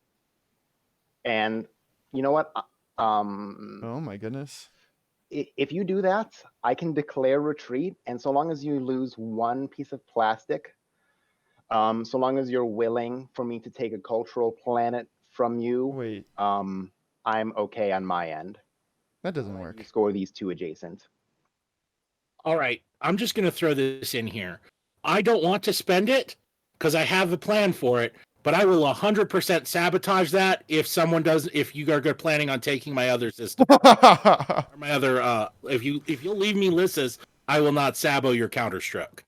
And you know what? Oh my goodness. If you do that, I can declare retreat, and so long as you lose 1 piece of plastic, so long as you're willing for me to take a cultural planet from you, Wait, I'm okay on my end. that doesn't You work. score these 2 adjacent. All right, I'm just going to throw this in here. I don't want to spend it because I have a plan for it, but I will 100% sabotage that if you are planning on taking my other system. Or my other, if you'll leave me Lyssus, I will not sabo your Counterstroke.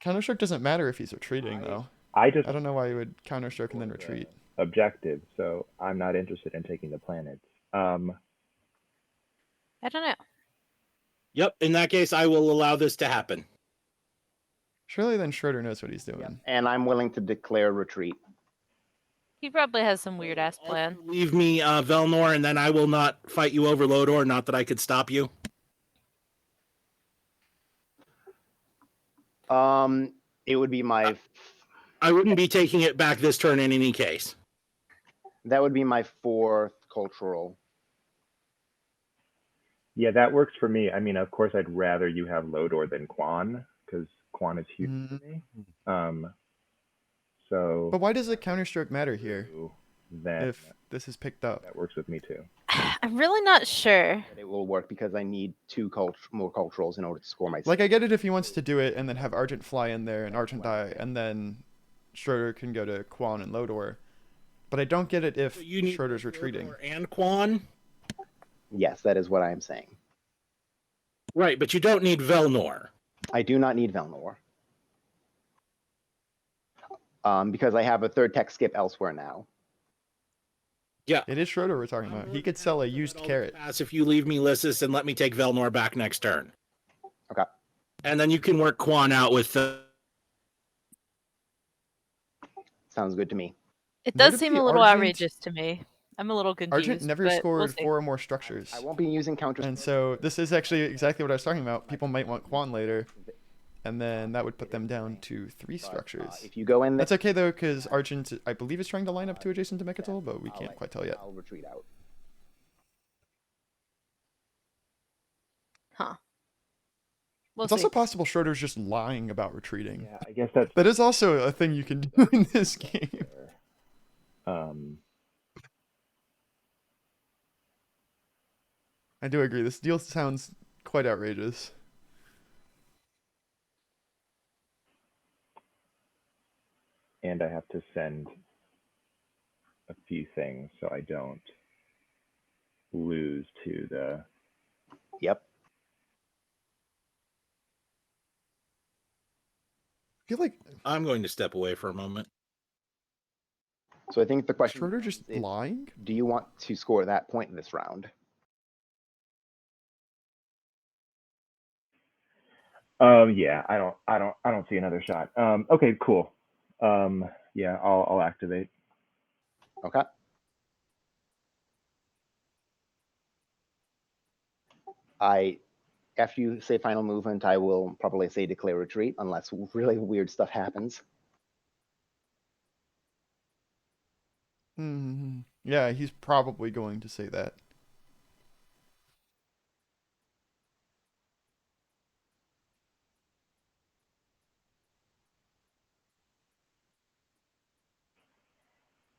Counterstroke doesn't matter if he's retreating, though. I just I don't know why you would Counterstroke and then retreat. objective, so I'm not interested in taking the planets. I don't know. Yep, in that case, I will allow this to happen. Surely then Schroeder knows what he's doing. And I'm willing to declare retreat. He probably has some weird ass plan. Leave me Velnor, and then I will not fight you over Lodor. Not that I could stop you. It would be my I wouldn't be taking it back this turn in any case. that would be my 4th cultural. Yeah, that works for me. I mean, of course, I'd rather you have Lodor than Quan, because Quan is huge Mm. for me. So But why does the Counterstroke matter here then if this is picked up? that works with me too. I'm really not sure. It will work because I need 2 more culturals in order to score my. Like, I get it if he wants to do it and then have Argent fly in there and Argent die, and then Schroeder can go to Quan and Lodor. But I don't get it if So you need Schroeder's retreating. Lodor and Quan. Yes, that is what I am saying. Right, but you don't need Velnor. I do not need Velnor. Because I have a 3rd tech skip elsewhere now. Yeah. It is Schroeder we're talking about. He could sell a used carrot. Pass if you leave me Lyssus and let me take Velnor back next turn. Okay. And then you can work Quan out with Sounds good to me. It Where does did seem the a little Argent- outrageous to me. I'm a little confused. Argent never but scored we'll see. 4 or more structures. I won't be using counter. And so this is actually exactly what I was talking about. People might want Quan later, and then that would put them down to 3 structures. If you go in there, That's okay though, because Argent, I believe, is trying to line up to adjacent to Mechatol, but we can't quite tell yet. I'll retreat out. Huh. We'll It's see. also possible Schroeder's just lying about retreating. Yeah, I guess that's That is also a thing you can do in this game. I do agree. This deal sounds quite outrageous. and I have to send a few things so I don't lose to the. Yep. I feel like I'm going to step away for a moment. So I think the question Schroeder just is, lying? do you want to score that point in this round? Yeah, I don't see another shot. Okay, cool. Yeah, I'll activate. Okay. After you say final movement, I will probably say declare retreat unless really weird stuff happens. Yeah, he's probably going to say that.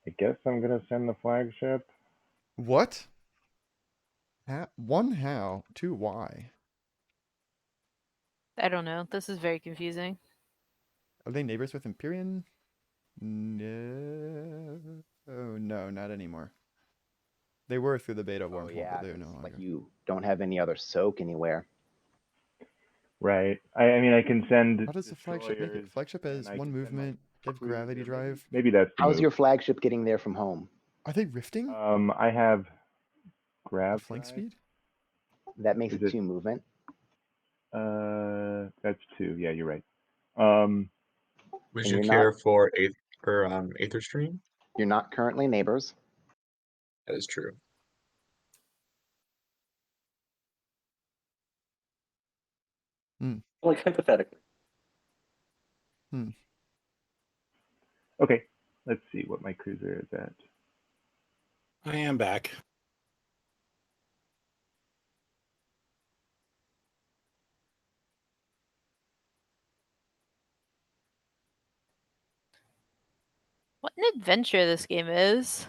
I guess I'm gonna send the flagship. What? One, how? Two, why? I don't know. This is very confusing. Are they neighbors with Imperium? No. Oh, no, not anymore. They were through the beta wormhole, Yeah, but they're no 'cause, longer. like you don't have any other soak anywhere. Right. I mean, I can send. How does the flagship make it? destroyers, Flagship and has I one can send, like, movement. They have gravity cruiser, drive. Maybe that's the How's move. your flagship getting there from home? Are they rifting? I have grab Flank drive. speed? That makes Is it it- 2 movement. That's 2. Yeah, you're right. Would And you you're care not- for Aether Stream? You're not currently neighbors. That is true. Like hypothetically. Okay, let's see what my cruiser is at. I am back. What an adventure this game is.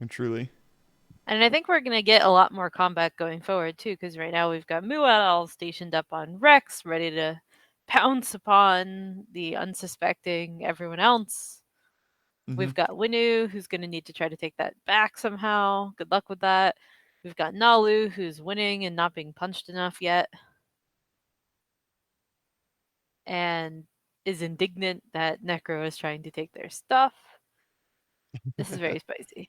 And truly. And I think we're going to get a lot more combat going forward, too, because right now we've got Muat all stationed up on Rex, ready to pounce upon the unsuspecting everyone else. We've got Winu, who's going to need to try to take that back somehow. Good luck with that. We've got Nalu, who's winning and not being punched enough yet. And is indignant that Necro is trying to take their stuff. This is very spicy.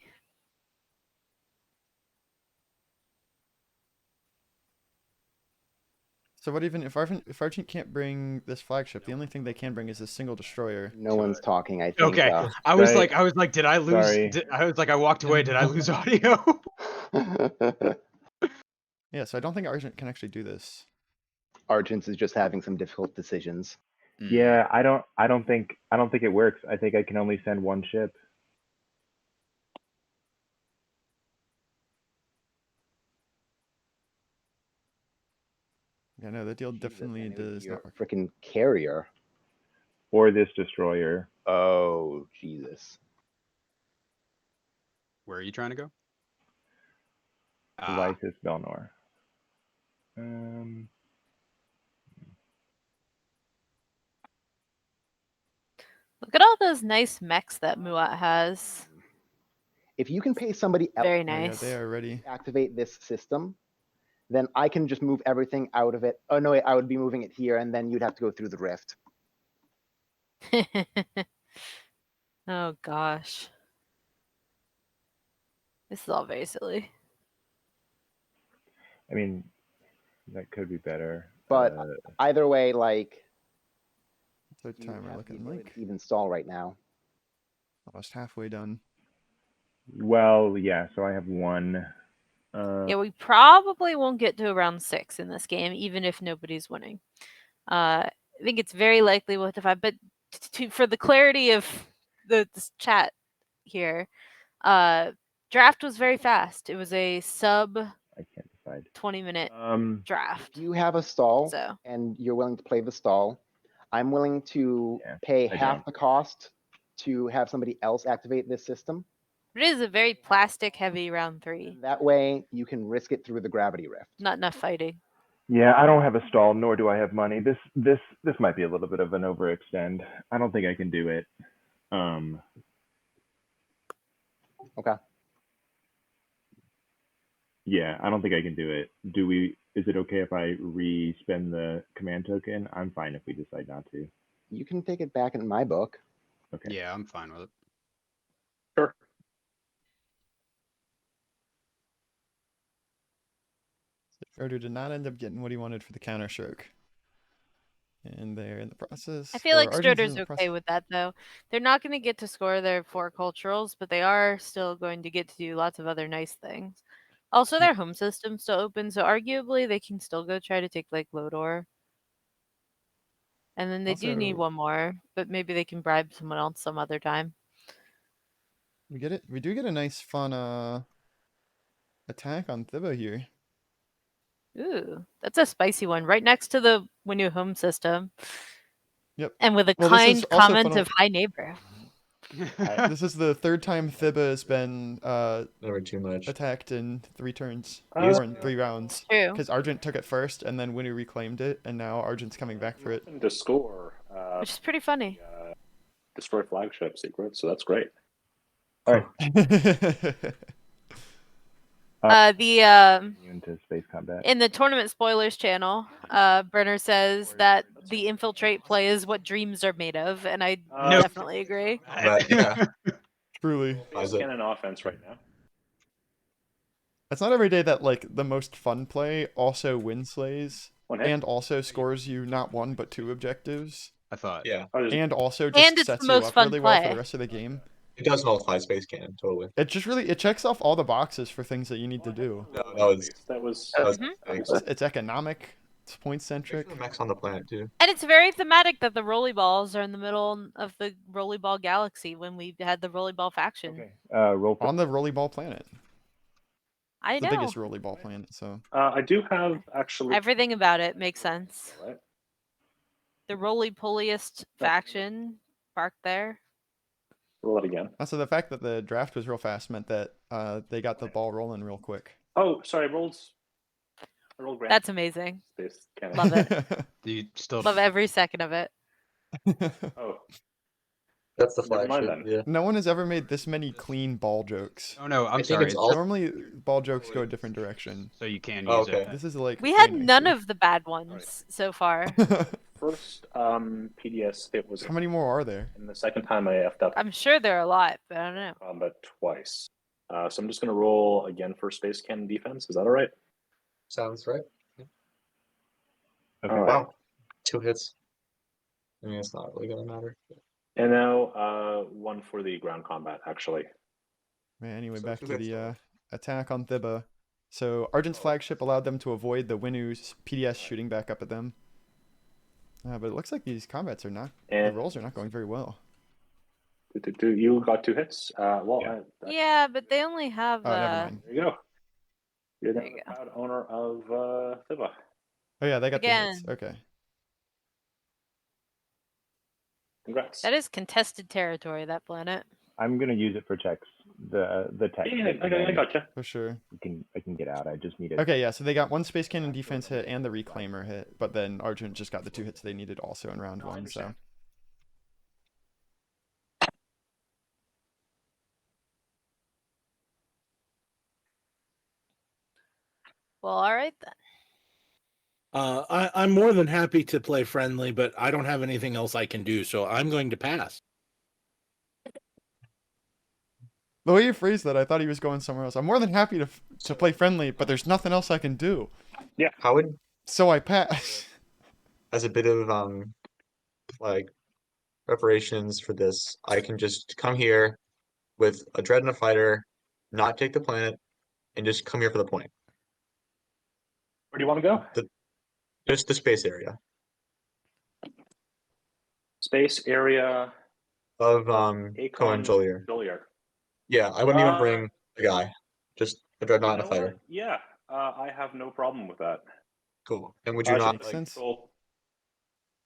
So what even if Argent can't bring this flagship, the only thing they can bring is a single destroyer. No one's talking, I think. Okay, I was Right. like, did I lose? Sorry. I was like, I walked away. Did I lose audio? Yeah, so I don't think Argent can actually do this. Argent is just having some difficult decisions. Yeah, I don't think it works. I think I can only send one ship. Yeah, no, that deal definitely does Your not work. freaking carrier. Or this destroyer. Oh, Jesus. Where are you trying to go? Lysis Belnor. Look at all those nice mechs that Muat has. If you can pay somebody else Very Oh, yeah, nice. they are ready. to activate this system, then I can just move everything out of it. Oh, no, wait, I would be moving it here, and then you'd have to go through the rift. Oh gosh. This is all very silly. I mean, that could be better. But either way, like, So you timer have the looking ability like to even stall right now. almost halfway done. Well, yeah. So I have one. Yeah, we probably won't get to around 6 in this game, even if nobody's winning. I think it's very likely we'll hit the 5, but for the clarity of this chat here, draft was very fast. It was a sub I can't decide. 20-minute draft. If you have a stall So and you're willing to play the stall, I'm willing to Yeah, pay I half don't. the cost to have somebody else activate this system. it is a very plastic heavy round 3. And that way you can risk it through the gravity rift. Not enough fighting. Yeah, I don't have a stall, nor do I have money. This might be a little bit of an overextend. I don't think I can do it. Okay. Yeah, I don't think I can do it. Is it okay if I re-spend the command token? I'm fine if we decide not to. You can take it back in my book. Okay. Yeah, I'm fine with it. Sure. Schroeder did not end up getting what he wanted for the counter stroke. And they're in the process. I feel or like Argent's in Stroder's the okay process- with that though. They're not going to get to score their 4 culturals, but they are still going to get to do lots of other nice things. Also, their home system's still open, so arguably they can still go try to take like Lodor. And then they do need Also- one more, but maybe they can bribe someone else some other time. We get it. We do get a nice fun attack on Thiba here. Ooh, that's a spicy one, right next to the Winu home system. Yep. And with a Well, this is kind also comment fun- of hi neighbor. This is the third time Thiba has been Never too much. attacked in 3 turns. He's- Or in 3 rounds. True. Because Argent took it first, and then Winu reclaimed it, and now Argent's coming back for it. To score, Which is pretty funny. destroy flagship secret, so that's great. All right. Immune to space combat. In the tournament spoilers channel, Brenner says that the infiltrate play is what dreams are made of, and I No. definitely agree. But, yeah. Truly. Is it? Cannon offense right now. It's not every day that, like, the most fun play also win slays, One hit. and also scores you not 1 but 2 objectives, I thought. Yeah. and also just And it's sets the you most up fun really well for play. the rest of the game. It does nullify Space Cannon, totally. It just really, it checks off all the boxes for things that you need to do. No, that was Mhm. thanks. It's economic, it's point centric. The mechs on the planet too. And it's very thematic that the rolly balls are in the middle of the rolly ball galaxy when we had the rolly ball faction. Okay. Roll for On the rollerball planet. I The know. biggest rollerball planet, so. I do have actually. Everything about it makes sense. Right. The roly poliest faction parked there. Roll it again. Also, the fact that the draft was real fast meant that they got the ball rolling real quick. Oh, sorry. I rolled grand. That's amazing. Space cannon. Love it. Do you still Love every second of it. Oh, That's the Never mind flagship. then. Yeah. No one has ever made this many clean ball jokes. Oh no, I I'm think sorry. it's all- Normally, ball jokes go a different direction. So you can use Oh, okay. it. This is like. We had way none nicer. of the bad ones so far. first PDS hit was How many more are there? and the second time I effed up I'm sure there are a lot, but I don't know. combat twice. So I'm just gonna roll again for space cannon defense. Is that all right? Sounds right. Okay. All right. Wow. 2 hits. I mean, it's not really gonna matter. And now one for the ground combat actually. Man, anyway, So back two to hits the total. attack on Thiba. So Argent's flagship allowed them to avoid the Winu's PDS shooting back up at them. But it looks like these combats are not. The And rolls are not going very well. you got 2 hits. Well, Yeah. Yeah, but they only have. Oh, never mind. there you go. You're There now you the go. proud owner of Thiba. Oh yeah, they got the hits. Again. Okay. Congrats. That is contested territory, that planet. I'm gonna use it for checks. The tech. Yeah, hit, I again. gotcha. For sure. I can get out. I just need it. Okay, yeah, so they got 1 Space Cannon defense hit and the Reclaimer hit, but then Argent just got the 2 hits they needed also in round 1, so. Well, all right then. I'm more than happy to play friendly, but I don't have anything else I can do, so I'm going to pass. The way you phrased that, I thought he was going somewhere else. I'm more than happy to play friendly, but there's nothing else I can do. How would, So I pass. as a bit of like preparations for this, I can just come here with a dread and a fighter, not take the planet, and just come here for the point. Where do you want to go? Just the space area Space area. of Cohen Jolier. Jolier. Yeah, I wouldn't even Uh, bring a guy. Just a dreadnought and a You know what? fighter. Yeah, I have no problem with that. Cool. And would you Uh, not makes like, sense. Control.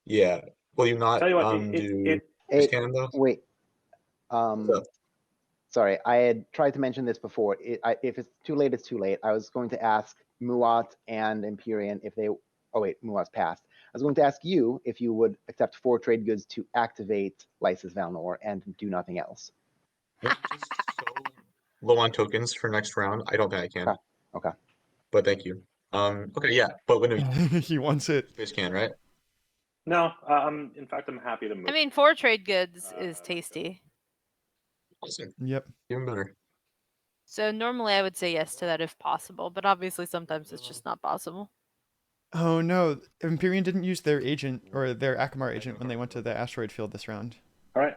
yeah. Will you not Tell you what, do Hey, cannon though? wait. What's up? Sorry, I had tried to mention this before. If it's too late, it's too late. I was going to ask Muat and Imperium if they. Oh wait, Muat's passed. I was going to ask you if you would accept 4 trade goods to activate Lysis Valnor and do nothing else. I'm just so low on tokens for next round. I don't think I can. Okay. But thank you. Okay, yeah. But when we He wants it. space can, right? No, in fact, I'm happy to move. I mean, 4 trade goods is tasty. Awesome. Yep. Even better. So normally I would say yes to that if possible, but obviously sometimes it's just not possible. Oh no, Imperium didn't use their agent or their Akamar agent when they went to the asteroid field this round. All right.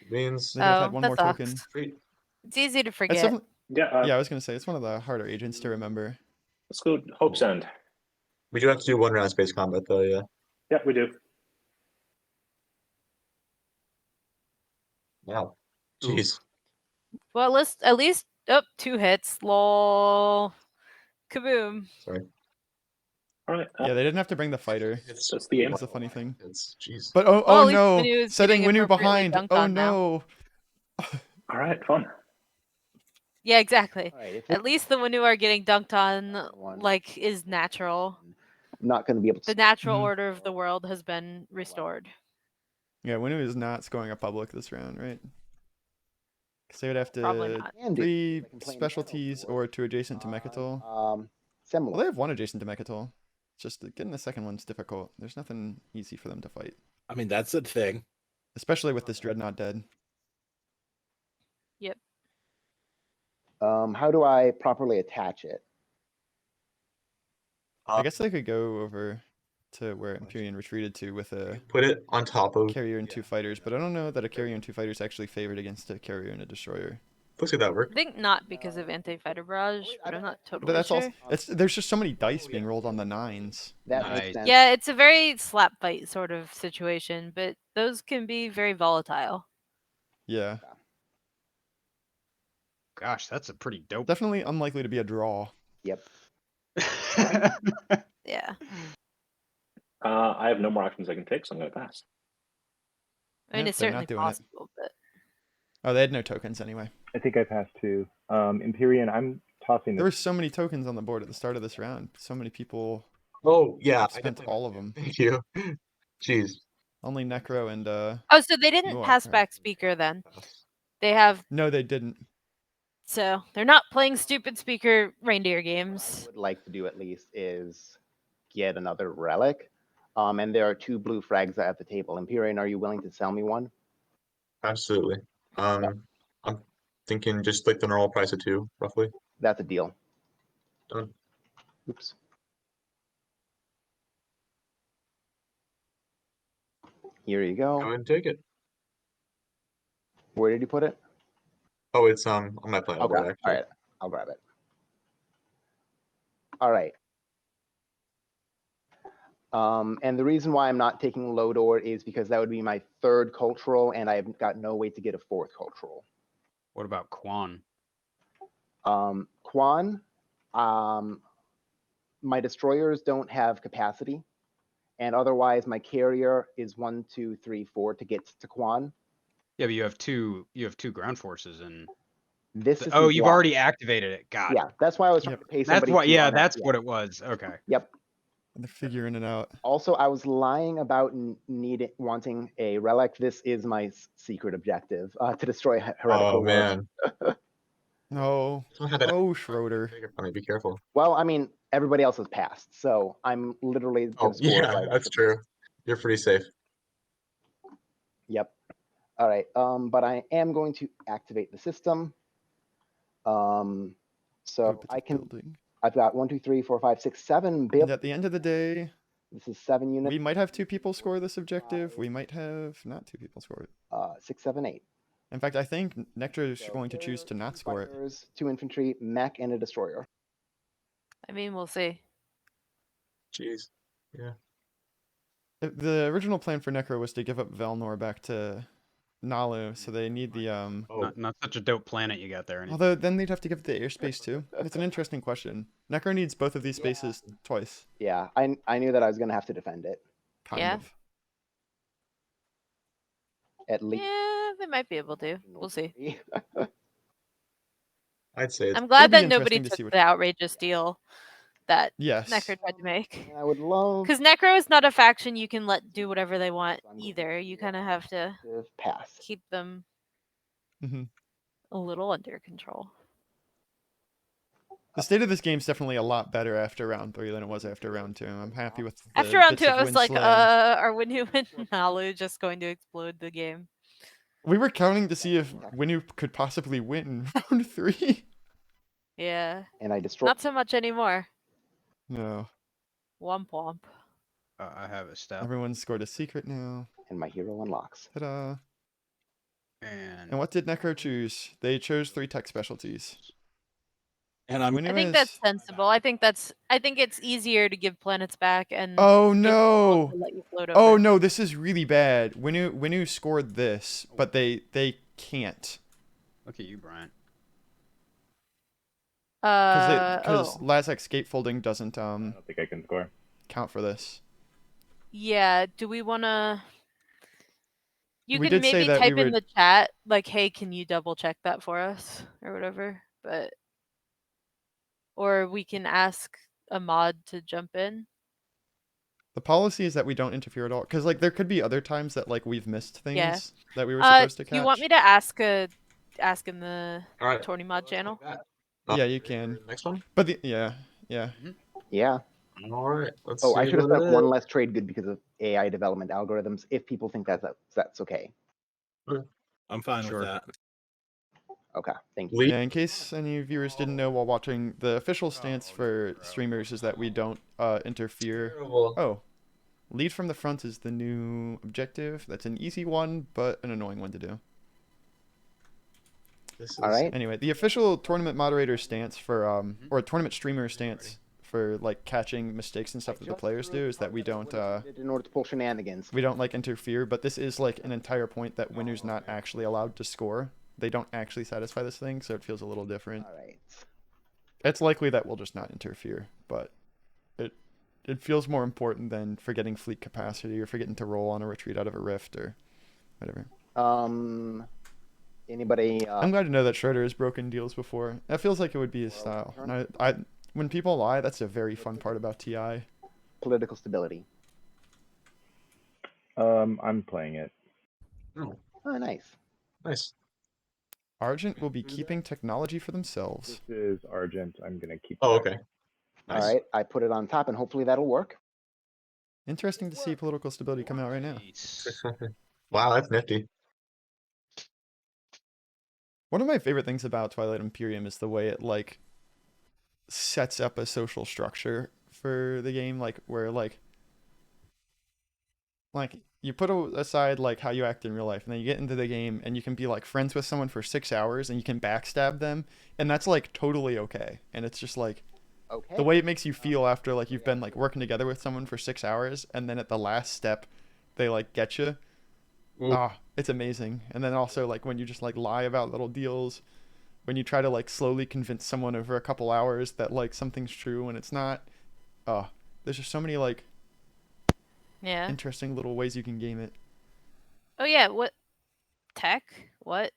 Means They could have had one that more sucks. token. great. It's easy to It's forget. definitely, Yeah. yeah, I was gonna say it's one of the harder agents to remember. Let's go Hope's End. We do have to do 1 round space combat though, yeah. Yeah, we do. Wow. Jeez. Well, let's at least 2 hits. Lol. Kaboom. Sorry. All right. Yeah, they didn't have to bring the fighter. It's That's the aim. That's the funny thing. It's jeez. But Well, oh at least no, Winnu is setting getting Winnu appropriately behind. dunked Oh on now. no. All right. Fun. Yeah, exactly. All right. If At least the Winnu are getting dunked on One. like is natural. I'm not going to be able to. The natural Mhm. order of the world has been restored. Yeah, Winnu is not scoring a public this round, right? Because they would have Probably to not. Can do. 3 I can play an specialties arrow or 2 adjacent to Mechatol. Similar. Well, they have 1 adjacent to Mechatol. Just getting the second one's difficult. There's nothing easy for them to fight, I mean, that's the thing. especially with this Dreadnought dead. Yep. How do I properly attach it? I guess they could go over to where Imperium retreated to with a Put it on top of. carrier and 2 fighters, but I don't know that a carrier and 2 fighters actually favored against a carrier and a destroyer. Looks like that I worked. think not because of anti-fighter barrage, but I'm not But totally that's sure. also there's just so many dice being rolled on the 9s. That Nice. makes sense. Yeah, it's a very slap fight sort of situation, but those can be very volatile. Yeah, Gosh, that's a pretty dope. definitely unlikely to be a draw. Yep. Yeah. I have no more actions I can take, so I'm going to pass. I mean, Yep, it's they're certainly not doing it. possible, but Oh, they had no tokens anyway. I think I passed too. Imperium, I'm tossing There this. were so many tokens on the board at the start of this round. So many people Oh yeah. I spent definitely- all of them. Thank you. Jeez. Only Necro and oh, so they didn't Well, pass alright. back speaker then. They have, no, they didn't. so they're not playing stupid speaker reindeer What I games. would like to do at least is get another relic. And there are 2 blue frags at the table. Imperium, are you willing to sell me one? Absolutely. I'm thinking just like the normal price of 2, roughly. That's a deal. Done. Oops. Here you Go go. ahead and take it. Where did you put it? Oh, it's on my plan. I'll grab board, it. All actually. right. I'll grab it. All right. And the reason why I'm not taking Lodor is because that would be my 3rd cultural, and I've got no way to get a 4th cultural. What about Quan? Quan, my destroyers don't have capacity, and otherwise my carrier is 1, 2, 3, 4 to get to Quan. Yeah, but you have two ground forces and This is you've already activated it. Got Yeah, it. that's why I was trying Yep. to pay That's somebody. what. to Yeah, run that. that's Yeah. what it was. Okay. Yep. And they're figuring it out. Also, I was lying about wanting a relic. This is my secret objective, to destroy heretical. Oh War. man. No. Don't have that. Oh, Schroeder. Be careful. Well, I mean, everybody else has passed, so I'm literally gonna Oh score yeah, right that's after true. this. You're pretty safe. Yep. All right. But I am going to activate the system. So Hope it's I a can. building. I've got 1, 2, 3, 4, 5, 6, 7 And build. at the end of the day, This is 7 units. we might have 2 people score this objective. We might have not 2 people score it. 6, 7, 8. In fact, I think Nectar is So going to choose to not 2 score it. fighters, 2 infantry, mech, and a destroyer. I mean, we'll see. Jeez. The original plan for Necro was to give up Velnor back to Nalu, so they need the Oh, Not such a dope planet you got there. Although then they'd have to give it the airspace too. It's an interesting question. Necro needs both of these spaces twice, Yeah, I knew that I was gonna have to defend it. kind Yeah. of. At least. Yeah, they might be able to. We'll see. I'd say it's I'm glad be that nobody interesting to see took what- the outrageous deal that Yes. Necro tried to make. And I would love Because Necro is not a faction you can let do whatever they want either. You kind of have to to pass. keep them hmm a little under control. The state of this game is definitely a lot better after round 3 than it was after round 2. I'm happy with the After round bits 2, of I was win like, slaying. are Winnu and Nalu just going to explode the game? We were counting to see if Winu could possibly win round 3. Yeah. And I destroy. Not so much anymore. No. Womp womp. I have a step. Everyone scored a secret now. And my hero unlocks. Ta-da. And And what did Necro choose? They chose 3 tech specialties. And I'm Winu I think is- that's sensible. I think it's easier to give planets back and Oh give people no! to let you float Oh over. no, this is really bad. Winu scored this, but they can't. look at you, Brian. Because Oh. Lazak's gatefolding doesn't I don't think I can score. count for this. Yeah, do we want to... You We can did say maybe that we type in would- the chat, like, hey, can you double check that for us? Or whatever, but... Or we can ask a mod to jump in. The policy is that we don't interfere at all. Because like there could be other times that like we've missed things Yeah. that we were supposed to catch. Do you want me to ask in the All right. Tourney mod channel? Yeah, you can. Next one. But yeah. Yeah. All right. Let's Oh, see I should have what set it one is. less trade good because of AI development algorithms. If people think that's okay. I'm fine Sure. with that. Okay, thank you. Lee? Yeah, in case any viewers didn't know while watching, the official stance for streamers is that we don't interfere. Terrible. Oh. Lead from the front is the new objective. That's an easy one, but an annoying one to do. This is All right. Anyway, the official tournament moderator stance for or tournament streamer stance for like catching mistakes and stuff that the players do is that we don't In order to pull shenanigans. like interfere, but this is like an entire point that Winu's not actually allowed to score. They don't actually satisfy this thing, so it feels a little different. All right. It's likely that we'll just not interfere, but it feels more important than forgetting fleet capacity or forgetting to roll on a retreat out of a rift or whatever. Anybody? I'm glad to know that Schroeder has broken deals before. That feels like it would be his style. And I when people lie, that's a very fun part about TI. Political stability. I'm playing it. Oh, Oh, nice. nice. Argent will be keeping technology for themselves. This is Argent. I'm gonna keep. Oh, that. okay. Nice. All right, I put it on top, and hopefully that'll work. Interesting to see political stability come out right now. Nice. Wow, that's nifty. One of my favorite things about Twilight Imperium is the way it like sets up a social structure for the game, like where like you put aside like how you act in real life, and then you get into the game and you can be like friends with someone for 6 hours and you can backstab them, and that's like totally okay. And it's just like Okay. the way it makes you feel after like you've been like working together with someone for 6 hours, and then at the last step they like get you. Ooh. It's amazing. And then also like when you just like lie about little deals, when you try to like slowly convince someone over a couple hours that like something's true when it's not. There's just so many like Yeah. interesting little ways you can game it. Oh yeah, what tech? What?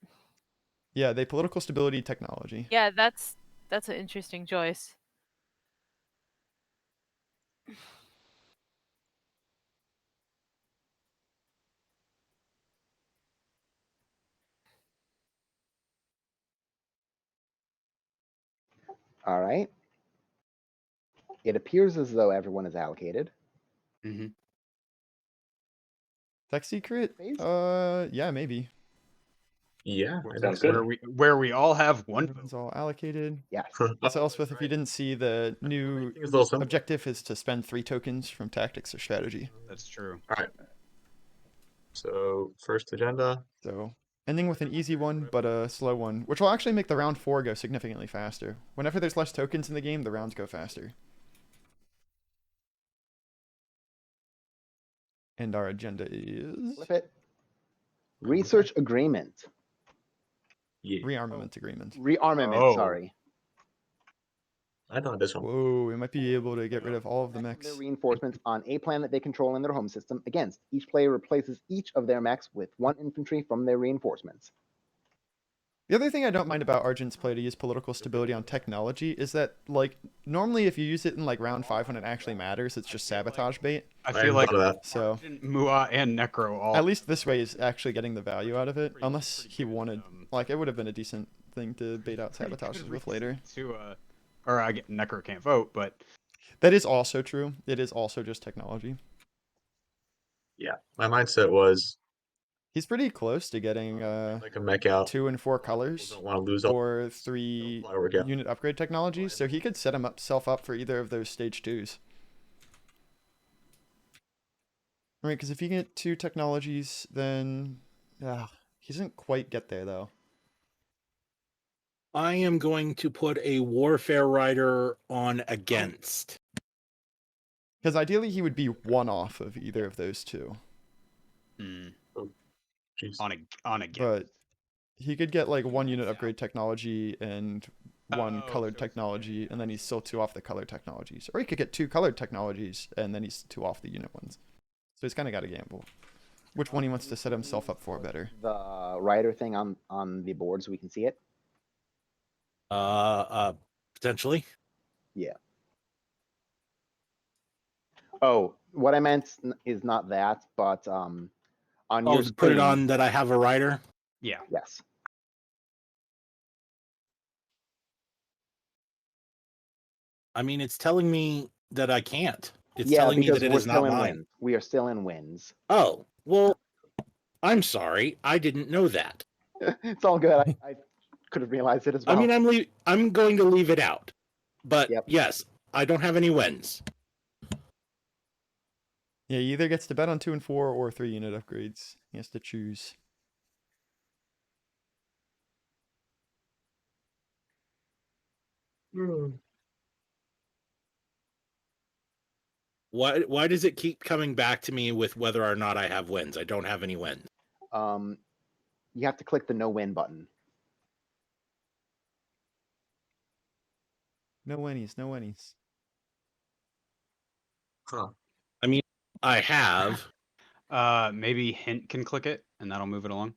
Yeah, they political stability technology. Yeah, that's an interesting choice. All right. It appears as though everyone is allocated. Mm-hmm. Tech secret? Phase? Yeah, maybe. Yeah. I think Sounds so. good. Where we all have one Everyone's all allocated. Yes. Also, Elspeth, if you didn't see, the new Everything is a little simple. objective is to spend 3 tokens from tactics or strategy. That's true. All right. So first agenda. So ending with an easy one, but a slow one, which will actually make the round 4 go significantly faster. Whenever there's less tokens in the game, the rounds go faster. And our agenda is Flip it. Research agreement. Yeah. rearmament agreement. Rearmament, Oh. sorry. I thought this one. Whoa, we might be able to get rid of all of the Mechs and mechs. their reinforcements on a planet they control in their home system. Against, each player replaces each of their mechs with 1 infantry from their reinforcements. The other thing I don't mind about Argent's play to use political stability on technology is that, like, normally if you use it in, like, round 5 when it actually matters, it's just sabotage bait. I hadn't feel like thought of that. So, Mua and Necro all. at least this way is actually getting the value out of it. Unless he wanted, like, it would have been a decent thing to bait out sabotages with later. Or I get Necro can't vote, but That is also true. It is also just technology. Yeah. My mindset was He's pretty close to getting like a mech out. 2 and 4 colors Don't want to lose all or 3 flower gap. unit upgrade technologies, so he could set himself up for either of those stage 2s. Right, because if you get 2 technologies, then he doesn't quite get there though. I am going to put a Warfare Rider on against. Because ideally he would be 1 off of either of those 2. Jeez. On again. But he could get like 1 unit upgrade technology and 1 Oh, colored so- technology, and then he's still 2 off the colored technologies. Or he could get 2 colored technologies, and then he's 2 off the unit ones. So he's kind of got to gamble. Which one he wants to set himself up for better. The rider thing on the board so we can see it. Potentially. Yeah. Oh, what I meant is not that, but on your Oh, screen. put it on that I have a rider. Yeah. Yes. I mean, it's telling me that I can't. It's Yeah, telling me because that it we're is still not in mine. wins. We are still in wins. Oh, well, I'm sorry. I didn't know that. It's all good. I could have realized it as well. I mean, I'm going to leave it out. But Yep. yes, I don't have any wins. Yeah, he either gets to bet on 2 and 4 or 3 unit upgrades. He has to choose. Why does it keep coming back to me with whether or not I have wins? I don't have any wins. You have to click the no win button. No winnies, no winnies. Huh. I mean, I have. Maybe Hint can click it, and that'll move it along.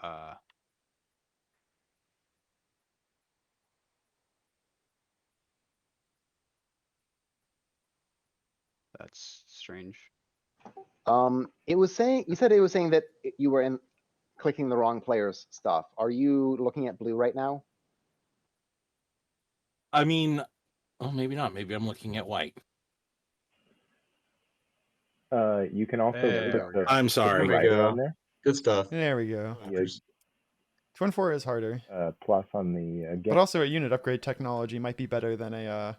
Oh. That's strange. It was saying you said it was saying that you were clicking the wrong player's stuff. Are you looking at blue right now? I mean, oh, maybe not. Maybe I'm looking at white. You can also There click we the go. I'm sorry. There we rider go. on there. Good stuff. There we go. Yeah, 2 and 4 is harder. plus on the But again. also a unit upgrade technology might be better than a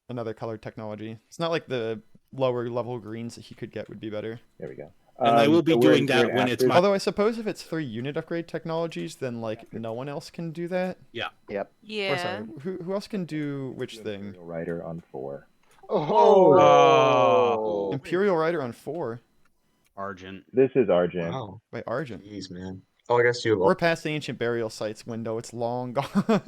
another colored technology. It's not like the lower level greens that he could get would be better. There we go. And I will be so we're- doing that we're in when it's after- my. Although I suppose if it's 3 unit upgrade technologies, then like no one else can do that. Yep. Or Yeah. sorry, who else can do which thing? Imperial Rider on 4. Oh. Imperial Rider on 4 Argent. This is Argent. Wow. by Argent. Jeez, man. Oh, I guess you have We're past the ancient burial sites window. It's long gone.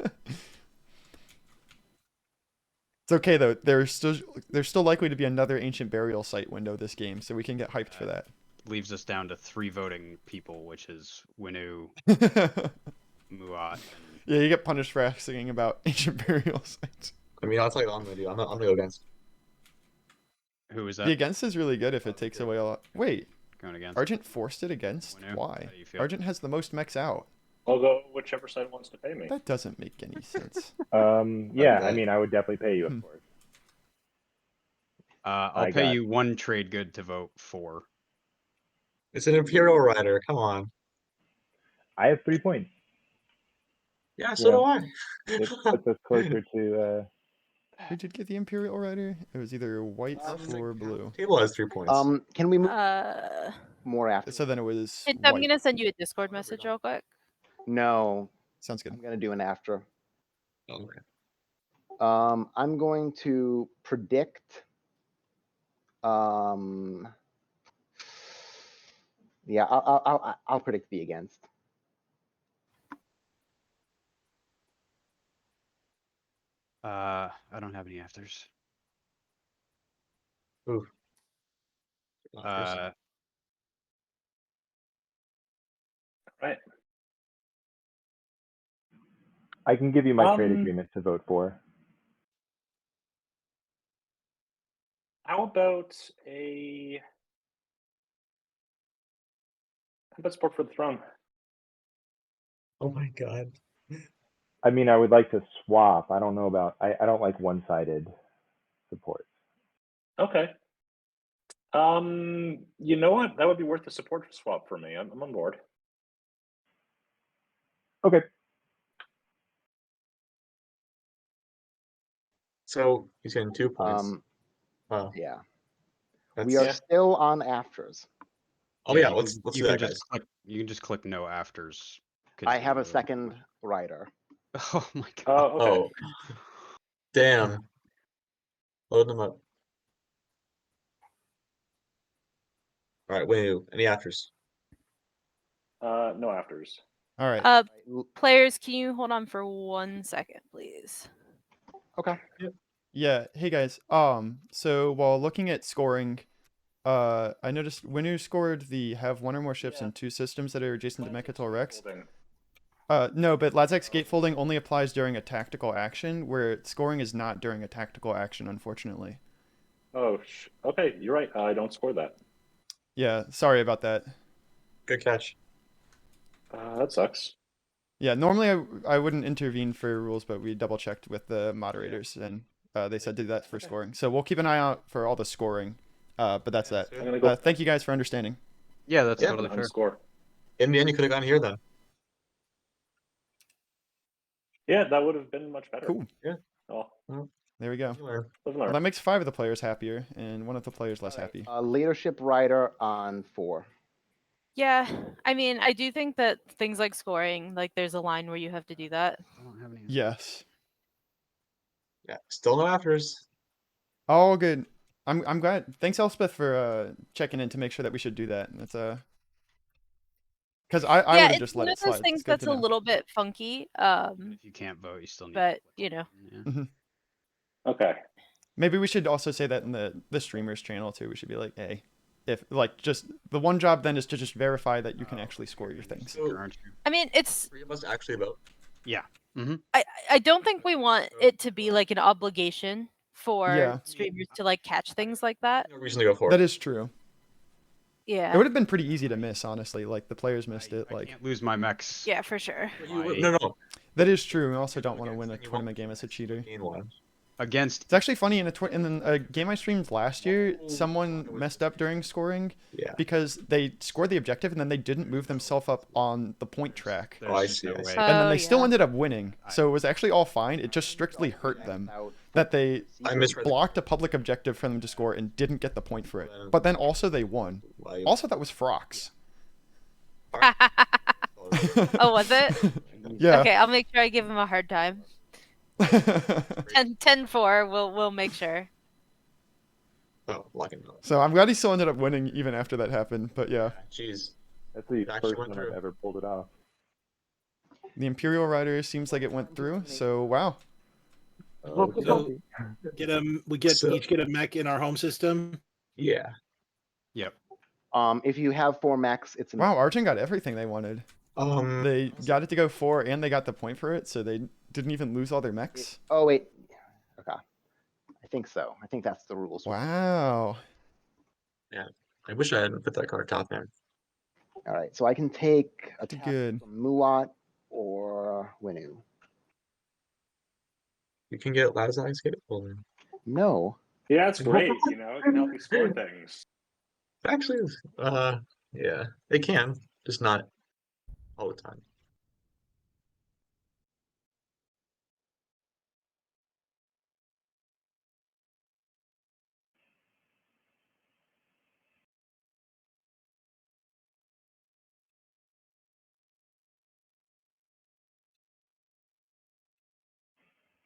It's okay though. There's still likely to be another ancient burial site window this game, so we can get hyped for that. Leaves us down to 3 voting people, which is Winu, Muat, and Yeah, you get punished for asking about ancient burial sites. I mean, I'll tell you what I'm gonna do. I'm gonna go against. who is that? The against is really good if it takes away a lot. Wait, Going against? Argent forced it against? Winu, Why? how do you feel? Argent has the most mechs out. I'll go whichever side wants to pay me. That doesn't make any sense. Yeah, I mean, I would definitely pay you, of course. I'll I pay got- you 1 trade good to vote for. It's an Imperial Rider. Come on. I have 3 points. Yeah, so do I. It puts us closer to. Who did get the Imperial Rider? It was either white or blue. Table has 3 points. Can we move Uh, more after? So then it was I'm white. gonna send you a Discord message real quick. No, Sounds good. I'm gonna do an after. Okay. I'm going to predict. Yeah, I'll predict the against. I don't have any afters. Ooh. Right. I can give you my trade Um, agreement to vote for. How about support for the throne? Oh my god. I mean, I would like to swap. I don't know about. I don't like one-sided support. Okay. You know what? That would be worth the support swap for me. I'm on board. Okay. So he's getting 2 points. Wow. Yeah. That's, We are Yeah. still on afters. Oh yeah, you let's can- do you that, can guys. just click. You can just click no afters. I have a continue. second rider. Oh my god. Oh, okay. Oh, damn. Load them up. All right, Winu, any afters? No afters. All right. Players, can you hold on for 1 second, please? Okay. Yeah. Hey guys. So while looking at scoring, I noticed Winu scored the have one or more ships in 2 systems that are adjacent to Mechatol Rex. No, but Lazak's gatefolding only applies during a tactical action, where scoring is not during a tactical action, unfortunately. Oh, okay. You're right. I don't score that. Yeah, sorry about that. Good catch. That sucks. Yeah, normally I wouldn't intervene for rules, but we double checked with the moderators, and they said do that for scoring. So we'll keep an eye out for all the scoring. But that's that. I'm gonna go. Thank you guys for understanding. Yeah, that's Yeah, totally fair. Score. In the end, you could have gone here then. Yeah, that would have been much better. Cool. Yeah. Oh, There we go. You learn. live and Well, learn. that makes 5 of the players happier, and 1 of the players less happy. Leadership rider on 4. Yeah, I mean, I do think that things like scoring, like there's a line where you have to do that. I don't have any. Yes. Yeah, still no afters. All good. I'm glad. Thanks, Elspeth, for checking in to make sure that we should do that. That's because I would Yeah, have it's just one let of it those slide. things It's good that's to a know. little bit funky. If you can't vote, you still need. But to you know, Yeah. Okay. Maybe we should also say that in the streamers channel too. We should be like, hey, if like just the one job then is to just verify that you can actually score your things. So, Aren't you? I mean, it's 3 of us actually vote. Yeah. Mm-hmm. I don't think we want it to be like an obligation for Yeah. streamers to like catch things like that. No reason to go for That it. is true. Yeah. It would have been pretty easy to miss, honestly. Like the players missed it. I Like can't lose my mechs. Yeah, for sure. No. that is true. We also don't want to win a tournament game as a cheater. Gain 1. Against. It's actually funny in a game I streamed last year, someone messed up during scoring Yeah. because they scored the objective and then they didn't move themselves up on the point track. Oh, I just see, no I see. way. And then Oh, they still yeah. ended up winning. So it was actually all fine. It just strictly hurt them that they I misread the- blocked a public objective for them to score and didn't get the point for it. But then also they won. Why- Also, that was Frox. Oh, was it? Yeah. Okay, I'll make sure I give him a hard time. 10-4, we'll make sure. Oh, locking up. So I'm glad he still ended up winning even after that happened. But yeah, Jeez. That's the actually first went one I've through. ever pulled it off. the Imperial Rider seems like it went through. So wow. So we So- each get a mech in our home system. Yeah. Yep. If you have 4 mechs, it's Wow, Argent got everything they wanted. They got it to go 4 and they got the point for it, so they didn't even lose all their mechs. Oh wait. Okay. I think so. I think that's the rules. Wow. I wish I hadn't put that card top in. All right. So I can take a Pretty tap good. from Muat or Winu. You can get Lazak's Gatefolding. No. Yeah, that's great. You know, it can help you score things. Actually, yeah, they can, just not all the time.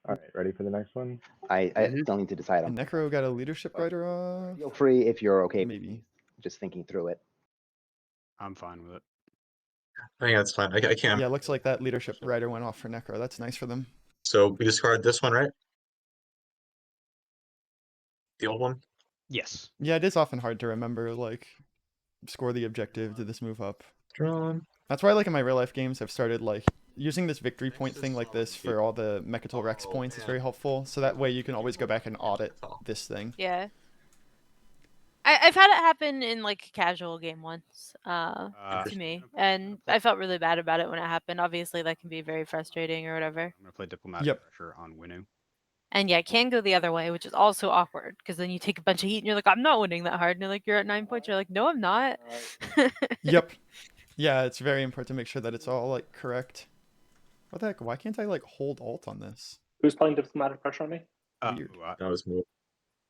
All right, ready for the next one? I Mhm. still need to decide on. And Necro got a leadership rider off. Feel free if you're okay. Maybe. Just thinking through it. I'm fine with it. I think that's fine. I can. Yeah, looks like that leadership rider went off for Necro. That's nice for them. So we discard this one, right? The old one? Yes. Yeah, it is often hard to remember, like, score the objective, did this move up? Drawn. That's why, like, in my real life games, I've started, like, using this victory point thing like this for all the Mechatol Rex points is very helpful. So that way you can always go back and audit this thing. Yeah. I've had it happen in like a casual game once, to Interesting. me, and I felt really bad about it when it happened. Obviously, that can be very frustrating or whatever. I'm gonna play diplomatic Yep. pressure on Winu. And yeah, it can go the other way, which is also awkward because then you take a bunch of heat and you're like, I'm not winning that hard. And you're like, you're at 9 points. You're like, no, I'm not. Yep. Yeah, it's very important to make sure that it's all like correct. What the heck? Why can't I like hold Alt on this? Who's playing diplomatic pressure on me? Weird. That was moved.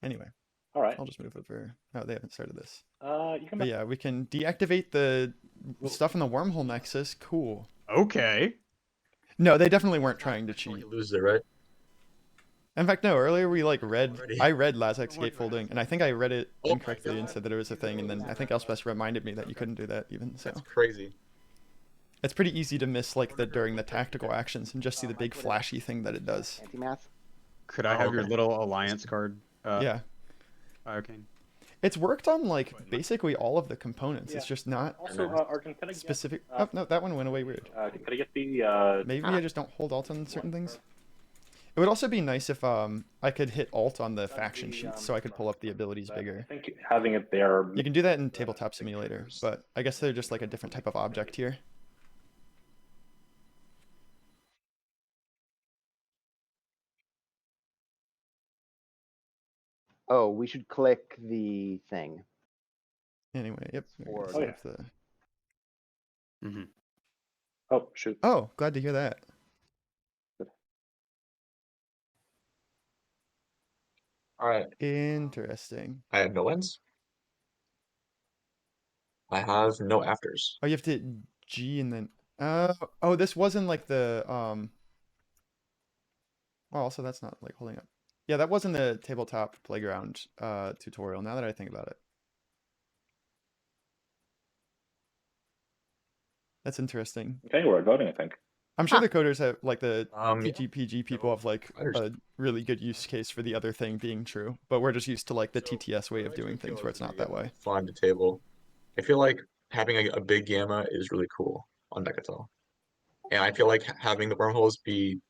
Anyway, All right. I'll just move over. Oh, they haven't started this. You can. But yeah, we can deactivate the stuff in the wormhole nexus. Cool. Okay. No, they definitely weren't trying to cheat. He loses it, right? In fact, no. Earlier we like read. Already. I read Lazak's gatefolding, and I think I read it Oh my incorrectly and God. said that it was a thing, and then I think Elspeth reminded me that you couldn't do that even. So That's crazy. it's pretty easy to miss like the during the tactical actions and just see the big flashy thing that it does. Anti-math. Could I have your little alliance card? Yeah, Biocane? it's worked on like basically all of the components. It's just not Also, Arjun, can I get specific. Oh no, that one went away weird. can I get the Maybe I just don't hold Alt on certain things. It would also be nice if I could hit Alt on the faction sheets so I could pull up the abilities I bigger. think having it there. You can do that in Tabletop Simulator, but I guess they're just like a different type of object here. Oh, we should click the thing. Anyway, yep. Or- here's Oh, yeah. the- Mm-hmm. Oh shoot. Oh, glad to hear that. All right. Interesting. I have no ends. I have no afters. Oh, you have to hit G and then. Oh, this wasn't like the Well, also that's not like holding up. Yeah, that wasn't the tabletop playground tutorial. Now that I think about it, that's interesting. Okay, we're voting. I think. I'm sure Huh. the coders have like the Yeah. TGPG people have like a really good use case for the other thing being true, but we're just used to like the TTS way of doing things where it's not that way. Flying to table. I feel like having a big gamma is really cool on Decatal. And I feel like having the wormholes be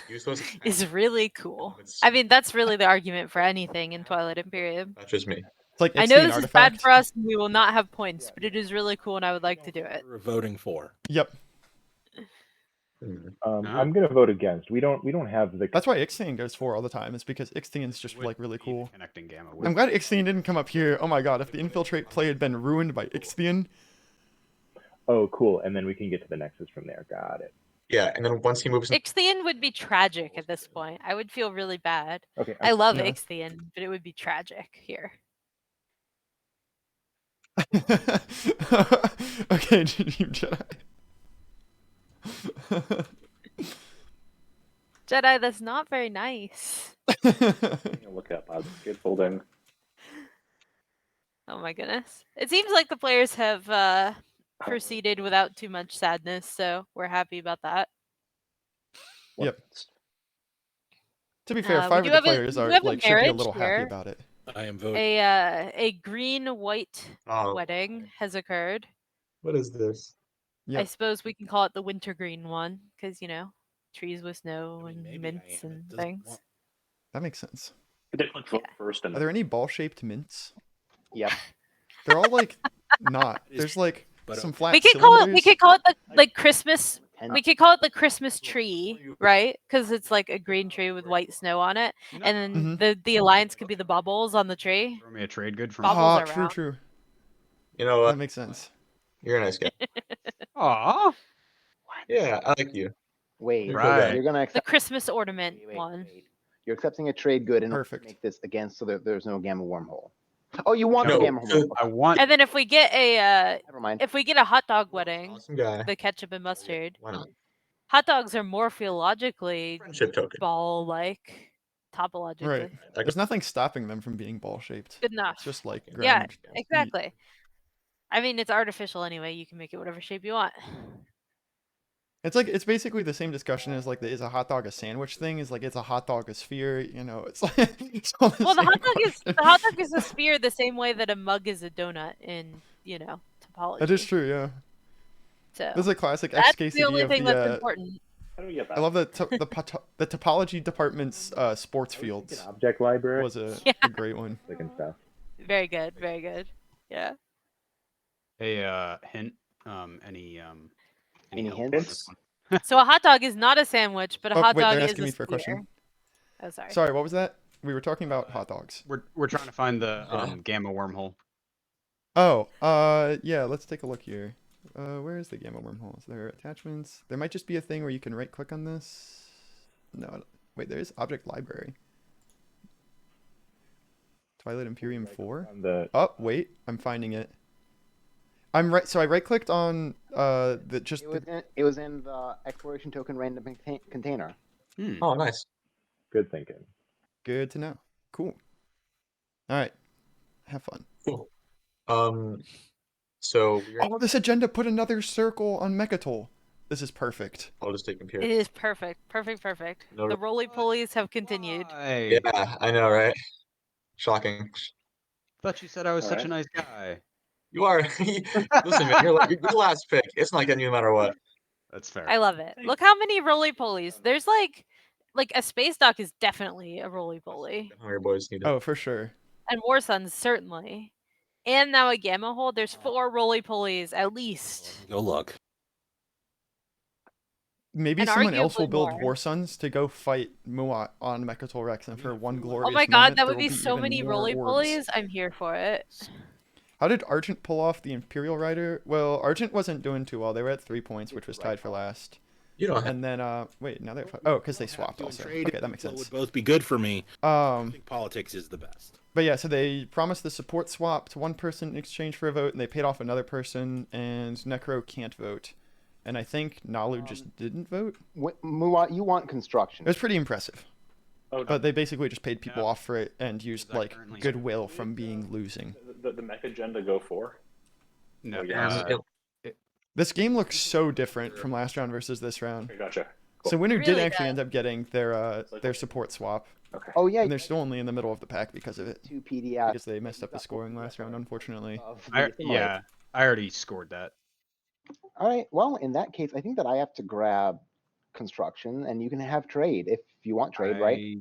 useless Is really cool. It's- I mean, that's really the argument for anything in Twilight Imperium. That's just me. It's like I it's know the this is bad artifact. for us and we will not have points, but it is really cool and I would like to do it. We're voting for. Yep, I'm gonna vote against. We don't have the. that's why Ixthian goes for all the time. Is because Ixthian's just like really cool. Connecting gamma. I'm glad Ixthian didn't come up here. Oh my god, if the infiltrate play had been ruined by Ixthian. Oh, cool. And then we can get to the nexus from there. Got it. Yeah, and then once he moves in, Ixthian would be tragic at this point. I would feel really bad. Okay. I love Yeah. Ixthian, but it would be tragic here. Okay, Team Jedi. Jedi, that's not very nice. Look up. Good folding. Oh my goodness. It seems like the players have proceeded without too much sadness, so we're happy about that. Yep. To be fair, we 5 do of the have a- players we are have a like should be a marriage little happy here. about it. I am voting. A green-white oh, wedding has occurred. what is this? I Yep. suppose we can call it the wintergreen one, because trees with snow I mean, and maybe I mints am. It and doesn't things. want- That makes sense. Could they click vote first and Are there any ball-shaped mints? Yep. They're all like not. There's like But, some flat We could call it. We cylinders. could call it the like Christmas. And We could call it the Christmas tree, right? Because it's like a green tree with white snow on it, You know, and then Mhm. the alliance could be the bubbles on the tree. throw me a trade good from. Bubbles Ah, are true, round. true. You know That what? makes sense. You're a nice guy. Aw. Yeah, I like you. wait, Right. you're gonna The accept. Christmas ornament wait, one. wait. You're accepting a trade good and Perfect. make this against so that there's no gamma wormhole. Oh, you want No, the gamma so- wormhole? I want. And then if we get Never mind. a hot dog wedding, Awesome guy. the ketchup and mustard. Why not? Hot dogs are morphologically Friendship token. ball-like, topologically. Right. Like, There's nothing stopping them from being ball-shaped. Good enough. It's just like Yeah, ground. heat. exactly. I mean, it's artificial anyway. You can make it whatever shape you want. It's basically the same discussion as like the is a hot dog a sandwich thing. Is like it's a hot dog a sphere. It's like it's all the Well, the same hot dog is question. the hot dog is a sphere the same way that a mug is a donut in topology. That is true. Yeah. So This is a classic that's XKCD the only of thing the. that's important. How do we get that? I love the the topology department's sports An fields object library. was a Yeah. great one. And stuff. Very good. Very good. Yeah. Hey, hint. Any Any help on hints? this one? So a hot dog is not a sandwich, but a Oh, hot wait, dog they're is asking a me for a spear. question. Oh, sorry. Sorry, what was that? We were talking about hot dogs. We're trying to find the Yeah. gamma wormhole. Oh, yeah, let's take a look here. Where is the gamma wormhole? Is there attachments? There might just be a thing where you can right click on this. No, wait, there is object library. Twilight Imperium 4? On the Oh, wait, I'm finding it. So I right clicked on the just It was in the exploration token random container. Hmm. Oh, nice. good thinking. good to know. Cool. All right. Have fun. Cool. So Oh, this agenda put another circle on Mechatol. This is perfect. I'll just take It Imperium. is perfect. Perfect. Perfect. No- The roly-polies have continued. Why? Yeah, I know, right? Shocking. Thought you said I was All such right. a nice guy. You are. Listen, man, you're the last pick. It's not getting you no matter what. That's fair. I love it. Look how many roly-polies. There's like a space dock is definitely a roly-poly. The Hungry Boys need it. Oh, for sure. And War Suns, certainly. And now a Gamma Hole. There's 4 roly-polies at least. Go look. Maybe And someone else will arguably build more. War Suns to go fight Muat on Mechatol Rex, and for one glorious Oh my god, moment, that there would will be so even many more orbs. roly-polies. I'm here for it. How did Argent pull off the Imperial Rider? Well, Argent wasn't doing too well. They were at 3 points, which was tied for last. You don't have. And then, wait, now they're oh, because they swapped Doing also. trade Okay, that makes sense. would both be good for me. I Um, think politics is the best. but yeah, so they promised the support swap to one person in exchange for a vote, and they paid off another person, and Necro can't vote. And I think Nalu just didn't vote. Muat, you want construction. It was pretty impressive. Oh, But they basically just paid people Yeah. off for it and used Is that like currently- goodwill from being losing. the mech agenda go for? No, Oh, yeah. This game looks so different from last round versus this round. Okay, gotcha. So winner It did really actually does. end up getting their support swap, Okay. Oh yeah, and they're still only in the middle of the pack because of it. 2 PDF. Because they messed up the scoring last round, unfortunately. Of the simulator. yeah, I already scored that. All right. Well, in that case, I think that I have to grab construction, and you can have trade if you want trade, right?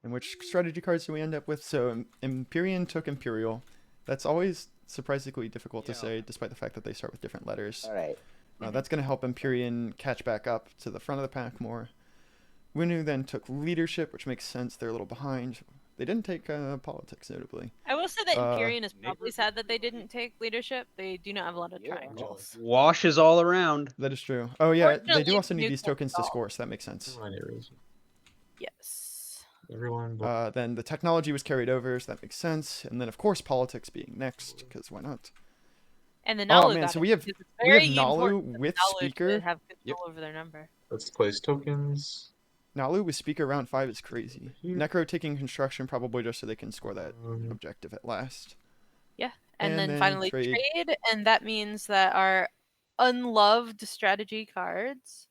And which strategy cards do we end up with? So Imperium took Imperial. That's always surprisingly difficult to Yeah. say, despite the fact that they start with different letters. All right. That's going to help Empyrean catch back up to the front of the pack more. Winu then took leadership, which makes sense. They're a little behind. They didn't take politics, notably. I will say that Uh, Imperium is probably sad that they didn't take leadership. They do not have a lot of Yeah. triangles. Washes all around. That is true. Oh, yeah, they Fortunately, do also need these neutral tokens to stall. score, so that makes sense. Yes. Everyone. Then the technology was carried over, so that makes sense. And then, of course, politics being next, because why not? And the Oh, Nalu man, got so it, we have- because it's we have very Nalu important for with Nalu speaker. to have control Yep. over their number. Let's place tokens. Nalu with speaker round 5 is crazy. Here. Necro taking construction probably just so they can score that Um, objective at last. And, And then then finally trade. trade, and that means that our unloved strategy cards,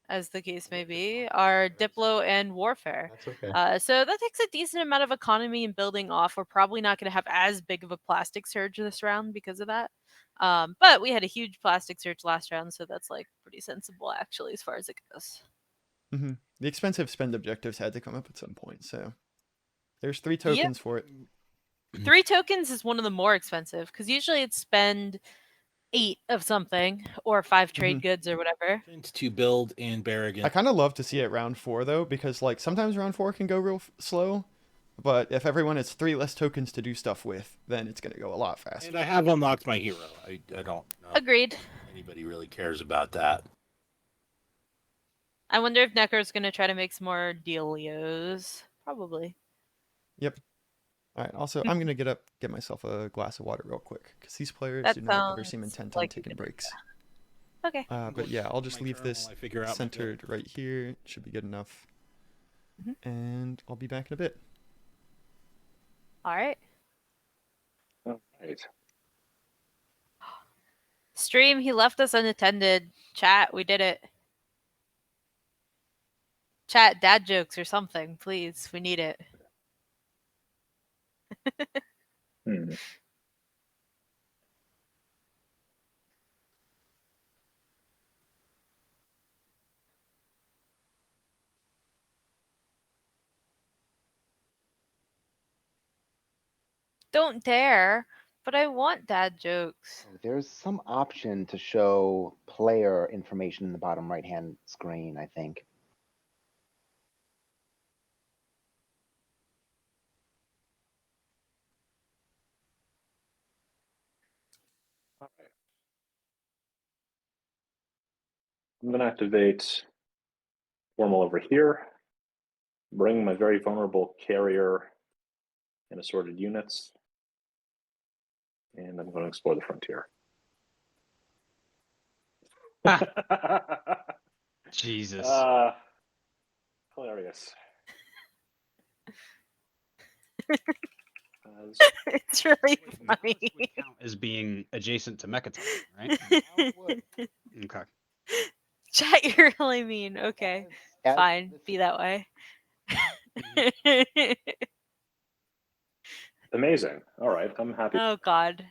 as the case may be, are Diplo and Warfare. That's okay. So that takes a decent amount of economy in building off. We're probably not going to have as big of a plastic surge this round because of that. But we had a huge plastic surge last round, so that's like pretty sensible actually as far as it goes. The expensive spend objectives had to come up at some point, so there's 3 tokens for it. 3 tokens is one of the more expensive because usually it's spend 8 of something or 5 trade goods or whatever. To build in Barragan. I kind of love to see it round 4 though, because like sometimes round 4 can go real slow, but if everyone has 3 less tokens to do stuff with, then it's gonna go a lot faster. And I have unlocked my hero. I don't know Agreed. if anybody really cares about that. I wonder if Necro's going to try to make some more dealios. Probably. Yep. All right. Also, I'm gonna get myself a glass of water real quick, because these players That do not ever sounds seem intent on like a taking good breaks. Okay. But yeah, I'll just My leave turn this while I figure out my centered right here. Should be good enough. Mhm. And I'll be back in a bit. All right. All right. Stream, he left us unattended. Chat, we did it. Chat, dad jokes or something, please. We need it. Hmm. Don't dare. But I want dad jokes. There's some option to show player information in the bottom right-hand screen, I think. I'm going to activate formal over here, bring my very vulnerable carrier and assorted units, and I'm going to explore the frontier. Jesus. Hilarious. It's really funny. Would count as being adjacent to Mechaton, right? Okay. Chat, you're really mean. Okay. Fine. Be that way. Amazing. All right, I'm happy. Oh, God.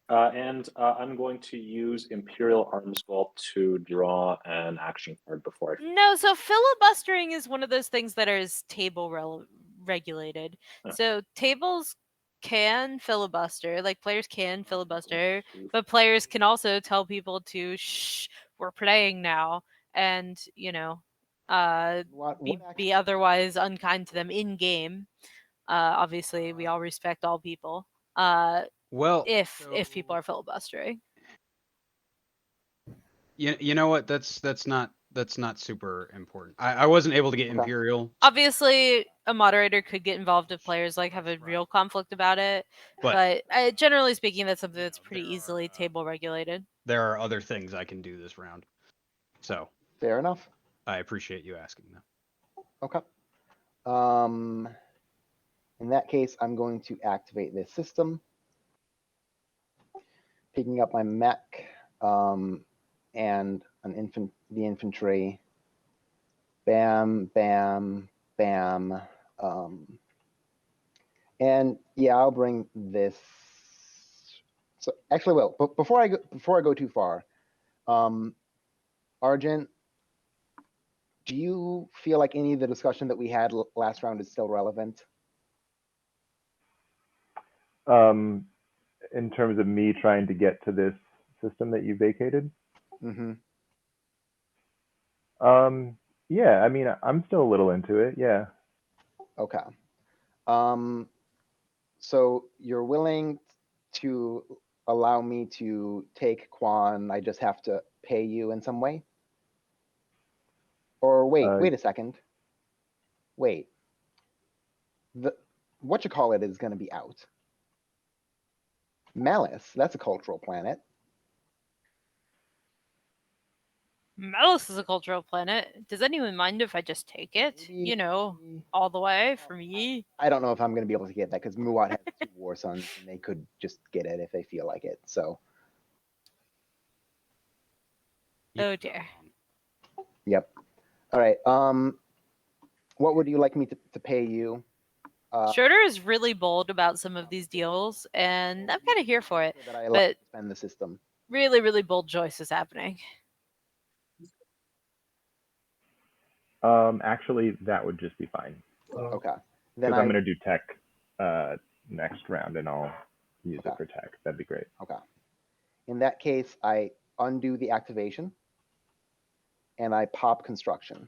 And I'm going to use Imperial Arm Sculpt to draw an action card before I. No, so filibustering is one of those things that is table regulated. Huh. So tables can filibuster, like players can filibuster, but players can also tell people to shh, we're playing now, and be otherwise unkind to them in game. Obviously, we all respect all people. Well, if people are filibustering. You know what? That's not super important. I wasn't able to get Imperial. Obviously, a moderator could get involved if players have a real conflict about it. But generally speaking, that's something that's pretty easily table regulated. There are other things I can do this round. So fair enough. I appreciate you asking them. Okay. In that case, I'm going to activate this system, picking up my mech and the infantry. Bam, bam, bam. And yeah, I'll bring this. So actually, well, but before I go too far, Argent, do you feel like any of the discussion that we had last round is still relevant? In terms of me trying to get to this system that you vacated? Mm-hmm. Yeah, I mean, I'm still a little into it, yeah. Okay. So you're willing to allow me to take Quan, I just have to pay you in some way? Or wait a second. Wait. Whatchamacallit is going to be out. Malice, that's a cultural planet. Malice is a cultural planet. Does anyone mind if I just take it? All the way for me? I don't know if I'm going to be able to get that because Muat has 2 War Sons and they could just get it if they feel like it. So. Oh dear. Yep. All right. What would you like me to pay you? Schroeder is really bold about some of these deals, and I'm kind of here for it. That I like to spend the system. Really, really bold choice is happening. Actually, that would just be fine. Okay. Because I'm going to do tech next round, and I'll use it for tech. That'd be great. Okay. In that case, I undo the activation, and I pop construction.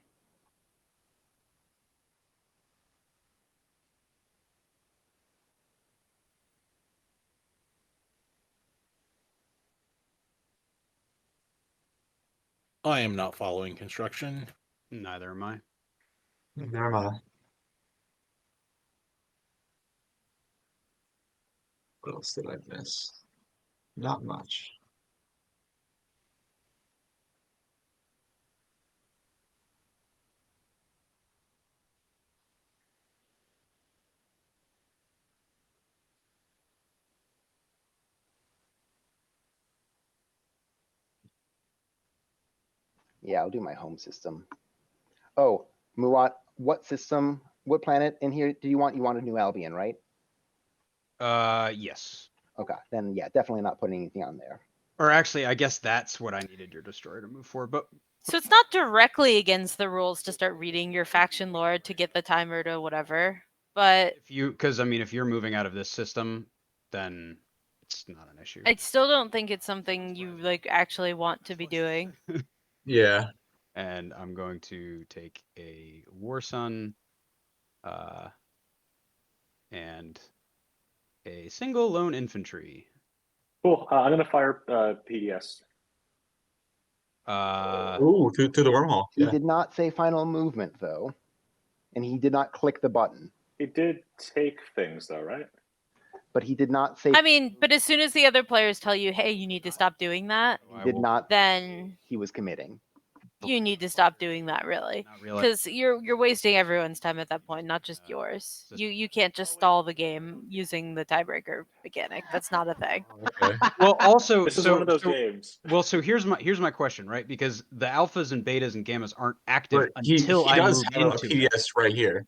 I am not following construction. Neither am I. Never mind. What else did I miss? Not much. Yeah, I'll do my home system. Oh, Muat, what planet in here do you want? You want a New Albion, right? Yes. Okay, then yeah, definitely not putting anything on there. Or actually, I guess that's what I needed your destroyer to move for, but... So it's not directly against the rules to start reading your faction lore to get the timer to whatever, but... Because, I mean, if you're moving out of this system, then it's not an issue. I still don't think it's something you like actually want to be doing. Yeah. And I'm going to take a War Sun, and a single lone infantry. Cool. I'm gonna fire PDS. Ooh, through the wormhole. He Yeah. did not say final movement though, and he did not click the button. He did take things though, right? But he did not say. I mean, but as soon as the other players tell you, "Hey, you need to stop doing that," He did not. then He was committing. you need to stop doing that, really, Not really. because you're wasting everyone's time at that point, not just yours. You can't just stall the game using the tiebreaker mechanic. That's not a thing. Okay. Well, also, This is so one of those so- games. Well, so here's my question, right? Because the alphas and betas and gammas aren't active But he until I does move have a into it. PDS right here.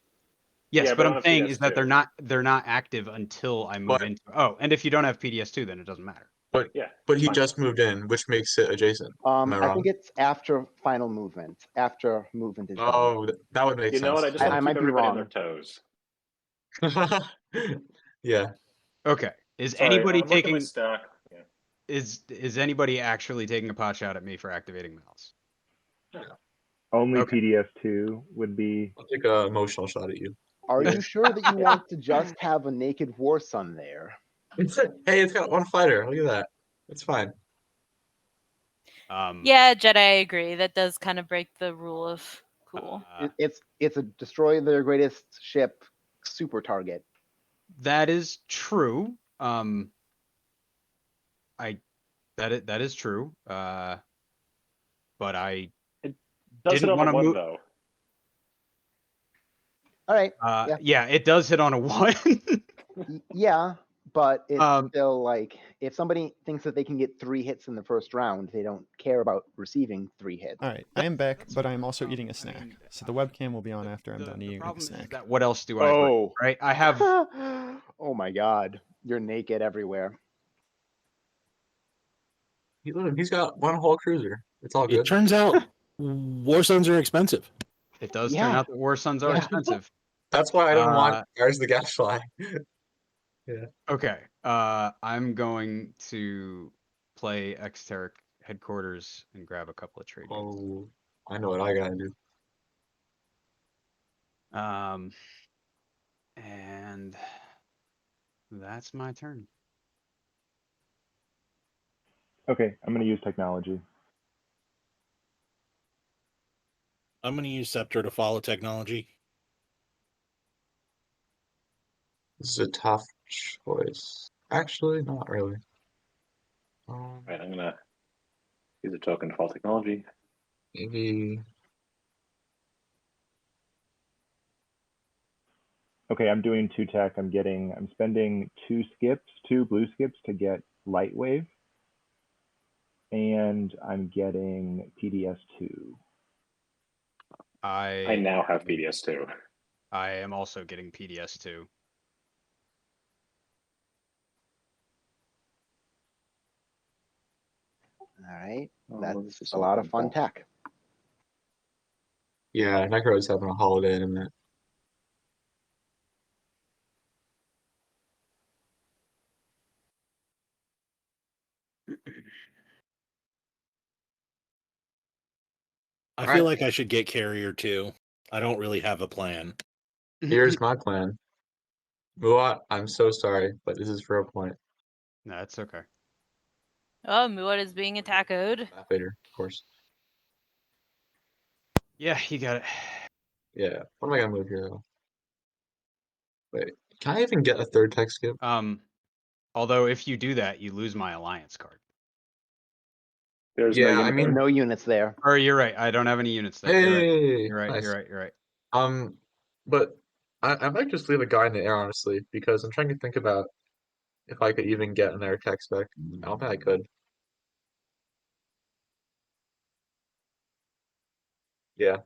Yes, Yeah, but but I'm on a saying is that PS2. they're not active until I move But- into. Oh, and if you don't have PDS2, then it doesn't matter. Yeah. But he fine. just moved in, which makes it adjacent. Am I I wrong? think it's after final movement. After movement is done. Oh, that would make You sense. know what? I just I want to might keep be everybody on wrong. their toes. Yeah. Okay. Is Sorry, anybody I'm working my taking stack. Yeah. is anybody actually taking a pot shot at me for activating Malice? Only Okay. PDS2 would be. I'll take a emotional shot at you. Are you sure that you want to just have a naked War Sun there? Hey, it's got one fighter. Look at that. It's fine. Yeah, Jedi, I agree. That does kind of break the rule of cool. It's a destroy their greatest ship super target. That is true. That is true. But I Does didn't it on want a to one move. though? All right. Yeah, it does hit on a 1. Yeah, but it's Um, still like if somebody thinks that they can get 3 hits in the first round, they don't care about receiving 3 hits. All right, I am back, That's but fine. I am also eating a snack. So the webcam will be on after I'm done eating a problem is snack. that what else do I bring, Oh. right? I have Oh my God, you're naked everywhere. He's got one whole cruiser. It's all It good. turns out War Suns are expensive. it does turn Yeah. out that War Suns are Yeah. expensive. That's why I didn't want Guards of the Gasfly. Okay. I'm going to play Exteric headquarters and grab a couple of trade goods. Oh, I know what I gotta do. And that's my turn. Okay, I'm going to use technology. I'm going to use Scepter to follow technology. This is a tough choice. Actually, not really. Right, I'm gonna use a token to fall technology. Maybe. Okay, I'm doing 2 tech. I'm spending 2 blue skips to get light wave. And I'm getting PDS2. I now have PDS2. I am also getting PDS2. All right, Oh, that's this is a lot of so fun cool. tech. Yeah, Necro is having a holiday in a minute. I All feel right. like I should get Carrier too. I don't really have a plan. Here's my plan. Muat, I'm so sorry, but this is for a point. No, that's okay. Oh, Muad is being attacked. Later, of course. Yeah, you got it. Yeah. What am I gonna move here though? Wait, can I even get a third tech skip? Although if you do that, you lose my alliance card. There's Yeah, no I unit mean- there. No units there. Or you're right. I don't have any units there. You're right. Hey, You're right. nice. You're right. But I might just leave a guy in the air, honestly, because I'm trying to think about if I could even get an air tech spec. I don't think I could. Yeah.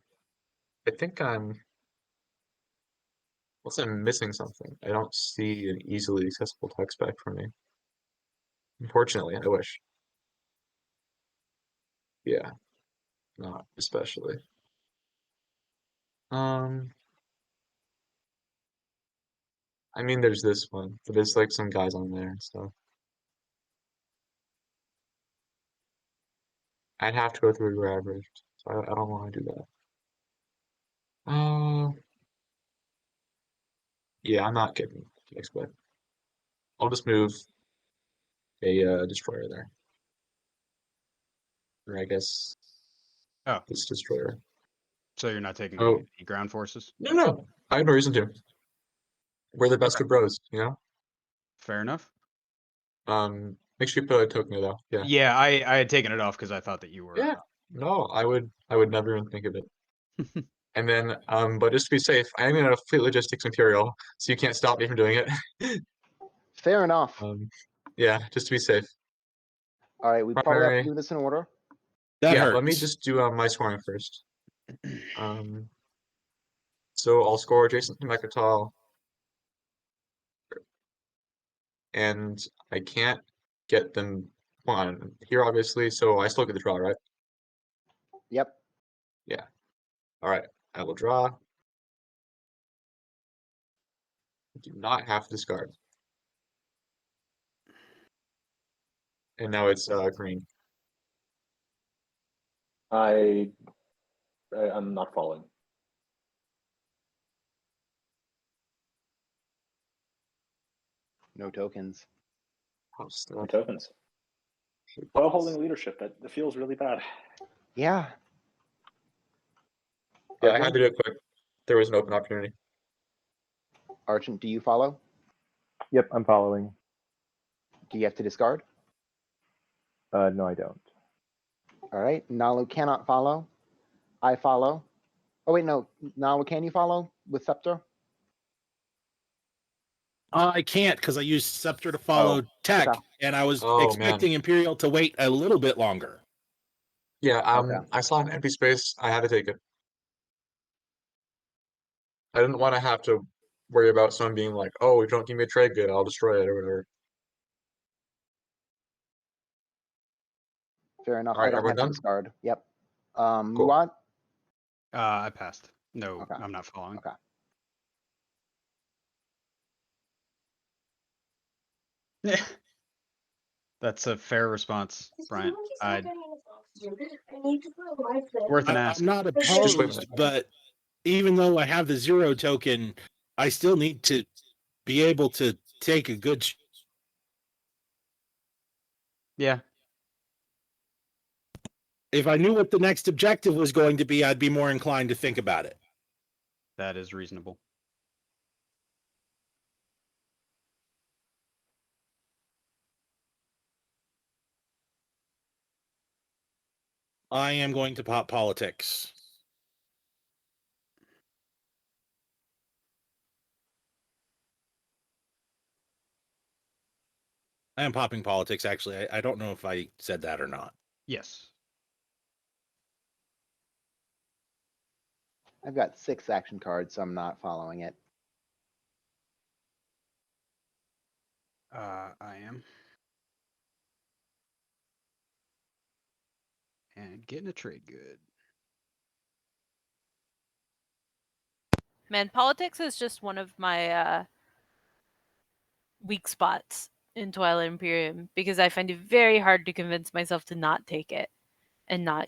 I think I'm. Unless I'm missing something. I don't see an easily accessible tech spec for me. Unfortunately, I wish. Yeah. Not especially. I mean, there's this one, but there's like some guys on there, so I'd have to go through your average. So I don't want to do that. Yeah, I'm not getting next play. I'll just move a destroyer there, or I guess Oh, this destroyer. so you're not taking Oh. any ground forces? No, I have no reason to. We're the best of bros, you know. Fair enough. Make sure you put a token there, though. Yeah. Yeah, I had taken it off because I thought that you were. Yeah. No, I would never even think of it. And then, but just to be safe, I am in a fleet logistics Imperial, so you can't stop me from doing it. Fair enough. Yeah, just to be safe. All right, we probably have Primary. to do this in order. That Yeah, hurts. let me just do my scoring first. So I'll score adjacent to Mechatol, and I can't get them on here, obviously. So I still get the draw, right? Yep. Yeah. All right. I will draw. I do not have to discard. And now it's green. I'm not following. No tokens. Oh, No stuff. tokens. While holding leadership, that feels really bad. Yeah. Yeah, I had to do it quick. There was an open opportunity. Argent, do you follow? Yep, I'm following. Do you have to discard? No, I don't. All right. Nalu cannot follow. I follow. Oh wait, no. Nalu, can you follow with Scepter? I can't because I used Scepter to follow tech, okay. and I was Oh, expecting Imperial to wait a little bit longer. Yeah, Okay. I saw an empty space. I had to take it. I didn't want to have to worry about someone being like, "Oh, if you don't give me a trade good, I'll destroy it," or whatever. Fair enough. All right, I don't everyone have to done? discard. Yep. Cool. Muad? I passed. No, Okay. I'm not following. Okay. Yeah. That's a fair response, Bryant. Worth an ask. I'm not Just wait. opposed, but even though I have the 0 token, I still need to be able to take a good. Yeah. If I knew what the next objective was going to be, I'd be more inclined to think about it. That is reasonable. I am going to pop politics. I am popping politics, actually. I don't know if I said that or not. Yes. I've got 6 action cards, so I'm not following it. I am. And getting a trade good. Man, politics is just one of my weak spots in Twilight Imperium because I find it very hard to convince myself to not take it and not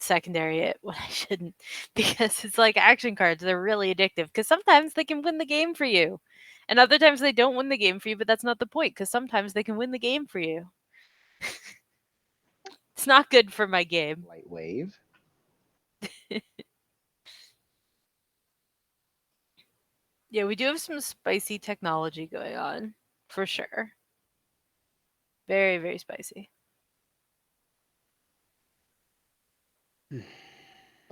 secondary it when I shouldn't, because it's like action cards. They're really addictive because sometimes they can win the game for you, and other times they don't win the game for you. But that's not the point, because sometimes they can win the game for you. It's not good for my game. Light wave. Yeah, we do have some spicy technology going on, for sure. Very, very spicy. I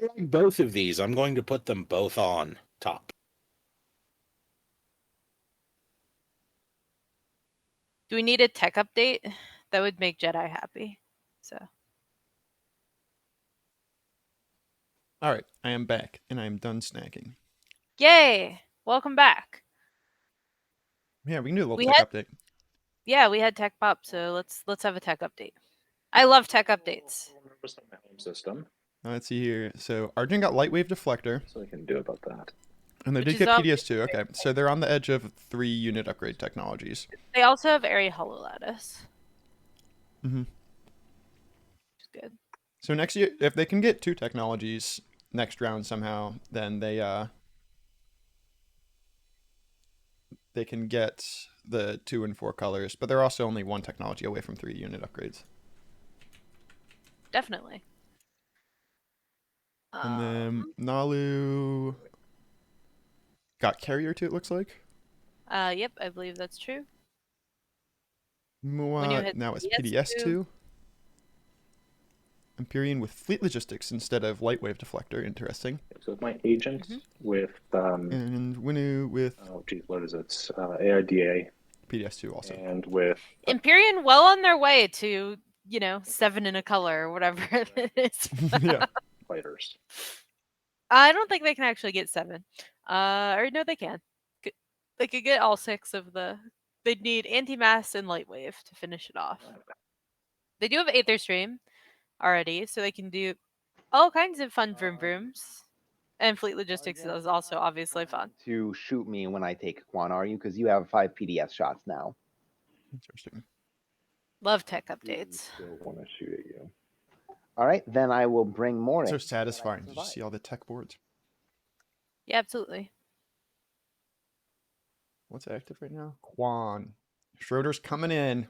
like both of these. I'm going to put them both on top. Do we need a tech update? That would make Jedi happy. So. All right, I am back and I am done snacking. Yay! Welcome back. Yeah, we can do a little tech update. Yeah, we had tech pop, so let's have a tech update. I love tech updates. What's on my home system? Let's see here. So Arjun got Lightwave Deflector. So I can do about that. And they Which did is get all- PDS2. Okay, so they're on the edge of 3-unit upgrade technologies. They also have area hollow lattice. Mm-hmm. Which is good. So next year, if they can get 2 technologies next round somehow, then they can get the 2 and 4 colors, but they're also only 1 technology away from 3-unit upgrades. Definitely. And then Nalu got carrier 2, it looks like. Yep, I believe that's true. Mua hit now it's PDS2. PDS2. Imperium with fleet logistics instead of light wave deflector. Interesting. So my agent with And Winu with oh geez, what is it? AIDA PDS2 also. and with Imperium well on their way to, 7 in a color or whatever it is. Yeah. fighters. I don't think they can actually get 7. Or no, they can. They could get all 6 of the. They'd need anti-mass and light wave to finish it off. They do have Aether Stream already, so they can do all kinds of fun vroom vrooms. And fleet logistics is also obviously fun. To shoot me when I take Quan, are you? Because you have 5 PDS shots now. Interesting. Love tech updates. Still want to shoot at you. All right, then I will bring more So in. satisfying. Did you see all the tech boards? Yeah, absolutely. What's active right now? Quan. Schroeder's coming in.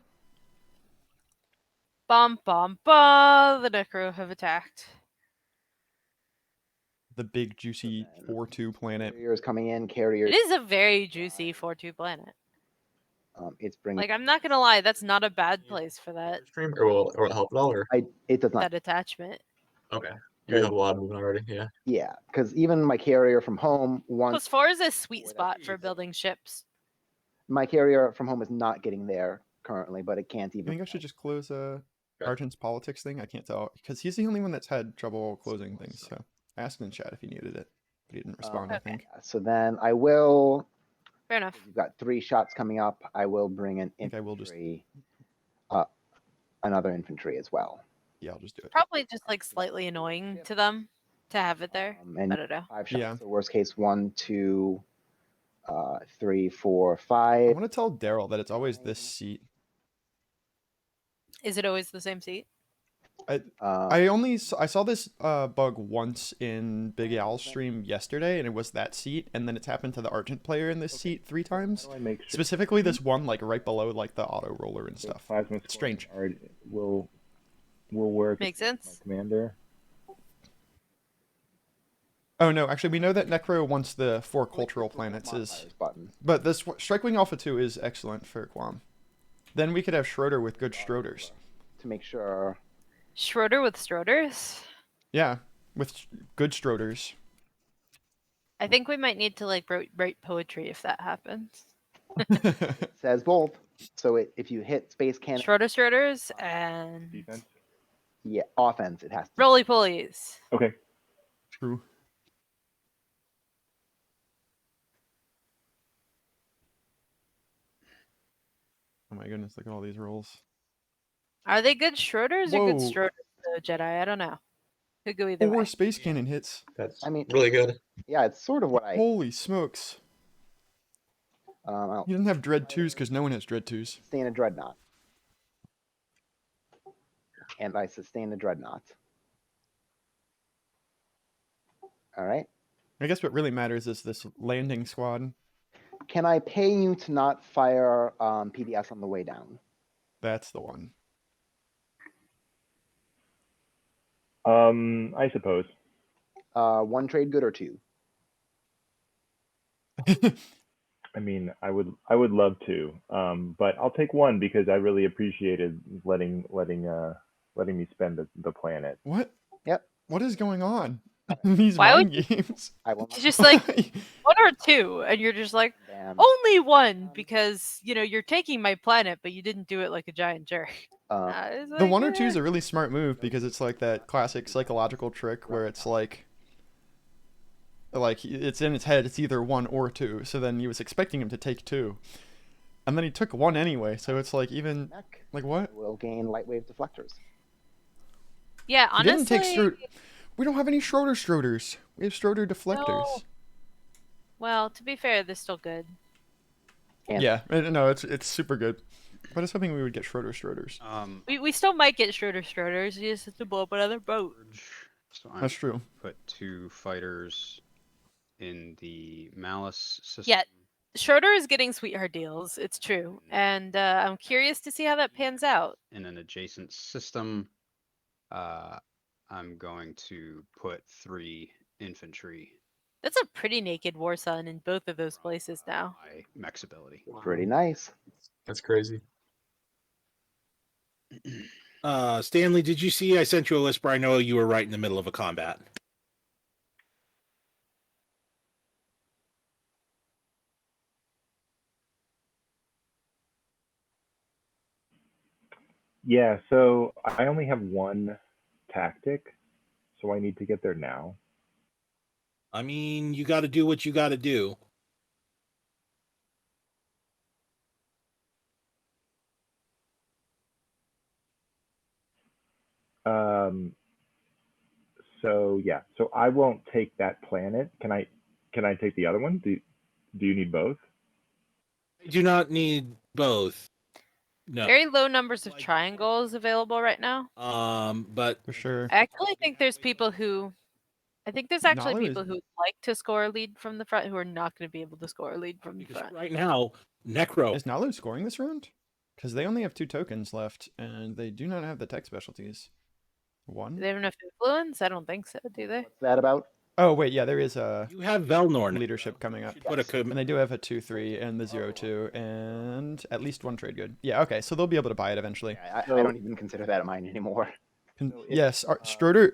Bomb. The Necro have attacked. The big juicy 4-2 planet. Carrier is coming in. Carrier. It is a very juicy 4-2 planet. It's bringing. Like, I'm not gonna lie, that's not a bad place for that Stream or will it help at all? Or It does not. that attachment. okay, you have a lot of movement already. Yeah. Yeah, because even my carrier from home wants. +4 is a sweet spot for building ships. My carrier from home is not getting there currently, but it can't I even. think I should just close Argent's politics thing. I can't tell because he's the only one that's had trouble closing things. So I asked in chat if he needed it, but he didn't respond. I think. So then I will. Fair enough. You've got 3 shots coming up. I will bring in I think I will just. infantry, another infantry as well. Yeah, I'll just do it. Probably just like slightly annoying to them to have it there. And I don't know. 5 shots. Yeah. So worst case 1, 2, 3, 4, I 5. want to tell Daryl that it's always this seat. Is it always the same seat? I saw this bug once in Big Al's stream yesterday, and it was that seat, and then it's happened to the Argent player in this seat 3 times. How do I make sure Specifically, this one like right below like the auto roller and stuff. plasma It's strange. squad will work. Makes against sense. My commander. Oh no, actually we know that Necro wants the 4 cultural planets is, Button. but this Strikewing Alpha 2 is excellent for Guam. Then we could have Schroeder with good Schroeders. To make sure. Schroeder with Schroeders? Yeah, with good Schroeders. I think we might need to like write poetry if that happens. It says both. So if you hit space cannon. Schroeders and Defense. Yeah, offense. It has to. roly polies. Okay. True. Oh my goodness, look at all these rolls. Are they good Schroeders or good Whoa. Schroeders, Jedi? I don't know. Could go either 4 way. space cannon hits. That's I mean- really good. Yeah, it's sort of what I. Holy smokes. I'll You didn't have Dread 2s because no one has Dread 2s. sustain a dreadnought. And I sustain a dreadnought. All right. I guess what really matters is this landing squad. Can I pay you to not fire PDS on the way down? That's the one. I suppose. 1 trade good or 2? I mean, I would love to, but I'll take 1 because I really appreciated letting me spend the planet. What? Yep. What is going on? These Why mind would games. I will. It's just like 1 or 2, and you're just like, Damn. only 1 because you're taking my planet, but you didn't do it like a giant jerk. It's The like, 1 or 2 is eh. a really smart move because it's like that classic psychological trick where it's like it's in its head it's either 1 or 2. So then he was expecting him to take 2, and then he took 1 anyway. So it's like even Mech like what? will gain light wave deflectors. Yeah, He didn't honestly. take We don't have any Schroeders. We have Schroeder deflectors. No. Well, to be fair, they're still good. Yeah, no, it's super good. But I was hoping we would get Schroders. We still might get Schroders. You just have to blow up another boat. So I'm That's true. Put 2 fighters in the Malice system. Yeah, Schroeder is getting sweetheart deals. It's true, and I'm curious to see how that pans out. In an adjacent system, I'm going to put 3 infantry. That's a pretty naked war sun in both of those places now. My mech's ability. Pretty nice. That's crazy. Stanley, did you see I sent you a list where I know you were right in the middle of a combat? Yeah, so I only have one tactic, so I need to get there now. I mean, you got to do what you got to do. So yeah, so I won't take that planet. Can I take the other one? Do you need both? I do not need both. No. Very low numbers of triangles available right now. But For sure. I actually think there's people who. I think there's actually Nalu people is- who like to score a lead from the front who are not going to be able to score a lead from the because front. right now, Necro. Is Nalu scoring this round? Because they only have 2 tokens left, and they do not have the tech specialties. Do 1? they have enough influence? I don't think so, do they? What's that about? Oh wait, yeah, there is a You have Velnor now. leadership coming up. Should put a com- And they do have a 2-3 and the 0-2 and at least 1 trade good. Yeah, okay, so they'll be able to buy it eventually. Yeah, I don't even consider that mine anymore. Yes, Schroeder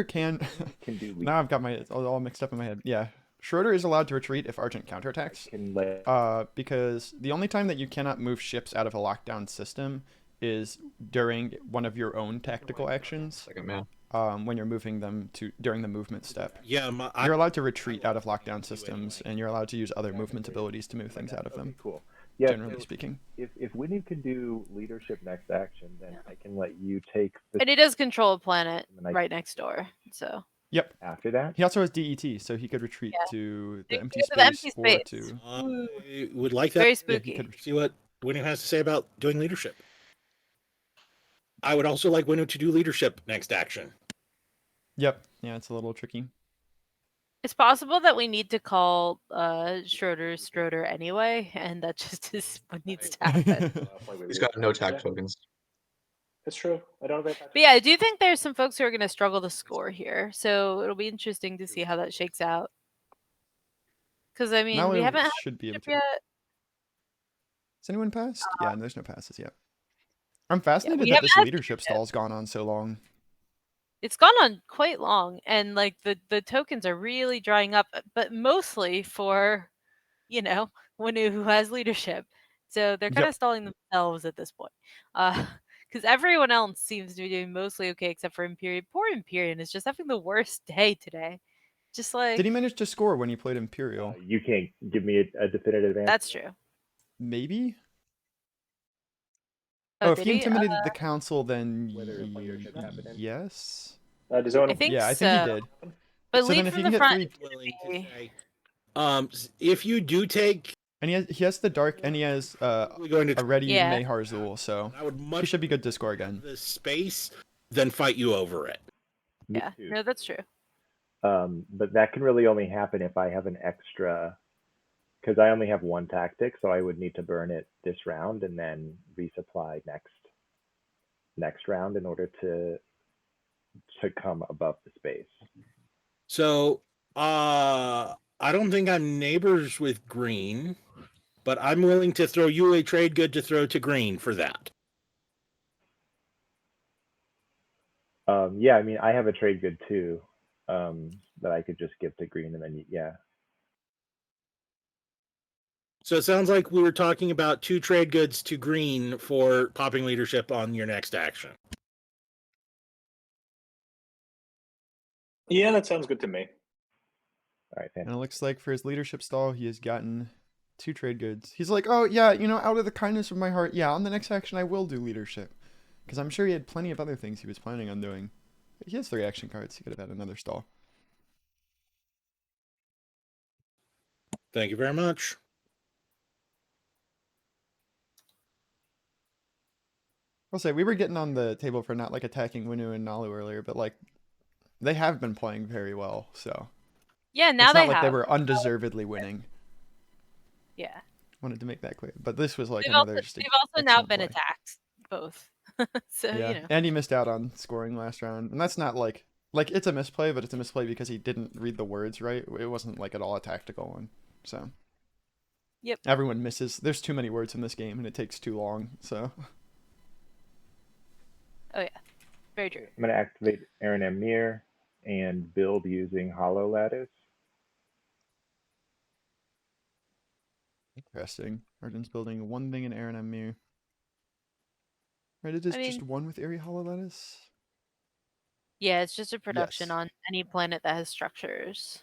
can. Can do lead. Now I've got my all mixed up in my head. Yeah, Schroeder is allowed to retreat if Argent counterattacks. Can let Because the only time that you cannot move ships out of a lockdown system is during one of your own tactical actions. Second man. When you're moving them during the movement step. Yeah, You're allowed to retreat out of lockdown systems, and you're allowed to use other movement abilities to move things out of them. Cool. Yeah. Generally So speaking. if Winnie can do leadership next action, then I can let you take the And he does control a planet And then I- right next door, so. Yep. after that. He also has DET, so he could retreat Yeah. to He the could empty go to the empty space or space. to. I would like that. Very if you spooky. could see what Winnie has to say about doing leadership. I would also like Winnie to do leadership next action. Yep. Yeah, it's a little tricky. It's possible that we need to call Schroeder anyway, and that just is what needs to happen. He's got no tact tokens. It's true. I don't have But yeah, I do think there's some folks who are going to struggle to score here, so it'll be interesting to see how that shakes out. Because I mean, we Nalu haven't had should be able leadership to. yet. Has anyone passed? Yeah, there's no passes yet. I'm fascinated we that haven't this had leadership stall's gone on so long. It's gone on quite long, and like the tokens are really drying up, but mostly for, Wanu who has leadership. So they're kind Yep. of stalling themselves at this point. Because everyone else seems to be doing mostly okay except for Imperium. Poor Imperium is just having the worst day today. Just like Did he manage to score when he played Imperial? You can't give me a definitive answer. that's true. Maybe? Oh, if did he he? intimidated the council, then Whether leadership happened in- yes. Does anyone I think Yeah, I so. think he did. But So lead then if from he the can get front. 3 is gonna Willing to be- say, if you do take, And he has the dark, and he has we're going to a ready Yeah. Mayharzul, so I would he much should be good to score again. the space than fight you over it. Me Yeah, too. no, that's true. But that can really only happen if I have an extra, because I only have one tactic, so I would need to burn it this round and then resupply next round in order to come above the space. So, I don't think I'm neighbors with green, but I'm willing to throw you a trade good to throw to green for that. Yeah, I mean, I have a trade good too, that I could just give to green and then, yeah. So it sounds like we were talking about 2 trade goods to green for popping leadership on your next action. Yeah, that sounds good to me. All right, And it fantastic. looks like for his leadership stall, he has gotten 2 trade goods. He's like, oh yeah, out of the kindness of my heart, yeah, on the next action I will do leadership. Because I'm sure he had plenty of other things he was planning on doing. He has 3 action cards, he could have had another stall. Thank you very much. I'll say we were getting on the table for not like attacking Winu and Nalu earlier, but like they have been playing very well, so Yeah, now it's they not like have. they were undeservedly winning. Yeah. Wanted to make that clear, but this was like They've another also, just they've also now excellent been play. attacked, both. So, Yeah, you know. and he missed out on scoring last round, and that's not like it's a misplay, but it's a misplay because he didn't read the words right. It wasn't like at all a tactical one. So. Yep. Everyone misses. There's too many words in this game, and it takes too long. So. Oh, yeah. Very true. I'm going to activate Aaron M. Mir and build using Hollow Lattice. Interesting. Arden's building one thing in Aaron M. Mir. Right, it is just one with Airy Hollow Lattice? Yeah, it's just a production Yes. on any planet that has structures.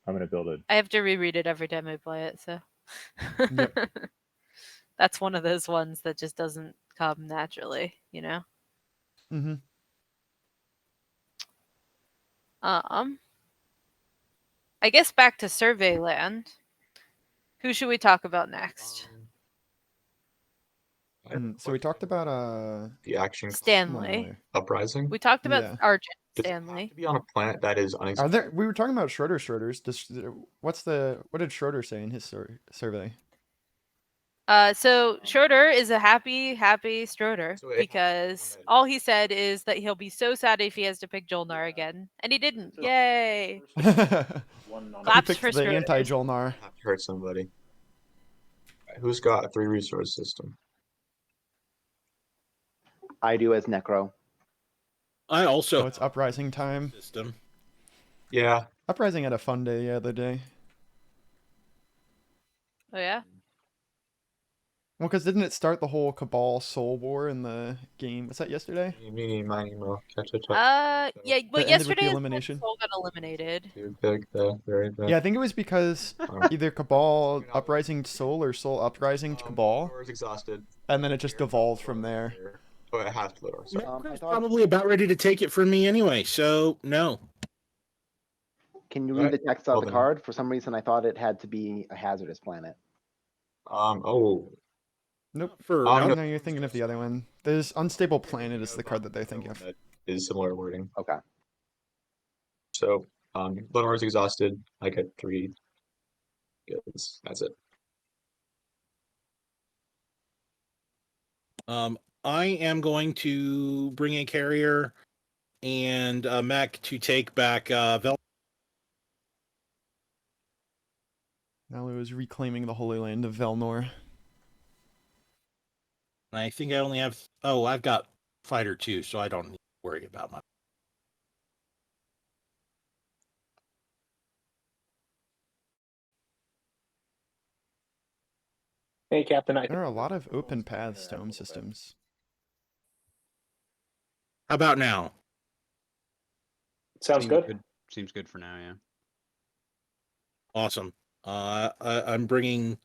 I'm going to build it. I have to reread it every time I play it, so. Yep. That's one of those ones that just doesn't come naturally, you know? Mm-hmm. I guess back to Survey Land. Who should we talk about next? So we talked about the action Stanley. uprising. We talked about Yeah. Argent Does it have Stanley. to be on a planet that is Are unexplored? there? We were talking about Schroeder's. What did Schroeder say in his survey? So Schroeder is a happy Stroder So it- because all he said is that he'll be so sad if he has to pick Jolnar again, and he didn't. Yay! He Claps picked for the Schroeder. anti-Jolnar. I have to hurt somebody. Who's got a 3-resource system? I do as Necro. I also Oh, it's Uprising time. system. Yeah. Uprising had a fun day the other day. Oh yeah. Well, because didn't it start the whole Cabal Soul War in the game? Was that yesterday? Meeny, miny, mo, catch a Yeah. Well, That ended with the yesterday is when elimination? Soul got eliminated. Too big, very big. Yeah, I think it was because either Cabal Uprising Soul or Soul Uprising to Cabal, Door's exhausted. and then it just devolved from there. Oh, it has to lower. Sorry. I Macro's thought- probably about ready to take it from me anyway, so no. Can you Right. read the text on Well the then. card? For some reason, I thought it had to be a hazardous planet. Oh, Nope. For Oh, No, you're thinking of the other one. There's Unstable Planet is the card that they're thinking of. that is similar wording. Okay. So, Lenore's exhausted. I get 3 goods. That's it. I am going to bring a carrier and a mech to take back Vel. Nalu is reclaiming the Holy Land of Velnor. I think I only have. Oh, I've got fighter 2, so I don't need to worry about my. Hey, Captain. I There are a lot of open paths to home systems. How about now? Sounds good. Seems good for now, yeah. Awesome. I'm bringing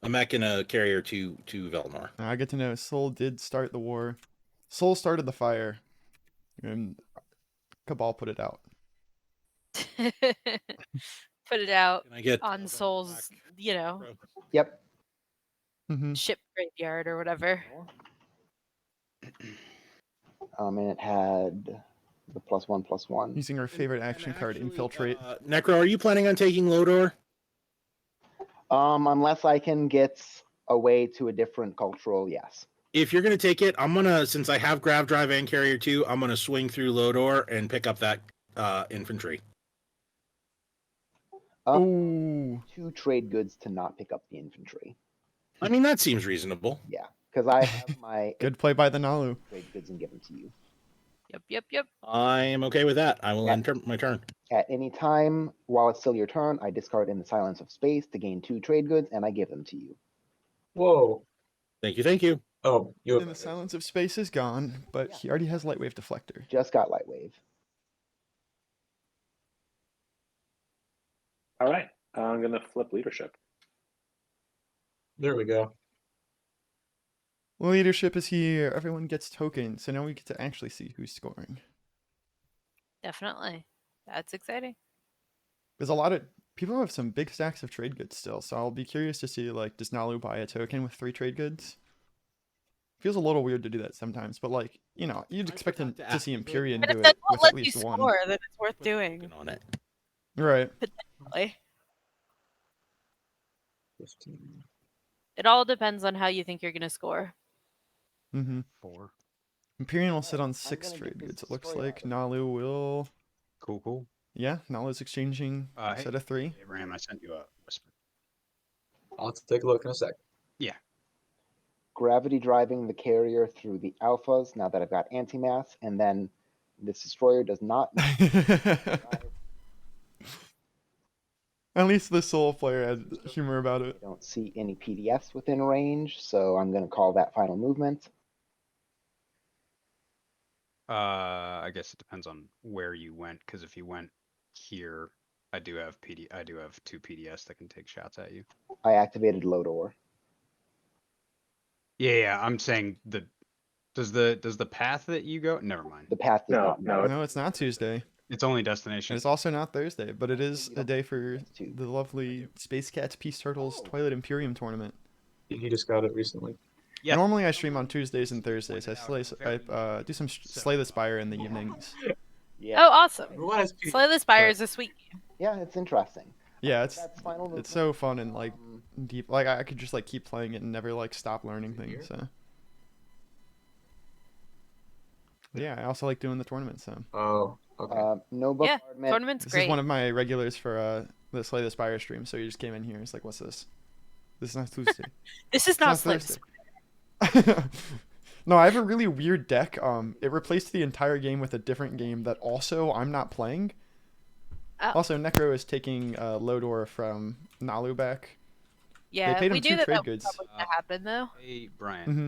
a mech and a carrier to Velnor. I get to know Soul did start the war. Soul started the fire, and Cabal put it out. Put it out Can I get on Soul's, you know, Yep. Mm-hmm. ship graveyard or whatever. And it had the +1/+1. Using our favorite action card, Infiltrate. Necro, are you planning on taking Lodor? Unless I can get away to a different cultural, yes. If you're gonna take it, I'm gonna, since I have Grav Drive and Carrier 2, I'm gonna swing through Lodor and pick up that infantry. Ooh. 2 trade goods to not pick up the infantry. I mean, that seems reasonable. Yeah, because I have my Good play by the Nalu. trade goods and give them to you. Yep. I am okay with that. I will Yeah. end my turn. At any time while it's still your turn, I discard in the silence of space to gain 2 trade goods, and I give them to you. Whoa. Thank you. Oh, you. And the silence of space is gone, but he already has Lightwave Deflector. Just got Lightwave. All right. I'm going to flip leadership. There we go. Leadership is here. Everyone gets tokens, so now we get to actually see who's scoring. Definitely. That's exciting. There's a lot of People have some big stacks of trade goods still, so I'll be curious to see, like, does Nalu buy a token with 3 trade goods? Feels a little weird to do that sometimes, but, like, you know, you'd expect him to see Imperium But do if it that's with what at lets you least one. score, then it's worth doing. On it. Right. Potentially. 15. It all depends on how you think you're going to score. Mm-hmm. 4. Imperium will sit on I'm 6 gonna get trade this goods, it looks destroyer like. out. Nalu will... Cool. Yeah, Nalu's exchanging a Hey, set of 3. Abraham, I sent you a whisper. I'll have to take a look in a sec. Gravity driving the carrier through the alphas now that I've got anti-mass, and then this destroyer does not. At least the Soul player had humor about it. I don't see any PDFs within range, so I'm going to call that final movement. I guess it depends on where you went, because if you went here, I do have 2 PDS that can take shots at you. I activated Lodor. Yeah, I'm saying does the path that you go? Never mind. The path does not no, matter. No, it's not Tuesday. It's only And destination. it's also not Thursday, but it is a day for Too. the lovely Space Cats Peace Turtles Twilight Imperium tournament. He just got it recently. Yeah. Normally I stream on Tuesdays and Thursdays. I do some Slay the Spire in the evenings. Yeah. Oh, awesome. What is P- Slay the Spire is a sweet game. Yeah, it's interesting. Yeah, That's final movement. it's so fun and like Um, deep. Like I could just like keep playing it and never like stop learning things. So yeah, I also like doing the tournament. So Oh, okay. no Yeah, bombardment. tournament's this great. is one of my regulars for the Slay the Spire stream. So you just came in here. It's like, what's this? This is not Tuesday. This is not It's Slay not the Spire. Thursday. No, I have a really weird deck. It replaced the entire game with a different game that also I'm not playing. Oh. Also, Necro is taking Lodor from Nalu back. Yeah, paid we him knew 2 that trade was goods. probably going to happen, though. Hey, Brian. Mm-hmm.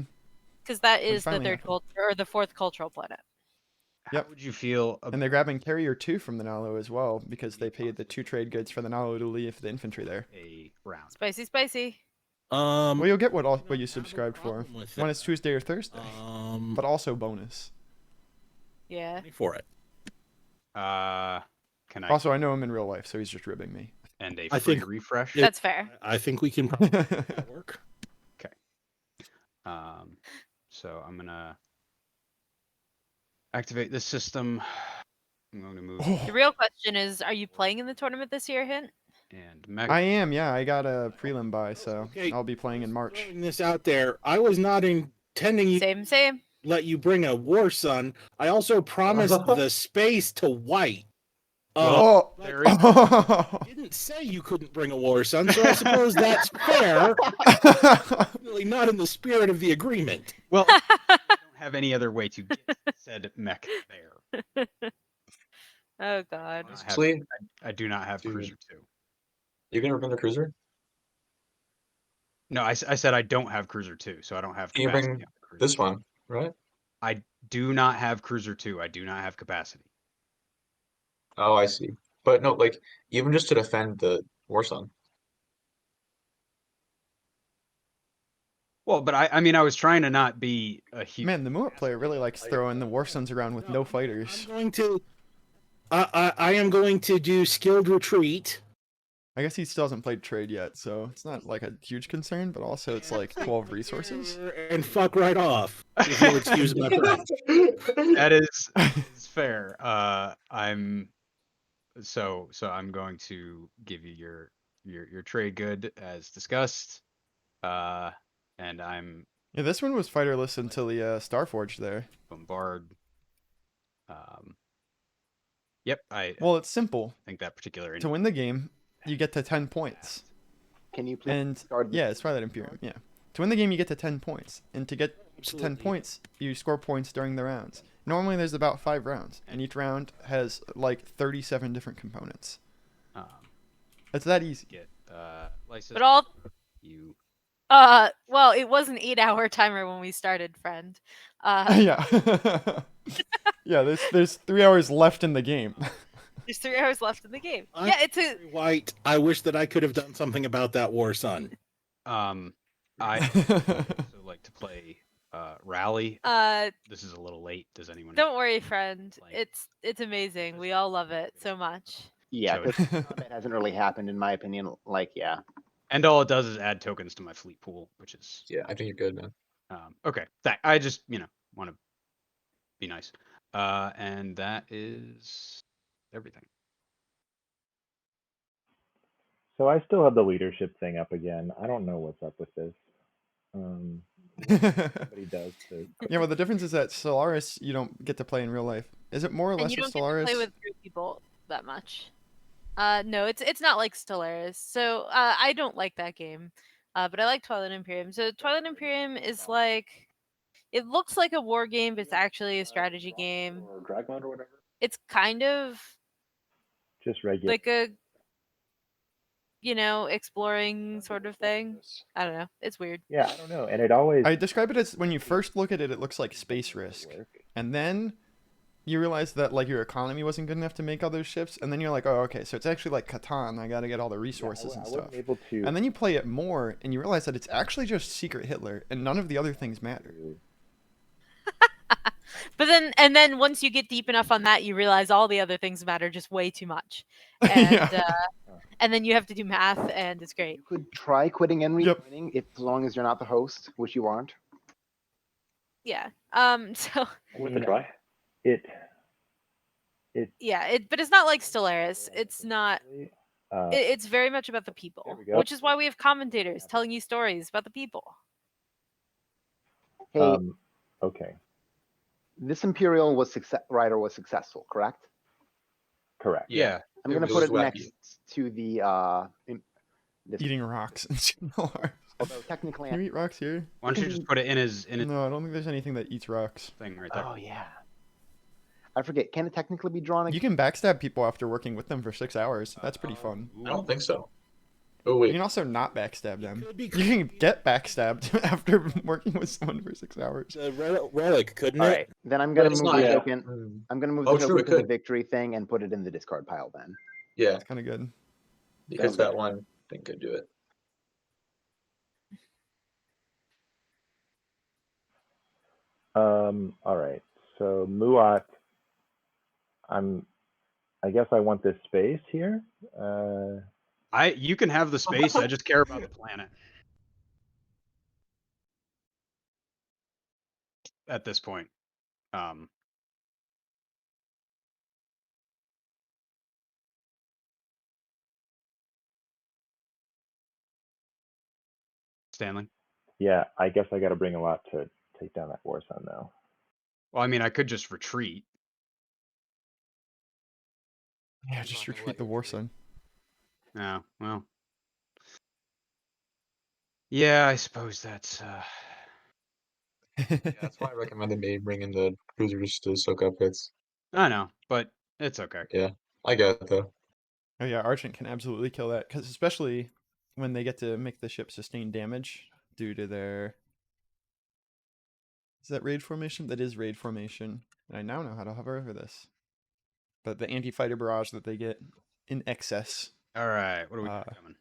Because that Which is the finally third happened. culture, or the 4th cultural planet. How Yep. would you feel And they're grabbing Carrier 2 from the Nalu as well because they paid the 2 trade goods for the Nalu to leave the infantry there. a round? Spicy, spicy. Well, you'll get what I you don't have a subscribed for problem with when it. it's Tuesday or Thursday, but also bonus. Yeah. For it. Can I Also, I know him in real life, so he's just ribbing me. and a I free think- refresh? That's fair. I think we can probably make that work. So I'm gonna activate this system. I'm going to move The real question is, are you playing in the tournament this year, Hint? and mech. I am, yeah. I got a prelim buy, so Okay. I'll be playing in March. Throwing this out there, I was not intending you Same. let you bring a War Sun. I also promised the space to White. Oh! There is Didn't say you couldn't bring a War Sun, so I suppose that's fair. Really not in the spirit of the agreement. well. I don't have any other way to get said mech there. Oh, God. Honestly, I do not have Dude. Cruiser 2. you gonna bring the cruiser? No, I said I don't have Cruiser 2, so I don't have Can you capacity bring on the Cruiser. This one, right? I do not have Cruiser 2. I do not have capacity. Oh, I see. But no, like even just to defend the War Sun. Well, but I mean, I was trying to not be a huge. Man, the Muat player really likes throwing the War Suns around with no I'm fighters. going to. I am going to do skilled retreat. I guess he still hasn't played trade yet, so it's not like a huge concern, but also it's like 12 resources. And fuck right off. If you'll excuse my friend. That is fair. I'm going to give you your trade good as discussed. And I'm Yeah, this one was fighterless until the Starforge there. bombard. Yep, I Well, it's simple. think that particular. To win the game, you get to 10 points. Can you please And guard the yeah, it's Twilight Imperium. Yeah. To win the game, you get to 10 points. And to get to 10 Absolutely. points, you score points during the rounds. Normally, there's about 5 rounds, and each round has like 37 different components. It's that easy. Get license. But all, You well, it was an 8-hour timer when we started, friend. Yeah. Yeah, there's 3 hours left in the game. There's 3 hours left in the game. I'm Yeah, it's a. White. I wish that I could have done something about that War Sun. I also like to play Rally. This is a little late. Does anyone? Don't worry, friend. Like- It's amazing. We all love it so much. Yeah, So it- because that hasn't really happened in my opinion. Like, yeah. and all it does is add tokens to my fleet pool, which is Yeah, I think you're good, man. okay. That I just want to be nice. And that is everything. So I still have the leadership thing up again. I don't know what's up with this. Somebody does to Yeah, well, the difference is that Stellaris you don't get to play in real life. Is it more or And less you with don't get to play Stellaris? with group people that much. No, it's not like Stellaris. So I don't like that game. But I like Twilight Imperium. So Twilight Imperium is like, it looks like a war game, but it's actually a strategy game. Or drag mode or whatever. It's kind of just regular. like a, exploring sort of thing. I don't know. It's weird. Yeah, I don't know. And it always I describe it as when you first look at it, it looks like Space Risk, work. and then you realize that like your economy wasn't good enough to make all those ships, and then you're like, oh, okay, so it's actually like Catan. I got to get all the resources I and wasn't stuff. able to. And then you play it more, and you realize that it's actually just Secret Hitler, and none of the other things matter. But then once you get deep enough on that, you realize all the other things matter just way too much. And Yeah. and then you have to do math, and it's great. You could try quitting and Yep. rejoining if, as long as you're not the host, which you aren't. Yeah. So Worth a try. It yeah, but it's not like Stellaris. It's not. uh, It's very much about the people, There we go. which is why we have commentators telling you stories about the people. Hey, okay, this Imperial was rider was successful, correct? correct. Yeah. I'm It gonna was put it wacky. next to the this. Eating rocks in Stellaris. Although technically, Can you eat rocks here? Why don't you just put it in his No, I don't think there's anything that eats rocks. thing right there? oh yeah, I forget. Can it technically be drawn? You can backstab people after working with them for 6 hours. That's pretty fun. I don't think so. Oh You wait. can also not backstab them. could be- You can get backstabbed after working with someone for 6 hours. Relic, couldn't All it? right, then I'm gonna It's move not the yet. token. I'm gonna move Oh, the true, token it to the could. victory thing and put it in the discard pile. Then. Yeah, It's kind of good. because Sounds that good. one thing could do it. All right. So Muat, I guess I want this space here. You can have the space. I just care about the planet. At this point, Stanley. Yeah, I guess I got to bring a lot to take down that war sun though. Well, I mean, I could just retreat. Yeah, just retreat the war sun. Yeah, well. Yeah, I suppose that's. Yeah, that's why I recommended maybe bringing the cruisers to soak up hits. I know, but it's okay. Yeah, I get it though. Oh yeah, Argent can absolutely kill that, because especially when they get to make the ship sustain damage due to their... Is that raid formation? That is raid formation. I now know how to hover over this. But the anti-fighter barrage that they get in excess All right, what are we got Uh, coming?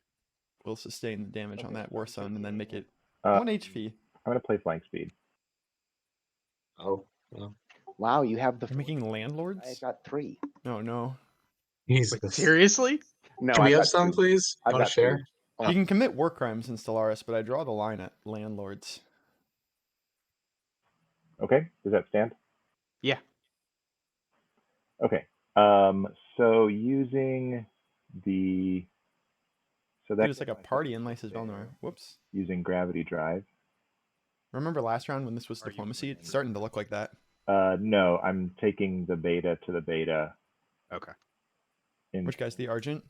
will sustain the damage on that war sun and then make it Uh, 1 HP. I'm gonna play flank speed. Oh, well. Wow, you have the. You're making I landlords? got 3. No, no. Jesus. Seriously? No, Can we I've have got some, 2. please? I've You want got to share? 2. Oh. You can commit war crimes in Stellaris, but I draw the line at landlords. Okay, does that stand? Yeah. Okay. So using the Dude, it's like a party in Lysis Velnor. Whoops. using gravity drive. Remember last round when this was diplomacy? It's starting to look like that. No, I'm taking the beta to the beta. Okay. In Which guy's the Argent?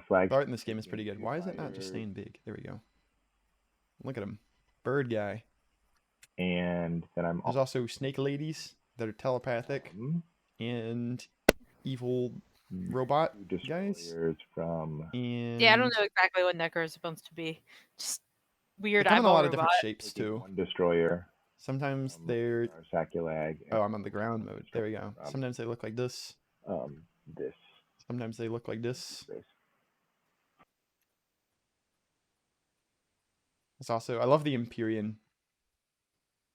flag. The art in this game is pretty good. Why is it not just staying big? There we go. Look at him. Bird guy. And then I'm There's also snake ladies that are telepathic and evil robot guys. destroyers from And Yeah, I don't know exactly what Necker is supposed to be. Just they weird come in a eyeball lot of robot. different shapes too. one destroyer. Sometimes they're Saculag. oh, I'm on the ground mode. There we go. Sometimes they look like this. This. Sometimes they look like this. It's also I love the Imperium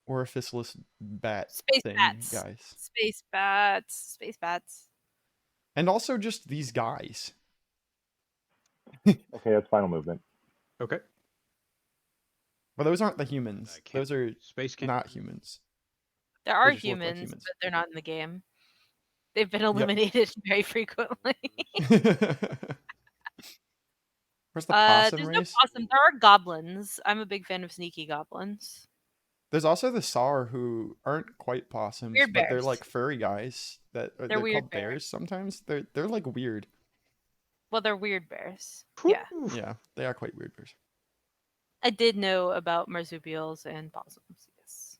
orificeless bat Space thing, bats. guys. Space bats. Space bats. And also just these guys. Okay, that's final movement. Okay. Well, those aren't the humans. Can't- Those are Space can not humans. There are just look like humans, humans. but they're not in the game. They've been eliminated very frequently. Where's the possum There's race? no possum. There are goblins. I'm a big fan of sneaky goblins. There's also the Sar who aren't quite possums, Weird but they're bears. like furry guys that they're weird called bears bears. sometimes. They're like weird. Well, they're weird bears. Yeah. Yeah, they are quite weird bears. I did know about marsupials and possums. Yes.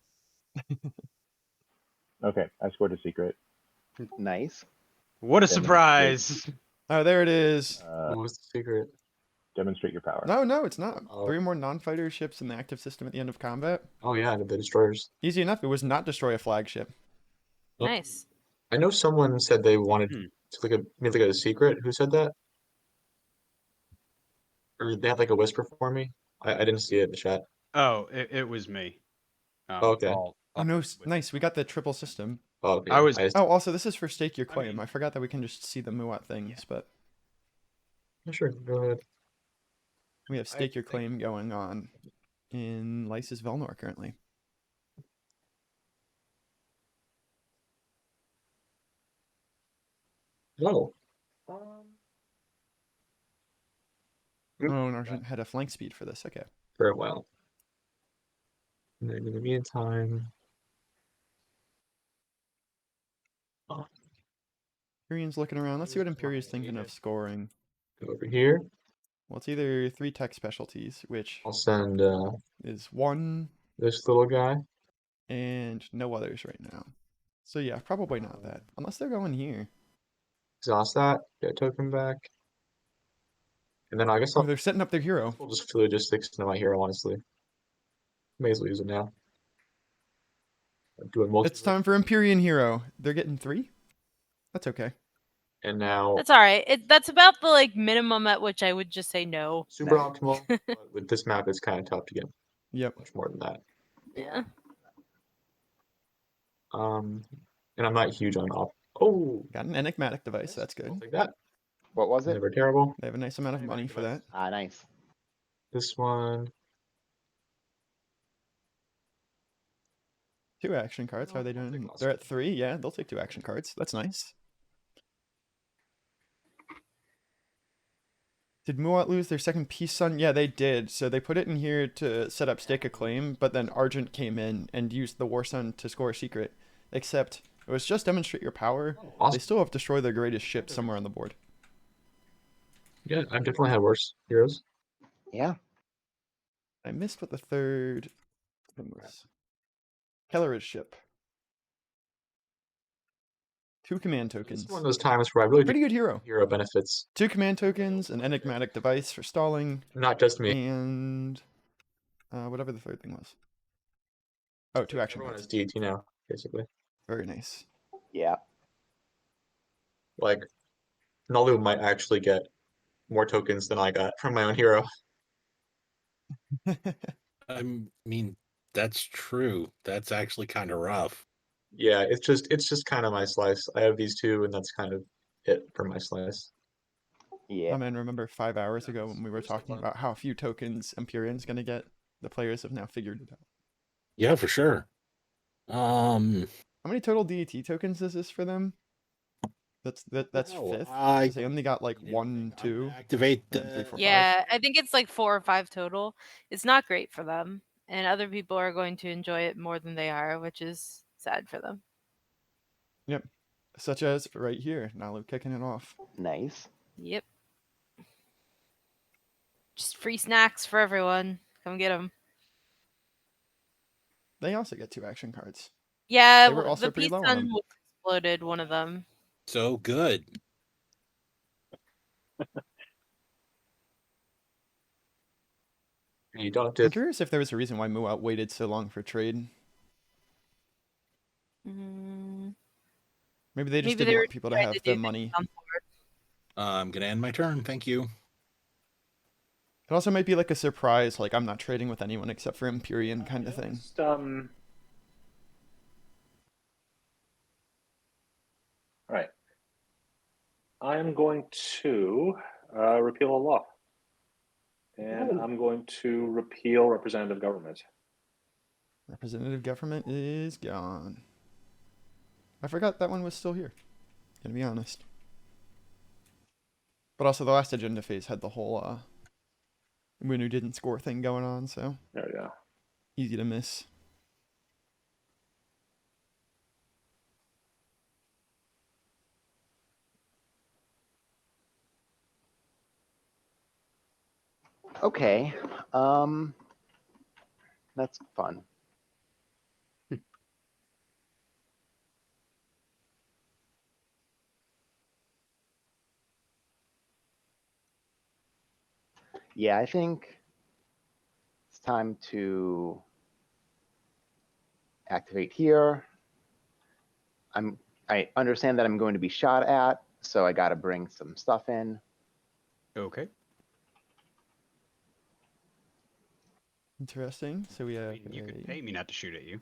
Okay, I scored a secret. Nice. What a Demonstrate. surprise! Oh, there it is. What was the secret? Demonstrate your power. No, it's not. Oh. 3 more non-fighter ships in the active system at the end of combat. Oh yeah, the destroyers. Easy enough. It was not destroy a flagship. Oh. Nice. I know someone said they wanted Hmm. to make like a secret. Who said that? Or they had like a whisper for me. I didn't see it in the chat. Oh, it was me. Okay. Oh no, nice. We got the triple system. Oh, okay. I was- Oh, also this is for stake your I claim. mean- I forgot that we can just see the Muat things, but Sure, go ahead. we have stake your think- claim going on in Lysis Velnor currently. Oh. Oh, and Argent had a flank speed for this. Okay. Very well. And then in the meantime, Imperium's looking around. Let's see what Imperium's thinking of scoring. go over here. Well, it's either 3 tech specialties, which I'll send is 1 this little guy. and no others right now. So yeah, probably not that. Unless they're going here. Exhaust that. Get a token back. And then I guess Oh, I'll they're setting up their hero. just logistics into my hero, honestly. May as well use it now. I'm doing most It's of it. time for Imperium hero. They're getting 3? That's okay. And now That's all right. That's about the like minimum at which I would just say no. super optimal, but with this map it's kind of tough to get Yep. much more than that. Yeah. And I'm not huge on op. Oh, Got an enigmatic device. That's I'll good. take that. What was it? Never terrible. They have a nice amount of money for that. Ah, nice. This one. 2 action cards. How are they I'll take doing? lots. They're at 3. Yeah, they'll take 2 action cards. That's nice. Did Muat lose their second Peace Sun? Yeah, they did. So they put it in here to set up stake a claim, but then Argent came in and used the War Sun to score a secret. Except it was just demonstrate your power. They Awesome. still have destroyed their greatest ship somewhere on the board. Yeah, I've definitely had worse heroes. Yeah. I missed what the third thing was. Kelleridge ship. 2 command This tokens. is one of those times where I really Pretty do good hero. hero benefits. 2 command tokens, an enigmatic device for stalling, Not just me. and whatever the third thing was. Oh, 2 action Everyone cards. has DT now, basically. Very nice. Yeah. Like, Nalu might actually get more tokens than I got from my own hero. I mean, that's true. That's actually kind of rough. Yeah, it's just kind of my slice. I have these 2, and that's kind of it for my slice. Yeah. Oh man, remember 5 hours ago when we were talking about how few tokens Imperium's gonna get? The players have now figured it out. Yeah, for sure. How many total DET tokens is this for them? That's No, 5th. I 'Cause they only got like 1, 2. activate and 3, 4, 5. Yeah, I think it's like 4 or 5 total. It's not great for them, and other people are going to enjoy it more than they are, which is sad for them. Yep. Such as right here, Nalu kicking it off. Nice. Yep. Just free snacks for everyone. Come get them. They also get 2 action cards. Yeah, They were also the pretty Peace low on Sun them. was exploded. One of them. so good. You don't have I'm to. curious if there was a reason why Muat waited so long for trade. Mm, Maybe they just Maybe didn't they were want people to trying have to the do money. on board. I'm gonna end my turn. Thank you. It also might be like a surprise, like I'm not trading with anyone except for Imperium kind of thing. Just, Right. I am going to repeal a law. And I'm going to repeal representative government. Representative government is gone. I forgot that one was still here. Gonna be honest. But also the last agenda phase had the whole winner didn't score thing going on, so There we go. easy to miss. Okay. That's fun. Yeah, I think it's time to activate here. I understand that I'm going to be shot at, so I got to bring some stuff in. Okay. Interesting. So we I have mean, you could pay me not to shoot at you.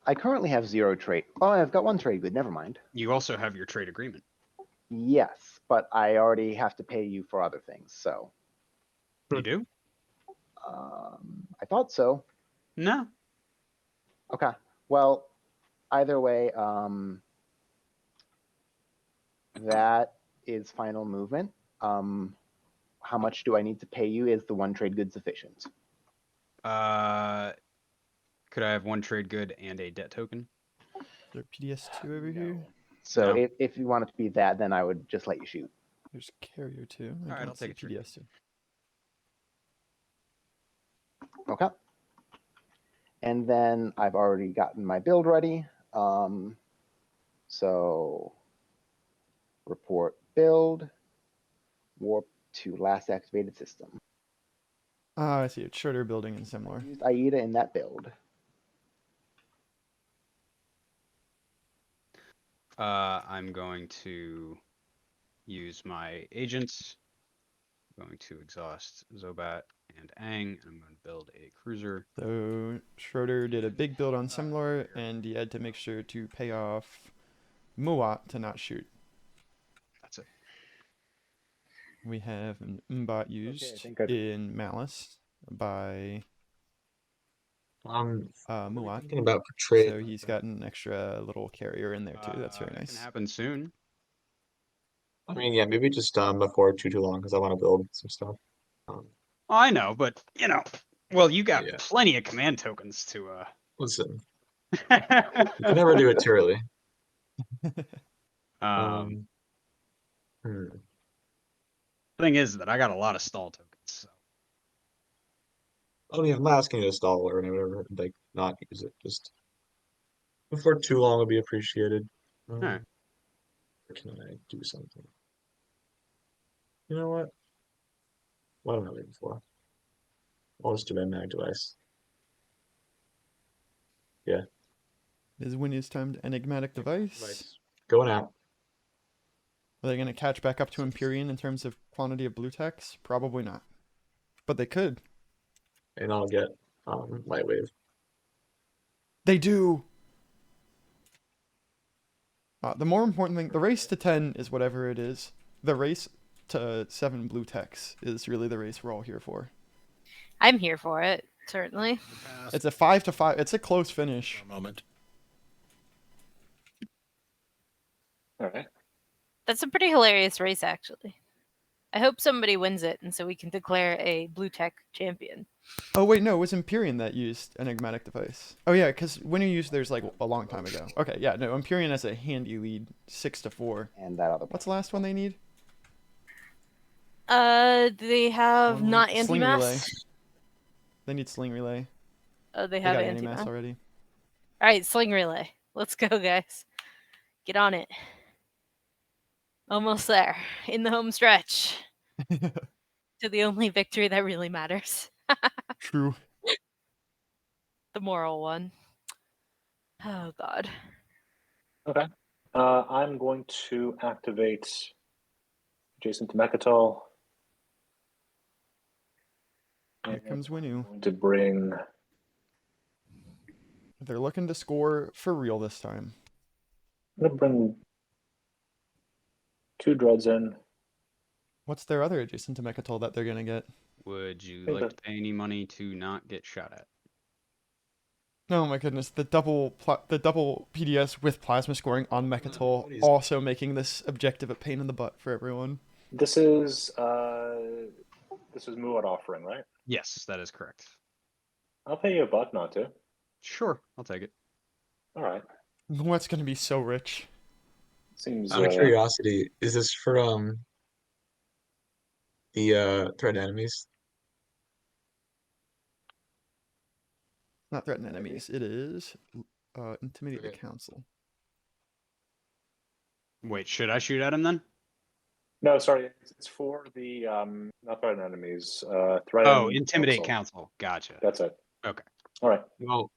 I currently have 0 trade. Oh, I've got 1 trade good. Never mind. You also have your trade agreement. Yes, but I already have to pay you for other things. So You do? I thought so. No. Okay. Well, either way, that is final movement. How much do I need to pay you? Is the 1 trade good sufficient? Could I have 1 trade good and a debt token? Is there PDS2 over here? So No. if you want it to be that, then I would just let you shoot. There's carrier 2. I Alright, don't I'll take see a trade. PDS2. Okay. And then I've already gotten my build ready. So report build, warp to last activated system. Ah, I see. It's shorter building and similar. Used AIDA in that build. I'm going to use my agents. I'm going to exhaust Zobat and Aang. I'm going to build a cruiser. So Schroeder did a big build on similar, and he had to make sure to pay off Muat to not shoot. That's it. We have an Mbot used think I've- in Malice by Muat. Thinking about portray. So he's got an extra little carrier in there too. That's very It nice. can happen soon. I mean, yeah, maybe just before too long because I want to build some stuff. I know, but well, you got Yeah. plenty of command tokens to Listen, you can never do it too early. Thing is that I got a lot of stall tokens. So. I don't even, I'm not asking you to stall or whatever, like not use it. Just before too long would be appreciated. Alright. Or can I do something? You know what? What am I waiting for? I'll just do my mag device. Yeah. Is when it's time to enigmatic device. Going out. Are they going to catch back up to Imperium in terms of quantity of blue techs? Probably not. But they could. And I'll get light wave. They do! The more important thing, the race to 10 is whatever it is. The race to 7 blue techs is really the race we're all here for. I'm here for it, certainly. It's a 5-5. It's a close finish. Moment. All right. That's a pretty hilarious race, actually. I hope somebody wins it, and so we can declare a blue tech champion. Oh wait, no, it was Imperium that used enigmatic device. Oh yeah, because when you used theirs like a long time ago. Okay, yeah, no, Imperium has a handy lead, 6-4. And that other. What's the last one they need? They have not Sling relay. anti-mass. They need sling relay. Oh, they They have got anti-mass. already. All right, sling relay. Let's go, guys. Get on it. Almost there. In the home stretch. To the only victory that really matters. True. The moral one. Oh, God. Okay. I'm going to activate Jason to Mechatol. Here comes Winu. I'm going to bring. They're looking to score for real this time. I'm going to bring 2 dreads in. What's their other adjacent to Mechatol that they're gonna get? Would you Think like that- to pay any money to not get shot at? Oh my goodness, the double PDS with plasma scoring on What Mechatol, is- also making this objective a pain in the butt for everyone. This is Muad offering, right? Yes, that is correct. I'll pay you $1 not to. Sure, I'll take it. All right. What's gonna be so rich? Seems Out of curiosity, is this for the threat enemies? Not threaten enemies. It is intimidate the Okay. council. Wait, should I shoot at him then? No, sorry, it's for the not threatened enemies. Threatened Oh, intimidate council. council. Gotcha. That's it. Okay. All right. Well,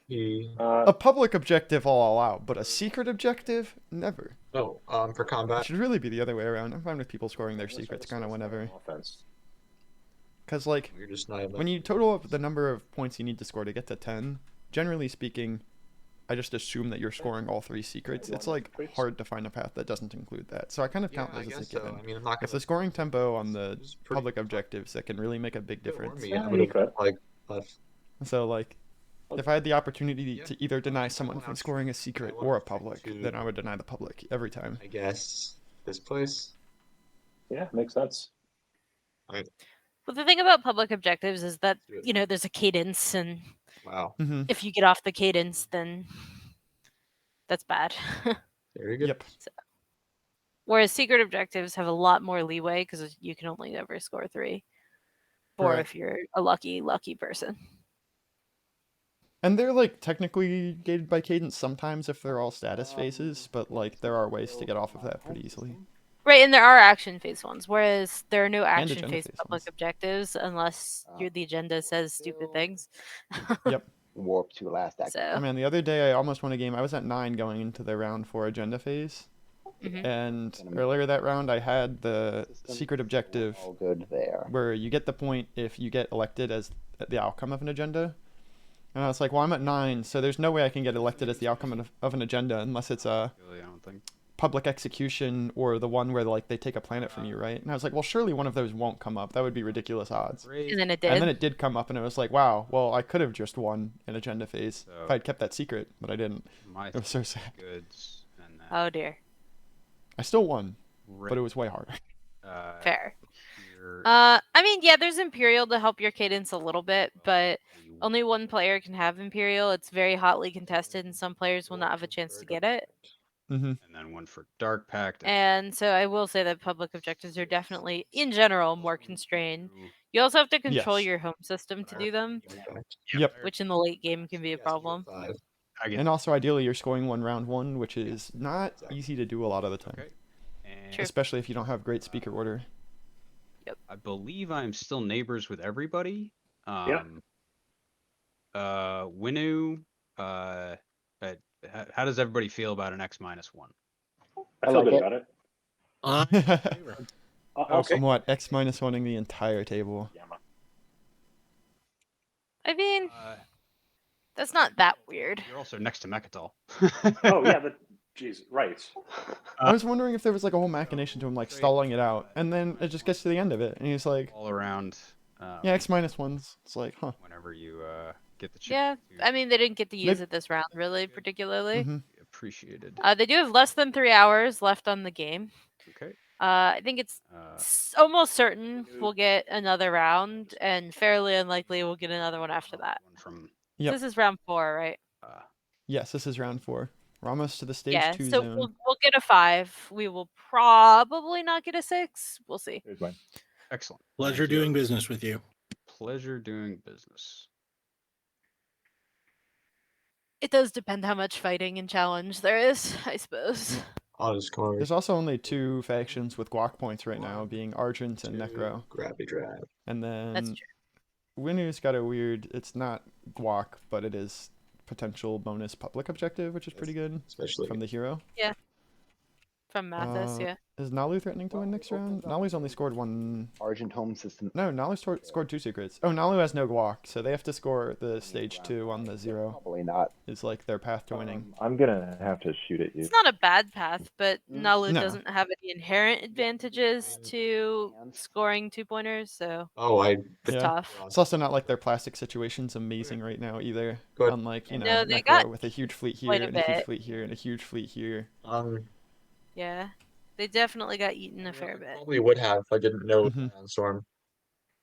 he A public objective I'll allow, but a secret objective, never. for It combat. should really be the other way around. I'm fine with people scoring their That's right, secrets this kind of is whenever. Offense. Because, like, You're just not when you total up the number of points you need to score to get to 10, generally speaking, I just assume that you're scoring all 3 secrets. It's, like, hard to find a path that doesn't include that. So I kind of count those as a given. I mean, I'm not With gonna the scoring tempo on the it's pretty- public objectives, that can really make a big if it were difference. me, Yeah, I you would could. have like left. So, like, if I had the opportunity Yeah. to either deny someone went from out scoring a I secret went or a out public, to- then I would deny the public every time. I guess this place. Yeah, makes sense. Well, the thing about public objectives is that, Do it. you know, there's a cadence, and Wow, Mm-hmm. if you get off the cadence, then that's bad. very good. Yep. Whereas secret objectives have a lot more leeway because you can only ever score 3. Or Correct. if you're a lucky person. And they're, like, technically gated by cadence sometimes if they're all status phases, but, like, there are ways to get off of that pretty easily. Right, and there are action phase ones, whereas there are no And action agenda phase phase public ones. objectives unless the agenda says stupid things. Yep. Warp to last act. Oh So, man, the other day I almost won a game. I was at 9 going into the round 4 agenda phase. mhm. And earlier that round I had the secret objective All good there. where you get the point if you get elected as the outcome of an agenda. And I was like, well, I'm at 9, so there's no way I can get elected as the outcome of an agenda unless it's a Really, I don't think. public execution or the one where, like, they take a planet from you, right? And I was like, well, surely one of those won't come up. That would be ridiculous odds. Great. And then it did. And then it did come up, and it was like, wow, well, I could have just won an agenda phase So- if I'd kept that secret, but I didn't. My It was so sad. goods and then Oh dear. I still won, right, but it was way harder. Fair. here, I mean, yeah, there's Imperial to help your cadence a little bit, but you only one player can have Imperial. It's very hotly contested, and some players will not have a chance to get it. Mm-hmm. and then one for Dark Pact. And so I will say that public objectives are definitely, in general, more constrained. You also have to control Yes. your home system to do them, Yep. which in the late game can be a problem. I get And also, ideally, you're scoring one round 1, which is not easy to do a lot of the time, okay. And True. especially if you don't have great speaker order. I believe I'm still neighbors with everybody. Yeah. Winu, how does everybody feel about an X-1? I feel like good it. about it. I'm Okay. what, X-1ing the entire table. I mean, that's not that weird. You're also next to Mechatol. Oh yeah, but geez, right. I was wondering if there was, like, a whole machination to him, like, stalling it out, and then it just gets to the end of it, and he's like, all around. yeah, X-1s. It's like, huh. Whenever you get the chance. Yeah, to I mean, they didn't get to use Maybe- it this round, really, particularly. Mm-hmm. be appreciated. They do have less than 3 hours left on the game. Okay. I think it's almost certain we'll get another round, and fairly unlikely we'll get another one after that. One from Yep. This is round 4, right? Yes, this is round 4. We're almost to the stage Yeah, 2 so zone. we'll get a 5. We will probably not get a 6. We'll see. Here's mine. excellent. Pleasure Thank you. doing business with you. Pleasure doing business. It does depend how much fighting and challenge there is, I suppose. I'll just come over. There's also only 2 factions with guac points right now, being Argent and to Necro. Grabby drab. And That's then true. Winu's got a weird, it's not guac, but it is potential bonus public objective, which is pretty good Especially from the hero. From Mathis, yeah. Is Nalu threatening to win next round? Nalu's only scored one. Argent home system. No, Nalu scored 2 secrets. Oh, Nalu has no guac, so they have to score the stage 2 on the 0. Probably not. Is like their path to winning. I'm gonna have to shoot at you. It's not a bad path, but Nalu No. doesn't have any inherent advantages to scoring 2-pointers, so Oh, it's Yeah. tough. It's also not like their plastic situation's amazing right now either. Go ahead. Unlike, you know, No, they Necro got with a huge fleet here quite a and a huge bit. fleet here and a huge fleet here. Yeah. They definitely got eaten a fair I bit. probably would have if I didn't know Mhm. Ion Storm.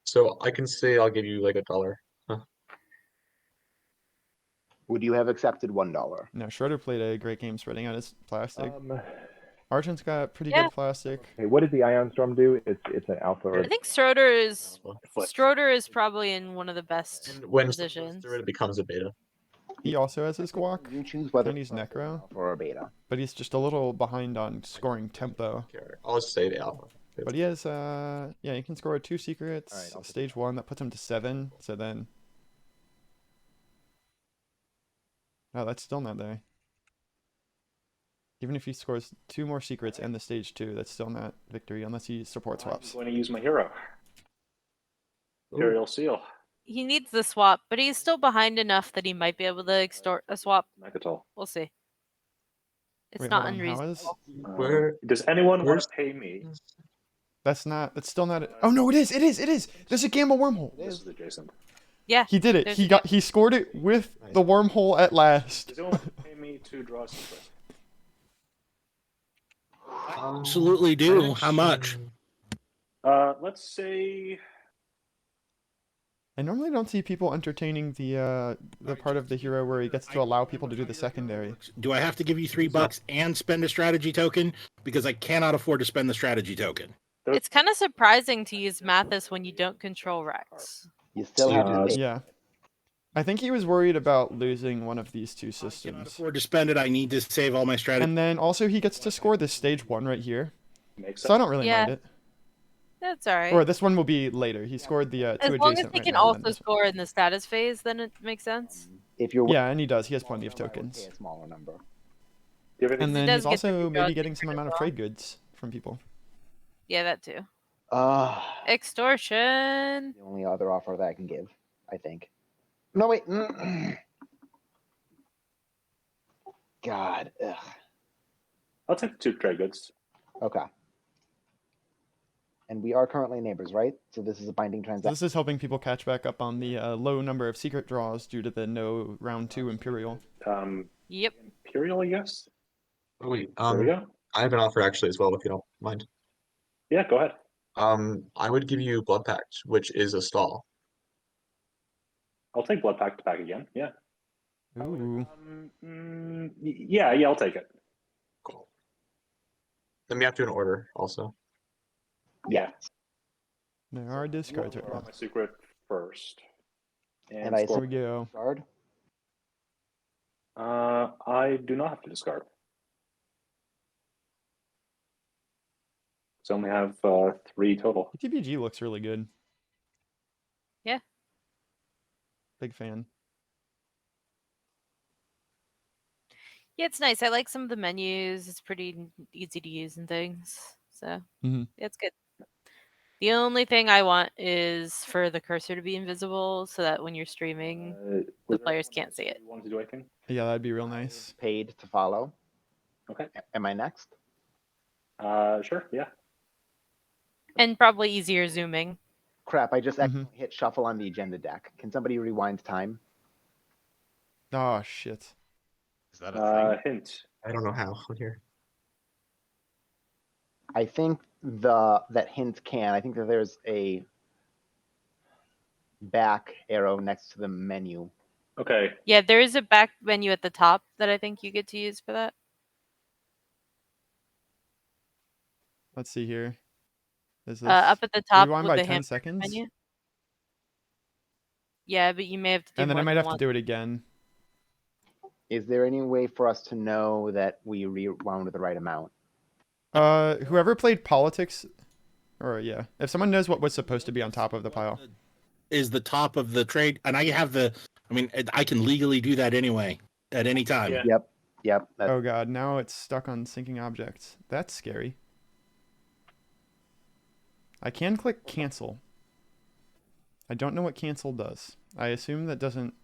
So I can say I'll give you like $1. Huh. Would you have accepted $1? No, Schroeder played a great game spreading out his plastic. Okay, Argent's got pretty Yeah. good plastic. what did the Ion Storm do? It's an alpha. Or... I think Schroeder is Flips. probably in one of the best And when positions. it becomes a beta. He also has his guac, You choose whether and he's Necro, or a beta. but he's just a little behind on scoring tempo. I'll just say the alpha. But he has, yeah, he can score 2 secrets, Alright, I'll take stage 1, that puts him to 7, so then... Oh, that's still not there. Even if he scores 2 more secrets and the stage 2, that's still not victory, unless he support I'm swaps. going to use my hero. Imperial Seal. He needs the swap, but he's still behind enough that he might be able to extort a swap. Mechatol. We'll see. It's Wait, not hold on, how unreasonable. is... Where- Does anyone want where's- to pay me? That's still not... Oh, no, it is! There's a gamma wormhole! This is adjacent. Yeah. He did it. There's He scored it with the wormhole at last. Does anyone want to pay me to draw a secret? Absolutely do. How much? Let's say I normally don't see people entertaining the part of the hero where he gets to allow people to do the secondary. Do I have to give you $3 and spend a strategy token? Because I cannot afford to spend the strategy token. It's kind of surprising to use Mathis when you don't control Rex. You still have to pay. Yeah. I think he was worried about losing one of these 2 I cannot systems. afford to spend it. I need to save all my strategy. And then also he gets to score this stage 1 right here. makes So I don't really Yeah. mind it. That's alright. Or this one will be later. He scored the 2 As adjacent long as he right can now, and also then this one. score in the status phase, then it makes sense. If you're Yeah, and he does. He has plenty of pay tokens. a smaller number. Do you have And anything? then does he's get to also draw maybe getting some secret amount as of well. trade goods from people. Yeah, that too. The Extortion. only other offer that I can give, I think. No, wait. God. Ugh. I'll take the 2 trade goods. Okay. And we are currently neighbors, right? So this is a binding So transaction. this is helping people catch back up on the low number of secret draws due to the no round 2 Imperial. Yep. Imperial, I guess. Oh, wait, There we go. I have an offer actually as well, if you don't mind. Yeah, go ahead. I would give you Blood Pact, which is a stall. I'll take Blood Pact back again. Yeah. Ooh. Yeah, I'll take it. Cool. Then we have to do an order also. Yeah. There are discards right Draw now. my secret first. And I Here score. we go. Guard. I do not have to discard. So I only have 3 total. TBG looks really good. Yeah. Big fan. Yeah, it's nice. I like some of the menus. It's pretty easy to use and things. So Mhm. it's good. The only thing I want is for the cursor to be invisible so that when you're streaming, Was the there players anyone can't see else it. who wanted to do anything? Yeah, that'd be real nice. Paid to follow. Okay. Am I next? Sure. Yeah. And probably easier zooming. Crap, I just Mhm. accidentally hit shuffle on the agenda deck. Can somebody rewind time? Oh, shit. Is that a thing? Hint. I don't know how here. I think that hint can. I think that there's a back arrow next to the menu. Okay. Yeah, there is a back menu at the top that I think you get to use for that. Let's see here. Is this Up at the top rewind with by the 10 hamburger seconds? menu. Yeah, but you may have to do And then more I might than have to do it again. Is there any way for us to know that we rewound the right amount? Whoever played politics, or yeah, if someone knows what was supposed to be on top of the pile. Is the top of the trade, and I have the. I mean, I can legally do that anyway at any time. Yeah. Yep. Yep. That's, Oh god, now it's stuck on syncing objects. That's scary. I can click cancel. I don't know what cancel does. I assume that doesn't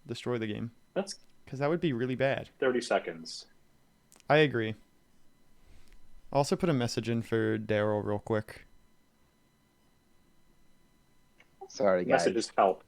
destroy the game. That's Because that would be really bad. 30 seconds. I agree. I'll also put a message in for Daryl real quick. sorry, guys. Messages help.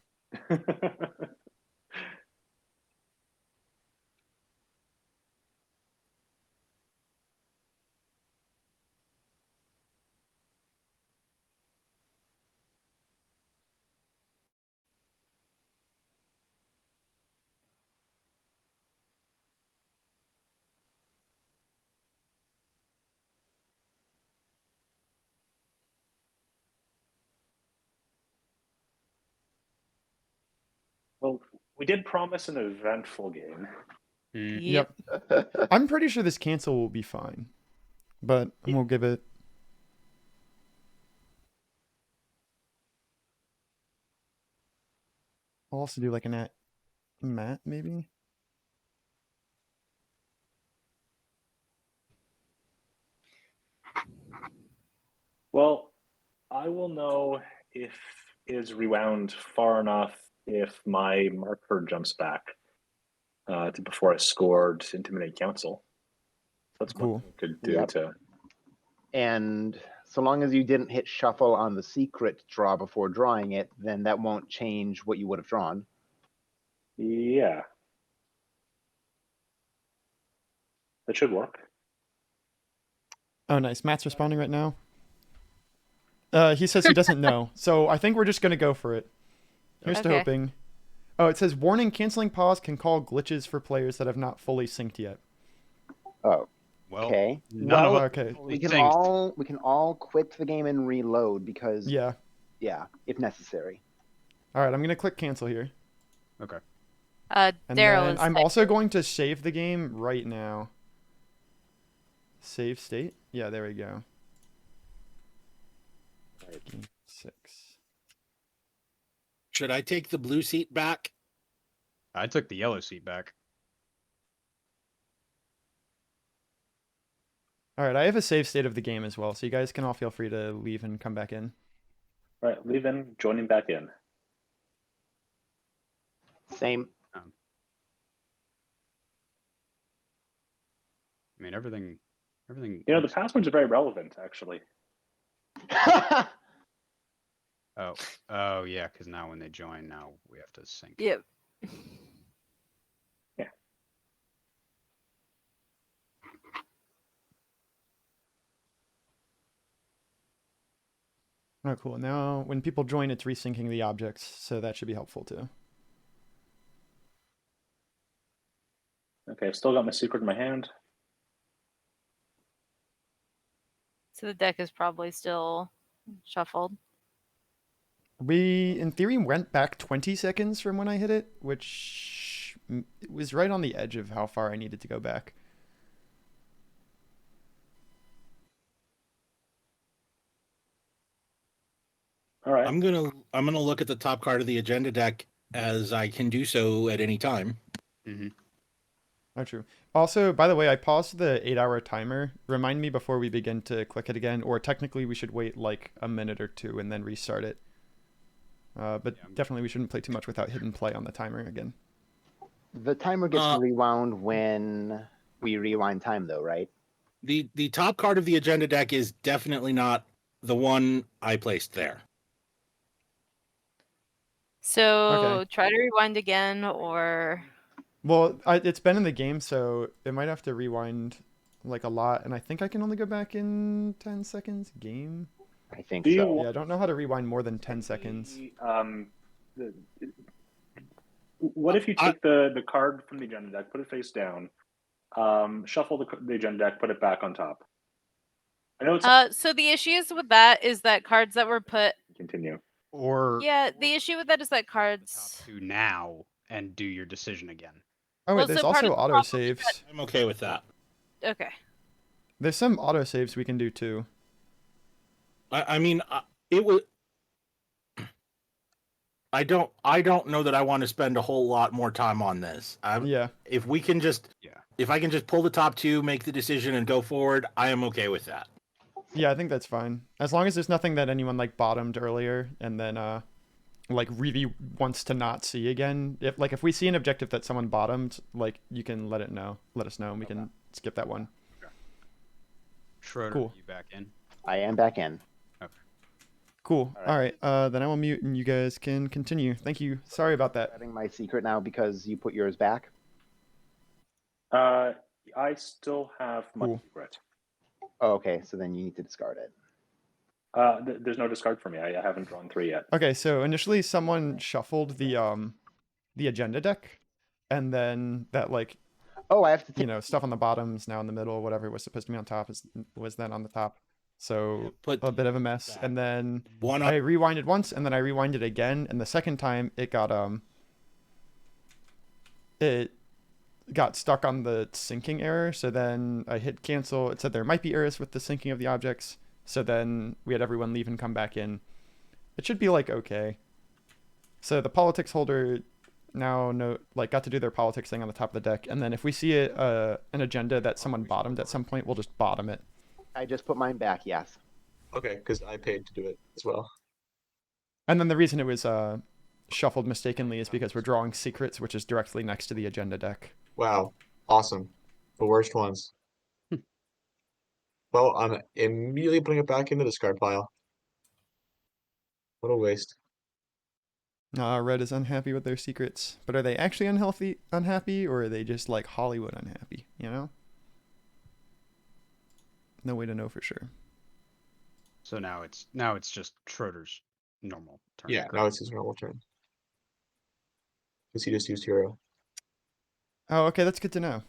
Well, we did promise an eventful game. Yep. I'm pretty sure this cancel will be fine. But we'll give it... I'll also do like an at Matt, maybe? Well, I will know if it is rewound far enough if my marker jumps back to before I scored Intimidate Council. That's Cool. what we could do Yep. to. And so long as you didn't hit shuffle on the secret draw before drawing it, then that won't change what you would have drawn. Yeah. That should work. Oh, nice. Matt's responding right now. He says he doesn't know. So I think we're just going to go for it. Here's to Okay. hoping. Oh, it says, warning, canceling pause can call glitches for players that have not fully synced yet. Oh, Well, okay. none of Well, us Okay. fully we can synced. all quit the game and reload because Yeah. if necessary. All right, I'm going to click cancel here. Okay. And Daryl then is. I'm also going to save the game right now. Save state? Yeah, there we go. Game 6. Should I take the blue seat back? I took the yellow seat back. All right, I have a save state of the game as well, so you guys can all feel free to leave and come back in. All right, leave in, joining back in. Same. I mean, everything. You know, the looks- passwords are very relevant, actually. Oh yeah, because now when they join, now we have to sync. Yep. Oh, cool. Now, when people join, it's resyncing the objects, so that should be helpful too. Okay, I've still got my secret in my hand. So the deck is probably still shuffled. We, in theory, went back 20 seconds from when I hit it, which it was right on the edge of how far I needed to go back. All right. I'm gonna look at the top card of the agenda deck as I can do so at any time. Mm-hmm. Oh, true. Also, by the way, I paused the 8-hour timer. Remind me before we begin to click it again, or technically we should wait like a minute or two and then restart it. But Yeah, definitely we shouldn't play too much without hitting play on the timer again. The timer gets Uh, rewound when we rewind time, though, right? The top card of the agenda deck is definitely not the one I placed there. So Okay. try to rewind again, or Well, it's been in the game, so it might have to rewind like a lot, and I think I can only go back in 10 seconds. Game? I think Do you so. Yeah, I don't know how to rewind more than 10 seconds. The- what if you take the card from the agenda deck, put it face down, shuffle the agenda deck, put it back on top? I know it's So the issues with that is that cards that were put. continue. Or Yeah, the issue with that is that top cards. two now and do your decision again. Oh, wait, Well, there's so part also of the problem autosaves. I'm okay with that. Okay. There's some autosaves we can do too. I mean, it was. I don't know that I want to spend a whole lot more time on this. Yeah. If we can just if I can just pull the top two, make the decision, and go forward, I am okay with that. Yeah, I think that's fine. As long as there's nothing that anyone like bottomed earlier and then like really wants to not see again. If we see an objective that someone bottomed, like you can let us know, and we can skip that one. Schroeder, Cool. you back in? I am back in. Okay. Cool. All right. Then I will mute and you guys can continue. Thank you. Sorry about that. Having my secret now because you put yours back. I still have my Cool. secret. Oh, okay, so then you need to discard it. There's no discard for me. I haven't drawn 3 yet. Okay, so initially someone shuffled the agenda deck, and then that like Oh, I have to take. stuff on the bottoms now in the middle, whatever was supposed to be on top was then on the top. So Put a bit of a mess. And then one I rewinded once, and then I rewinded again, and the second time it got stuck on the syncing error. So then I hit cancel. It said there might be errors with the syncing of the objects. So then we had everyone leave and come back in. It should be like okay. So the politics holder now got to do their politics thing on the top of the deck, and then if we see an agenda that someone bottomed at some point, we'll just bottom it. I just put mine back. Yes. Okay, because I paid to do it as well. And then the reason it was shuffled mistakenly is because we're drawing secrets, which is directly next to the agenda deck. Wow, awesome. The worst ones. Well, I'm immediately putting it back in the discard pile. What a waste. Red is unhappy with their secrets, but are they actually unhappy, or are they just like Hollywood unhappy? No way to know for sure. So now it's just Schroeder's normal turn. Yeah, now it's his normal turn. Because he just used hero. Oh, okay, that's good to know.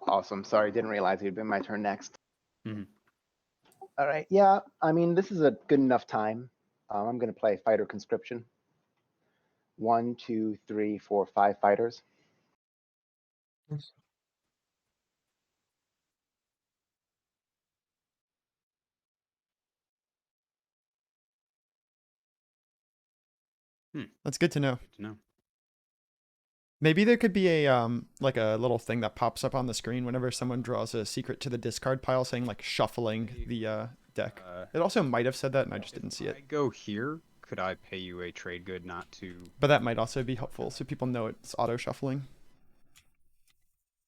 Awesome. Sorry, didn't realize it would be my turn next. Mhm. All right. Yeah, I mean, this is a good enough time. I'm going to play Fighter Conscription. 1, 2, 3, 4, 5 fighters. That's good to know. Good to know. Maybe there could be a like a little thing that pops up on the screen whenever someone draws a secret to the discard pile, saying like shuffling the deck. It also might have said that, and I just didn't see If it. I go here, could I pay you a trade good not to? But that might also be helpful, so people know it's auto shuffling.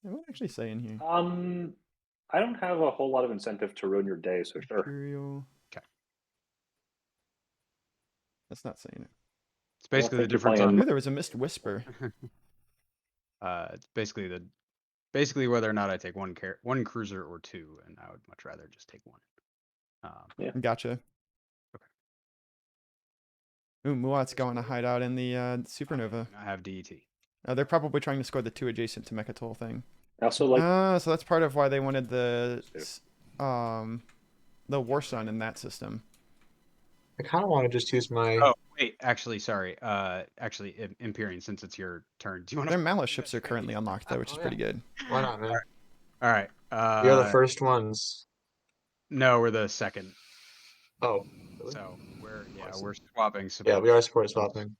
What did it actually say in here? I don't have a whole lot of incentive to ruin your day, so sure. Imperial. Okay. That's not saying it. It's basically the think you're difference playing- Ooh, on. there was a missed whisper. It's basically whether or not I take one cruiser or 2, and I would much rather just take 1. Gotcha. Okay. Ooh, Muat's going to hide out in the supernova. I have DET. They're probably trying to score the 2 adjacent to Mechatol thing. I also like So that's part of why they wanted the War Sun in that system. I kind of want to just use my. Oh wait, actually, sorry. Imperium, since it's your turn, do you want Their Malice ships are currently unlocked though, which is pretty good. Why not, man? All right. We are the first ones. No, we're the second. Oh, really? So we're Awesome. swapping. Yeah, we are support swapping.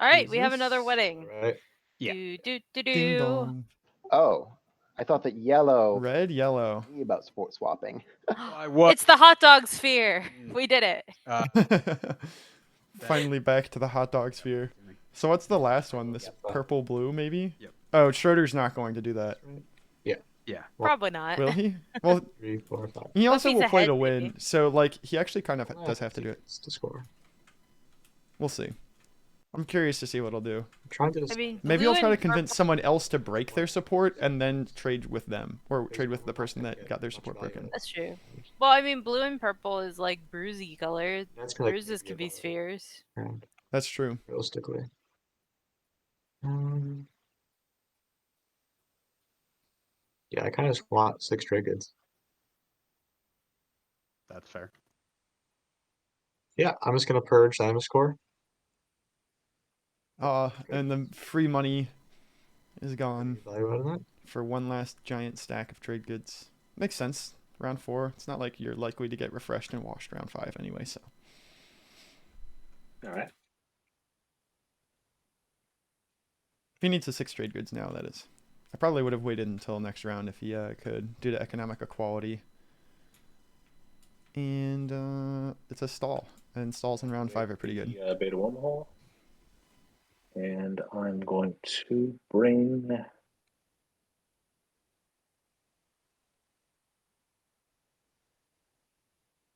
All right, we have Jesus. another wedding. Right. Yeah. Do, do, do, Ding do. dong. Oh, I thought that yellow Red, yellow. me about sport swapping. What? It's the hot dog sphere. We did it. Finally back to the hot dog sphere. So what's the last one? This purple blue maybe? Yep. Oh, Schroeder's not going to do that. Yeah. Probably not. Will he? Well, 3, 4, 5. he also he's will play ahead, to win. maybe. So like he actually kind of does have to do it. To score. We'll see. I'm curious to see what he'll do. I'm trying to. I mean, Maybe blue he'll try to and convince purple- someone else to break their support and then trade with them, or trade with the person that got their support broken. That's true. Well, I mean, blue and purple is like bruisey color. That's gonna Bruises can be spheres. That's true. Realistically. Yeah, I kind of just want 6 trade goods. That's fair. Yeah, I'm just gonna purge Diamond score. And the free money is gone Value out of that. for one last giant stack of trade goods. Makes sense. round 4. It's not like you're likely to get refreshed and washed round 5 anyway, so. All right. If he needs the 6 trade goods now, that is. I probably would have waited until next round if he could, due to economic equality. And it's a stall. And stalls in round 5 are pretty good. Beta wormhole. And I'm going to bring.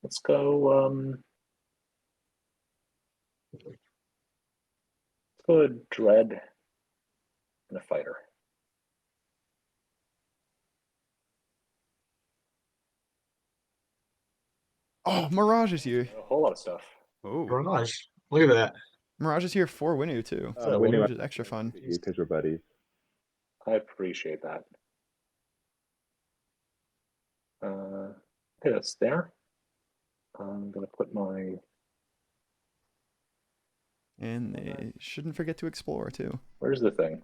Let's go. Let's go a dread and a fighter. Oh, Mirage is here. A whole lot of stuff. Oh, Mirage. Look at that. Mirage is here for Winu too, Winu, which is extra fun. because we're buddies. I appreciate that. Okay, that's there. I'm gonna put my. And they shouldn't forget to explore too, Where's the thing?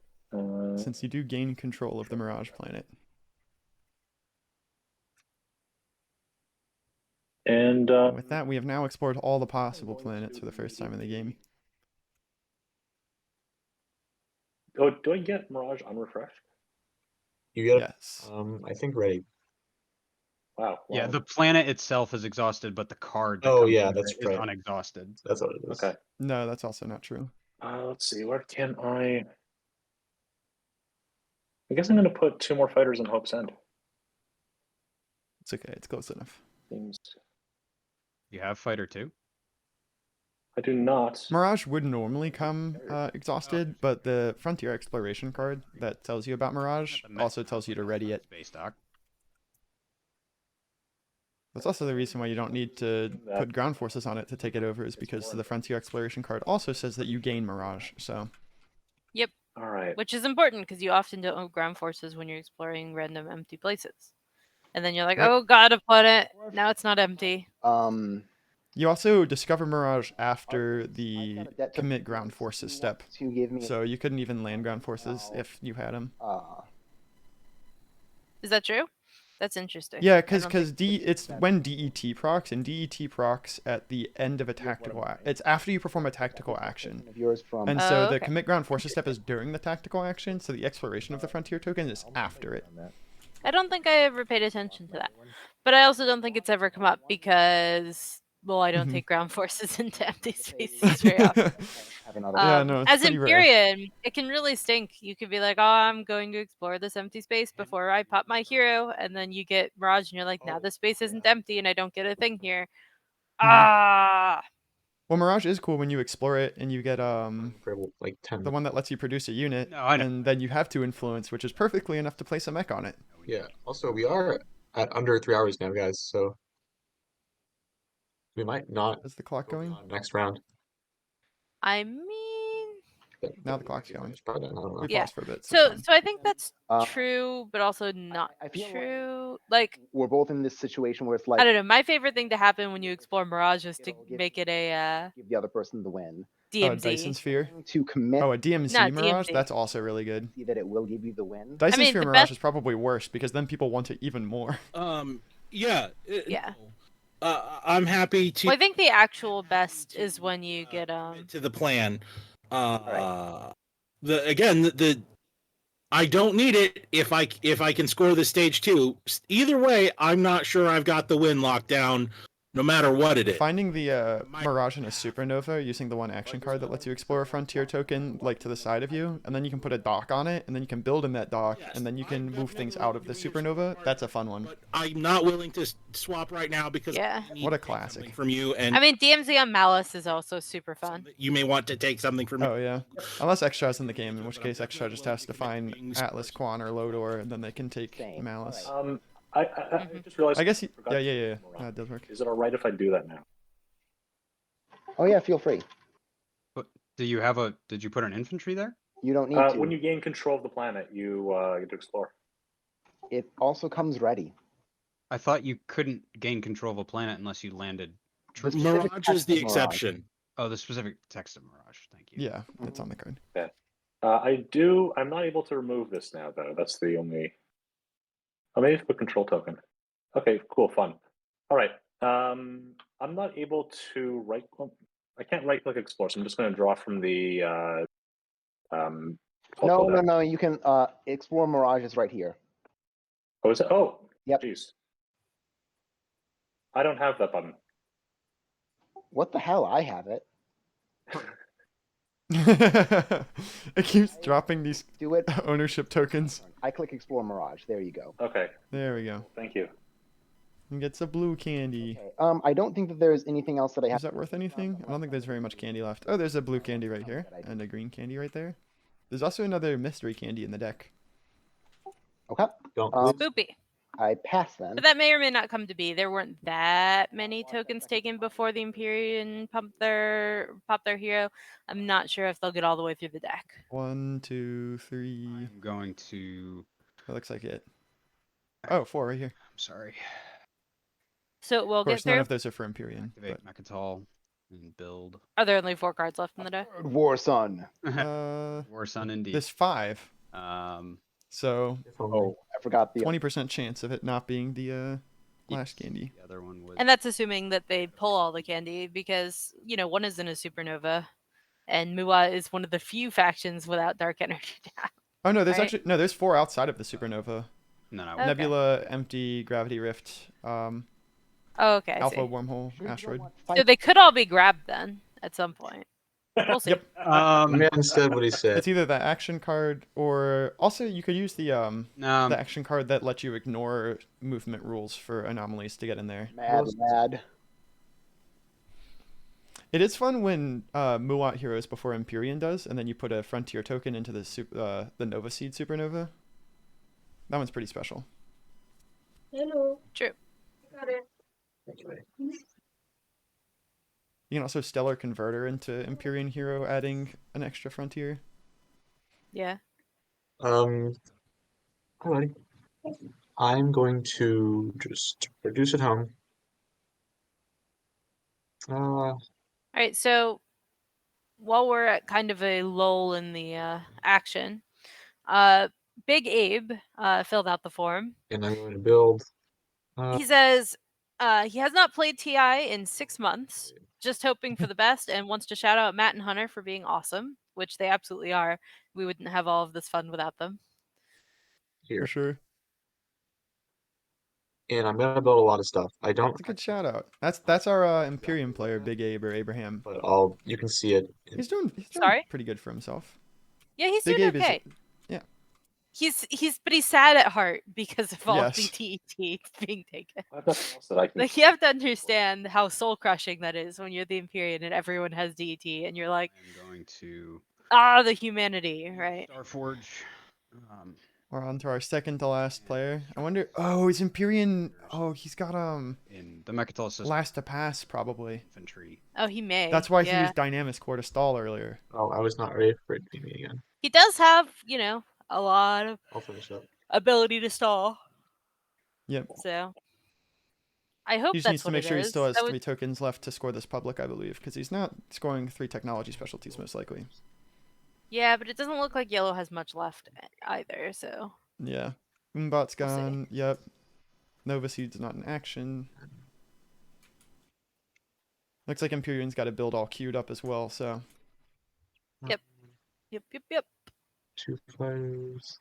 since you do gain control of the Mirage planet. And And with that, we have now explored all the possible planets for the first time in the game. oh, do I get Mirage unrefreshed? You get Yes. I think ready. Wow. yeah. wow. The planet itself is exhausted, but the card. That Oh, comes yeah, with that's it is right. unexhausted. That's what it is. Okay. No, that's also not true. Let's see. Where can I? I guess I'm gonna put 2 more fighters in Hope's End. It's okay. It's close enough. Seems. You have fighter 2. I do not. Mirage would normally come exhausted, but the Frontier Exploration card that tells you about Mirage also tells you to ready it. Space dock. That's also the reason why you don't need to put ground forces on it to take it over, is because the Frontier Exploration card also says that you gain Mirage. So All right. Which is important because you often don't have ground forces when you're exploring random empty places. And then you're like, Yep. oh god, a planet. Now it's not empty. you also discover Mirage after the I've got a debt to commit ground forces step. To give me. So you couldn't even land ground forces if you had them. Is that true? That's interesting. Yeah, I because don't think- it's when DET procs, and DET procs at the end of a tactical. It's after you perform a tactical action. Of yours from. And so the okay. commit ground forces step is during the tactical action, so the exploration of the frontier token is after it. I don't think I ever paid attention to that. But I also don't think it's ever come up because, well, I don't Mhm. take ground forces into empty spaces very often. Yeah, no, it's As pretty rare. Imperium, it can really stink. You could be like, oh, I'm going to explore this empty space before I pop my hero. And then you get Mirage and you're like, now this space isn't empty and I don't get a thing here. Ah! Well, Mirage is cool when you explore it and you get For like 10. the one that lets you produce a unit, No, I know. and then you have 2 influence, which is perfectly enough to place a mech on it. Yeah. Also, we are at under 3 hours now, guys. So we might not Is the clock go going? beyond next round. I mean, Now the clock's going. It's probably done, I don't know. We Yeah. paused for a bit. so fine. so I think that's Uh, true, but also not I feel like- true. Like, We're both in this situation where it's like. I don't know. My favorite thing to happen when you explore Mirage is to It'll give- make it a Give the other person the win. Oh, Dyson DMZ. Sphere. To commit. Oh, a DMZ Not Mirage? DMZ. That's also really good. See that it will give you the win. Dyson mean, Sphere the Mirage best- is probably worse, because then people want it even more. Yeah. Yeah. I'm happy to Well, I think the actual best is when you get to the plan. The I don't need it if I can score the stage 2. Either way, I'm not sure I've got the win locked down, no matter what it is. Finding the Mirage in a supernova using the 1 action card that lets you explore a frontier token like to the side of you, and then you can put a dock on it, and then you can build in that dock, and then you can move things out of the supernova. That's a fun one. But I'm not willing to swap right now because Yeah. I need What a to take classic. something from you, and I mean, DMZ on Malice is also super fun. you may want to take something from me. Oh yeah, unless Extra's in the game, in which case Extra just has to find Atlas, Quan, or Lodor, and then they can take Same. Malice. I just realized. I guess. forgot to Yeah. put them around. That does work. Is it all right if I do that now? Oh yeah, feel free. But do you have a? Did you put an infantry there? You don't need to. When you gain control of the planet, you get to explore. It also comes ready. I thought you couldn't gain control of a planet unless you landed. The specific Mirage is the text of Mirage. exception. Oh, the specific text of Mirage. Thank you. Yeah, it's on the card. I'm not able to remove this now, though. That's the only. I may have put control token. Okay, cool, fun. All right. I'm not able to right. I can't right click explore, so I'm just going to draw from the. No. You can explore mirages right here. Oh, is it? Oh, Yep. Jeez. I don't have that button. What the hell? I have it. It keeps dropping these Do it. ownership tokens. I click explore mirage. There you go. Okay. There we go. Thank you. And gets a blue candy. Okay. I don't think that there's anything else that I have. Is that worth anything? I don't think there's very much candy left. Oh, there's a blue candy right here and a green candy right there. There's also another mystery candy in the deck. Okay. Don't Spoopy. I pass then. But that may or may not come to be. There weren't that many tokens taken before the Imperium popped their hero. I'm not sure if they'll get all the way through the deck. 1, 2, 3. I'm going to. That looks like it. Oh, 4 right here. I'm sorry. So it will Of course, get through. none of those are for Imperium. Activate Mechatol and build. Are there only 4 cards left in the deck? War Sun. War Sun indeed. There's 5. So Oh, I forgot the 20% chance of it not being the last candy. The other one was. And that's assuming that they pull all the candy because, one is in a supernova and Mua is one of the few factions without dark energy down. Oh no, there's Right? actually there's 4 outside of the supernova. No. Okay. Nebula, empty, gravity rift, Oh, okay. I alpha see. wormhole, asteroid. So they could all be grabbed then at some point. We'll see. Yep. Man said what he said. It's either the action card or also you could use the No. action card that lets you ignore movement rules for anomalies to get in there. mad. It is fun when Muat heroes before Imperium does, and then you put a frontier token into the Nova Seed supernova. That one's pretty special. True. You can also Stellar Converter into Imperium hero, adding an extra frontier. Yeah. Alrighty. I'm going to just reduce it home. All right. So while we're at kind of a lull in the action, Big Abe filled out the form. And I'm going to build. He says he has not played TI in 6 months, just hoping for the best, and wants to shout out Matt and Hunter for being awesome, which they absolutely are. We wouldn't have all of this fun without them. Here. For sure. And I'm gonna build a lot of stuff. I don't. That's a good shout out. That's our Imperium player, Big Abe or Abraham. But you can see it. He's doing Sorry? pretty good for himself. Yeah, he's Big doing Abe okay. yeah. But he's sad at heart because of all Yes. the DET being taken. I have nothing else that I can. Like you have to understand how soul crushing that is when you're the Imperium and everyone has DET and you're like, I'm going to. the humanity, right? Starforge. We're on to our second to last player. I wonder. Oh, is Imperium? Oh, he's got In the Mechatol system. last to pass probably. Infantry. Oh, he may. That's why he yeah. used Dynamis Core to stall earlier. Oh, I was not ready for it to be me again. He does have, a lot of I'll finish up. ability to stall. Yep. So I hope He just that's needs to what make it sure he is. still has That 3 would- tokens left to score this public, I believe, because he's not scoring 3 technology specialties most likely. Yeah, but it doesn't look like yellow has much left either. So Yeah. Mbot's We'll see. gone. Yep. Nova Seed's not in action. Looks like Imperium's got a build all queued up as well, so. Yep. 2 fighters.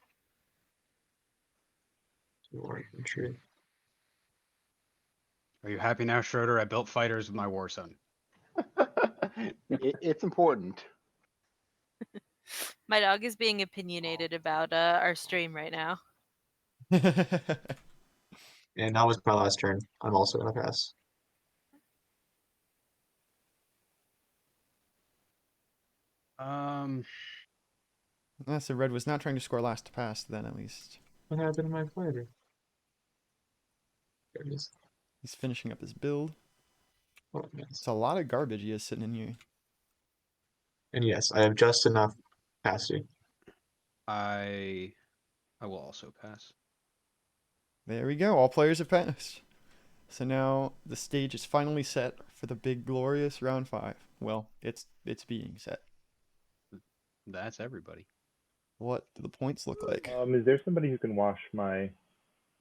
2 more infantry. Are you happy now, Schroeder? I built fighters with my War Sun. It's important. my dog is being opinionated about our stream right now. And that was my last turn. I'm also gonna pass. So Red was not trying to score last to pass then, at least. What happened to my fighter? There it is. He's finishing up his build. Oh, yes. It's a lot of garbage he has sitting in here. And yes, I have just enough capacity. I will also pass. There we go. All players have passed. So now the stage is finally set for the big glorious round 5. Well, it's being set. That's everybody. What do the points look like? Is there somebody who can wash my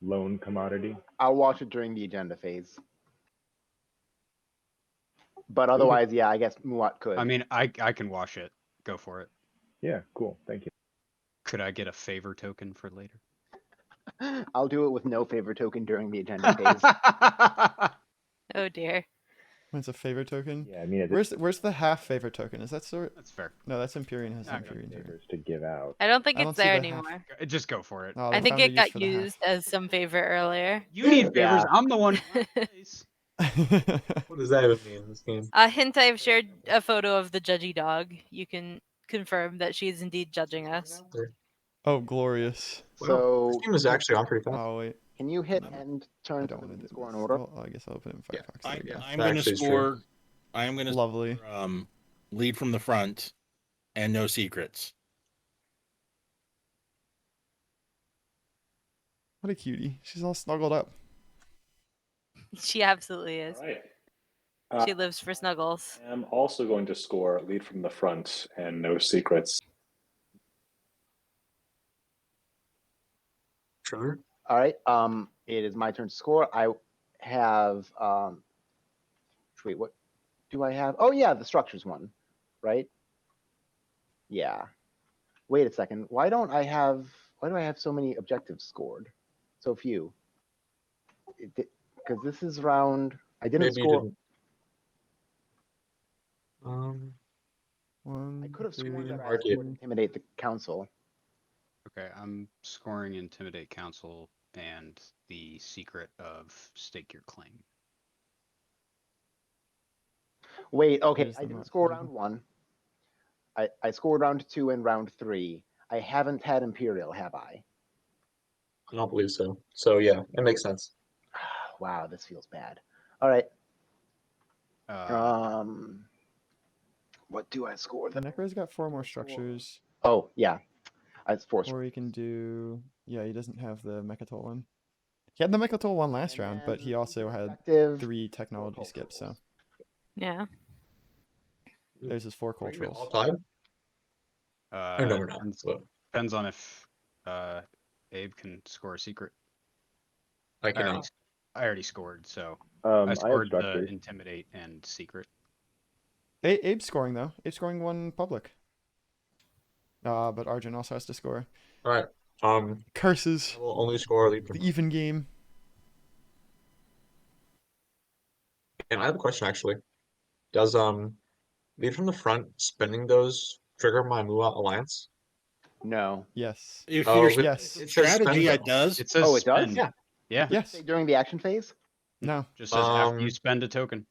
loan commodity. I'll watch it during the agenda phase. But otherwise, yeah, I guess Muat could. I mean, I can wash it. Go for it. Yeah, cool. Thank you. Could I get a favor token for later? I'll do it with no favor token during the agenda phase. Oh dear. It's a favor token. Yeah, I mean, Where's the half favor token? Is that sort? That's fair. No, that's Imperium has Not Imperium token. favors to give out. I don't think I it's don't see there the half. anymore. Just go for it. Oh, I they think found a it got use for the half. used as some favor earlier. You need favors. Yeah. I'm the one. in last place. What does that even mean in this game? A hint: I've shared a photo of the judgy dog. You can confirm that she is indeed judging us. Oh, glorious. So This game is actually on pretty fast. Oh wait, can you hit No, end I turn don't so want we to can do score in this. order? Well, I guess I'll open it in Yeah. Firefox. There you go. I'm going to Actually, it's true. score. I'm going to Lovely. lead from the front, and no secrets. What a cutie. She's all snuggled up. She absolutely is. All right. She lives for snuggles. I'm also going to score lead from the front and no secrets. Trevor? All right. It is my turn to score. I have wait, what do I have? Oh yeah, the structures one, right? Yeah. Wait a second. Why do I have so many objectives scored? So few. Because this is round. I didn't Maybe you score. didn't. I could have Three, scored that I Mark it. scored intimidate the council. Okay, I'm scoring Intimidate Council and the secret of Stake Your Claim. Wait, okay. Here's I the didn't mark. score round 1. I scored round 2 and round 3. I haven't had Imperial, have I? I don't believe so. So yeah, it makes sense. Wow, this feels bad. All right. Uh, What do I score? The Necro's got 4 more structures. Oh, yeah. It's 4. Or he can do. Yeah, he doesn't have the Mechatol one. He had the Mechatol one last And round, but he then also had effective 3 technology skips. So Yeah. there's his 4 Are we all culturals. tied? Oh, no, we're not. depends, So depends on if Abe can score a secret. I I already, cannot. I already scored, so I I have scored the structures. Intimidate and Secret. Abe's scoring though. Abe's scoring 1 public. But Arjun also has to score. All right. Curses. I will only score lead from. The even game. And I have a question actually. Does lead from the front spending those trigger my Muat alliance? No. Yes. If Oh, your but Yes. it says strategy, spend it does. It says Oh, it does? spend. Yeah. Yeah. Yes. Say during the action phase? No. Just says after you Um, spend a token.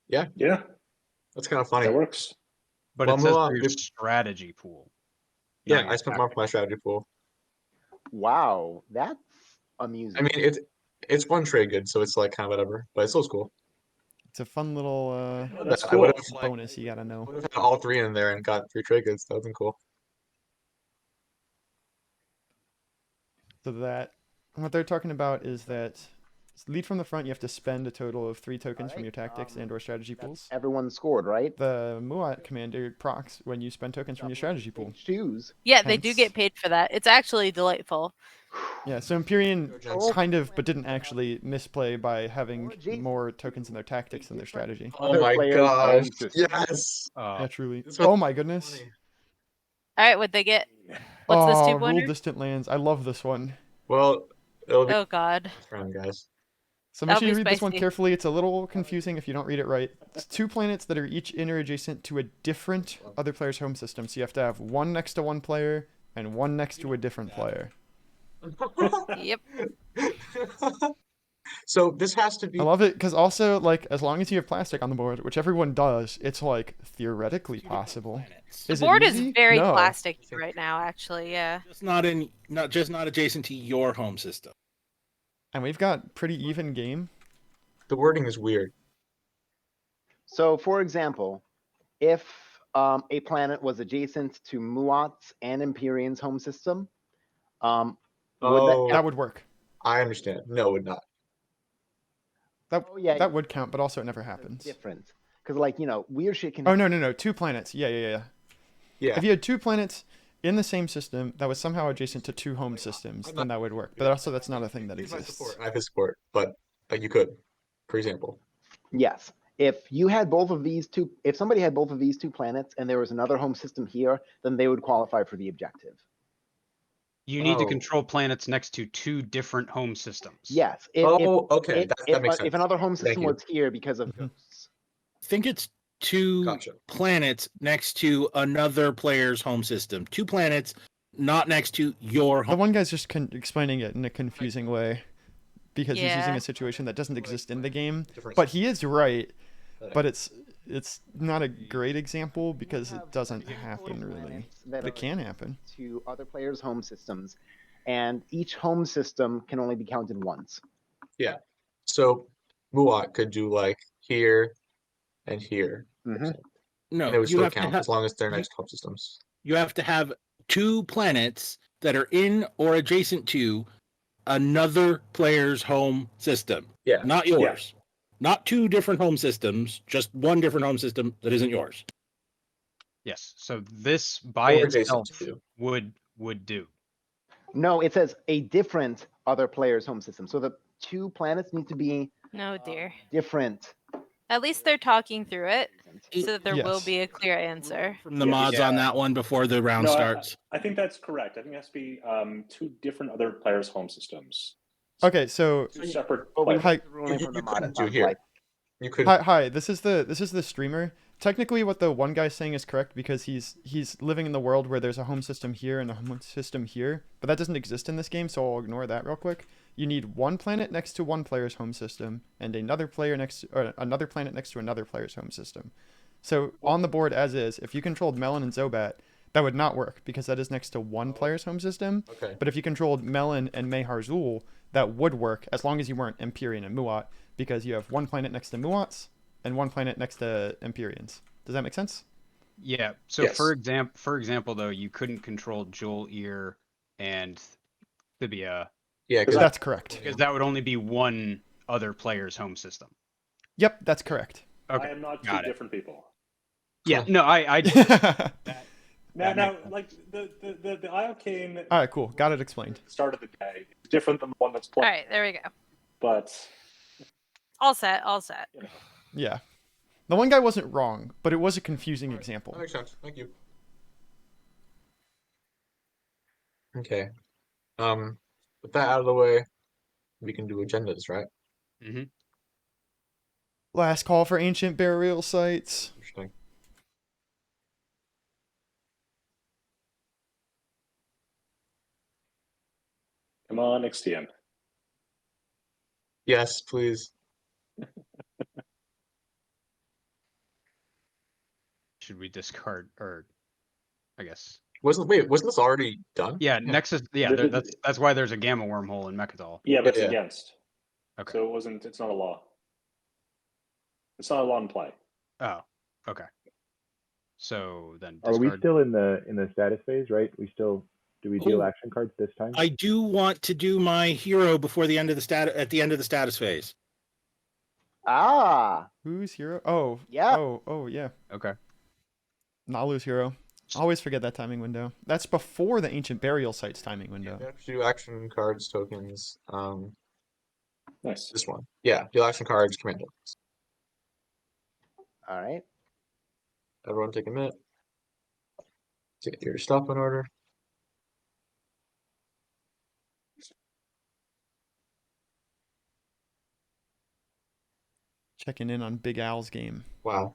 Yeah, That's kind of funny. that works. But Well, it says Muat, for your if- strategy pool. Yeah, not your I spent more tactic. for my strategy pool. Wow, that's amusing. I mean, it's 1 trade good, so it's like kind of whatever, but it's still cool. It's a fun little That's I would have cool. bonus you gotta know. would have had all 3 in there and got 3 trade goods. That would have been cool. So that what they're talking about is that lead from the front. You have to spend a total of 3 tokens from your Alright, tactics and/or strategy pools. Everyone scored, right? The Muat commander procs when you spend tokens from your strategy pool. Choose. Yeah, they do Hence- get paid for that. It's actually delightful. Yeah, so Imperium Oh. kind of, but didn't actually misplay by having Oh, geez. more tokens in their tactics than their strategy. Oh Other my players' gosh! own system. Yes. Yeah, truly. This was Oh my goodness. funny. All right, what'd they get? What's this Oh, 2-pointer? rule distant lands. I love this one. Well, it'll be Oh God. this round, guys. So make That'll sure you be read this one spicy. carefully. It's a little confusing if you don't read it right. It's 2 planets that are each inner adjacent to a different other player's home system. So you have to have 1 next to one player and 1 next to a different player. Yep. So this has to be. I love it because also, like, as long as you have plastic on the board, which everyone does, it's like theoretically possible. The Is it board is easy? very No. plastic right now, actually. Yeah. Just not adjacent to your home system. And we've got pretty even game. The wording is weird. So, for example, if a planet was adjacent to Muat's and Imperium's home system, would Oh, That would work. I understand. No, it would not. Oh, yeah. That would count, but also it never happens. different? Because, like, weird shit can. Oh no, 2 planets. Yeah. Yeah. If you had 2 planets in the same system that was somehow adjacent to 2 home systems, then that would work. But also, that's not a thing that He's my exists. support. I have his support, but you could, for example. Yes. If you had both of these two, if somebody had both of these 2 planets and there was another home system here, then they would qualify for the objective. You need to Oh. control planets next to 2 different home systems. Yes. Okay, that makes sense. If another home Thank system you. was here because of Mhm. ghosts. I think it's 2 Gotcha. planets next to another player's home system. 2 planets, not next to your The home. one guy's just explaining it in a confusing way because he's using Yeah. a situation that doesn't exist in the game. Different But he is right. Okay. But it's not a great example because it doesn't You have happen really. planets that But are it can happen. to other players' home systems, and each home system can only be counted once. So Muat could do like here and here. Mhm. No, And it would you still have to count have as long as they're next to home systems. you have to have 2 planets that are in or adjacent to another player's home system, Yeah. not yours. Not 2 different home systems, just one different home system that isn't yours. Yes. So this by Or adjacent itself to. would do. No, it says a different other player's home system. So the 2 planets need to be No, dear. different. At least they're talking through it It- so that there will Yes. be a clear answer. From the Yeah. mods on that one before the round No, starts. I think that's correct. I think it has to be 2 different other players' home systems. Okay, so 2 separate But we players. Hi. have the ruling from the mod. couldn't It do sounds here. like. You could. hi, this is the streamer. Technically, what the one guy's saying is correct because he's living in the world where there's a home system here and a home system here, but that doesn't exist in this game, so I'll ignore that real quick. You need 1 planet next to 1 player's home system and another planet next to another player's home system. So on the board as is, if you controlled Melon and Zobat, that would not work because that is next to 1 player's home system. Okay. But if you controlled Melon and Meharzul, that would work as long as you weren't Empyrean and Muat, because you have 1 planet next to Muats and 1 planet next to Empyreans. Does that make sense? Yeah. So Yes. for example, though, you couldn't control Joel Ear and Thibia Yeah, because That's correct. because that would only be 1 other player's home system. Yep, that's correct. Okay. I am not 2 got it. different people. Yeah. No, I Now, That makes like the Iocane All right, cool. Got it explained. start of the day is different than the one that's All playing. right, there we go. But All set. All set. Yeah. The one guy wasn't wrong, but it was a confusing example. that makes sense. Thank you. Okay. With that out of the way, we can do agendas, right? hmm Last call for ancient burial sites. Interesting. come on, XTM. Yes, please. Should we discard or I guess. Wasn't this already done? Yeah, Nexus. Yeah, that's why there's a gamma wormhole in Mechatol. Yeah, but it's Yeah. against. Okay. So it's not a law. It's not a law in play. Oh, okay. So then Are we discard. still in the status phase, right? Do we deal Oh. action cards this time? I do want to do my hero before the end of the at the end of the status phase. Ah, Who's hero? Oh. Yeah. Oh, yeah. Okay. Nalu's hero. Always forget that timing window. That's before the ancient burial sites timing window. You have to do action cards, tokens. Nice. This one. Yeah, deal action cards, command tokens. all right. Everyone take a minute to get your stuff in order. Checking in on Big Al's game. Wow.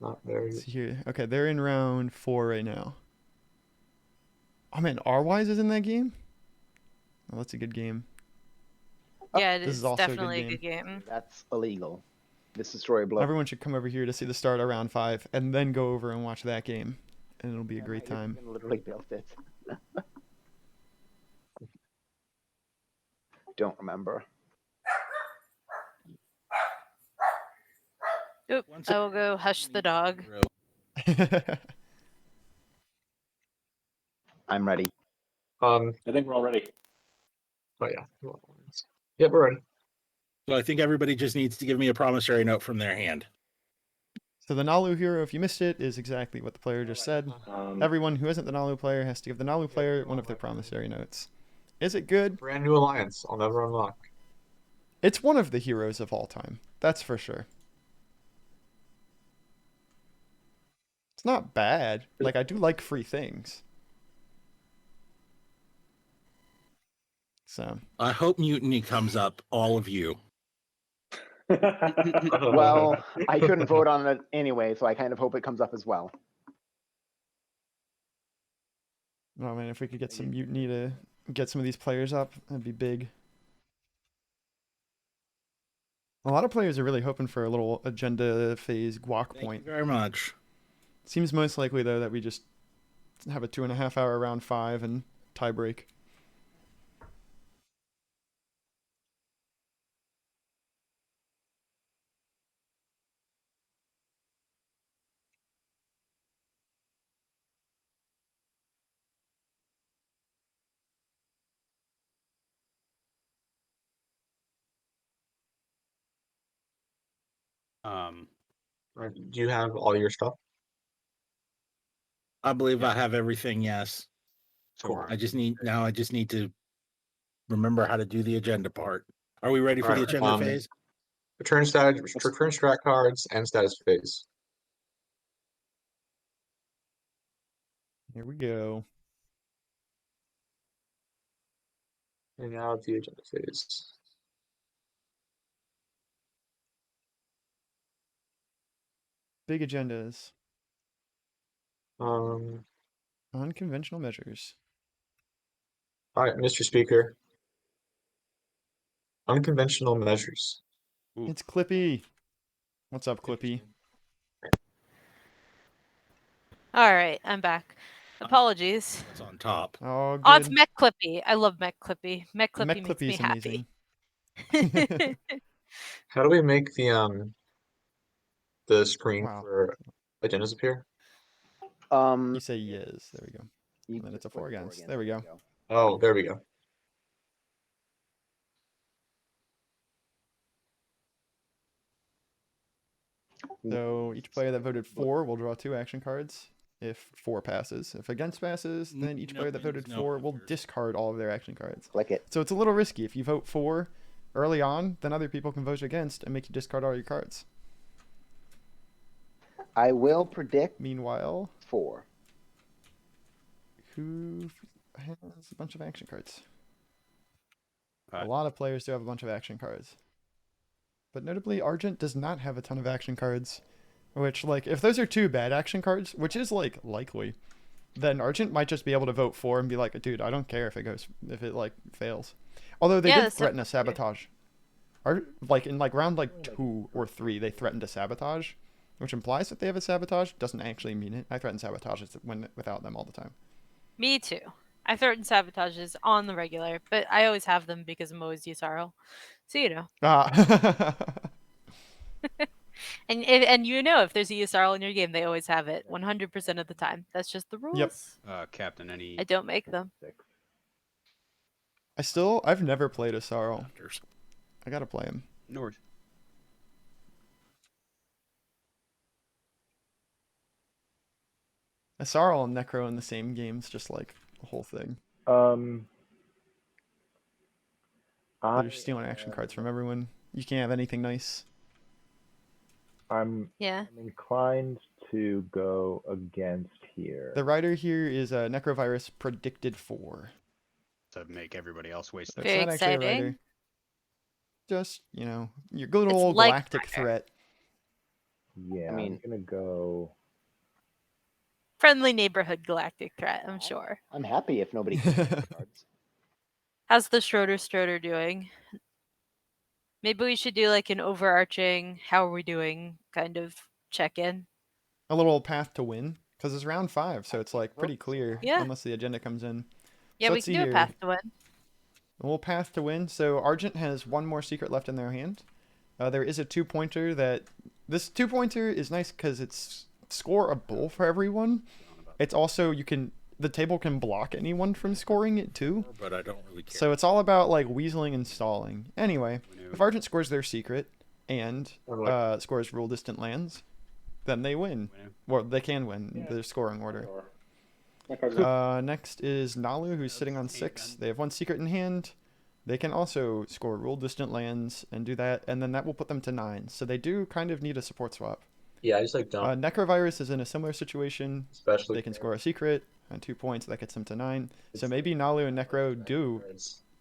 Not very Let's see here. Okay, they're in round 4 right now. Oh man, R-Wise is in that game? Oh, that's a good game. Yeah, it this is is also a good definitely a good game. That's illegal. This is story blow. Everyone should come over here to see the start of round 5 and then go over and watch that game. And it'll be a great time. Literally built it. Don't remember. Oop, Once I will go hush the dog. I'm ready. I think we're all ready. Oh yeah. Yeah, we're ready. So I think everybody just needs to give me a promissory note from their hand. So the Nalu hero, if you missed it, is exactly what the player just said. Everyone who isn't the Nalu player has to give the Nalu player one of their promissory notes. Is it good? Brand new alliance. I'll never unlock. It's one of the heroes of all time. That's for sure. It's not bad. Like, I do like free things. So. I hope Mutiny comes up, all of you. Well, I couldn't vote on it anyway, so I kind of hope it comes up as well. Oh man, if we could get some Mutiny to get some of these players up, that'd be big. A lot of players are really hoping for a little agenda phase guac point. Thank you very much. Seems most likely though that we just have a 2.5 hour round 5 and tie break. Right. Do you have all your stuff? I believe I have everything, yes. Cool. I just need to remember how to do the agenda part. Are we ready for the Alright, agenda phase? Return strat cards, and status phase. Here we go. And now the agenda phase. Big agendas. Unconventional measures. All right, Mr. Speaker. Unconventional measures. It's Clippy. What's up, Clippy? All right, I'm back. Apologies. It's on top. Oh, good. Oh, it's Mech Clippy. I love Mech Clippy. Mech Clippy makes me is happy. amazing. How do we make the screen Wow. for agendas appear? You say yes. There we go. You And then it's a just put 4 against. There we go. Oh, there we go. So each player that voted for will draw 2 action cards if 4 passes. If against passes, then each player that voted for will discard all of their action cards. Click it. So it's a little risky. If you vote for early on, then other people can vote against and make you discard all your cards. I will predict Meanwhile, 4. who has a bunch of action cards? Uh, A lot of players do have a bunch of action cards. But notably, Argent does not have a ton of action cards. Which, like, if those are 2 bad action cards, which is, like, likely, then Argent might just be able to vote for and be like, dude, I don't care if it, like, fails. Although they did threaten a sabotage. Like, in, like, round, like, 2 or 3, they threatened a sabotage, which implies that they have a sabotage. Doesn't actually mean it. I threaten sabotages without them all the time. Me too. I threaten sabotages on the regular, but I always have them because I'm always USRL. So you know. And you know, if there's a USRL in your game, they always have it 100% of the time. That's just the rules. Yep. Captain, any? I don't make them. I've never played a Sarl. I gotta play him. North. A Sarl and Necro in the same game's just like the whole thing. They're stealing action cards from everyone. You can't have anything nice. I'm inclined to go against here. The rider here is a Necrovirus predicted 4. To make everybody else waste So their it's not actually a exciting. rider. Just, you know, your good old like galactic rider. threat. Yeah, I mean- I'm gonna go. Friendly neighborhood galactic threat, I'm sure. I'm happy if nobody cards. How's the Schroeder doing? Maybe we should do like an overarching how are we doing kind of check-in. A little path to win, because it's round 5, so it's like pretty clear. Yeah. Unless the agenda comes in. Yeah, So we let's can see do a here. path to win. A little path to win. So Argent has 1 more secret left in their hand. There is a 2-pointer that... This 2-pointer is nice because it's scoreable for everyone. It's also, the table can block anyone from scoring it too. But I don't really care. So it's all about like weaseling and stalling. Anyway, if Argent scores their secret and scores rule distant lands, then they win. Winner. Well, they can win. Yeah. Their scoring order. Or my card's not- Next is Nalu, who's sitting on 6. They have 1 secret in hand. They can also score rule distant lands and do that, and then that will put them to 9. So they do kind of need a support swap. Yeah, I just like don't. Necrovirus is in a similar situation. Especially They can score a secret on 2 points. That gets them to 9. So maybe Nalu and Necro do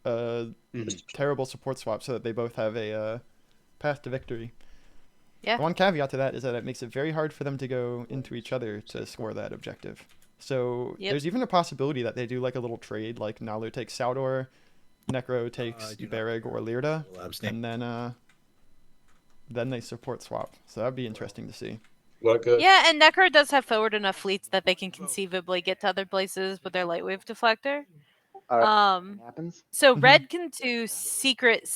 a terrible support swap so that they both have a path to victory. Yeah. The one caveat to that is that it makes it very hard for them to go into each other to score that objective. So Yep. there's even a possibility that they do like a little trade, like Nalu takes Saldor, Necro takes do not Bereg or Lyrda, Will abstain. and then they support swap. So that'd be interesting to see. What good? Yeah, and Necro does have forward enough fleets that they can conceivably get to other places with their light wave deflector. All right, Um, what happens? so Mhm. red can do secret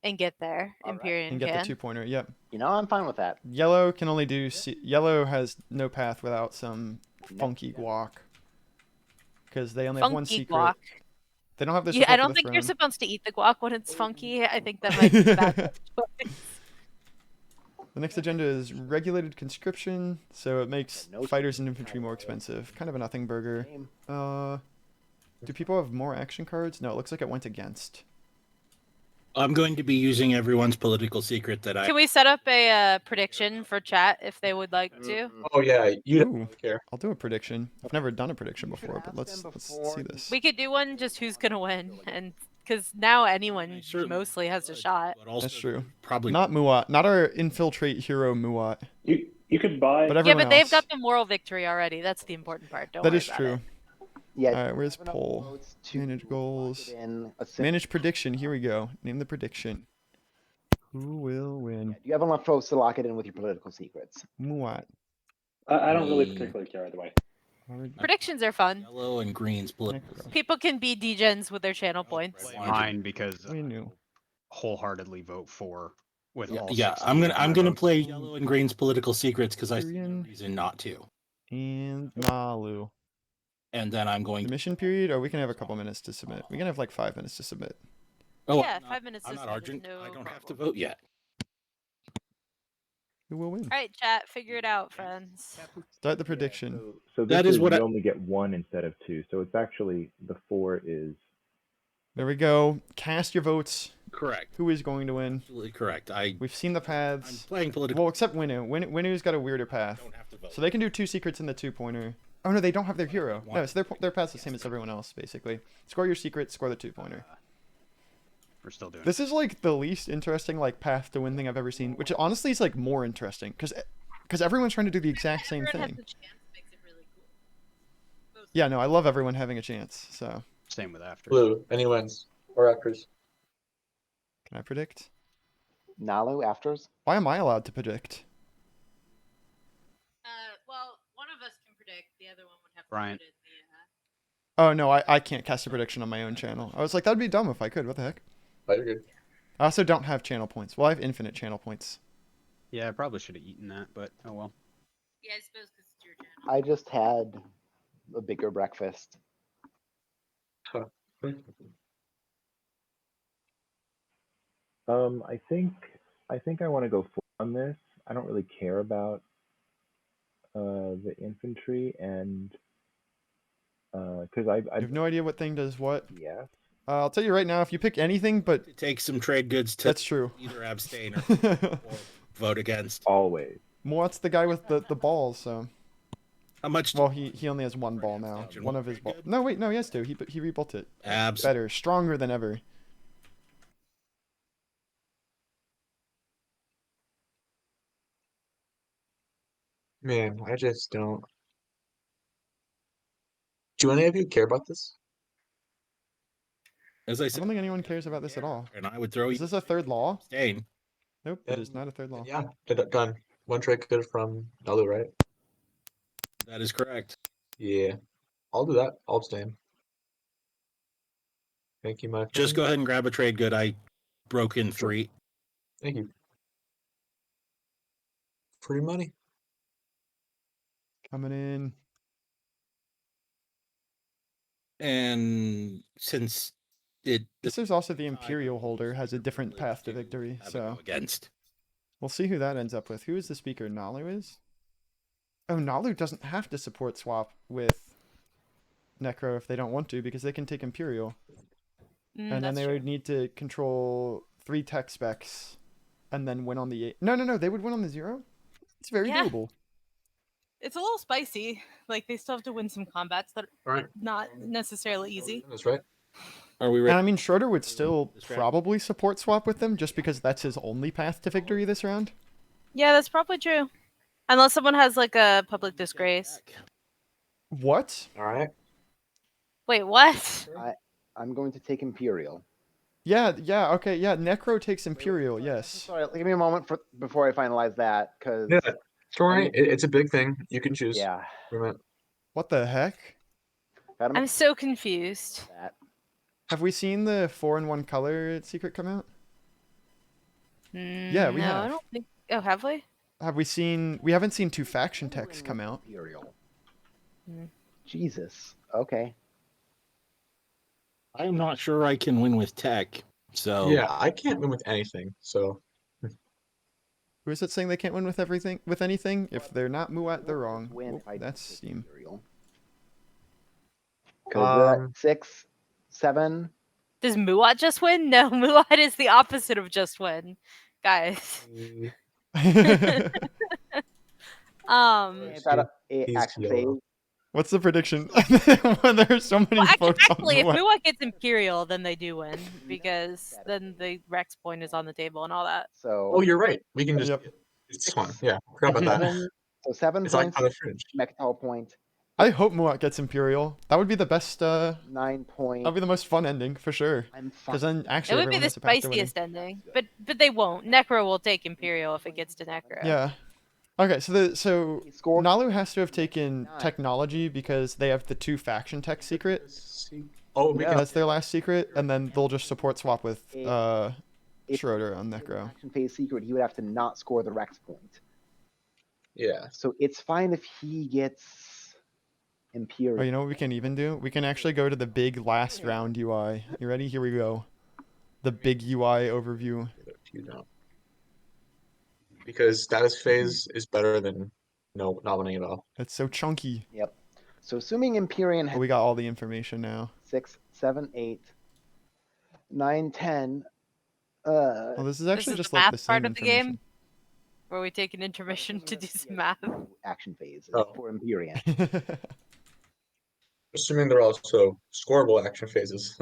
and get there. All right. Imperium And get the can. 2-pointer. Yep. You know, I'm fine with that. Yellow can only do. Yellow has no path without some Next funky step. guac. Because they only have 1 Funky secret. guac. They don't have the Yeah, support I for don't the think you're throne. supposed to eat the guac when it's funky. I think that might be a bad choice. The next agenda is regulated conscription, so it makes No fighters and infantry more expensive. Kind of a nothing burger. Game. Do people have more action cards? No, it looks like it went against. I'm going to be using everyone's political secret that I. Can we set up a prediction for chat if they would like to? Oh yeah, you Ooh. don't care. I'll do a prediction. I've never done a prediction You should before, but ask let's them see before this. We could do one just who's gonna win, and because now anyone Certainly mostly has a would, shot. But also That's true. Probably Not Muat, not our infiltrate hero Muat, You could buy. but Yeah, everyone but they've else. got the moral victory already. That's the important part. Don't That worry is about true. it. Yeah. Alright, where's have enough poll? votes to Manage lock goals. it in a sim- Manage prediction. Here we go. Name the prediction. Who will win? Do you have enough votes to lock it in with your political secrets? Muat. I don't really Mm. particularly care either way. Predictions are fun. yellow and green's political. Necro. People can be degens with their channel points. Mine because We knew. wholeheartedly vote for with all. Yeah, 60 I'm gonna votes. play yellow and green's political secrets because I see no Imperium. reason not to. And Nalu. And then I'm going. The mission period, or we can have a couple minutes to submit. We can have like 5 minutes to submit. Oh, Yeah, I'm not- 5 minutes I'm is not fine, Argent. no I don't have to problem. vote yet. Who will win? All right, chat, figure it out, friends. Start the prediction. So That this is is what you I- only get 1 instead of 2. So it's actually the 4 is There we go. Cast your votes. Correct. Who is going to win? Absolutely correct. We've seen the I'm paths. playing political. Well, except Winu. Winu's got a weirder path. Don't have to vote. So they can do 2 secrets in the 2-pointer. Oh no, they don't have their hero. No, so their path's the same as everyone else, basically. Score your secret, score the 2-pointer. We're still doing. This is like the least interesting like path to win thing I've ever seen, which honestly is like more interesting because everyone's trying to do the exact same Everyone thing. has a chance, makes it really cool. Yeah, no, I love everyone having a chance. So Same with after. Blue, and he wins. Or actors. can I predict? Nalu afters? Why am I allowed to predict? Well, one of us can predict. The other one would have to Brian. put in the. Oh no, I can't cast a prediction on my own channel. I was like, that'd be dumb if I could. What the heck? Oh, you're good. I also don't have channel points. Well, I have infinite channel points. Yeah, I probably should have eaten that, but oh well. Yeah, I suppose because it's your channel. I just had a bigger breakfast. I think I want to go full on this. I don't really care about the infantry and because I I have no idea what thing does what. yes. I'll tell you right now, if you pick anything, but Take some trade goods to that's true. either abstain or vote against. Always. Moat's the guy with the balls, so. How much? Well, he only has 1 ball now. Abstain. One of his balls. No, wait, no, he has 2. He rebuilt it. Abs. Better, stronger than ever. Man, I just don't. Do any of you care about this? As I I said, don't think anyone cares about this at all. and I would throw Is you this a 3rd law? abstain. Nope, it is not a 3rd law. Yeah, done. One trade good from Nalu, right? That is correct. Yeah. I'll do that. I'll abstain. Thank you, my friend. Just go ahead and grab a trade good. I broke in 3. Thank you. Free money. Coming in. And since it This is also the Imperial holder has a different path to victory, have to so. go against. We'll see who that ends up with. Who is the speaker? Nalu is? Oh, Nalu doesn't have to support swap with Necro if they don't want to, because they can take Imperial. And then That's they true. would need to control 3 tech specs and then win on the 8. No, they would win on the 0? It's very Yeah. doable. It's a little spicy. Like they still have to win some combats that All right. are not necessarily easy. That's right. Are we And ready? I mean, Schroeder would still This round? probably support swap with them just because that's his only path to victory this round. Yeah, that's probably true. Unless someone has like a public disgrace. What? All right. Wait, what? I'm going to take Imperial. Yeah, okay, yeah. Necro takes Imperial, yes. Sorry, give me a moment before I finalize that, because Yeah. It's all right. It's a big thing. You can choose. yeah, What the heck? got him. I'm so confused. That. Have we seen the 4-in-1 color secret come out? Yeah, we no, have. I don't think. Oh, have we? Have we seen? We haven't seen 2 faction techs come out. Imperial. Hmm. Jesus. Okay. I'm not sure I can win with tech. So Yeah, I can't win with anything. So Who is it saying they can't win with everything, with anything? If they're not Muat, they're wrong. Win Oh, if I that's take Steam. Imperial. Because we're at 6, 7. Does Muat just win? No, Muat is the opposite of just win, guys. It's at a He's action yellow. phase. What's the prediction? When there's so many Well, votes actually, if on Muat. Muat gets Imperial, then they do win because then the Rex point is on the table and all that. So Oh, you're right. We can just. Yep. It's fun. Yeah. Forgot about that. 7 It's like points. on the fringe. Mechatol point. I hope Muat gets Imperial. That would be the best. 9 point. That'd be the most fun ending for sure. I'm Because fine. then It actually would be everyone the has a path to winning. spiciest ending, but they won't. Necro will take Imperial if it gets to Necro. Yeah. Okay, so He scored Nalu has to have taken 9. technology because they have the 2 faction tech secret. Oh, we Yeah. can. That's their last secret, and then they'll just support swap with If- Schroeder on Necro. Action phase secret, he would have to not score the Rex point. Yeah. So it's fine if he gets Imperial. Oh, you know what we can even do? We can actually go to the big last round UI. You ready? Here we go. The big UI overview. You know. Because status phase is better than no not winning at all. It's so chunky. Yep. So assuming Imperium But has we got all the information now. 6, 7, 8, 9, 10. Well, this is actually is just the like math the same part of the game? information. Where we take an intermission to do some math. Action phase Oh. for Imperium. Assuming they're also scoreable action phases.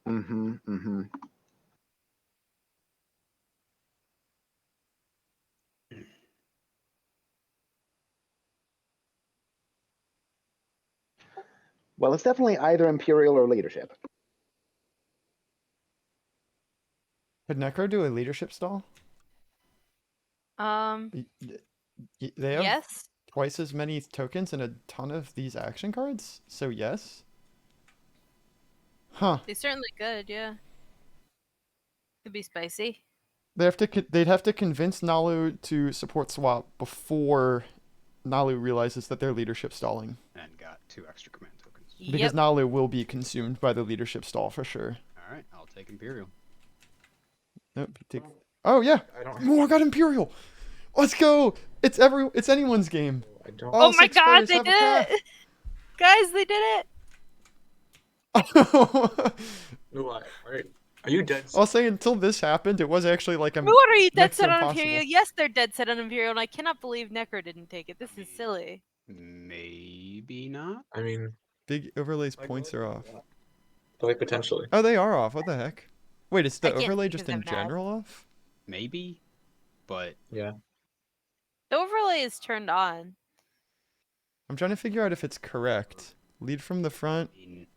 Mm-hmm. Mm-hmm. Well, it's definitely either Imperial or leadership. Could Necro do a leadership stall? They have Yes. twice as many tokens and a ton of these action cards, so yes. Huh. They certainly could, yeah. Could be spicy. They'd have to convince Nalu to support swap before Nalu realizes that they're leadership stalling. And got 2 extra command tokens. Because Yep. Nalu will be consumed by the leadership stall for sure. All right, I'll take Imperial. Nope. Oh yeah, I don't. More got Imperial. Let's go. It's anyone's game. I don't. All Oh my 6 god, players they have a did path. it! Guys, they did it! No, all right. Are you dead? I'll say until this happened, it was actually like a. What are you dead next to set on impossible. Imperial? Yes, they're dead set on Imperial, and I cannot believe Necro didn't take it. This is silly. Maybe not. I mean, Big overlays points are off. like potentially. Oh, they are off. What the heck? Wait, is the I can't overlay because just I'm in mad. general off? Maybe, but Yeah. The overlay is turned on. I'm trying to figure out if it's correct. Lead from the front. I mean,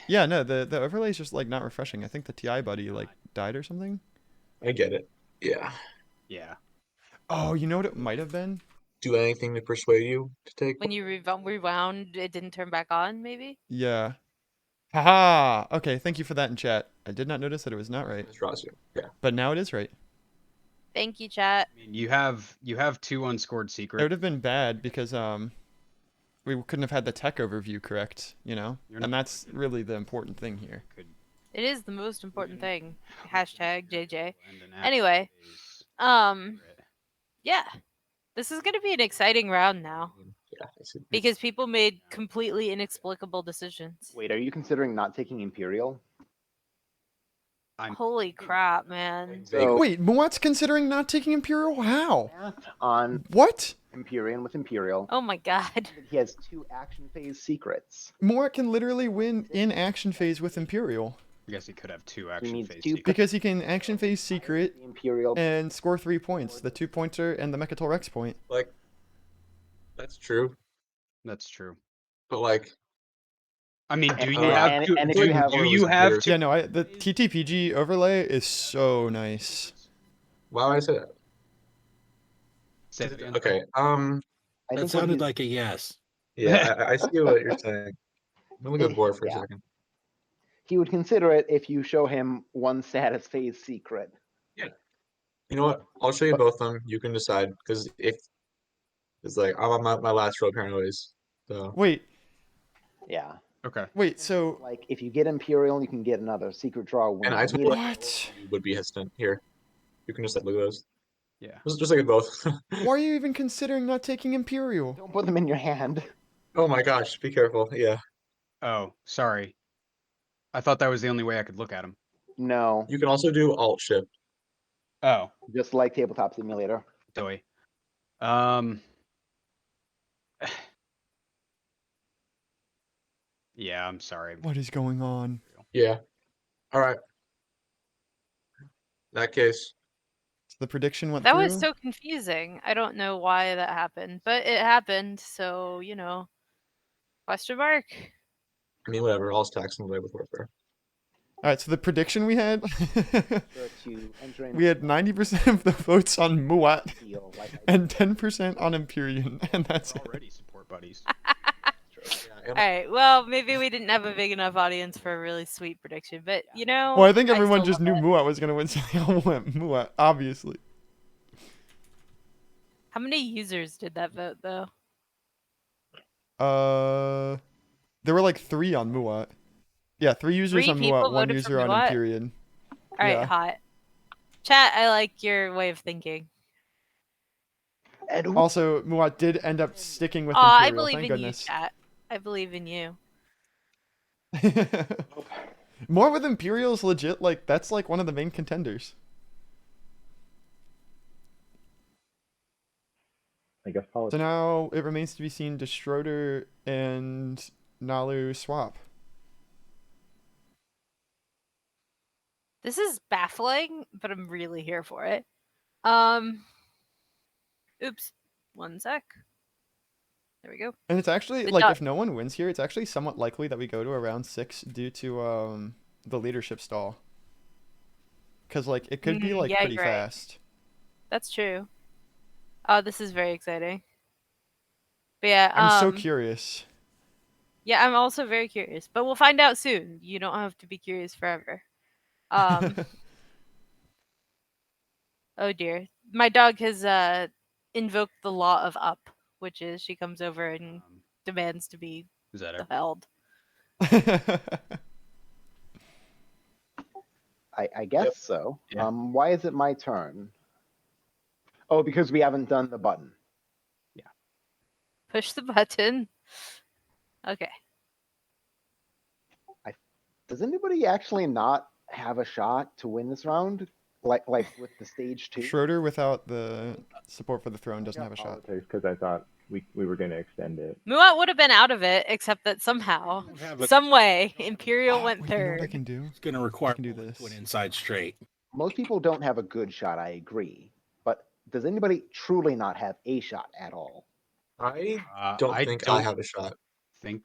Yeah, no, the overlay is just like not refreshing. I think the TI buddy like died or something. I get it. Yeah. yeah. Oh, you know what it might have been? Do anything to persuade you to take. When you rewound, it didn't turn back on, maybe? Yeah. Haha. Okay, thank you for that in chat. I did not notice that it was not right, This draws you. Yeah. but now it is right. Thank you, chat. I mean, you have 2 unscored It would secrets. have been bad because we couldn't have had the tech overview correct, you know? You're And not- that's really the important thing here. Could It is the most important thing. Hashtag JJ. And an Anyway, action phase yeah, this is gonna be an exciting round now Yeah, it's because people made completely inexplicable decisions. Wait, are you considering not taking Imperial? Holy crap, man! So Wait, Muat's considering not taking Imperial? How? math on What? Empyrean with Imperial. Oh my god. He has 2 action phase secrets. Muat can literally win in action phase with Imperial. I guess he could have 2 He action needs phase 2 secrets. Because he can action phase secret the Imperial. and score 3 points. The 2-pointer and the Mechatol Rex point. like that's true, That's true. but like I mean, do you And- have and- two? and if do you have- do you have two? Yeah, no, the TTPG overlay is so nice. why would I say that? Say it again. Okay, I That think sounded like a yes. yeah, I see what you're saying. Let me go board for a Yeah. second. he would consider it if you show him 1 status phase secret. You know what? I'll show you both of them. You can decide because if it's like I'm on my last row anyways. So Wait, Yeah. Okay. wait, so Like if you get Imperial, you can get another secret draw when and you I need told it. what? you would be hesitant here. You can just like look at those. Yeah. Just look at both. Why are you even considering not taking Imperial? Don't put them in your hand. Oh my gosh, be careful. Yeah, Oh, sorry. I thought that was the only way I could look at him. No, you can also do alt shift. Oh, just like Tabletop Simulator. doy. Um. Yeah, I'm sorry. What is going on? Yeah. All right. In that case, So the prediction went That through? was so confusing. I don't know why that happened, but it happened. So question mark. I mean, whatever. I'll tax them away with warfare. Alright, so the prediction we had, So to enter we had 90% of the votes on Muat deal, like I and 10% on Imperium, and that's it. Already support buddies. All right. Well, maybe we didn't have a big enough audience for a really sweet prediction, but Well, I think everyone still just knew love it. Muat was going to win, so they all went Muat, obviously. How many users did that vote though? There were like 3 on Muat. Yeah, 3 users 3 on people Muat, 1 voted for user on Muat? Imperium. All right, Yeah. hot. Chat, I like your way of thinking. And who- Also, Muat did end up sticking with Aw, I Imperial, believe thank in goodness. you, chat. I believe in you. More with Imperial's legit, like, that's like one of the main contenders. I guess So politics. now it remains to be seen, does Schroeder and Nalu swap? This is baffling, but I'm really here for it. Oops. 1 sec. There we go. And it's actually, The like, dot- if no one wins here, it's actually somewhat likely that we go to a round 6 due to, the leadership stall. Because, like, it could be, like, yeah, pretty you're right. fast. That's true. Oh, this is very exciting. But yeah, I'm so curious. Yeah, I'm also very curious, but we'll find out soon. You don't have to be curious forever. Oh dear. My dog has invoked the law of up, which is she comes over and demands to be Is that it? held. I guess so. Yeah. Why is it my turn? Oh, because we haven't done the button. Push the button. Okay. Does anybody actually not have a shot to win this round? Like with the stage 2? Schroeder, without the support for the throne, doesn't have a shot. Because I thought we were going to extend it. Muat would have been out of it, except that somehow, some way, Imperial went Wait, you know what I third. can do? It's going to require can do to this. an inside straight. Most people don't have a good shot, I agree. But does anybody truly not have a shot at all? I don't think I have a shot. Think.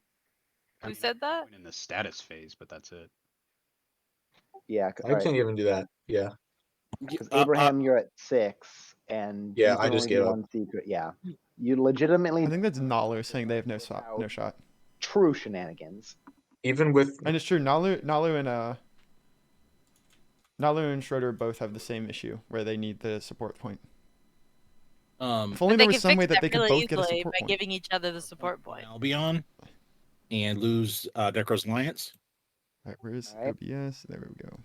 Who said that? In the status phase, but that's it. Yeah, I can't even do that. Yeah. Because Abraham, you're at 6, and Yeah, you I can just only do gave up. 1 secret. Yeah, you legitimately I think that's Nalu saying they have no shot. true shenanigans. Even with And it's true, Nalu and Schroeder both have the same issue where they need the support point. If only But there they was could some fix way that they could really both get a easily support by point. giving each other the support point. Albion and lose Necro's Alliance. All right, where's All right. OBS? There we go.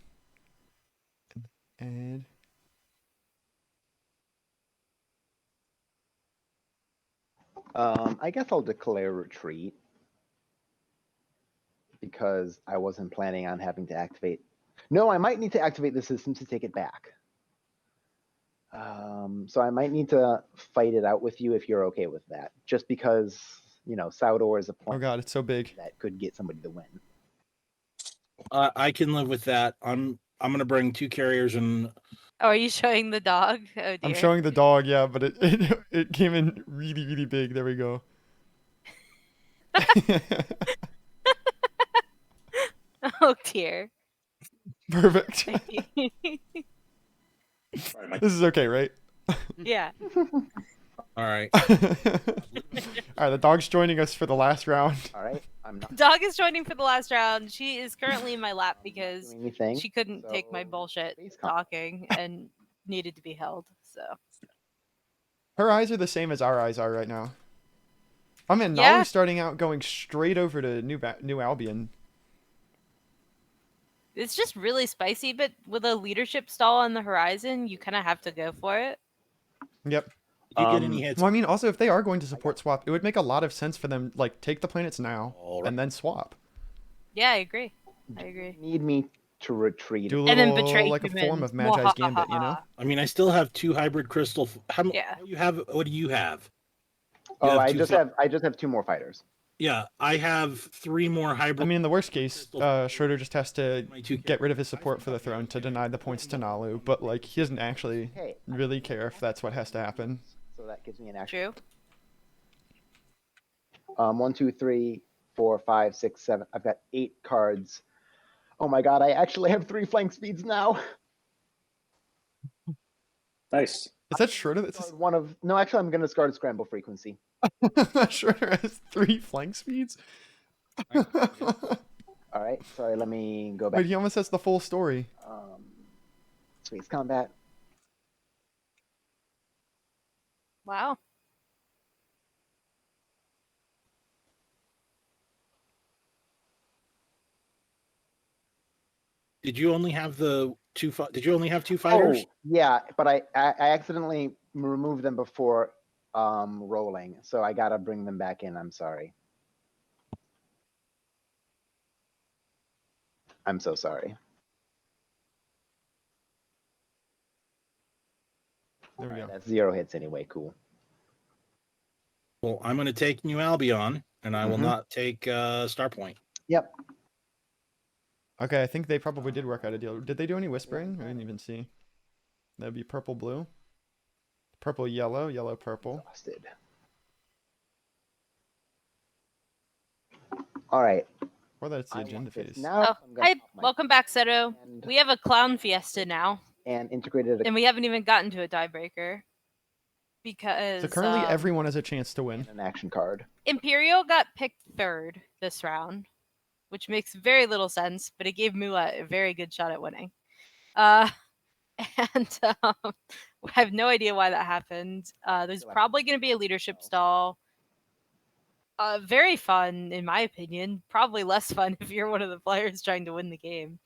Add. I guess I'll declare retreat because I wasn't planning on having to activate. No, I might need to activate the system to take it back. So I might need to fight it out with you if you're okay with that. Just because, you know, Saudor is a Oh point god, it's so big. that could get somebody to win. I can live with that. I'm gonna bring 2 carriers and Oh, are you showing the dog? Oh dear. I'm showing the dog, yeah, but it came in really big. There we go. Oh dear. Perfect. Sorry, Mike. This is okay, right? Yeah. all right. All right, the dog's joining us for the last round. All right, I'm not Dog is joining for the last round. She is currently in my lap because doing anything. she couldn't take my so bullshit space comp. talking and needed to be held. So Her eyes are the same as our eyes are right now. I mean, Yeah. Nalu's starting out going straight over to New Albion. it's just really spicy, but with a leadership stall on the horizon, you kind of have to go for it. Yep. Did you get any hits? Well, I mean, also, if they are going to support swap, it would make a lot of sense for them, like, take the planets now All right. and then swap. Yeah, I agree. I agree. Need me to retreat. Do a And then little, betray like, a form humans. of Magi's Gambit, you know? Mwahaha. I mean, I still have 2 hybrid crystal. Yeah. What do you have? What do you have? You Oh, have I 2 just have 2 more fighters. Yeah, I have 3 more hybrid. I mean, in the worst case, Schroeder just has to My 2 get rid of his support for the throne to deny the points to Nalu, but, like, he doesn't actually Okay, really care if that's what has to happen. so that gives me an action. True. 1, 2, 3, 4, 5, 6, 7. I've got 8 cards. Oh my god, I actually have 3 flank speeds now. Nice. Is that Schroeder? That's Discard one of no, actually, I'm going to discard scramble frequency. Schroeder has 3 flank speeds? All right, sorry, let me go back. Wait, he almost has the full story. Space combat. Wow. Did you only have the 2? Did you only have 2 fighters? Oh, yeah, but I accidentally removed them before rolling, so I gotta bring them back in. I'm sorry. I'm so sorry. There we go. That's 0 hits anyway. Cool. Well, I'm going to take New Albion, and I will Mhm. not take Starpoint. Yep. Okay, I think they probably did work out a deal. Did they do any whispering? I didn't even see. That'd be purple, blue. Purple, yellow, yellow, purple. Exhausted. All right. Or that's the I agenda want this phase. now. Oh, I'm gonna hi. pop my Welcome back, Seto. hand We have a clown fiesta now, and integrated. and we haven't even gotten to a tiebreaker because So currently everyone has a chance to win. An action card. Imperial got picked 3rd this round, which makes very little sense, but it gave Mua a very good shot at winning. And I have no idea why that happened. There's probably going to be a leadership stall. Very fun, in my opinion. Probably less fun if you're one of the players trying to win the game.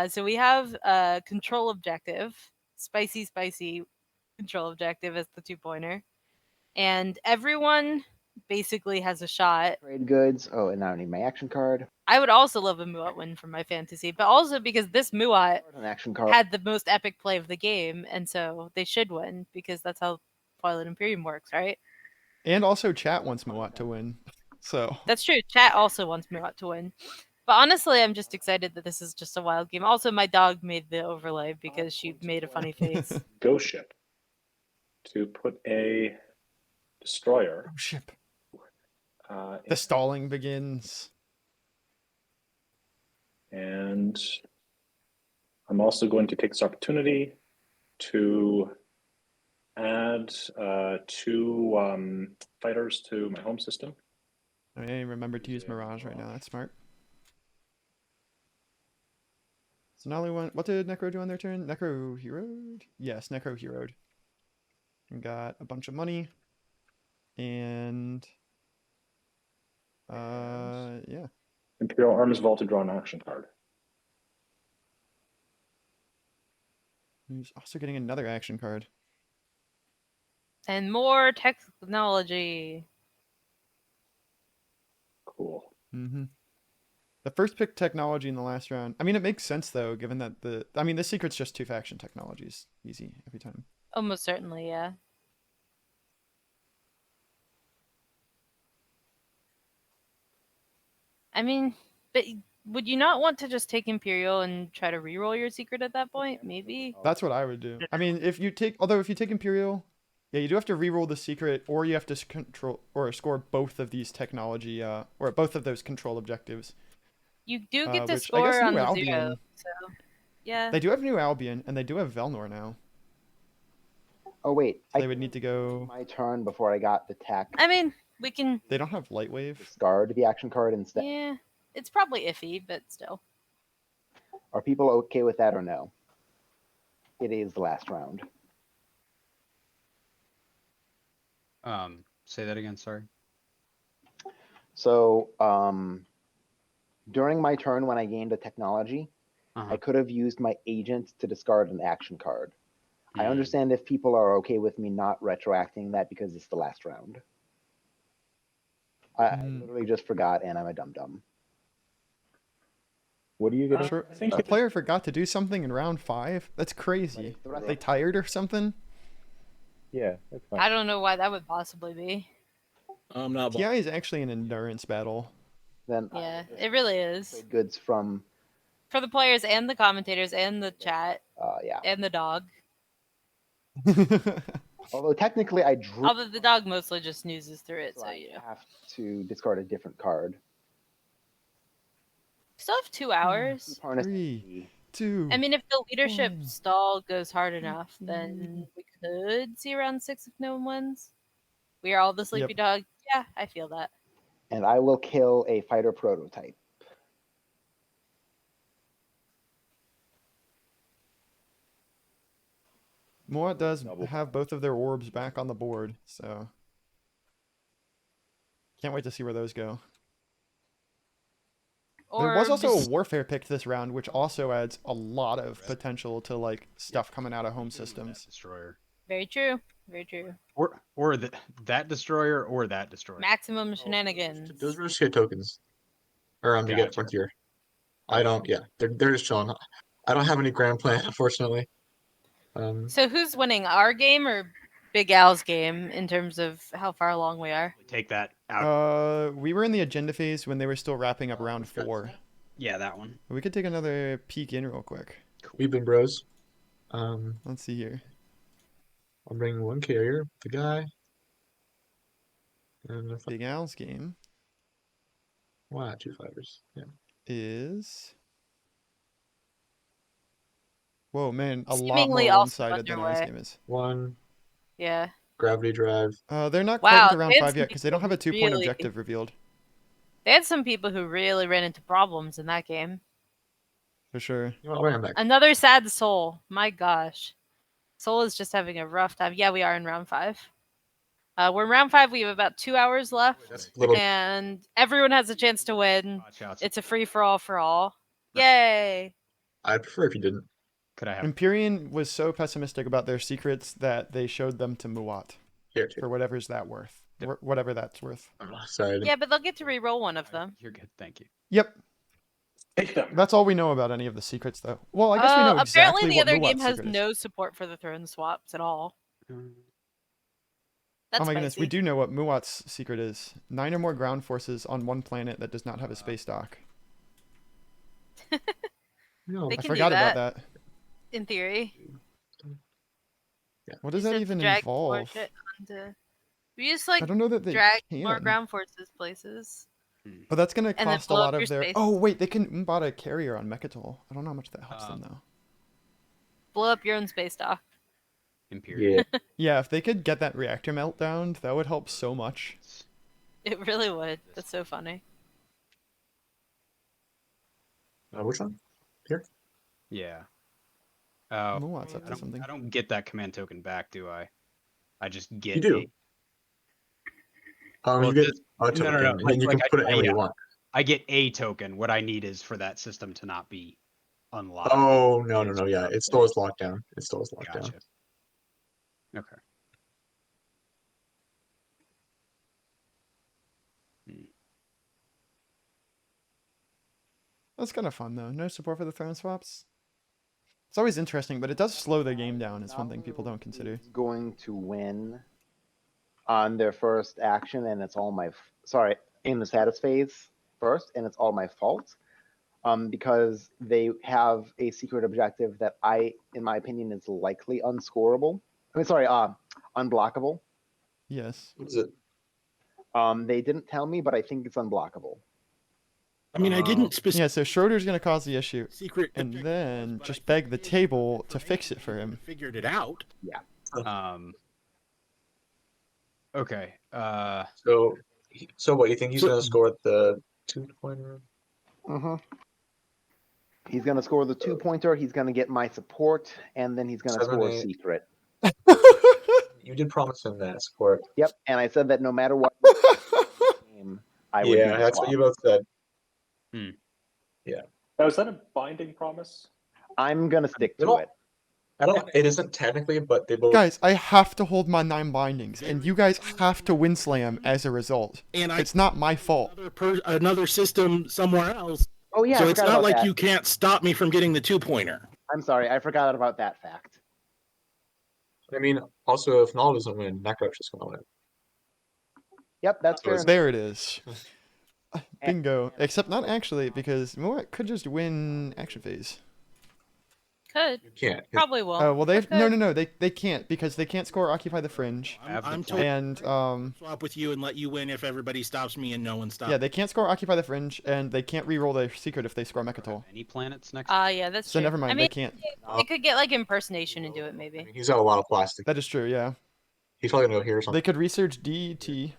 So we have a control objective, spicy control objective as the 2-pointer. And everyone basically has a shot. Trade goods. Oh, and now I need my action card. I would also love a Muat win for my fantasy, but also because this Muat An action card. had the most epic play of the game, and so they should win because that's how Twilight Imperium works, right? And also chat wants Moat to win. So That's true. Chat also wants Muat to win. But honestly, I'm just excited that this is just a wild game. Also, my dog made the overlay because she made a funny face. Ghost ship to put a destroyer. oh, ship. Uh, The stalling begins. and I'm also going to take this opportunity to add 2 fighters to my home system. I remember to use Mirage right now. That's smart. So now we went. What did Necro do on their turn? Necro heroed? Yes, Necro heroed. We got a bunch of money. And yeah. Imperial Arms Vault to draw an action card. He's also getting another action card. And more technology. Cool. Mm-hmm. The first pick technology in the last round. I mean, it makes sense though, given that the secret's just 2 faction technologies. Easy every time. Almost certainly, yeah. I mean, but would you not want to just take Imperial and try to reroll your secret at that point? Maybe. That's what I would do. I mean, if you take Imperial, yeah, you do have to reroll the secret, or you have to control or score both of these technology, or both of those control objectives. You do get to Which I guess score on New the Albion, 0, so yeah. They do have New Albion, and they do have Velnor now. Oh wait, So they would need to go. my turn before I got the tech. I mean, we can. They don't have Lightwave. Discard the action card instead. Yeah, it's probably iffy, but still. Are people okay with that or no? It is the last round. Say that again. Sorry. So during my turn when I gained a technology, Uh-huh. I could have used my agent to discard an action card. I Hmm. understand if people are okay with me not retroacting that because it's the last round. I literally just forgot, and I'm a dum-dum. What are you gonna? Sure. I think A player forgot to do something in round 5. That's crazy. They tired or something. Yeah, that's fine. I don't know why that would possibly be. I'm not. TI is actually an endurance battle. Then Yeah, it really is. trade goods from For the players and the commentators and the chat yeah. and the dog. Although technically I drew, Although the dog mostly just snoozes through it, so so I you know. have to discard a different card. Still have 2 hours. Harness 3, 2. I mean, if the leadership one. stall goes hard enough, then we could see round 6 if no one wins. We are all the sleepy Yep. dog. Yeah, I feel that. and I will kill a fighter prototype. Moa does have both of their orbs back on the board, so can't wait to see where those go. There was also a warfare pick this round, which also adds a lot of potential to like stuff coming out of home systems. Destroyer. Very true. Very true. Or that destroyer or that destroyer. Maximum shenanigans. Those are shit tokens. Or you get Gotcha. Frontier. I don't. Yeah, they're just chilling. I don't have any grand plan, unfortunately. So who's winning, our game or Big Al's game in terms of how far along we are? Take that out. We were in the agenda phase when they were still wrapping up round 4. Yeah, that one. We could take another peek in real quick. We've been bros. Let's see here. I'll bring one carrier, the guy. And if Big Al's game wow, 2 fighters. Yeah. is. Whoa, man, a lot more Seemingly also one-sided than ours underway. game is. One Yeah. gravity drive. They're not Wow, quite into round they had 5 some yet because they don't have a 2-point really- objective revealed. They had some people who really ran into problems in that game. For sure. You want to bring him back? Another sad Soul. My gosh. Soul is just having a rough time. Yeah, we are in round 5. We're in round 5. We have about 2 hours left. That's a little. And everyone has a chance to win. Watch out. It's a free-for-all for all. Yay! I'd prefer if you didn't. Could I have? Imperium was so pessimistic about their secrets that they showed them to Muat Here. for whatever's that worth. Whatever that's worth. Sorry. I didn't- Yeah, but they'll get to re-roll one of them. You're good. Thank you. Yep. Take them. That's all we know about any of the secrets, though. Well, I guess we know exactly apparently the what other Muat's game has secret is. no support for the throne swaps at all. That's Oh my goodness, we spicy. do know what Muat's secret is. 9 or more ground forces on one planet that does not have a space dock. No. They I can do forgot about that. In theory. What does You that said even drag more involve? shit onto- We just like I don't know that they drag can. more ground forces places. But that's going to and then cost a blow up lot your of their... space. Oh, wait, they can Umbot a carrier on Mechatol. I don't know how much that helps them, though. Blow up your own space dock. Imperium. Yeah. Yeah, if they could get that reactor meltdown, that would help so much. It really would. That's so funny. Which one? Yeah. Oh, Muat's up to something. I don't get that command token back, do I? I just get You do. Well, You get just- a token, no, and you can put it anywhere you want. I get a token. What I need is for that system to not be unlock. Oh, no, yeah, it still is locked down. It still is locked down. Gotcha. Okay. That's kind of fun though. No support for the throne swaps. It's always interesting, but it does slow the game down. It's one thing people don't consider. Is going to win on their first action, and it's all my sorry in the status phase first, and it's all my fault. Because they have a secret objective that in my opinion, is likely unscorable. I mean, sorry, unblockable. Yes. What is it? They didn't tell me, but I think it's unblockable. I mean, I didn't specifically. Yeah, so Schroeder's gonna cause the issue, Secret and objectives, then but I just think beg the they- table to fix it for him. Figured it out. Yeah. Okay. So what, you think he's gonna score the 2-pointer? Mm-hmm. He's gonna score the 2-pointer. He's gonna get my support, and then he's gonna 7, score a 8. secret. You did promise him that support. Yep, and I said that no matter what game, I would do Yeah, the that's swap. what you both said. Now, is that a binding promise? I'm gonna stick They to don't- it. It isn't technically, but they both. Guys, I have to hold my 9 bindings, and you guys have to win slam as a result. And It's not my fault. Another system somewhere else. Oh yeah, So I it's forgot not about like that. you can't stop me from getting the 2-pointer. I'm sorry, I forgot about that fact. I mean, also, if Null doesn't win, Necro's just gonna win. Yep, that's So fair it's- enough. There it is. Bingo. Except not actually, because Murat could just win action phase. Could. You can't. 'Cause Probably won't. Oh, well, but no, could. they can't, because they can't score Occupy the Fringe. I'm told And, swap with you and let you win if everybody stops me and no one stops. yeah, they can't score Occupy the Fringe, and they can't re-roll their secret if they score Mechatol. Any planets next? Yeah, that's So true. never mind, I mean, they can't. they could get like impersonation and do it I maybe. mean, he's got a lot of plastic. That is true, yeah. He's probably gonna go here or They something. could research DET.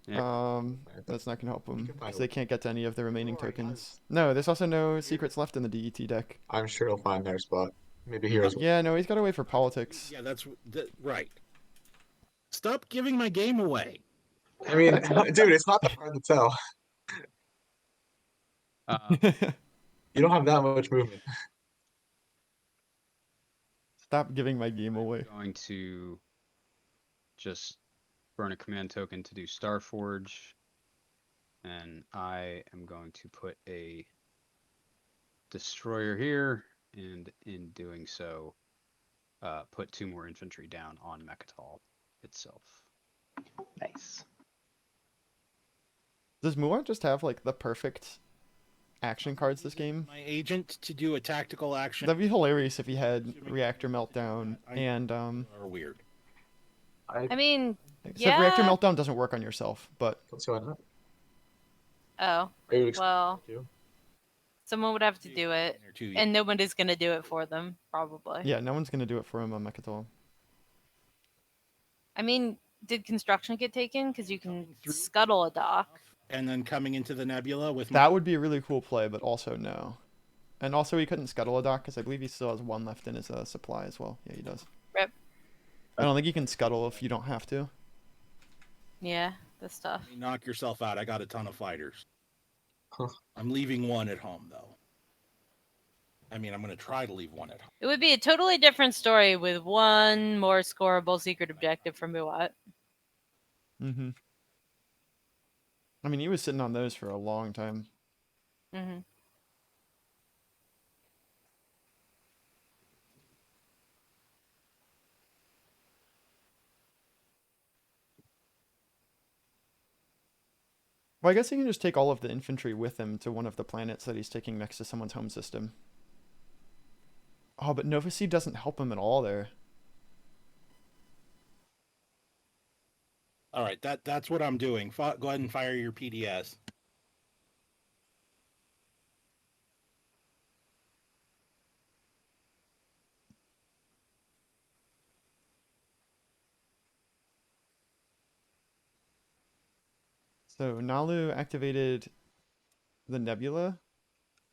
Yeah. That's not gonna help them, can find because a they can't get to any of the remaining tokens. No, there's also no secrets left in the DET deck. I'm sure he'll find their spot. Maybe here as well. Yeah, no, he's gotta wait for politics. Yeah, right. Stop giving my game away. I mean, dude, it's not that hard to tell. You don't have that much movement. Stop giving my game away. I'm going to just burn a command token to do Starforge, and I am going to put a destroyer here, and in doing so, put 2 more infantry down on Mechatol itself. Nice. Does Murat just have, like, the perfect action cards this game? My agent to do a tactical action. That'd be hilarious if he had Reactor Meltdown and, Are weird. I mean, except Reactor yeah. Meltdown doesn't work on yourself, but Let's see why not. Oh, Are you expecting well, to? someone would have to do it, Or two, and nobody's gonna do it for them, probably. yeah, no one's gonna do it for him on Mechatol. I mean, did construction get taken? Because you can Through- scuttle a dock. And then coming into the nebula with That would be a really cool play, but also no. And also he couldn't scuttle a dock, because I believe he still has 1 left in his supply as well. Yeah, he does. Rip. I don't think you can scuttle if you don't have to. Yeah, that's tough. knock yourself out. I got a ton of fighters. Huh. I'm leaving 1 at home though. I mean, I'm gonna try to leave 1 at home. It would be a totally different story with 1 more scoreable secret objective from Muat. Mm-hmm. I mean, he was sitting on those for a long time. Mm-hmm. Well, I guess he can just take all of the infantry with him to one of the planets that he's taking next to someone's home system. Oh, but Nova Seed doesn't help him at all there. All right, that's what I'm doing. Go ahead and fire your PDS. So Nalu activated the nebula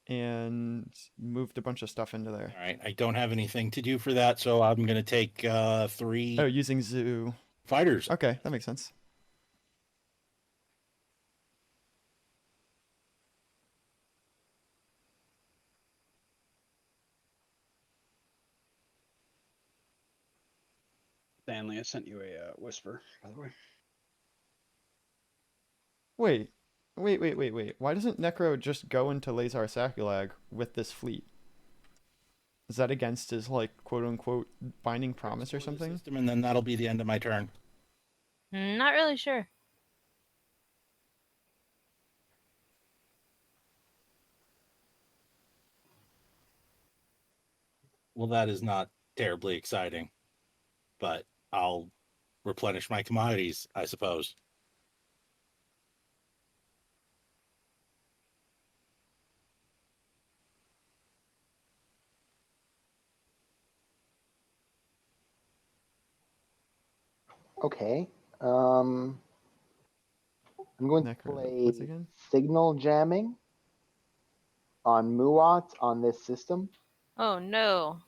and moved a bunch of stuff into there. All right, I don't have anything to do for that, so I'm gonna take 3 Oh, using Zoo. fighters. Okay, that makes sense. Stanley, I sent you a whisper, by the way. Wait. Why doesn't Necro just go into Lazar Sakulag with this fleet? Is that against his, like, quote-unquote binding promise or something? System, and then that'll be the end of my turn. Not really sure. Well, that is not terribly exciting, but I'll replenish my commodities, I suppose. Okay. I'm going to Necro, play what's again? signal jamming on Muat on this system. Oh no.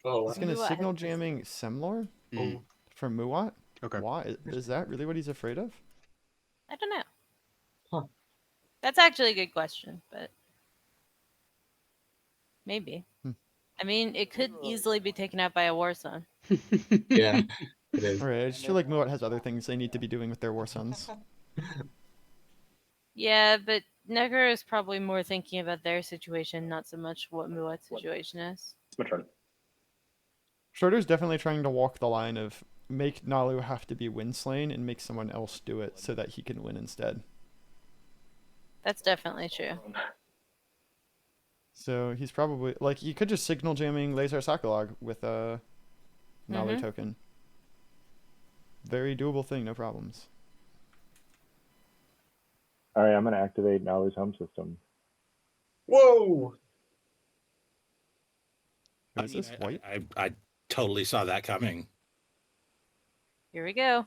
Oh, He's gonna Muat has signal this- jamming Semlor Mm. from Muat? Okay. Why? Is that really what he's afraid of? I don't know. Huh. That's actually a good question, but maybe. Hmm. I mean, it could easily be taken out by a war zone. yeah, it is. Alright, I just feel like Muat has other things they need to be doing with their war sons. Yeah, but Necro is probably more thinking about their situation, not so much what Muat's situation is. It's my turn. Schroeder's definitely trying to walk the line of make Nalu have to be win slain and make someone else do it so that he can win instead. That's definitely true. So he's probably like he could just signal jamming Lazar Sakulag with a Nalu Mhm. token. Very doable thing, no problems. All right, I'm going to activate Nalu's home system. Whoa! Wait, is this white? I totally saw that coming. Here we go.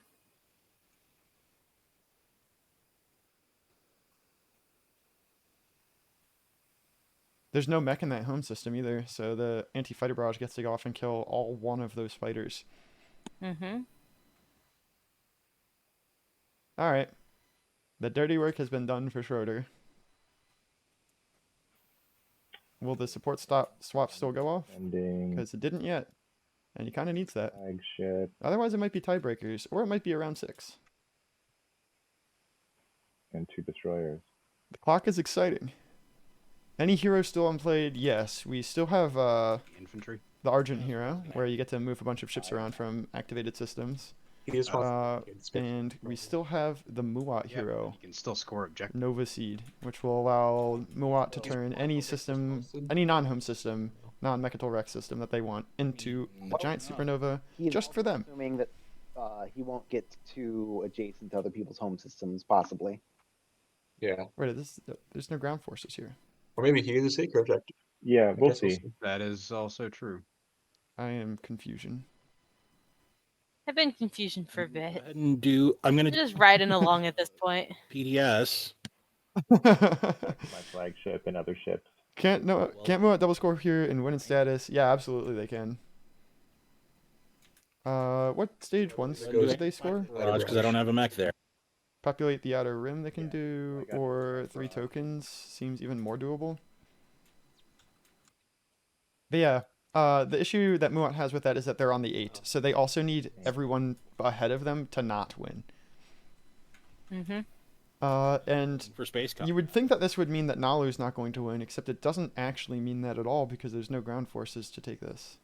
There's no mech in that home system either, so the anti-fighter barrage gets to go off and kill all one of those fighters. Mm-hmm. Alright. The dirty work has been done for Schroeder. Will the support swap still go off? Ending Because it didn't yet. And he kind of needs that. flagship Otherwise it might be tiebreakers, or it might be around 6. and 2 destroyers. The clock is exciting. Any hero still unplayed? Yes. We still have Infantry. the Argent hero, where you get to move a bunch of ships around from activated systems. He just wants And we still have the Muat Yeah, hero, you can still score objective. Nova Seed, which will allow Muat to turn any system, any non-home system, non-Mechatol Rex system that they want into a giant supernova He's just for them. assuming that he won't get too adjacent to other people's home systems, possibly. yeah. Wait, there's no ground forces here. Or maybe he is a sacred objective. Yeah, I we'll guess see. That is also true. I am confusion. I've been confusion for a bit. Go ahead and I'm gonna I'm just riding along at this point. PDS. My flagship and other ships. Can't Muat double score here in winning status? Yeah, absolutely they can. What stage ones did they score? Because I don't have a mech there. Populate the outer rim they can do, or 3 tokens seems even more doable. But yeah, the issue that Muat has with that is that they're on the 8, so they also need everyone ahead of them to not win. Mm-hmm. And For space combat. you would think that this would mean that Nalu's not going to win, except it doesn't actually mean that at all because there's no ground forces to take this.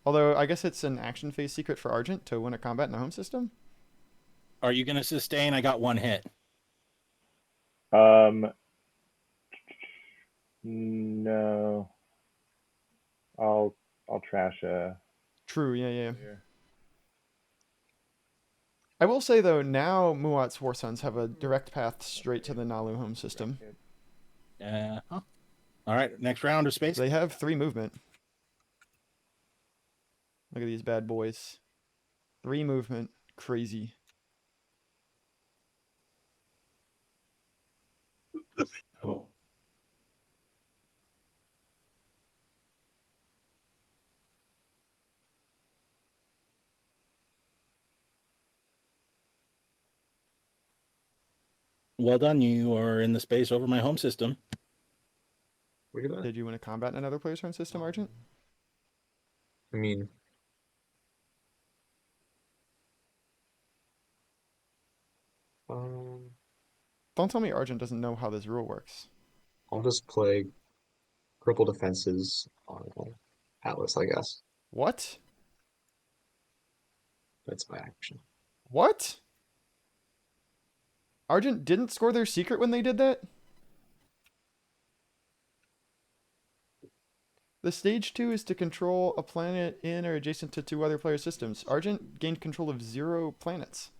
Although I guess it's an action phase secret for Argent to win a combat in a home system. Are you gonna sustain? I got 1 hit. No. I'll trash True, yeah. I will say though, now Muat's War Sons have a direct path straight to the Nalu home system. Huh? All right, next round of space. They have 3 movement. Look at these bad boys. 3 movement. Crazy. Oh. Well done. You are in the space over my home system. Look at that. Did you win a combat in another player's home system, Argent? I mean, Don't tell me Argent doesn't know how this rule works. I'll just play purple defenses on Atlas, I guess. What? That's my action. What? Argent didn't score their secret when they did that? The stage 2 is to control a planet in or adjacent to 2 other player systems. Argent gained control of 0 planets.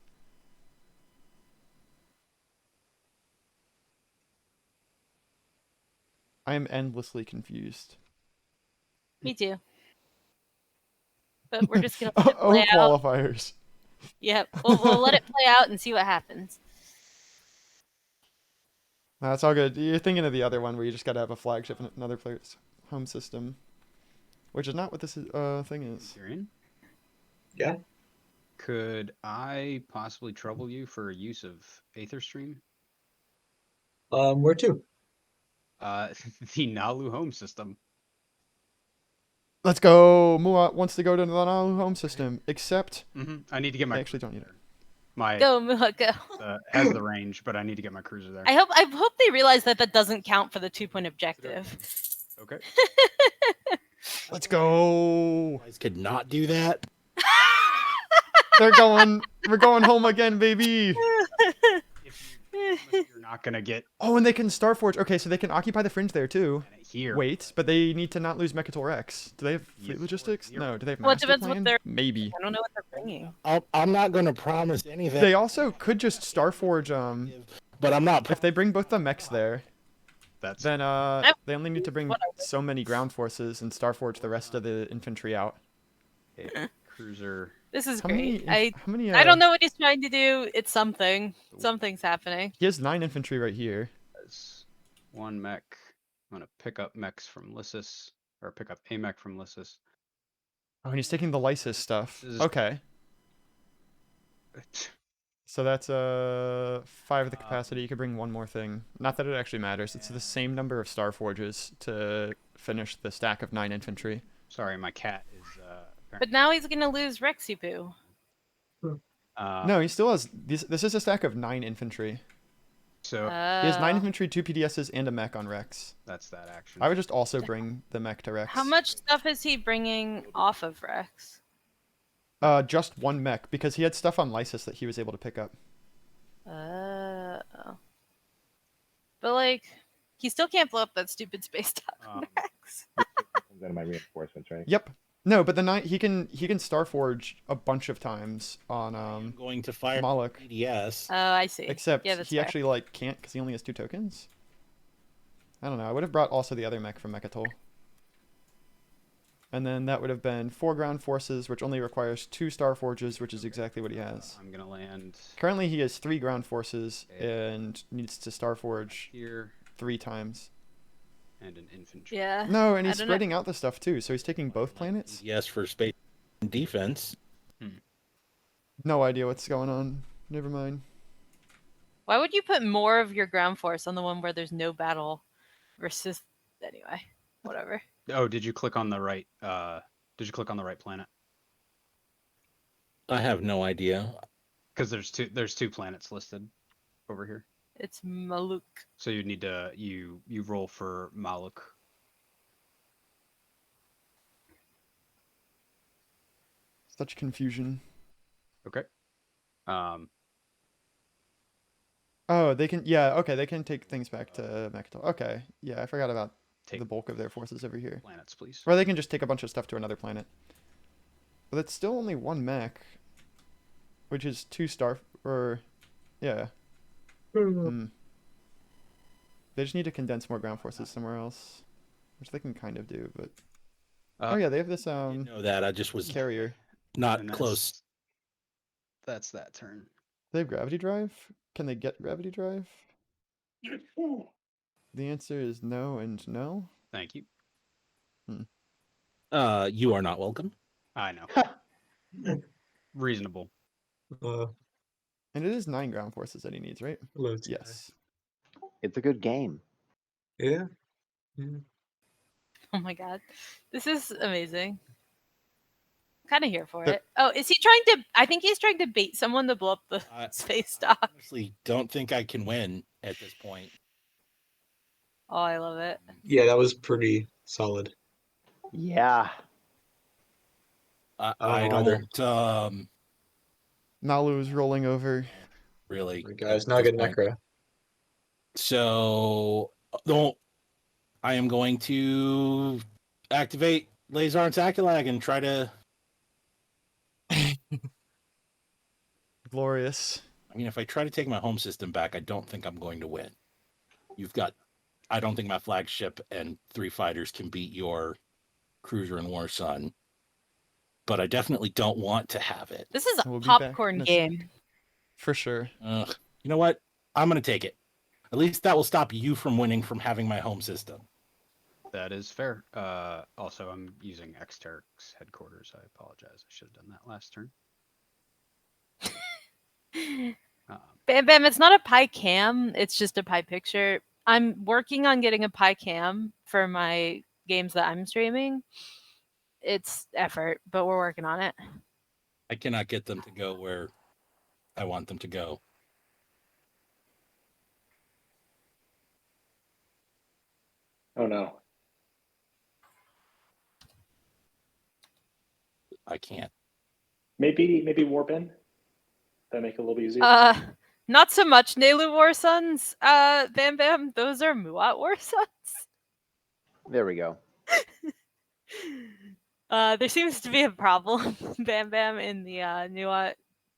I am endlessly confused. Me too. But we're just gonna let it Oh, play out. qualifiers. Yep. We'll let it play out and see what happens. No, it's all good. You're thinking of the other one where you just gotta have a flagship in another player's home system. Which is not what this thing is. Imperium? Yeah. Could I possibly trouble you for use of Aetherstream? Where to? The Nalu home system. Let's go! Muat wants to go to the Nalu home system, except I need to get my. I actually don't need it. My Go, Muha, go. has the range, but I need to get my cruiser there. I hope they realize that doesn't count for the 2-point objective. Okay. Let's go! You guys could not do that. We're going home again, baby! You're not gonna get. Oh, and they can Starforge. Okay, so they can occupy the fringe there too. Here. Wait, but they need to not lose Mechatol Rex. Do they have fleet Yes, logistics? zero. No. Do they have Well, it master depends what plan? they're- Maybe. I don't know what they're bringing. I'm not going to promise anything. They also could just Starforge. But I'm not. If they bring both the mechs there, That's then they only need to bring so many ground forces and Starforge the rest of the infantry out. a cruiser. This is How great. many? I don't know what he's trying to do. It's something. Something's happening. He has 9 infantry right here. Has 1 mech. I'm gonna pick up mechs from Lysis, or pick up a mech from Lysis. Oh, and he's taking the Lysis stuff. This is- Okay. So that's 5 of the capacity. You could bring 1 more thing. Not that it actually matters. It's the same number of Starforges to finish the stack of 9 infantry. Sorry, my cat is. But now he's gonna lose Rexipu. No, he still has. This is a stack of 9 infantry. So He has 9 Oh. infantry, 2 PDSs, and a mech on Rex. that's that action. I would just also bring the mech to Rex. How much stuff is he bringing off of Rex? Just 1 mech, because he had stuff on Lysis that he was able to pick up. Oh. But like, he still can't blow up that stupid space dock on Rex. Then my reinforcements, right? Yep. No, but the 9 he can Starforge a bunch of times on I'm going to fire Moloch. PDS. Oh, I see. Except yeah, that's he fair. actually like can't because he only has 2 tokens. I don't know. I would have brought also the other mech from Mechatol. And then that would have been 4 ground forces, which only requires 2 Starforges, which is exactly what he has. I'm gonna land Currently, he has 3 ground forces and needs to Starforge here 3 times. and an infantry. Yeah. No, and I he's don't know. spreading out the stuff too, so he's taking both planets. Yes, for space and defense. No idea what's going on. Never mind. Why would you put more of your ground force on the one where there's no battle versus anyway, whatever. Oh, did you click on the right? Did you click on the right planet? I have no idea. Because there's two planets listed over here. It's Maluk. So you need to you roll for Maluk. Such confusion. Okay. Oh, they can. Yeah, okay, they can take things back to Mechatol. Okay, yeah, I forgot about Take the bulk of their forces over here. planets, please. Or they can just take a bunch of stuff to another planet. But it's still only 1 mech, which is 2 star. Or, yeah. Hmm. They just need to condense more ground forces somewhere else, which they can kind of do. But oh yeah, they have this I didn't know that. I just was carrier. not And close. That's that turn. They have gravity drive. Can they get gravity drive? The answer is no and no. Thank you. You are not welcome. I know. Reasonable. And it is 9 ground forces that he needs, right? Hello, Ty. Yes. It's a good game. Yeah. Oh my god. This is amazing. Kind of here for There- it. Oh, is he trying to? I think he's trying to bait someone to blow up the I- space dock. Honestly, don't think I can win at this point. Oh, I love it. Yeah, that was pretty solid. Yeah. I don't know either. don't Nalu's rolling over. really. Right, guys, at now this get point. Necro. So I am going to activate Laser on Taculag and try to. Glorious. I mean, if I try to take my home system back, I don't think I'm going to win. I don't think my flagship and 3 fighters can beat your cruiser and War Sun. But I definitely don't want to have it. This is a We'll be back popcorn in a game. For sure. You know what? I'm going to take it. At least that will stop you from winning from having my home system. That is fair. Also, I'm using Xteric's headquarters. I apologize. I should have done that last turn. Bam Bam, it's not a pie cam. It's just a pie picture. I'm working on getting a pie cam for my games that I'm streaming. It's effort, but we're working on it. I cannot get them to go where I want them to go. Oh no. I can't. Maybe warp in. That make it a little easier. Not so much Nelu War Sons. Bam Bam, those are Muat War Sons. There we go. There seems to be a problem, Bam Bam, in the Nuat,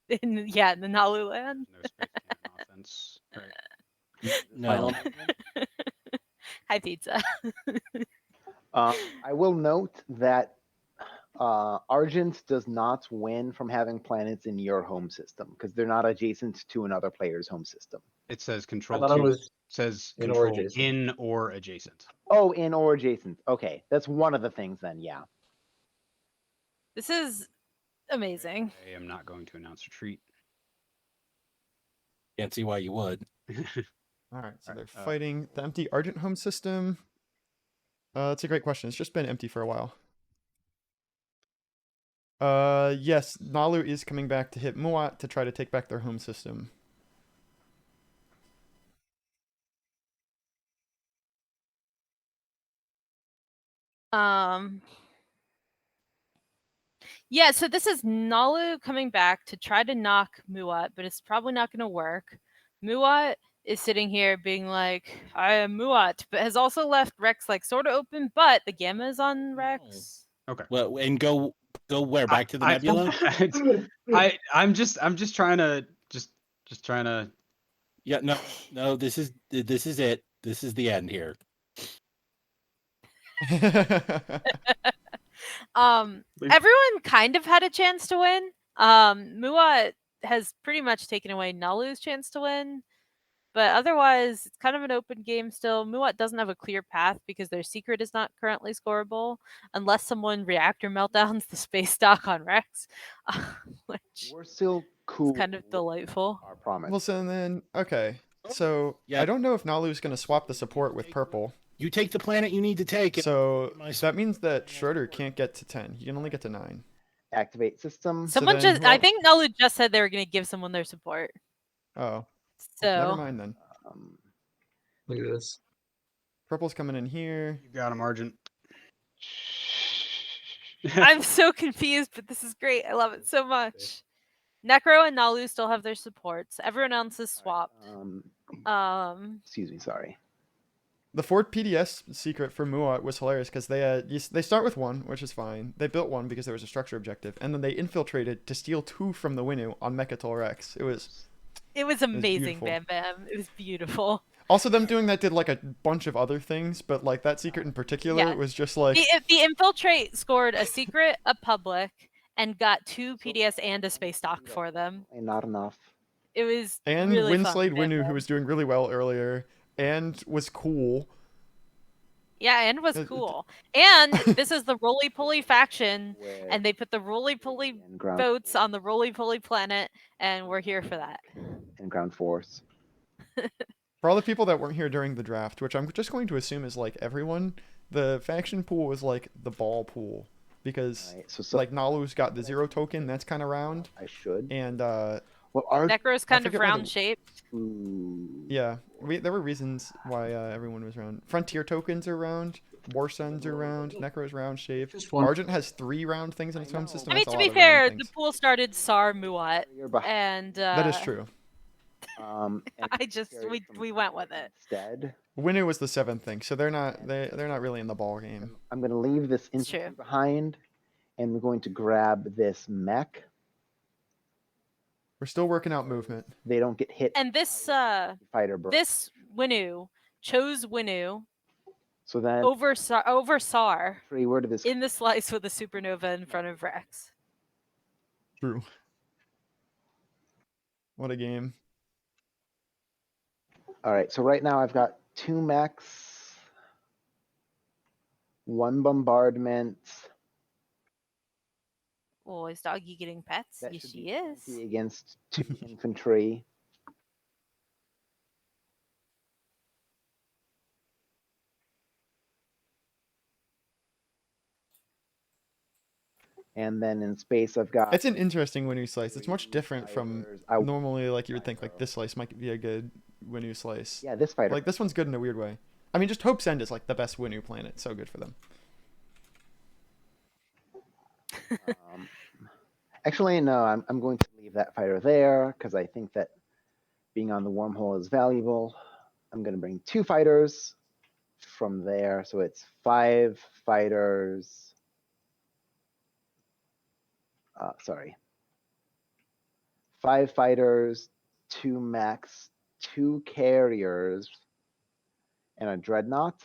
in the Nalu land. No space cannon offense. Right. No. Hi, pizza. I will note that Argent does not win from having planets in your home system because they're not adjacent to another player's home system. It says I control thought it 2. was Says in or control adjacent. in or adjacent. Oh, in or adjacent. Okay, that's one of the things then. Yeah. This is amazing. I am not going to announce retreat. Can't see why you would. All right, so All they're right, fighting the empty Argent home system. That's a great question. It's just been empty for a while. Yes, Nalu is coming back to hit Muat to try to take back their home system. Yeah, so this is Nalu coming back to try to knock Muat, but it's probably not going to work. Muat is sitting here being like, I am Muat, but has also left Rex like sort of open, but the Gamma is on Rex. Okay. Well, and go where? Back to the nebula? I'm just trying to trying to. Yeah, no. This is it. This is the end here. Everyone kind of had a chance to win. Muat has pretty much taken away Nalu's chance to win. But otherwise, it's kind of an open game still. Muat doesn't have a clear path because their secret is not currently scoreable unless someone reactor meltdowns the space dock on Rex, which We're still cool. is kind of delightful. I promise. Well, so then, okay. So, Yeah. I don't know if Nalu's going to swap the support with purple. You take the planet you need to take. So, that means that Schroeder can't get to 10. He can only get to 9. Activate system. Someone then just, who I else? think Nalu just said they were going to give someone their support. Oh, So never mind then. Look at this. Purple's coming in here. You got him, Argent. I'm so confused, but this is great. I love it so much. Necro and Nalu still have their supports. Everyone else is swapped. Excuse me. Sorry. The Ford PDS secret for Muat was hilarious because they start with 1, which is fine. They built 1 because there was a structure objective, and then they infiltrated to steal 2 from the Winu on Mechatol Rex. It was amazing, beautiful. Bam Bam. It was beautiful. Also, them doing that did like a bunch of other things, but like that secret in particular Yeah. was just like The infiltrate scored a secret, a public, and got 2 PDS and a space dock for them. And not enough. It was and really fun, Winslade Bam Winu, Bam. who was doing really well earlier and was cool. Yeah, and was cool. And this is the Roly Poly faction, and they put the Roly Poly And ground boats on the Roly Poly planet, and we're here for that. and ground force. For all the people that weren't here during the draft, which I'm just going to assume is like everyone, the faction pool was like the ball pool because Right, so like Nalu's got the 0 token, that's kind of round, I should. and Well, our Necro's kind of forget why the- round shaped. Ooh. Yeah, there were reasons why everyone was around. Frontier tokens are around. War Suns are around. Necro's round shape. Just one. Argent has 3 round things in its home system. I mean, That's a to lot be of round fair, the things. pool started Sar Muat, You're behind. and That is true. And I just carry we from we went with it. Instead, Winnu was the 7th thing, so they're not really in the ball game. I'm going to leave this It's infantry true. behind, and we're going to grab this mech. We're still working out movement. They don't get hit. And this Fighter burst. this Winnu chose Winnu So then, over Sar where did this? in the slice with a supernova in front of Rex. True. What a game. All right. So right now I've got 2 mechs, 1 bombardment. Oh, is Doggy getting pets? That Yes, should she be is. 20 against 2 infantry. And then in space, I've got. It's an interesting Winnu slice. It's much different from fighters. normally like you would think like this slice might be a good Winnu slice. Yeah, this fighter. Like this one's good in a weird way. I mean, just Hope's End is like the best Winnu planet. So good for them. Actually, no, I'm going to leave that fighter there because I think that being on the wormhole is valuable. I'm going to bring 2 fighters from there. So it's 5 fighters. Sorry. 5 fighters, 2 mechs, 2 carriers, and a dreadnought.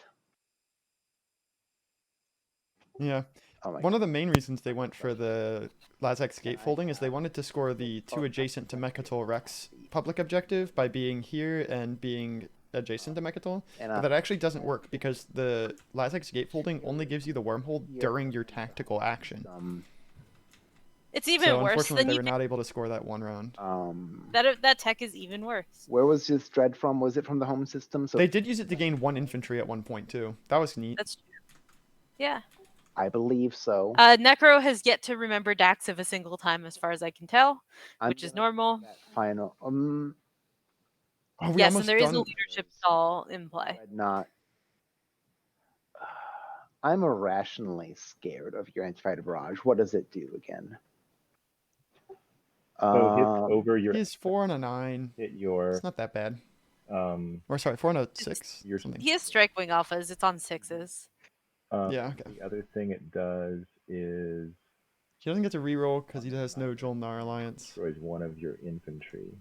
Yeah. Oh my One of the main reasons they went for the Lazak's gatefolding is they wanted to score the 2 adjacent to Mechatol Rex public objective by being here and being adjacent to Mechatol. But that actually doesn't work because the Lazak's gatefolding only gives you the wormhole during your tactical action. It's even So worse. unfortunately, Than they you were not able to score that 1 round. that tech is even worse. Where was this dread from? Was it from the home system? So They did use it to gain 1 infantry at one point too. That was neat. That's true. Yeah. I believe so. Necro has yet to remember Dax of a single time, as far as I can tell, I'm which is gonna normal. that final. Oh, we Yes, almost and there is a done. leadership stall in play. Not. I'm irrationally scared of your anti-fighter barrage. What does it do again? So hits over your He's 4 on a 9. hit your It's not that bad. um Or sorry, 4 on a 6. Your- Something. He has strike wing alphas. It's on 6s. Yeah, okay. The other thing it does is He doesn't get to reroll because he has no Jolnar Alliance. destroys one of your infantry.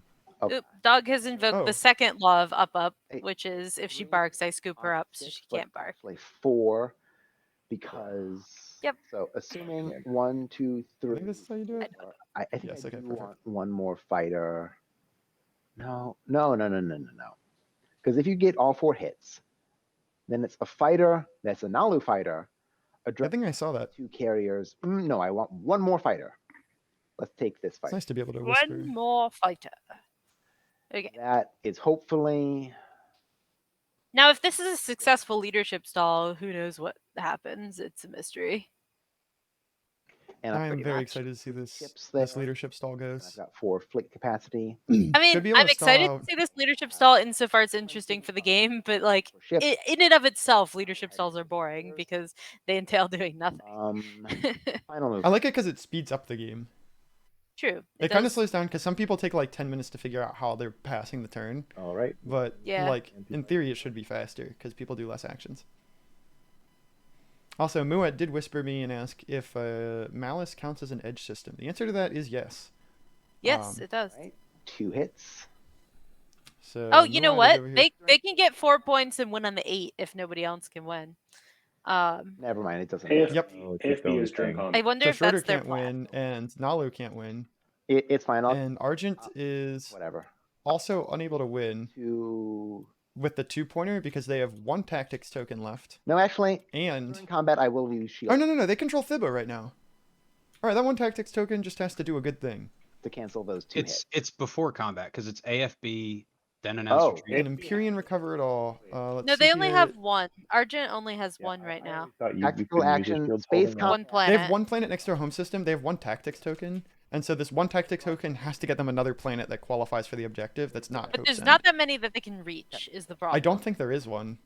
Okay. Oop, Dog has invoked Oh. the second law of up, Hey, which is if she 3 barks, I scoop her on up, so 6, she but can't bark. Actually 4, because. Yep. So assuming 1, 2, I 3. think this is how you do it. I think Yes, I okay, do perfect. want 1 more fighter. No. Because if you get all 4 hits, then it's a fighter. That's a Nalu fighter. A I dread, think I saw that. 2 carriers. No, I want 1 more fighter. Let's take this It's fighter. nice to be able to whisper. One more fighter. Okay. That is hopefully. Now, if this is a successful leadership stall, who knows what happens? It's a mystery. And I am pretty very much excited to see this ships this there. leadership stall And goes. I've got 4 fleet capacity. I mean, Should be able I'm to stall excited out. to see this leadership stall insofar it's interesting for the game, but like For ships. in and of itself, leadership stalls are boring because they entail doing nothing. Final move. I like it because it speeds up the game. True. It kind of does. slows down because some people take like 10 minutes to figure out how they're passing the turn. All right. But Yeah. like in theory, it should be faster because people do less actions. Also, Muet did whisper me and ask if Malice counts as an edge system. The answer to that is yes. Yes, it does. Right. 2 hits. So Oh, you know Muet is what? over here. They can get 4 points and win on the 8 if nobody else can win. Never mind. It doesn't. If Yep. Oh, it's if its B own is during thing. home. I wonder So if that's Schroeder their can't plan. win and Nalu can't win. It's fine. I'll And Argent is whatever. also unable to win 2. with the 2-pointer because they have 1 tactics token left. No, actually, And during combat, I will use shield oh no, they control Thibba right now. All right, that 1 tactics token just has to do a good thing. to cancel those 2 hits. It's before combat because it's AFB, then announce Oh, retreat. Can Imperium recover it all? Let's No, see they only here. have 1. Argent only has 1 Yeah, right I now. always thought you Tactical couldn't use your action, shield space holding combat. One They planet. have 1 planet next to their home system. They have 1 tactics token. And so this one tactic token has to get them another planet that qualifies for the objective that's not But Hope there's Send. not that many that they can reach. Is the problem? I don't think there is one.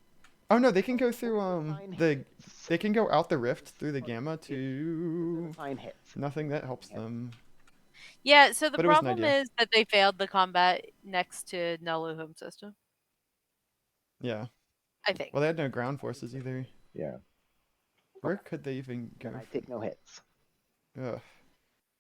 Oh no, they can go through they can go out the rift through the gamma to Fine hits. nothing that helps them. Yeah. So the But it was an problem idea. is that they failed the combat next to Nulu home system. Yeah. I think. Well, they had no ground forces either. Yeah. Where could they even go? And I take no hits. Ugh.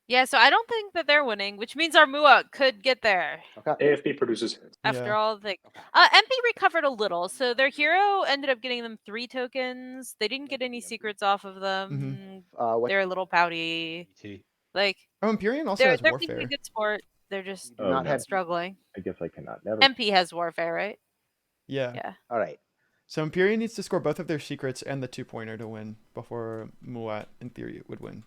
Yeah. So I don't think that they're winning, which means our Mua could get there. Okay. AFB produces hits. After Yeah. all the things. MP recovered a little, so their hero ended up getting them 3 tokens. They didn't get any secrets off of them. What They're a little pouty. T. Like Oh, Imperium also they're has being a warfare. good sport. They're just do not no. have. struggling. I guess I cannot. Never. MP has warfare, right? Yeah. Yeah. All right. So Imperium needs to score both of their secrets and the 2-pointer to win before Muat, in theory, would win.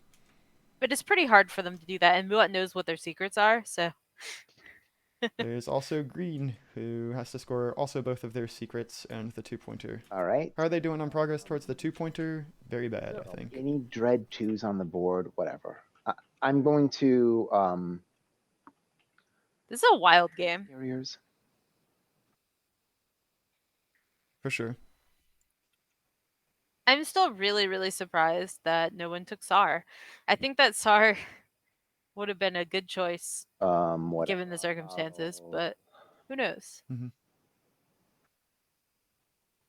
But it's pretty hard for them to do that, and Muat knows what their secrets are, so There's also Green, who has to score also both of their secrets and the 2-pointer. All right. How are they doing on progress towards the 2-pointer? Very bad, I think. Any dread 2s on the board? Whatever. I'm going to this is a wild game. barriers. For sure. I'm still really, really surprised that no one took SAR. I think that SAR would have been a good choice What? given the circumstances, but who knows?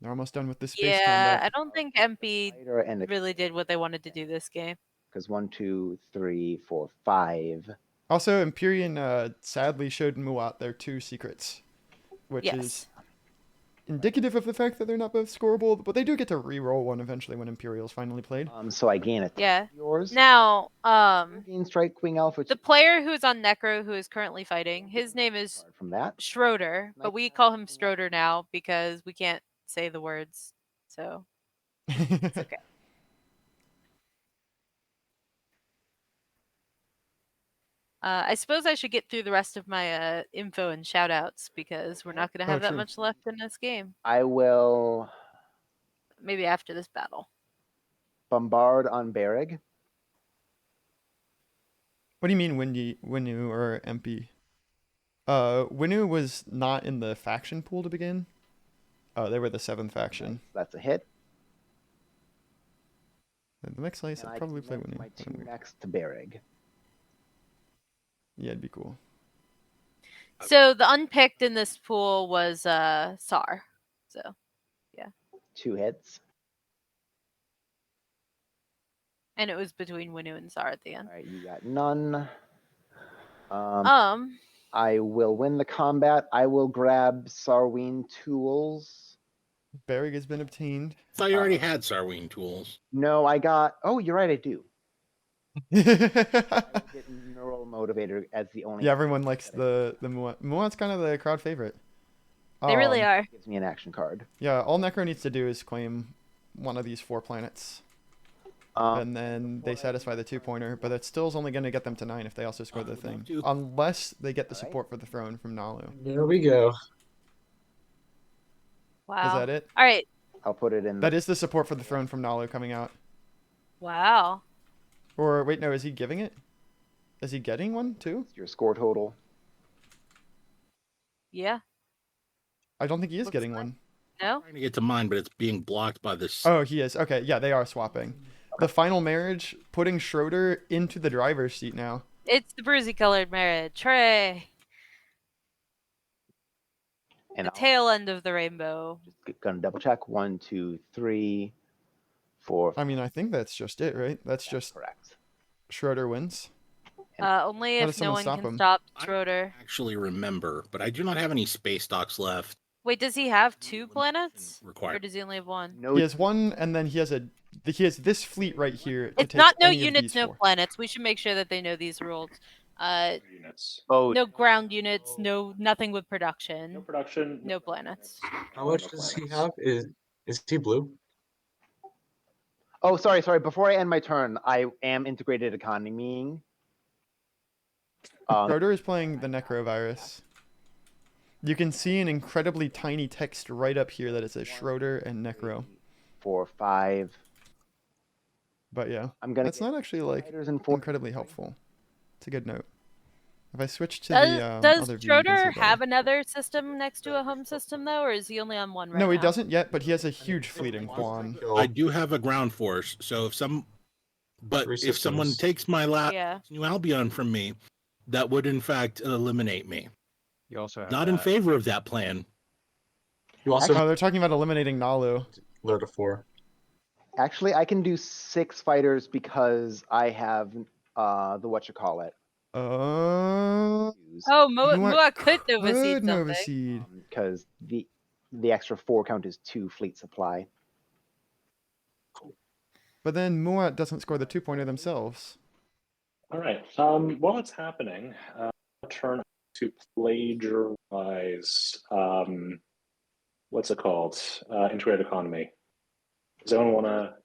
They're almost done with the space Yeah, combat. I don't think MP Fighter and really did what they wanted to do this game. because 1, 2, 3, 4, 5. Also, Empyrean sadly showed Muat their 2 secrets, which Yes. is indicative of the fact that they're not both scoreable, but they do get to re-roll one eventually when Imperial's finally played. So I gain a Yeah. yours. Now, Gain strike Queen Alpha. the player who's on Necro who is currently fighting, his name is From that. Schroeder, but we call him Stroder now because we can't say the words. So it's okay. I suppose I should get through the rest of my info and shout outs because we're not going to have that true. much left in this game. I will Maybe after this battle. bombard on Berrig. What do you mean Winu or MP? Winu was not in the faction pool to begin. Oh, they were the 7th faction. That's a hit. The next place And I'd I probably play connect Winu. my 2 next to Berrig. Yeah, it'd be cool. So the unpicked in this pool was SAR. So 2 hits. and it was between Winu and SAR at the end. All right, you got none. Um I will win the combat. I will grab Sarween tools. Berrig has been obtained. I thought you already had Sarween tools. No, I got. Oh, you're right. I do. I get neural motivator as the only. Yeah, everyone likes the Muat. Muat's kind of the crowd favorite. they really are. Gives me an action card. Yeah, all Necro needs to do is claim one of these 4 planets. And then they satisfy the 2-pointer, but it still is only going to get them to 9 if they also score the thing. Unless they get the support for the throne from Nalu. There we go. Wow. Is that it? All right. I'll put it in. That is the support for the throne from Nalu coming out. Wow. Or wait, no, is he giving it? Is he getting one too? Your score total. Yeah. I don't think he is Looks getting like- one. No? Trying to get to mine, but it's being blocked by this. Oh, he is. Okay, yeah, they are swapping. The final marriage, putting Schroeder into the driver's seat now. It's the bruisey colored marriage. Hooray. And The tail end of the rainbow. gonna double check. 1, 2, 3, 4. I mean, I think that's just it, right? That's just correct. Schroeder wins. Only How if does no someone one stop can him? stop I- Schroeder. Actually, remember, but I do not have any space docks left. Wait, does he have 2 planets? Or Required. does he only have 1? No. He has one, and then he has this fleet right here. To It's take not no any of units, these no 4. planets. We should make sure that they know these rules. Units. Oh, No ground units, nothing with No production, production. no planets. How much does he have? Is he blue? oh, sorry. Before I end my turn, I am integrated economying. Schroeder is playing the Necrovirus. You can see an incredibly tiny text right up here that it says Schroeder and Necro. 4, 5. But yeah, I'm gonna. that's not actually like fighters and 4. incredibly helpful. It's a good note. If I switch to Does, the does other view, you can see Schroeder better. have another system next to a home system though, or is he only on one right No, he now? doesn't yet, but he has a huge fleet in Quan. I do have a ground force, so if if someone systems. takes my last Yeah. New Albion from me, that would in fact eliminate me. You also have Not in favor of that plan. You also Oh, they're talking about eliminating Nalu. Lure to 4. Actually, I can do 6 fighters because I have the whatchamacallit. Oh, Mua could Nova Seed could Nova something. Seed. Because the extra 4 count is 2 fleet supply. But then Muat doesn't score the 2-pointer themselves. All right. While it's happening, I'll turn to plagiarize. What's it called? Integrated economy. Does anyone want to?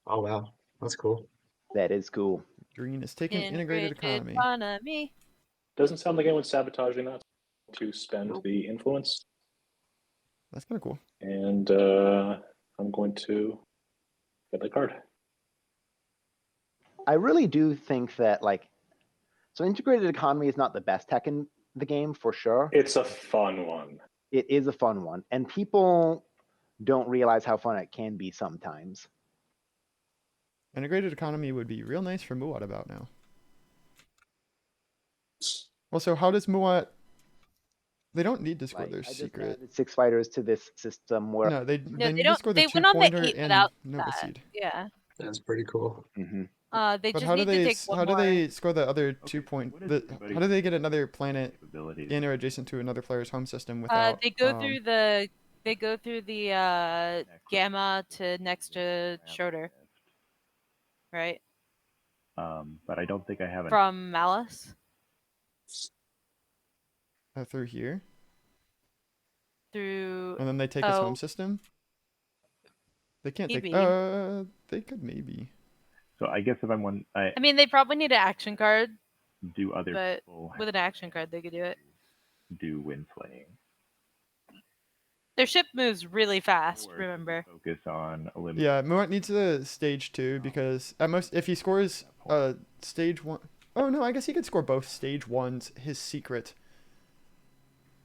Oh wow, that's cool. That is cool. Green is taking integrated economy. Doesn't sound like anyone's sabotaging that to spend the influence. That's kind of cool. And I'm going to get the card. I really do think that, like, so integrated economy is not the best tech in the game for sure. It's a fun one. It is a fun one, and people don't realize how fun it can be sometimes. Integrated economy would be real nice for Muat about now. Also, how does Muat... They don't need to score Like, their I just secret. added 6 fighters to this system where No, they No, need they to score the They went on the 2-pointer 8 and without Nova that. Seed. Yeah. That's pretty cool. But They just how do need to they take one how do more. they score the other 2 point? what is everybody's How do they get another planet Capabilities. in or adjacent to another player's home system without? They go through the gamma to next to Schroeder, right? But I don't think I have an From Malice through here, through. and then they take his home Oh. system. They can't take. Maybe. They could maybe. So I guess if I'm one, I I mean, they probably need an action card, do other but people with an action card, they could do it. do wind slaying. Their ship moves really fast. Or Remember. focus on eliminating. Yeah, Muat needs a stage 2 because at most, if he scores stage 1. Oh no, I guess he could score both stage 1's his secret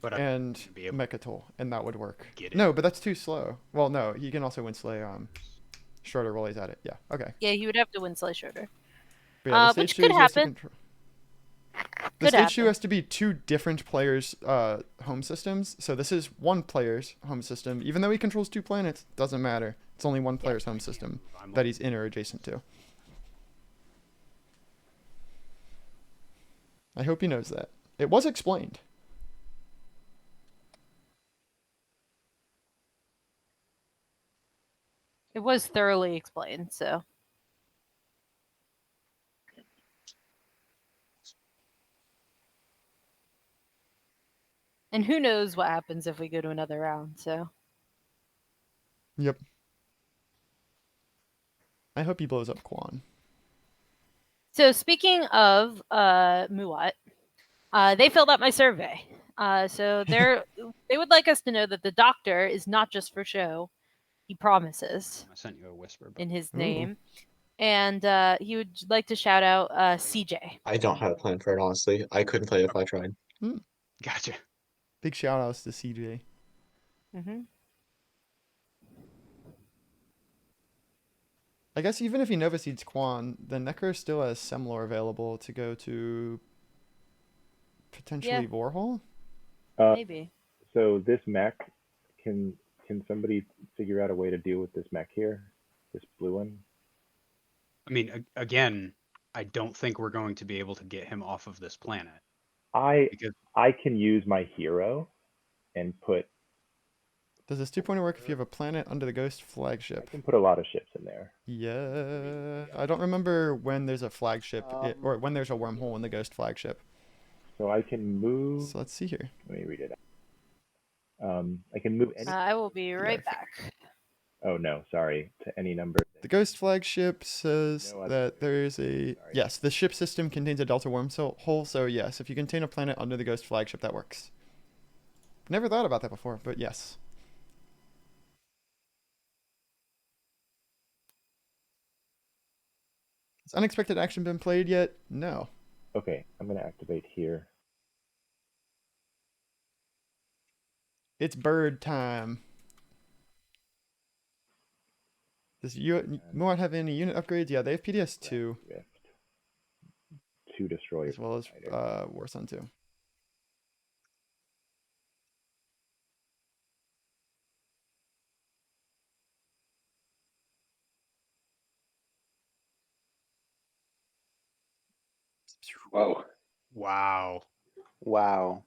But and be able Mechatol, and that would work. get it. No, but that's too slow. Well, no, he can also win slay Schroeder while he's at it. Yeah, okay. Yeah, he would have to win Slay Schroeder. But yeah, the Which stage 2 could he has to happen. control. The Could stage 2 happen. has to be 2 different players' home systems. So this is one player's home system. Even though he controls 2 planets, doesn't matter. It's only one player's home system that he's in or adjacent to. I hope he knows that. It was explained. It was thoroughly explained, so. And who knows what happens if we go to another round, so. Yep. I hope he blows up Quan. So speaking of Muat, they filled out my survey. So they would like us to know that the doctor is not just for show. He promises I sent you a whisper. in his Ooh. name. And he would like to shout out CJ. I don't have a plan for it, honestly. I couldn't tell you if I tried. Gotcha. Big shout outs to CJ. Mm-hmm. I guess even if he Nova Seeds Quan, then Necker still has Semlor available to go to potentially Yeah. Vorhol. Maybe. So this mech, can somebody figure out a way to deal with this mech here? This blue one? I mean, again, I don't think we're going to be able to get him off of this planet. Because I can use my hero and put. Does this 2-pointer work if you have a planet under the Ghost I flagship? can put a lot of ships in there. Yeah. I don't remember when there's a flagship or when there's a wormhole in the Ghost flagship. So I can move. So let's see here. Let me read it out. I can move any. I will be right Yeah. back. Oh no, sorry. To any number. The Ghost flagship says No other that there is a... Sorry. Yes, the ship system contains a Delta wormhole, so yes, if you contain a planet under the Ghost flagship, that works. Never thought about that before, but yes. Has unexpected action been played yet? No. Okay, I'm gonna activate here. It's bird time. Does Muad have any unit upgrades? Yeah, they have PDS 2. Rift. 2 destroyers. As well as Fighter. Warsun 2. Whoa. Wow. Wow.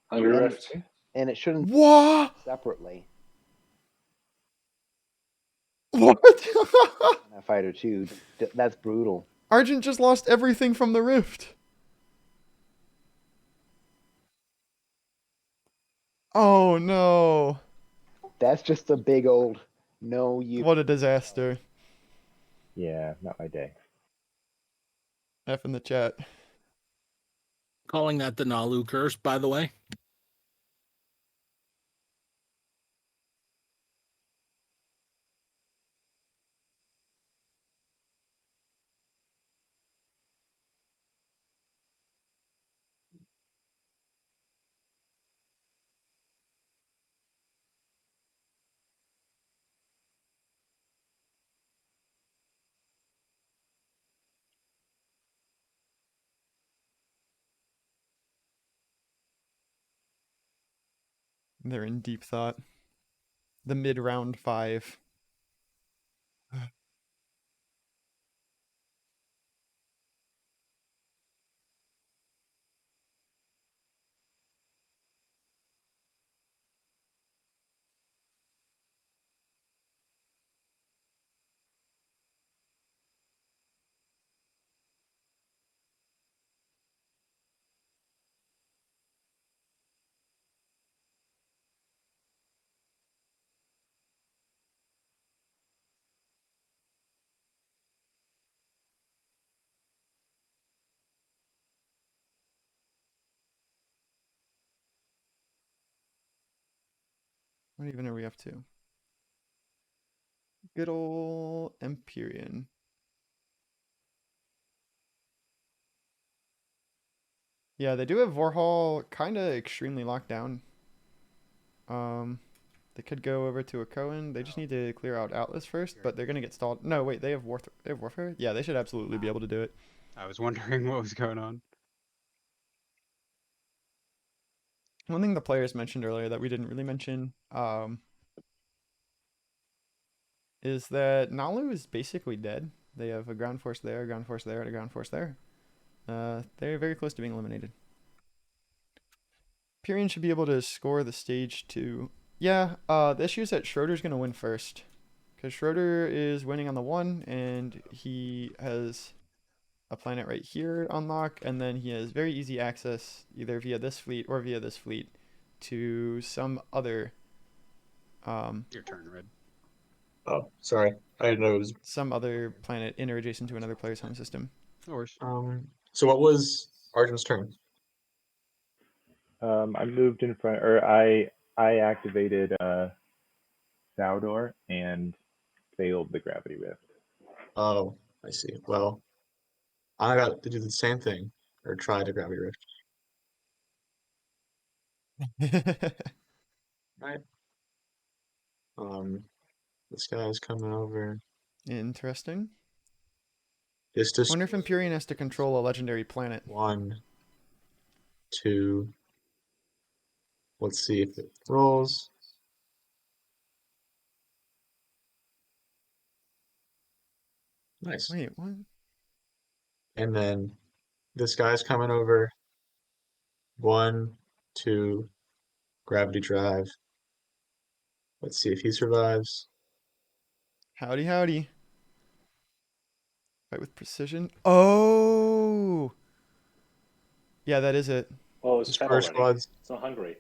Hungry And, Rift. and it shouldn't What? separately. What? That fighter too. That's brutal. Argent just lost everything from the rift. Oh no. That's just a big old no you. What a disaster. Yeah, not my day. F in the chat. Calling that the Nalu curse, by the way. They're in deep thought. The mid-round 5. What even are we up to? Good old Imperium. Yeah, they do have Warhol kind of extremely locked down. They could go over to a Cohen. They just need to clear out Atlas first, but they're gonna get stalled. No, wait, they have Warfare? Yeah, they should absolutely be able to do it. I was wondering what was going on. One thing the players mentioned earlier that we didn't really mention, is that Nalu is basically dead. They have a ground force there, a ground force there, and a ground force there. They're very close to being eliminated. Imperium should be able to score the stage 2. Yeah, the issue is that Schroeder's going to win first. Because Schroeder is winning on the 1, and he has a planet right here on lock, and then he has very easy access, either via this fleet or via this fleet, to some other... Your turn, Red. Oh, sorry. I didn't know it was. some other planet in or adjacent to another player's home system. No worries. So what was Arjun's turn? I moved in front, or I activated Saudor and failed the gravity rift. Oh, I see. Well, I got to do the same thing, or try to gravity rift. Right. This guy's coming over. Interesting. This just Wonder if Imperium has to control a legendary planet. 1, 2. Let's see if it rolls. Nice. Wait, what? And then this guy's coming over. 1, 2, gravity drive. Let's see if he survives. Howdy, howdy. Fight with precision. Oh! Yeah, that is it. Oh, it's His fed first already. squad's. It's not hungry.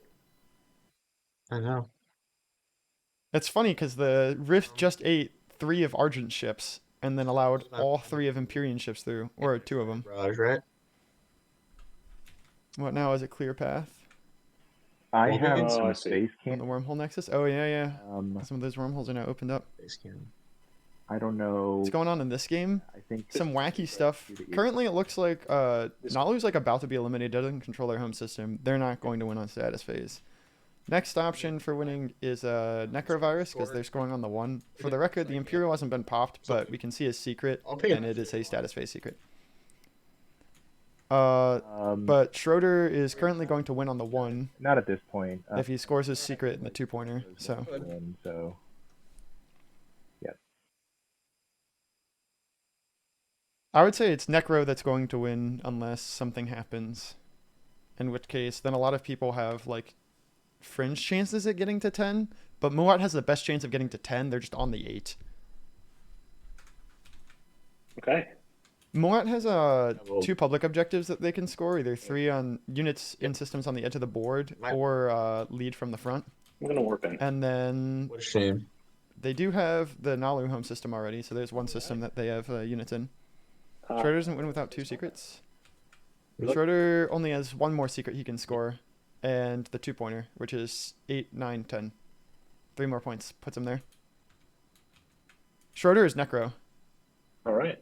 I know. That's funny because the Rift just ate 3 of Argent ships and then allowed all 3 of Imperium ships through, or 2 of them. Barrage, right? What now? Is it clear path I Well, have I a see. space on the camp. wormhole nexus? Oh yeah, yeah. Some of those wormholes are now opened up. Base cannon. I don't know. What's going on in this game? I think Some wacky stuff. Currently, it looks like Nalu's like about to be eliminated. Doesn't control their home system. They're not going to win on status phase. Next option for winning is Necrovirus because they're scoring on the 1. For the record, the Imperial hasn't been popped, but we can see his secret, and it is a status phase secret. But Schroeder is currently going to win on the 1 Not at this point. if he scores his secret in the 2-pointer. So So, yeah. I would say it's Necro that's going to win unless something happens. In which case, then a lot of people have like fringe chances at getting to 10, but Muat has the best chance of getting to 10. They're just on the 8. Okay. Muat has 2 public objectives that they can score, either 3 on units in systems on the edge of the board or lead from the front. I'm gonna warp in. And then What a shame. they do have the Nalu home system already, so there's one system that they have units in. Schroeder doesn't win without 2 secrets. Schroeder only has 1 more secret he can score, and the 2-pointer, which is 8, 9, 10. 3 more points puts him there. Schroeder is Necro. All right.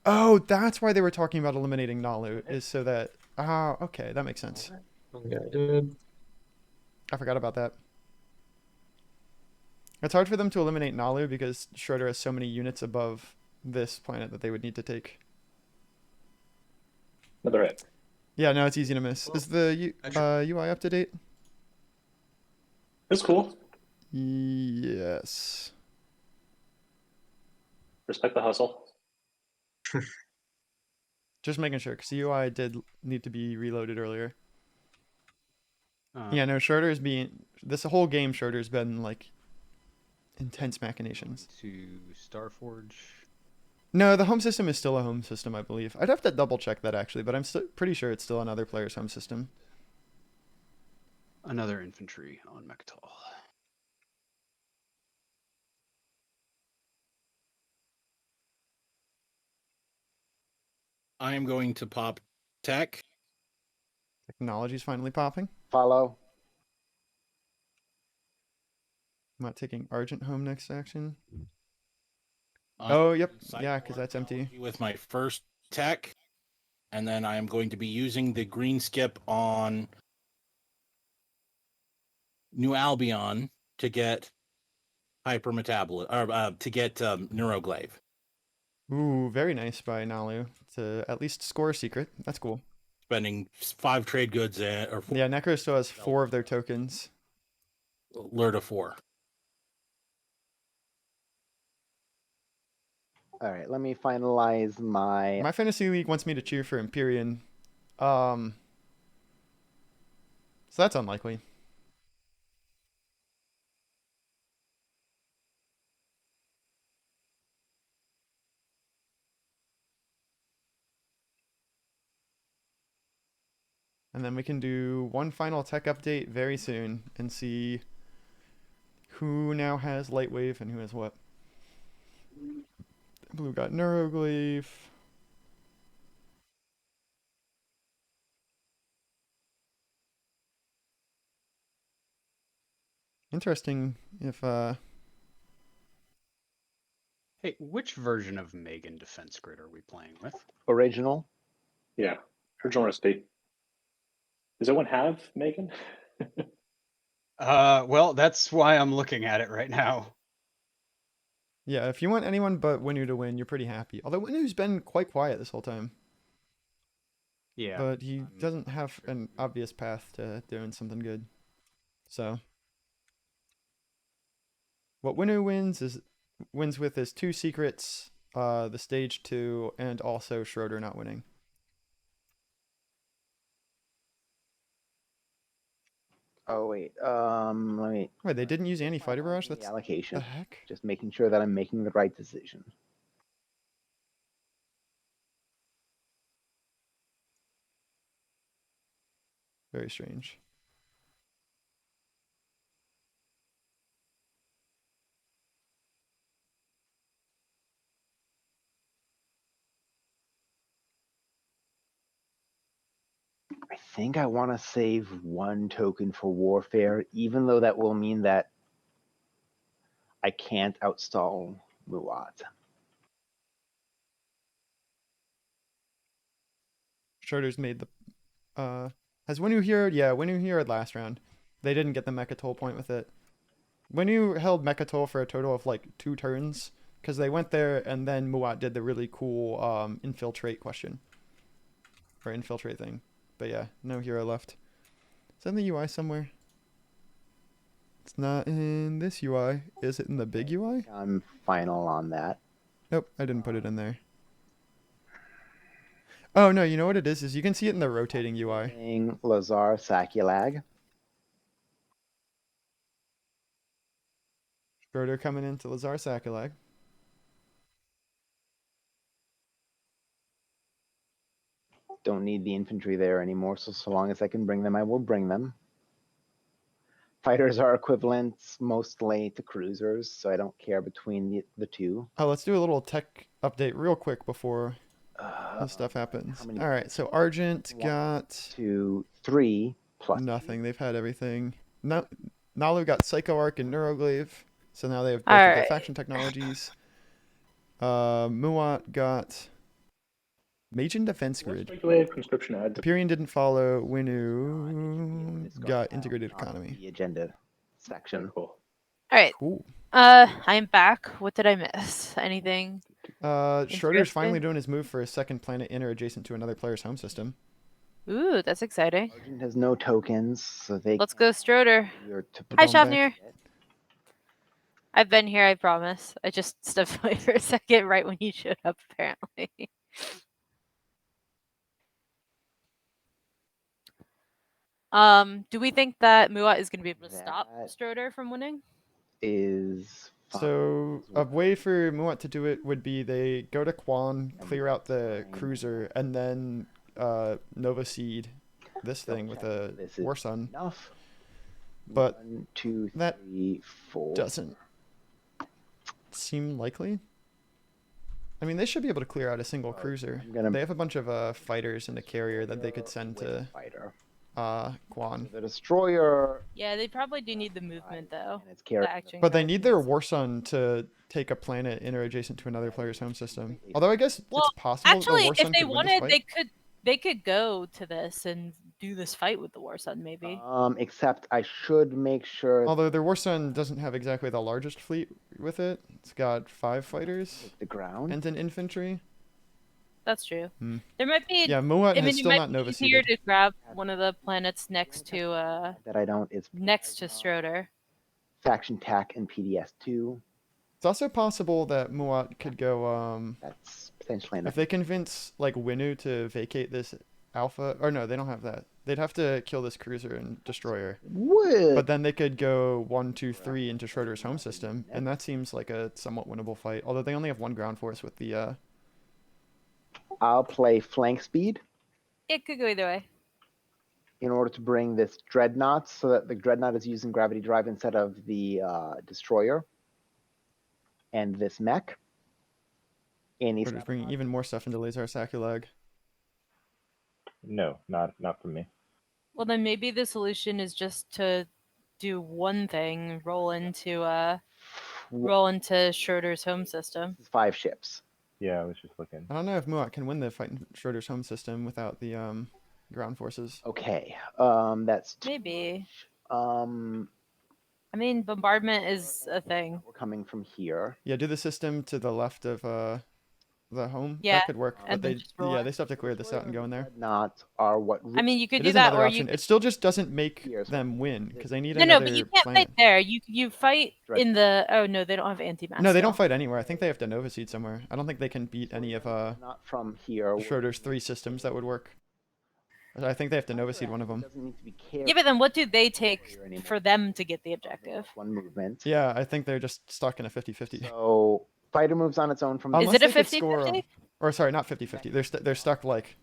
Oh, that's why they were talking about eliminating Nalu, is so that... Ah, okay, that makes sense. I forgot about that. It's hard for them to eliminate Nalu because Schroeder has so many units above this planet that they would need to take. Another hit. Yeah, no, it's easy to miss. Is the UI up to date? It's cool. Yes. Respect the hustle. Just making sure, because the UI did need to be reloaded earlier. Yeah, no, Schroeder's being... This whole game, Schroeder's been, like, intense machinations. To Starforge. No, the home system is still a home system, I believe. I'd have to double check that, actually, but I'm still pretty sure it's still another player's home system. Another infantry on Mechatol. I am going to pop tech. Technology's finally popping. Follow. I'm not taking Argent home next action. I'm Oh, yep. sideboard Yeah, because that's empty. technology with my first tech, and then I am going to be using the green skip on New Albion to get hypermetabolism, or to get neuroglaive. Ooh, very nice by Nalu to at least score a secret. That's cool. Spending 5 trade goods or 4, Yeah, Necro still has 4 of their tokens. lure to 4. All right, let me finalize my. My fantasy league wants me to cheer for Imperium. So that's unlikely. And then we can do one final tech update very soon and see who now has Lightwave and who has what. Blue got Neuroglaive. Interesting if Hey, which version of Megan Defense Grid are we playing with? Original. Yeah. Original recipe. Does anyone have Megan? Well, that's why I'm looking at it right now. yeah, if you want anyone but Winu to win, you're pretty happy. Although Winu's been quite quiet this whole time. Yeah. But he doesn't have an obvious path to doing something good. So what Winu wins with is 2 secrets, the stage 2, and also Schroeder not winning. Oh wait, let me. Wait, they didn't use anti-fighter barrage? The That's allocation. the heck? Just making sure that I'm making the right decision. Very strange. I think I want to save 1 token for warfare, even though that will mean that I can't outstall Muat. Schroeder's made the. Has Winu heroed? Yeah, Winu heroed last round. They didn't get the Mecha Toll point with it. Winu held Mecha Toll for a total of like 2 turns because they went there and then Muat did the really cool infiltrate question. Or infiltrate thing. But yeah, no hero left. Is that in the UI somewhere? It's not in this UI. Is it in the big UI? I'm final on that. Nope, I didn't put it in there. Oh no, you know what it is you can see it in the rotating UI. Playing Lazar Sakulag. Schroeder coming into Lazar Sakulag. Don't need the infantry there anymore, so long as I can bring them, I will bring them. Fighters are equivalent mostly to cruisers, so I don't care between the two. Oh, let's do a little tech update real quick before this stuff happens. All right, so Argent got 2, 3 plus nothing. They've had everything. Nalu got Psycho Arc and Neuroglaive, so now they have both All of the right. faction technologies. Muat got Mage and Defense Grid. Speculative conscription ads. Imperium didn't follow. Winu got Integrated Economy. The agenda section. Cool. All right. Cool. I'm back. What did I miss? Anything? Schroeder's finally doing his move for a second planet in or adjacent to another player's home system. Ooh, that's exciting. Argent has no tokens, so they. Let's go, Stroder. Hi, Shavnir. I've been here, I promise. I just stepped away for a second right when you showed up, apparently. Do we think that Muat is going to be able to stop Stroder from winning? Is so a way for Muat to do it would be they go to Quan, clear out the cruiser, and then Nova Seed this thing with a War Sun. But 1, 2, 3, that 4. doesn't seem likely. I mean, they should be able to clear out a single cruiser. They have a bunch of fighters and a carrier that they could send to Quan. The destroyer. Yeah, they probably do need the movement though. But they need their War Sun to take a planet in or adjacent to another player's home system. Although I guess it's possible actually, the War Sun if they could win wanted, this fight. they could go to this and do this fight with the War Sun, maybe. Except I should make sure. Although their War Sun doesn't have exactly the largest fleet with it. It's got 5 fighters. The ground. And an infantry. That's true. There might be. Yeah, Muat has it still might not be Nova easier Seeded. to grab one of the planets next to that I don't is next to Stroder. Faction TAC and PDS2. It's also possible that Muat could go. That's potentially enough. If they convince like Winu to vacate this alpha, or no, they don't have that. They'd have to kill this cruiser and destroyer. But then they could go 1, 2, 3 into Schroeder's home system, and that seems like a somewhat winnable fight. Although they only have 1 ground force with the. I'll play flank speed. It could go either way. In order to bring this dreadnought, so that the dreadnought is using gravity drive instead of the destroyer, and this mech. And he's bringing even more stuff into Lazar Sakulag. No, not from me. Well, then maybe the solution is just to do one thing, roll into Schroeder's home system. 5 ships. Yeah, I was just looking. I don't know if Muat can win the fight in Schroeder's home system without the ground forces. Okay, that's maybe. I mean, bombardment is a thing. We're coming from here. Yeah, do the system to the left of the home. Yeah, that could work. But they still have to clear this out and go in there. Not are what. I mean, you could It do is that, another or option. you. It still just doesn't make them win because they need No, another but you can't planet. fight there. You fight in the. Oh no, they don't have anti-mass. No, they don't fight anywhere. I think they have to Nova Seed somewhere. I don't think they can beat any of Not from here. Schroeder's 3 systems that would work. I think they have to Nova Seed one of them. Yeah, but then what do they take for them to get the objective? One movement. Yeah, I think they're just stuck in a 50-50. So fighter moves on its own from. Is it a 50-50? Or sorry, not 50-50. They're stuck like.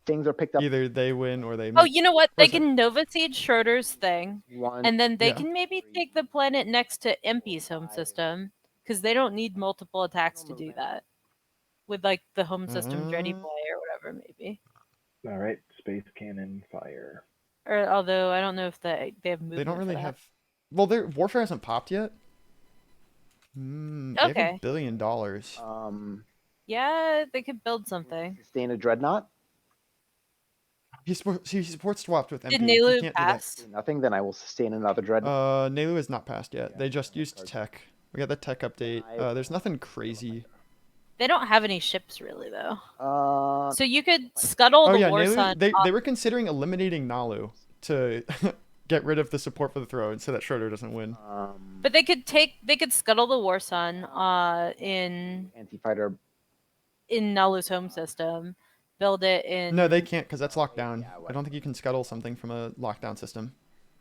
Things are picked up. Either they win or they. Oh, you know what? They can Nova Seed Schroeder's thing, One, and then they can maybe take the planet next to Empy's home system, because they don't need multiple attacks to do that. With like the home system ready play or whatever, maybe. All right, space cannon fire. Or although I don't know if they have movement. They don't really for that. have. Well, their warfare hasn't popped yet. They have Okay. $1 billion. Yeah, they could build something. Sustain a dreadnought? He supports swapped with Did MP. He Nalu can't pass? Do nothing, then I will sustain another dreadnought. do that. Nalu is not passed yet. Yeah, They just that used card's tech. We got the tech update. There's nothing crazy. They don't have any ships really though. Uh, So you could scuttle Oh the yeah, War Nalu. Sun. They were considering eliminating Nalu to get rid of the support for the throne so that Schroeder doesn't win. But they could scuttle the War Sun in anti-fighter. Nalu's home system, build it in. No, they can't because that's locked down. Yeah, I don't think you can scuttle something from a lockdown system.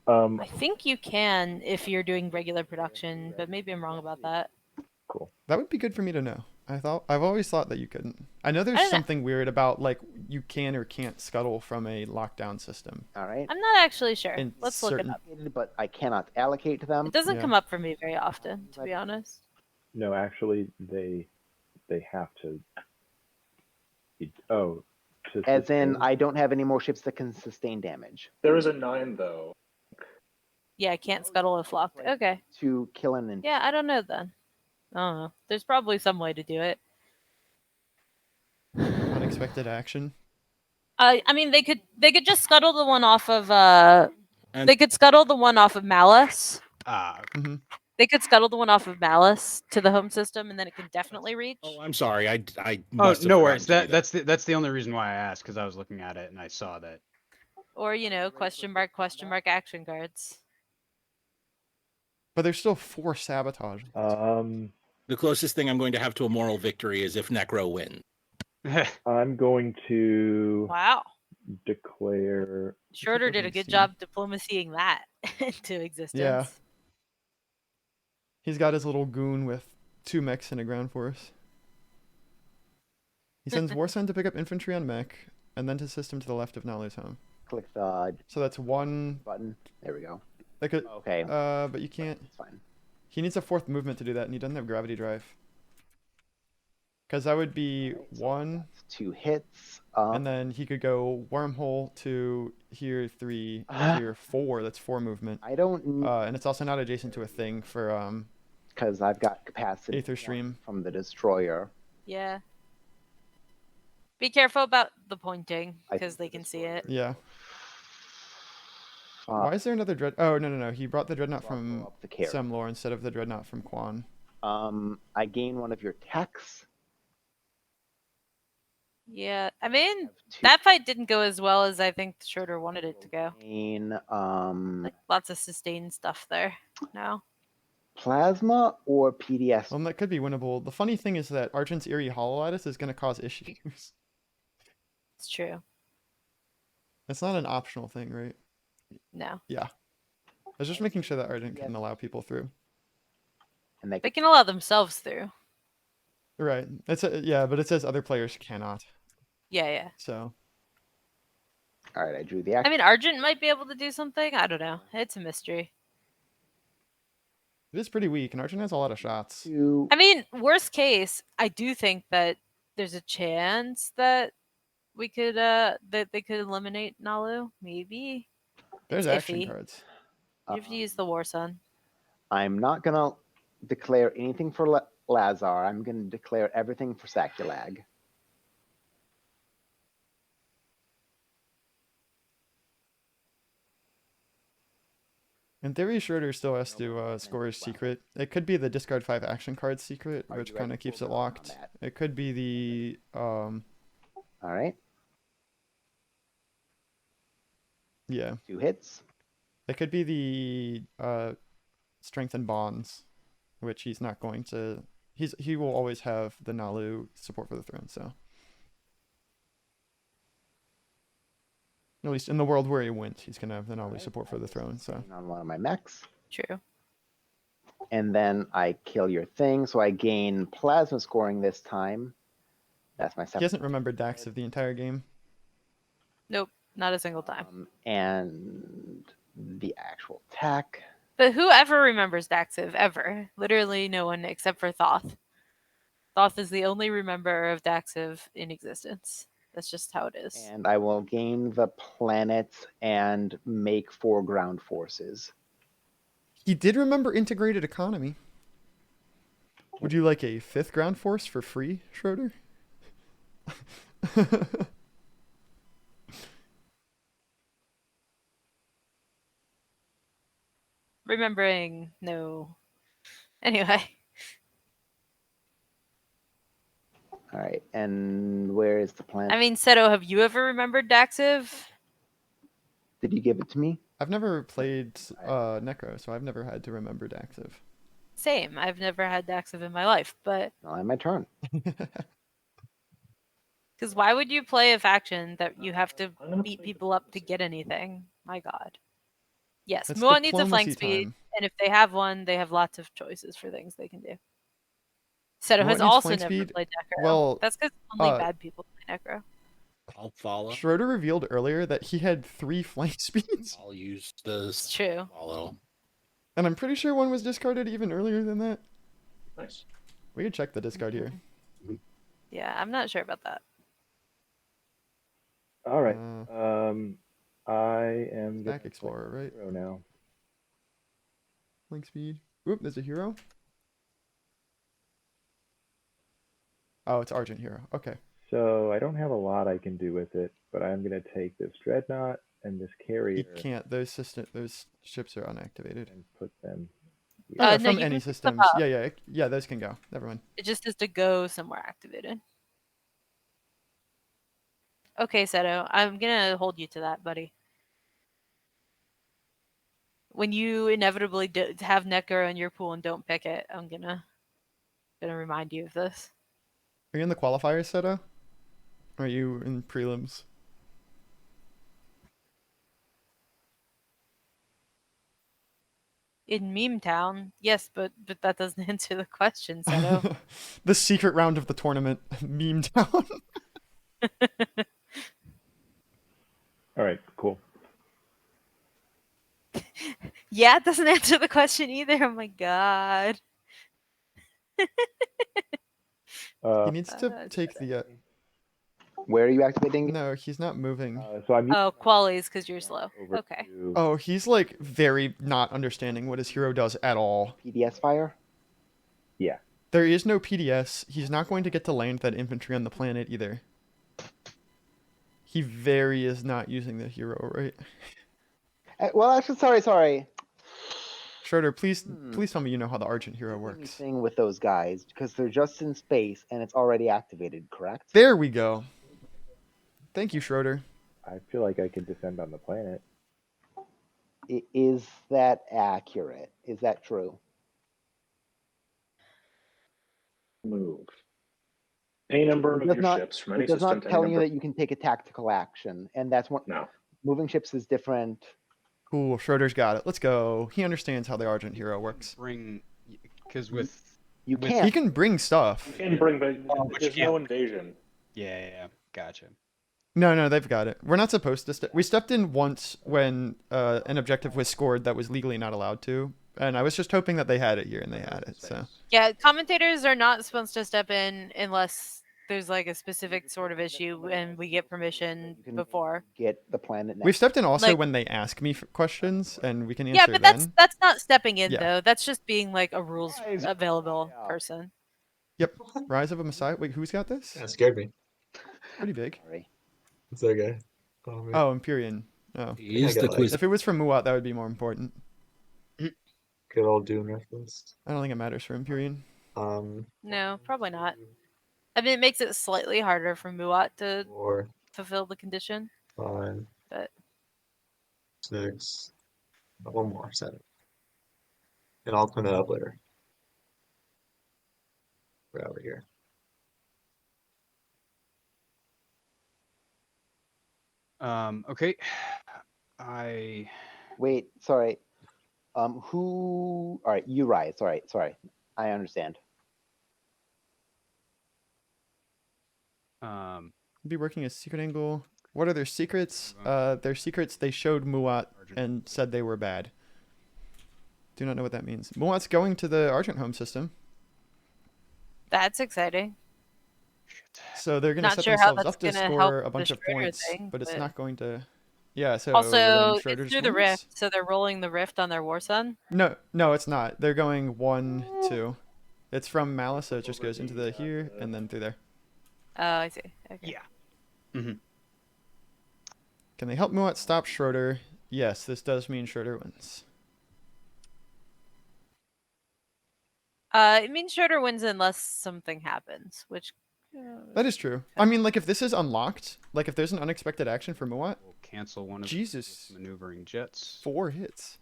I think you can if you're doing regular production, but maybe I'm wrong about that. Cool. That would be good for me to know. I've always thought that you couldn't. I know I there's don't know. something weird about like you can or can't scuttle from a lockdown system. All right. I'm not actually sure. In Let's look it certain- up. But I cannot allocate them. It doesn't Yeah. come up for me very often, to be honest. No, actually, they have to. Oh, to As in, sustain? I don't have any more ships that can sustain damage. There is a 9 though. Yeah, I can't scuttle if locked. Okay. To kill an Yeah, I don't know then. I don't know. There's probably some way to do it. Unexpected action. I mean, they could just scuttle the one off of And- they could scuttle the one off of Malice. Mm-hmm. They could scuttle the one off of Malice to the home system, and then it can definitely reach. Oh, I'm sorry. I Oh, must have no forgotten worries. to do that. That's the only reason why I asked, because I was looking at it and I saw that. Or question mark action cards. But there's still 4 sabotage. The closest thing I'm going to have to a moral victory is if Necro wins. I'm going to Wow. declare. Schroeder did a good job diplomacying that into existence. Yeah. He's got his little goon with 2 mechs and a ground force. He sends Warsun to pick up infantry on mech, and then to system to the left of Nalu's home. click the So that's 1 button. There we go. That could, Okay. but you can't. It's fine. He needs a 4th movement to do that, and he doesn't have gravity drive. Because that would be Alright, so 1, that's 2 hits. and then he could go wormhole to here 3, here 4. That's 4 movement. I don't And it's also not adjacent to a thing for because I've got capacity Aether Stream. from the destroyer. Yeah. Be careful about the pointing I because think they can see it. Yeah. Uh, Why is there another dread? Oh no! He brought the dreadnought from up the carry. Semlor instead of the dreadnought from Quan. I gain one of your techs. Yeah. I mean, Have 2 that fight didn't go as well as I think Schroeder wanted it to go. gain Like lots of sustained stuff there. No. plasma or PDS. Well, that could be winnable. The funny thing is that Argent's Eerie Hololitis is going to cause issues. It's true. It's not an optional thing, right? No. Yeah. I was just making sure that Argent couldn't allow people through. And they They can allow themselves through. Right. Yeah, but it says other players cannot. Yeah. So all right, I drew the I action. mean, Argent might be able to do something. I don't know. It's a mystery. it is pretty weak, and Argent has a lot of shots. To I mean, worst case, I do think that there's a chance that we could that they could eliminate Nalu. Maybe. There's It's action iffy. cards. You have to use the War Sun. I'm not gonna declare anything for Lazar. I'm gonna declare everything for Saculag. In theory, Schroeder still has to score his secret. It could be the discard 5 action card secret, Are which you ready kind of to keeps pull it down on locked. that? It could be the All right, yeah. 2 hits. It could be the strength and bonds, which he's not going to. He will always have the Nalu support for the throne. So at least in the world where he went, he's gonna have the Nalu support for the throne. So On one of my mechs. True. And then I kill your thing, so I gain plasma scoring this time. That's my he second. hasn't remembered Dax of the entire game. Nope. Not a single time. And the actual attack. But whoever remembers Daxiv ever? Literally no one except for Thoth. Thoth is the only remember of Daxiv in existence. That's just how it is. And I will gain the planet and make 4 ground forces. He did remember integrated economy. Would you like a 5th ground force for free, Schroeder? Remembering, no. Anyway, All right, and where is the planet? I mean, Seto, have you ever remembered Daxiv? Did you give it to me? I've never played Necro, so I've never had to remember Daxiv. Same. I've never had Daxiv in my life, but No, I my turn. because why would you play a faction that you have to I'm gonna beat play people up to get anything? My God. Yes, It's Muon needs a flank diplomacy speed, time. and if they have one, they have lots of choices for things they can do. Seto Muon has needs also flank never speed? played Necro. Well, That's because only uh, bad people play Necro. I'll follow. Schroeder revealed earlier that he had 3 flank speeds, I'll use the It's true. follow. and I'm pretty sure one was discarded even earlier than that. Nice. We could check the discard here. Yeah, I'm not sure about that. All right. Uh, I am Stack gonna Explorer, right? hero now. Flank speed. Oop, there's a hero. Oh, it's Argent Hero. Okay. So I don't have a lot I can do with it, but I'm gonna take this dreadnought and this He carrier can't. Those ships are unactivated. and put them. Here. Oh, No, from you any can pick them systems. up. Yeah, those can go. Never mind. It just has to go somewhere activated. Okay, Seto, I'm gonna hold you to that, buddy. When you inevitably have Necro in your pool and don't pick it, I'm gonna remind you of this. Are you in the qualifiers, Seto? Or are you in prelims? In Meme Town, yes, but that doesn't answer the question, Seto. The secret round of the tournament, Meme Town. All right, cool. Yeah, it doesn't answer the question either. Oh my god. He needs to take the. Where are you activating? No, he's not moving. So I'm Oh, qualies because you're slow. over Okay. to- Oh, he's like very not understanding what his hero does at all. PDS fire? Yeah. There is no PDS. He's not going to get to land that infantry on the planet either. He very is not using the hero, right? Well, actually, sorry. Schroeder, please tell me you know how the Argent hero works. Anything with those guys because they're just in space and it's already activated, correct? There we go. Thank you, Schroeder. I feel like I could descend on the planet. Is that accurate? Is that true? Move. Any number It of does your not- ships from any It does system not to tell any you number. that you can take a tactical action, and that's one. No. Moving ships is different. Cool, Schroeder's got it. Let's go. He understands how the Argent hero works. Because with You with- can't. He can bring stuff. You can bring, but but there's you no can't. invasion. yeah, gotcha. No, they've got it. We're not supposed to. We stepped in once when an objective was scored that was legally not allowed to, and I was just hoping that they had it here, and they had it. So Yeah, commentators are not supposed to step in unless there's like a specific sort of issue and we get permission You can before. get the planet next. we've stepped in also Like- when they ask me questions, and we can answer Yeah, but then. that's not stepping in Yeah. though. That's just being like a rules Guys, available yeah. person. Yep. Rise of a Messiah. Wait, who's got this? That scared me. Pretty big. Sorry. It's that guy. Oh, man. Oh, Imperium. Oh, He's I the got quiz. if it was from Muat, that would be more important. Good old Dune reference. I don't think it matters for Imperium. No, probably not. I mean, it makes it slightly harder for Muat to 4, fulfill the condition, 5, but 6. One more, 7. And I'll clean that up later. Right over here. Okay. I Wait, sorry. Who? All right, you rise. Sorry. I understand. Be working a secret angle. What are their secrets? Their secrets they showed Muat and said they were bad. Do not know what that means. Muat's going to the Argent home system, that's exciting. so they're going to Not set sure how themselves up that's to gonna score help a bunch the of Schroeder points, thing, but it's but- not going to. Yeah. So Also, then it's Schroeder's through the wins? rift, so they're rolling the rift on their war sun. No, it's not. They're going 1, 2. It's from Malice, so it just goes into the here and then through there. Oh, I see. Okay. Yeah. Mm-hmm. Can they help Muat stop Schroeder? Yes, this does mean Schroeder wins. It means Schroeder wins unless something happens, which. That is true. I mean, like, if this is unlocked, like, if there's an unexpected action for Muat, We'll cancel one of Jesus. his maneuvering jets. 4 hits.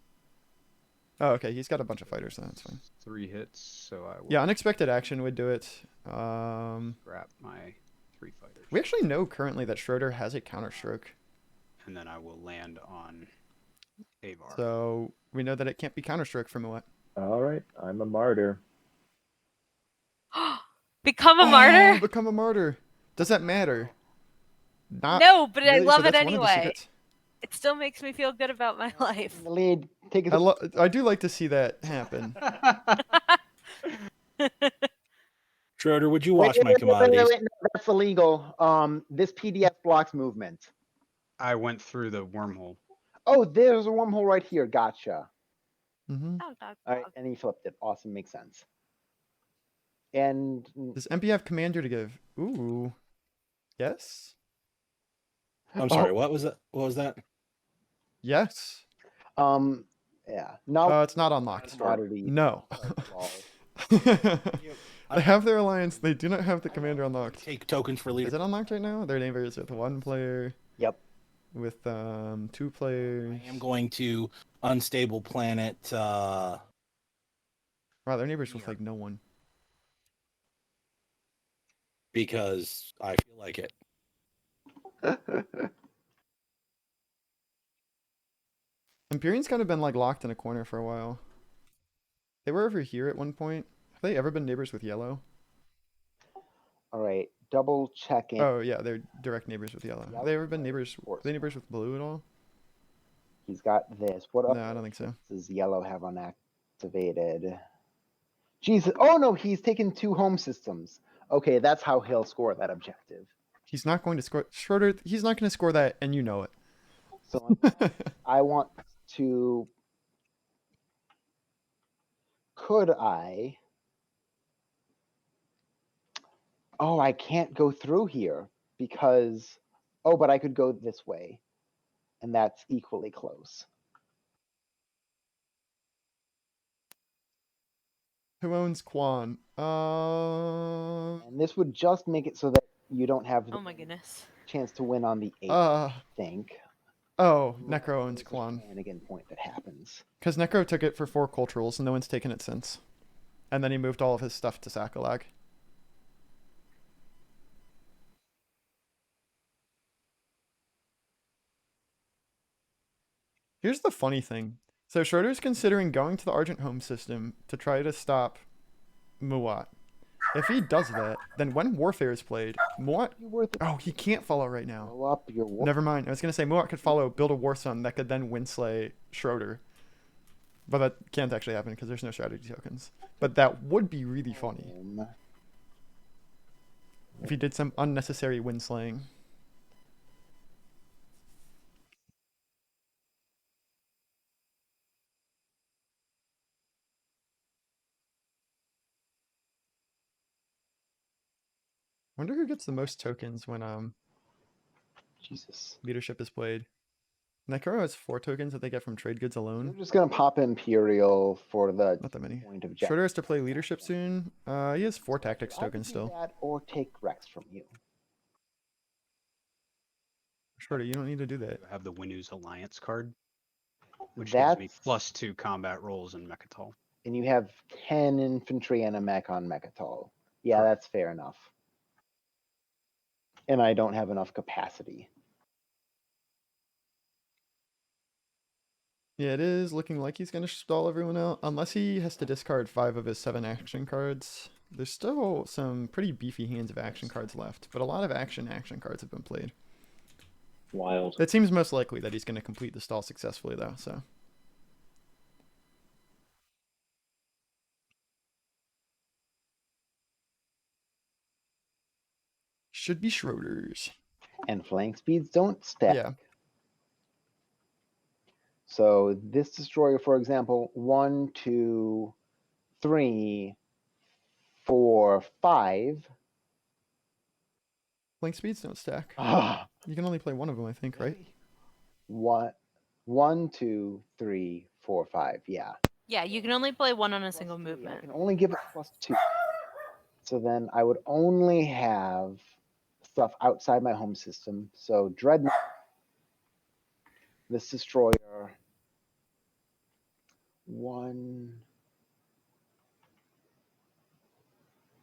Oh, okay, he's got a bunch of fighters, so that's fine. 3 hits, so I will Yeah, unexpected action would do it. grab my 3 fighters. We actually know currently that Schroeder has a counterstroke. And then I will land on Avar. So we know that it can't be counterstroke for Muat. All right, I'm a martyr. Become a martyr? Become a martyr. Does that matter? Not No, but I really, so love it that's one of the anyway. secrets. It still makes me feel good about my life. The lead. Take I, it. I do like to see that happen. Schroeder, would you watch my commodities? Wait, no, that's illegal. This PDF blocks movement. I went through the wormhole. Oh, there's a wormhole right here. Gotcha. Mm-hmm. Oh, dog, All right, dog. and he flipped it. Awesome, makes sense. And Does MP have commander to give? Ooh. Yes? I'm sorry. What was that? What was that? Yes. yeah. No, It's not unlocked. commodity. No. They have their alliance. They do not have the commander unlocked. Take tokens for Is leader. it unlocked right now? Their neighbors with 1 player. Yep. With 2 players. I am going to unstable planet. Wow, their neighbors with like no one. Because I feel like it. Imperium's kind of been like locked in a corner for a while. They were over here at one point. Have they ever been neighbors with yellow? All right, double checking. Oh yeah, they're direct neighbors with yellow. Have they ever been neighbors? Of course. Are they neighbors with blue at all? He's got this. What No, other I don't think so. does yellow have unactivated? Jesus. Oh no, he's taken 2 home systems. Okay, that's how he'll score that objective. He's not going to score. Schroeder, he's not going to score that, and you know it. So I want to. Could I? Oh, I can't go through here because. Oh, but I could go this way, and that's equally close. Who owns Quan? And this would just make it so that you don't have the Oh my goodness. chance to win on the 8th, I think. Oh, Necro owns Quan. Shenanigan point that happens. Because Necro took it for 4 culturals, and no one's taken it since. And then he moved all of his stuff to Sakalag. Here's the funny thing. So Schroeder's considering going to the Argent home system to try to stop Muat. If he does that, then when Warfare is played, Muat... Oh, he can't follow right now. Blow up your war. Never mind. I was going to say Muat could follow, build a War Sun that could then winslay Schroeder. But that can't actually happen because there's no strategy tokens. But that would be really funny if he did some unnecessary winslaying. Wonder who gets the most tokens when Jesus. leadership is played. Necro has 4 tokens that they get from trade goods I'm alone. just gonna pop Imperial for the Not that many. point of Schroeder has to play leadership soon. He has 4 tactics I would tokens do still. that or take Rex from you. Schroeder, you don't need to do that. I have the Winu's Alliance card, which That's gives me +2 combat rolls in Mechatol. and you have 10 infantry and a mech on Mechatol. Yeah, that's fair enough. And I don't have enough capacity. Yeah, it is looking like he's going to stall everyone out. Unless he has to discard 5 of his 7 action cards. There's still some pretty beefy hands of action cards left. But a lot of action cards have been played. Wild. It seems most likely that he's going to complete the stall successfully, though. So should be Schroeder's. And flank speeds don't stack. Yeah. So this destroyer, for example, 1, 2, 3, 4, 5. Flank speeds don't stack. Ah, You can only play one of them, I think, right? what? 1, 2, 3, 4, 5. Yeah. Yeah, you can only play one on a single +3. I movement. can only give it +2. So then I would only have stuff outside my home system. So Dreadnought, this destroyer, 1,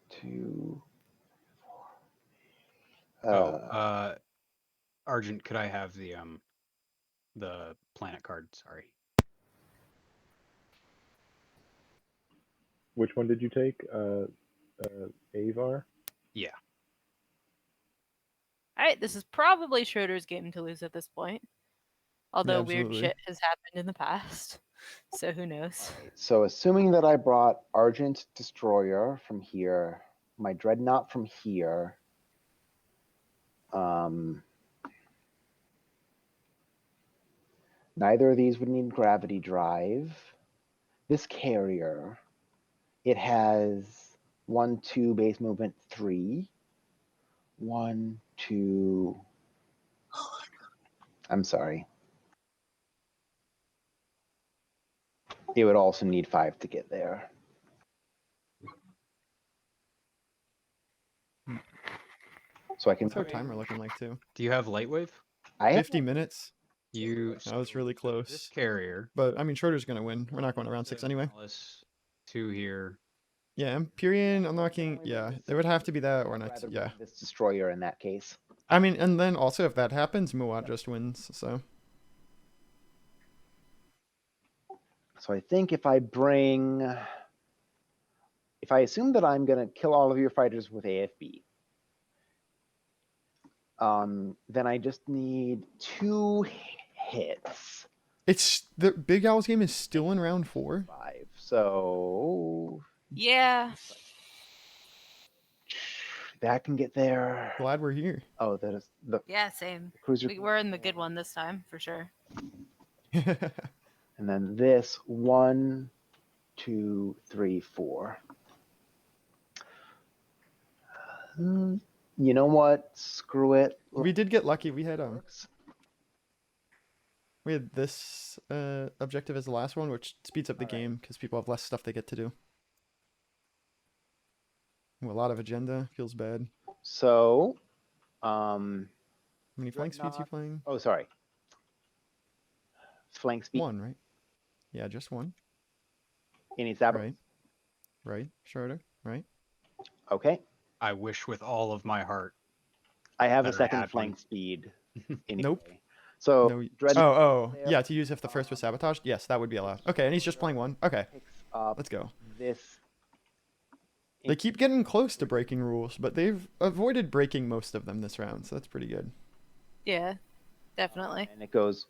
2. Argent, could I have the planet card? Sorry. Which one did you take? Avar? Yeah. All right, this is probably Schroeder's game to lose at this point. Although weird absolutely. shit has happened in the past. So who knows? So assuming that I brought Argent Destroyer from here, my Dreadnought from here, neither of these would need gravity drive. This carrier, it has 1, 2 base movement 3. 1, 2. I'm sorry. It would also need 5 to get there. So I can. What's our timer looking like, too? Do you have Lightwave? I have 50 minutes. That was really This close. carrier. But, I mean, Schroeder's going to win. We're not going to round 6 anyway. 2 here. Yeah, Imperium unlocking. Yeah, it would have to be that or not. Yeah. this destroyer in that case. I mean, and then also if that happens, Muat just wins. So. So I think if I assume that I'm gonna kill all of your fighters with AFB, then I just need 2 hits. It's the Big Owl's game is still in round 4. 5. So Yeah. that can get there. Glad we're here. Oh, that is the Yeah, same. cruiser. We're in the good one this time, for sure. And then this 1, 2, 3, 4. You know what? Screw it. We did get lucky. We had this objective as the last one, which speeds up the game because people have less stuff they get to do. Ooh, a lot of agenda. Feels bad. So, How many flank speeds you playing? oh, sorry. Flank speed. 1, right? Yeah, just 1. Any Saber? Right. Right. Schroeder. Right. Okay. I wish with all of my heart. I have a Better second add flank one. speed. Anyway. Nope. So, No. Dreadnought Oh, there yeah. To use if the first was sabotaged. Yes, that would be allowed. Okay, and he's just playing 1. Okay, picks up let's go. this. They keep getting close to breaking rules, but they've avoided breaking most of them this round, so that's pretty good. Yeah, definitely. And it goes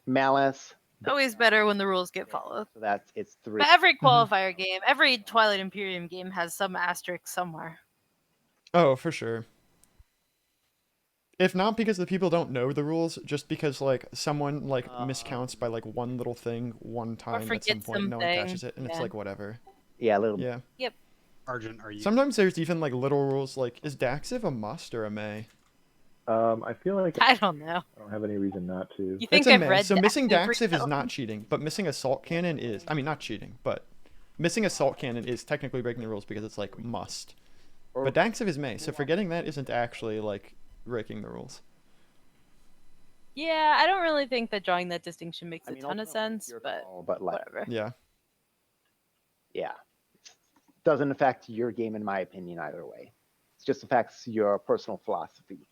Malice. Always better when the rules get followed. So it's 3. But every qualifier game, every Twilight Imperium game has some asterisk somewhere. Oh, for sure. If not because the people don't know the rules, just because like someone like miscounts by like one little thing one time at some forgets point, no one something. catches it, and it's Yeah. like whatever. Yeah, a little. Yeah. Yep. Argent, are you? Sometimes there's even like little rules like is Daxiv a must or a may? I feel like I don't know. I don't have any reason not to. You think It's a I've may. read So missing Daxiv Daxiv is not cheating, but missing assault cannon is. I mean, not cheating, but missing assault cannon is technically breaking the rules because it's like must. But Daxiv is may, so forgetting that isn't actually like breaking the rules. Yeah, I don't really think that drawing that distinction makes I a mean, ton of ultimately, it's sense, your but call, but like, whatever. Yeah. yeah, doesn't affect your game in my opinion either way. It just affects your personal philosophy.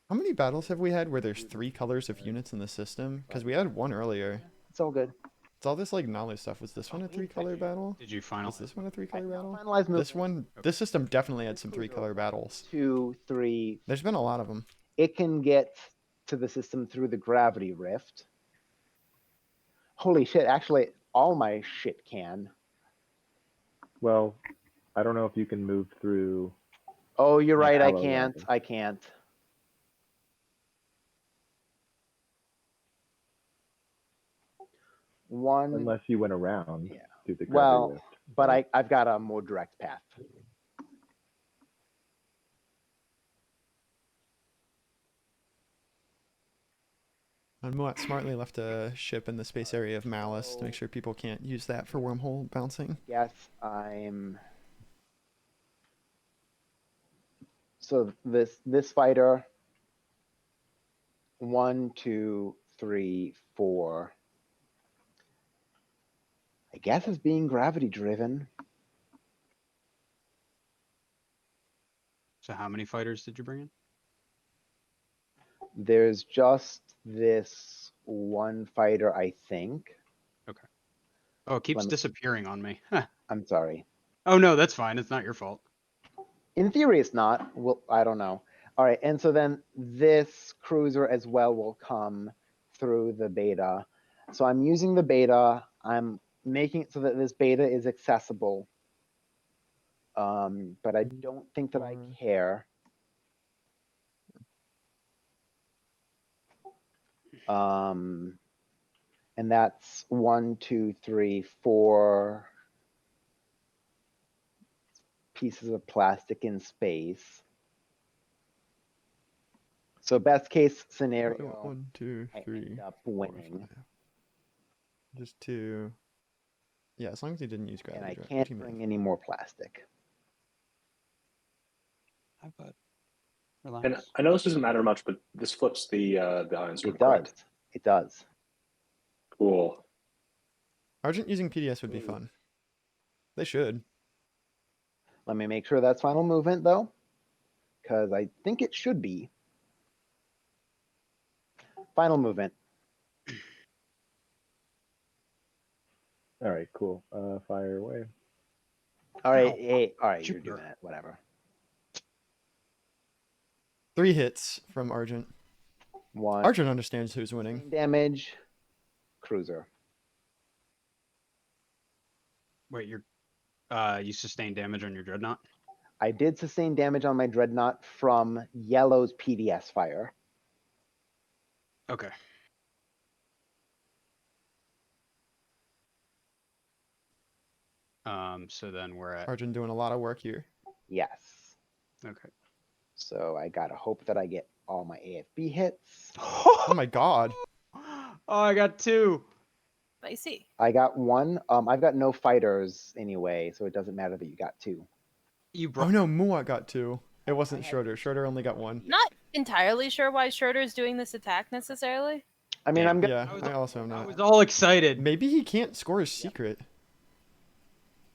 How many battles have we had where there's 3 colors of units in the system? Because we had one earlier. It's all good. It's all this like knowledge stuff. Was this one a 3-color battle? Did you finalize? Was this one a 3-color battle? Finalize move. This one, this system definitely had some 3-color battles. 2, 3. There's been a lot of them. It can get to the system through the gravity rift. Holy shit! Actually, all my shit can. Well, I don't know if you can move through. Oh, you're right. I Hello, can't. Robin. I can't. One, Unless you went around Yeah. through the gravity well, lift. but I've got a more direct path. And Muat smartly left a ship in the space area of Malice to make sure people can't use that for wormhole bouncing. Yes, I'm. So this fighter. 1, 2, 3, 4. I guess is being gravity driven. So how many fighters did you bring in? There's just this one fighter, I think. Okay. Oh, it keeps Let me- disappearing on me. Huh. I'm sorry. Oh no, that's fine. It's not your fault. In theory, it's not. Well, I don't know. All right, and so then this cruiser as well will come through the beta. So I'm using the beta. I'm making it so that this beta is accessible. But I don't think that I care. And that's 1, 2, 3, 4 pieces of plastic in space. So best case scenario, 1, 2, I 3, end up 4, winning, 5. Just 2. Yeah, as long as he didn't use and gravity I drive. can't Team bring any more plastic. Hi, bud. Relax. And I know this doesn't matter much, but this flips the ion sword. It does. correct? It does. Cool. Argent using PDS would be fun. They should. Let me make sure that's final movement though, because I think it should be. Final movement. All right, cool. Fire away. All right, Ow. hey, all right, Jupiter. you're doing it. Whatever. 3 hits from Argent. One. Argent understands who's winning. Damage. Cruiser. Wait, you sustained damage on your dreadnought? I did sustain damage on my dreadnought from Yellow's PDS fire. Okay. So then we're at Argent doing a lot of work here. Yes. okay. So I gotta hope that I get all my AFB hits. Oh my god. Oh, I got 2. Spicy. I got 1. I've got no fighters anyway, so it doesn't matter that you got 2. You Oh brought no, Muat got 2. It wasn't Schroeder. Schroeder only got 1. Not entirely sure why Schroeder's doing this attack necessarily. I mean, Damn. I'm gonna. Yeah, I also am I not. was all excited. Maybe he can't score his secret.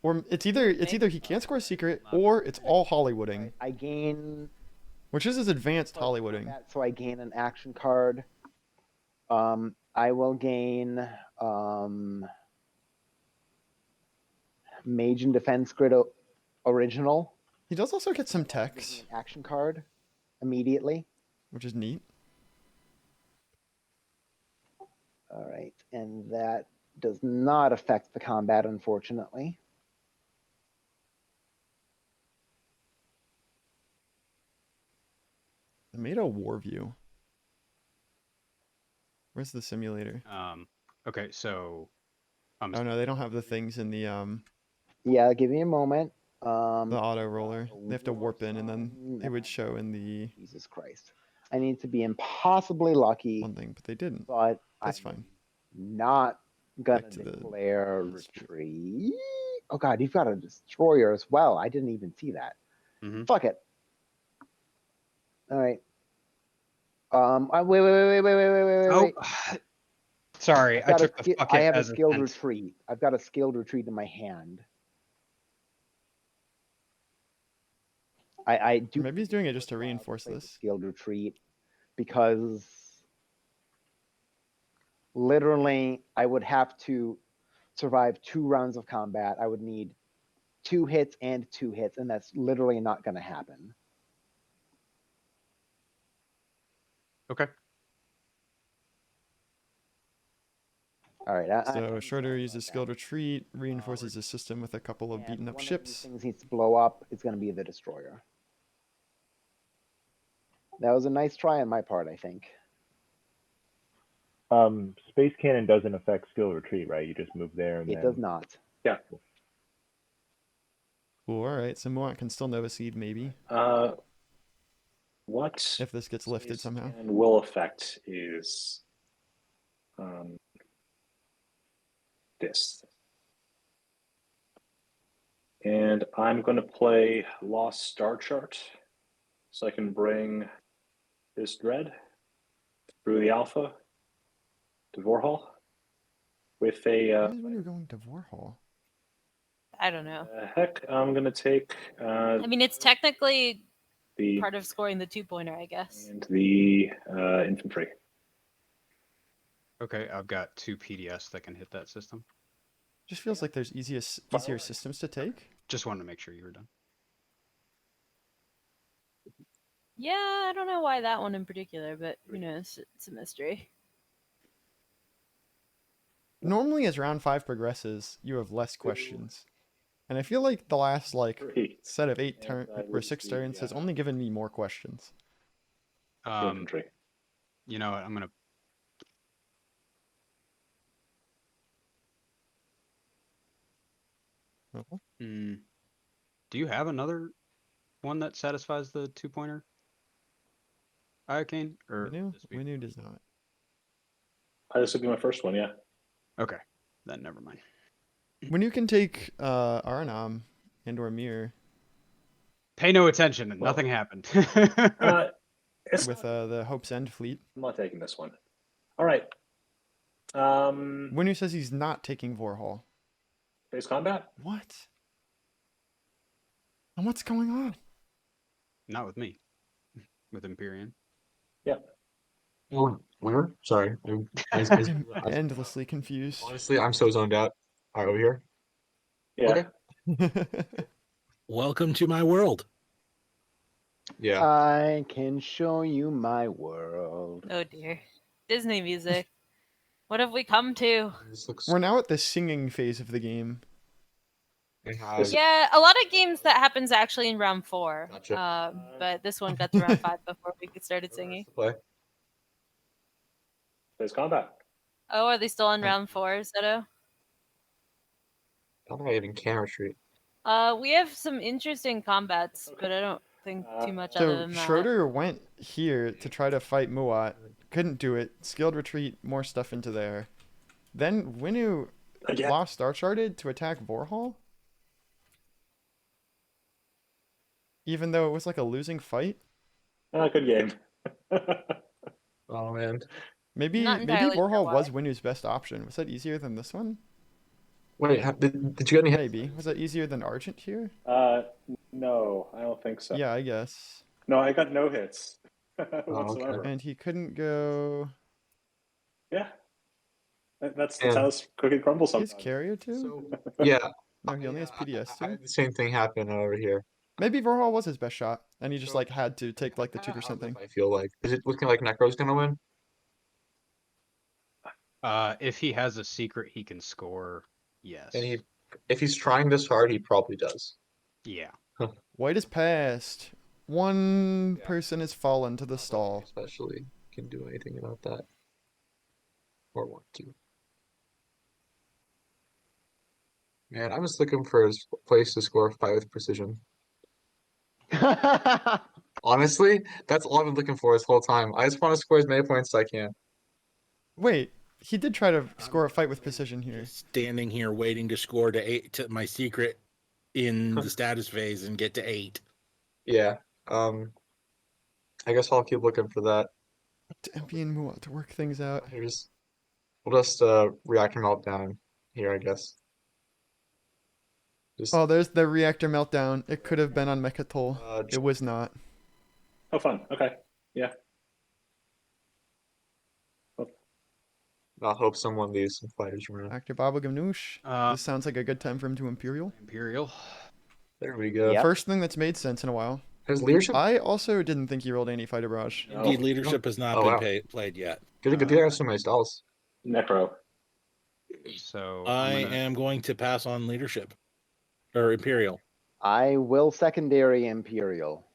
Or it's either he can't score a secret or it's all Hollywooding, I gain. which is his advanced plus Hollywooding. combat, so I gain an action card. I will gain Mage and Defense Grid Original. He does also get some Gives me techs, an action card immediately. which is neat. All right, and that does not affect the combat, unfortunately. I made a war view. Where's the simulator? Okay, so Oh no, they don't have the things in the Yeah, give me a moment. auto roller. They have to warp in, and then it would show in the Jesus Christ. I need to be impossibly lucky, one thing, but they didn't. but That's I'm fine. not gonna Back to the- declare Let's do it. retreat. Oh god, you've got a destroyer as well. I didn't even see that. Mhm. Fuck it. All right. Wait. oh, sorry, I've I got a took the ski- fuck I it have a as skilled sense. retreat. I've got a skilled retreat in my hand. I do. Maybe he's doing it just to worthwhile reinforce play the this. skilled retreat because literally I would have to survive 2 rounds of combat. I would need 2 hits and 2 hits, and that's literally not going to happen. Okay. All right. So Schroeder uses skilled retreat, reinforces his system with a couple of and beaten up one of these ships. things needs to blow up. It's going to be the destroyer. That was a nice try on my part, I think. Space Cannon doesn't affect skill retreat, right? You just move there and It then. does not. Yeah. Cool, all right. So Muat can still Nova Seed, maybe, What if this gets lifted Space somehow. Cannon will affect is this. And I'm going to play Lost Star Chart so I can bring this dread through the alpha to Vorhal with a Why is Winnie going to Vorhal? I don't know. heck. I'm going to take I mean, it's technically the part of scoring the 2-pointer, I guess. and the infantry. Okay, I've got 2 PDS that can hit that system. Just feels like there's easier systems to take. Just wanted to make sure you were done. Yeah, I don't know why that one in particular, but who knows? It's a mystery. Normally, as round 5 progresses, you have less questions. And I feel like the last set of 8 turns or 6 turns has only given me more questions. Infantry. You know what? I'm gonna. Do you have another one that satisfies the 2-pointer? Iocane? Or Winu does not. This would be my first one, yeah. Okay, then never mind. Winu can take Aranam and or Mir. Pay no attention, and nothing happened. With the Hope's End fleet. I'm not taking this one. All right. Winu says he's not taking Vorhal. Space combat? What? And what's going on? Not with me. With Imperium. Yeah. Where? Sorry. I'm endlessly confused. Honestly, I'm so zoned out. All right, over here. Yeah. Okay. Welcome to my world. Yeah. I can show you my world. Oh dear. Disney music. What have we come to? We're now at the singing phase of the game. Yeah, a lot of games that happens actually in round 4. Gotcha. But this one got to round 5 before we started singing. Play. Space combat. Oh, are they still on round 4, Zeto? I don't think I even can retreat. We have some interesting combats, but I don't think too much other So than that. Schroeder went here to try to fight Muat. Couldn't do it. Skilled retreat, more stuff into there. Then Winu lost Star Charted to attack Vorhal? Even though it was like a losing fight? Good game. Oh, man. Maybe Vorhal was Winu's best option. Was that easier than this one? Wait, did you get any hits? Maybe. Was that easier than Argent here? No, I don't think so. Yeah, I guess. No, I got no hits Okay. whatsoever. And he couldn't go... Yeah. That's how this cookie crumbles sometimes. His carrier too? Yeah. No, he only has PDS I too. had the same thing happen over here. Maybe Vorhal was his best shot, and he just like had to take like the 2% thing. I feel like. Is it looking like Necro's gonna win? If he has a secret he can score, yes. And if he's trying this hard, he probably does. Yeah. White is passed. One person has fallen to the stall. Especially can do anything about that. Or want to. Man, I'm just looking for his place to score a fight with precision. Honestly, that's all I've been looking for this whole time. I just want to score as many points as I can. Wait, he did try to score a fight with precision here. Standing here waiting to score to 8 to my secret in the status phase and get to 8. Yeah. I guess I'll keep looking for that. Empy and Muat to work things out. We'll just reactor meltdown here, I guess. Oh, there's the reactor meltdown. It could have been on Mechatol. It was not. Oh, fun. Okay. Yeah. I'll hope someone leaves some fighters around. Actor Baba Ganoush. This sounds like a good time for him to Imperial. There we go. First thing that's made sense in a while. Has leadership? I also didn't think he rolled any fighter barrage. Indeed, leadership has not been played yet. Good to have so many stalls. Necro. So I am going to pass on leadership. Or Imperial. I will secondary Imperial.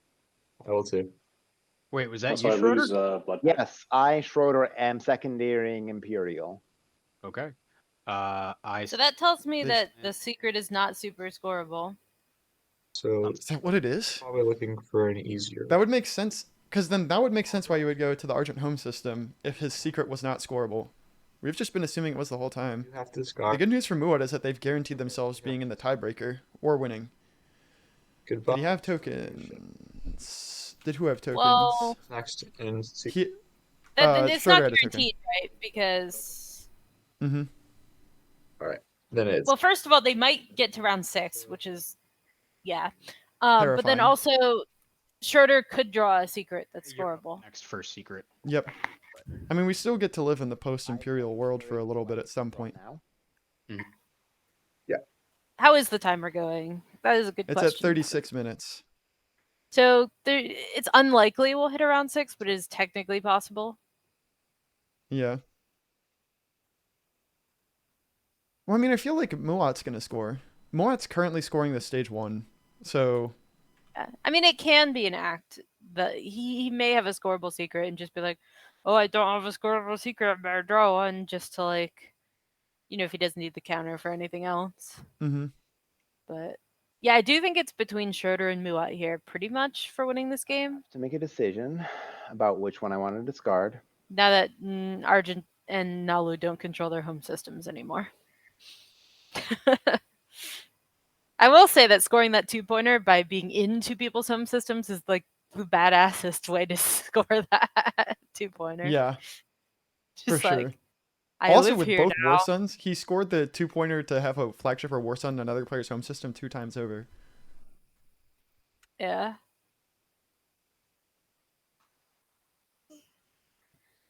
I will too. Wait, was that Also, you, I Schroeder? lose blood. Yes, I, Schroeder, am secondarying Imperial. Okay. So that tells me this- that the secret is not super scoreable. So Is that what it is? probably looking for an easier. That would make sense, because then that would make sense why you would go to the Argent home system if his secret was not scoreable. We've just been assuming it was the whole time. You have to The discard. good news for Muad is that they've guaranteed themselves being in the tiebreaker or winning. Goodbye. Did he have tokens? Did who have tokens? Well, Next and see. He, then it's Schroeder not had a token. guaranteed, right? Because Mm-hmm. Then it's well, first of all, they might get to round 6, which is yeah. But then Terrifying. also, Schroeder could draw a secret that's scoreable. Next first secret. Yep. I mean, we still get to live in the post-imperial world for a little bit at some point. Now. How is the timer going? That is a good It's question. at 36 minutes. So it's unlikely we'll hit around 6, but it is technically possible. Yeah. Well, I mean, I feel like Muat's gonna score. Muat's currently scoring the stage 1, so Yeah. I mean, it can be an act that he may have a scoreable secret and just be like, "Oh, I don't have a scoreable secret. I better draw one," just to like, if he doesn't need the counter for anything else. mm-hmm. But yeah, I do think it's between Schroeder and Muat here, pretty much for winning this game. To make a decision about which one I want to discard. Now that Argent and Nalu don't control their home systems anymore. I will say that scoring that 2-pointer by being into people's home systems is like the badassest way to score that 2-pointer. Yeah, Just for like, sure. I Also, live with here both now. War Suns, he scored the 2-pointer to have a flagship or War Sun in another player's home system 2 times over. Yeah.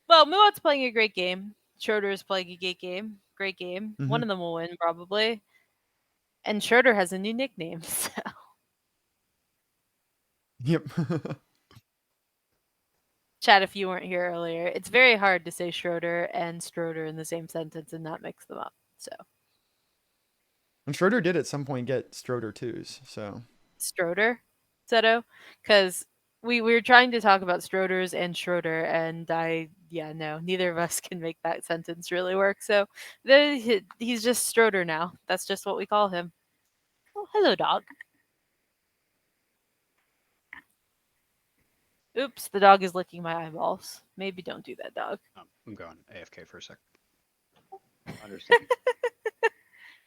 Well, Muat's playing a great game. Schroeder is playing a great game. Great game. One Mhm. of them will win, probably. And Schroeder has a new nickname, so. Yep. Chad, if you weren't here earlier, it's very hard to say Schroeder and Stroder in the same sentence and not mix them up. So And Schroeder did at some point get Stroder 2s, so. Stroder, Zeto, because we were trying to talk about Stroders and Schroeder, and no, neither of us can make that sentence really work. So he's just Stroder now. That's just what we call him. Oh, hello, dog. Oops, the dog is licking my eyeballs. Maybe don't do that, dog. I'm going AFK for a sec. Understand.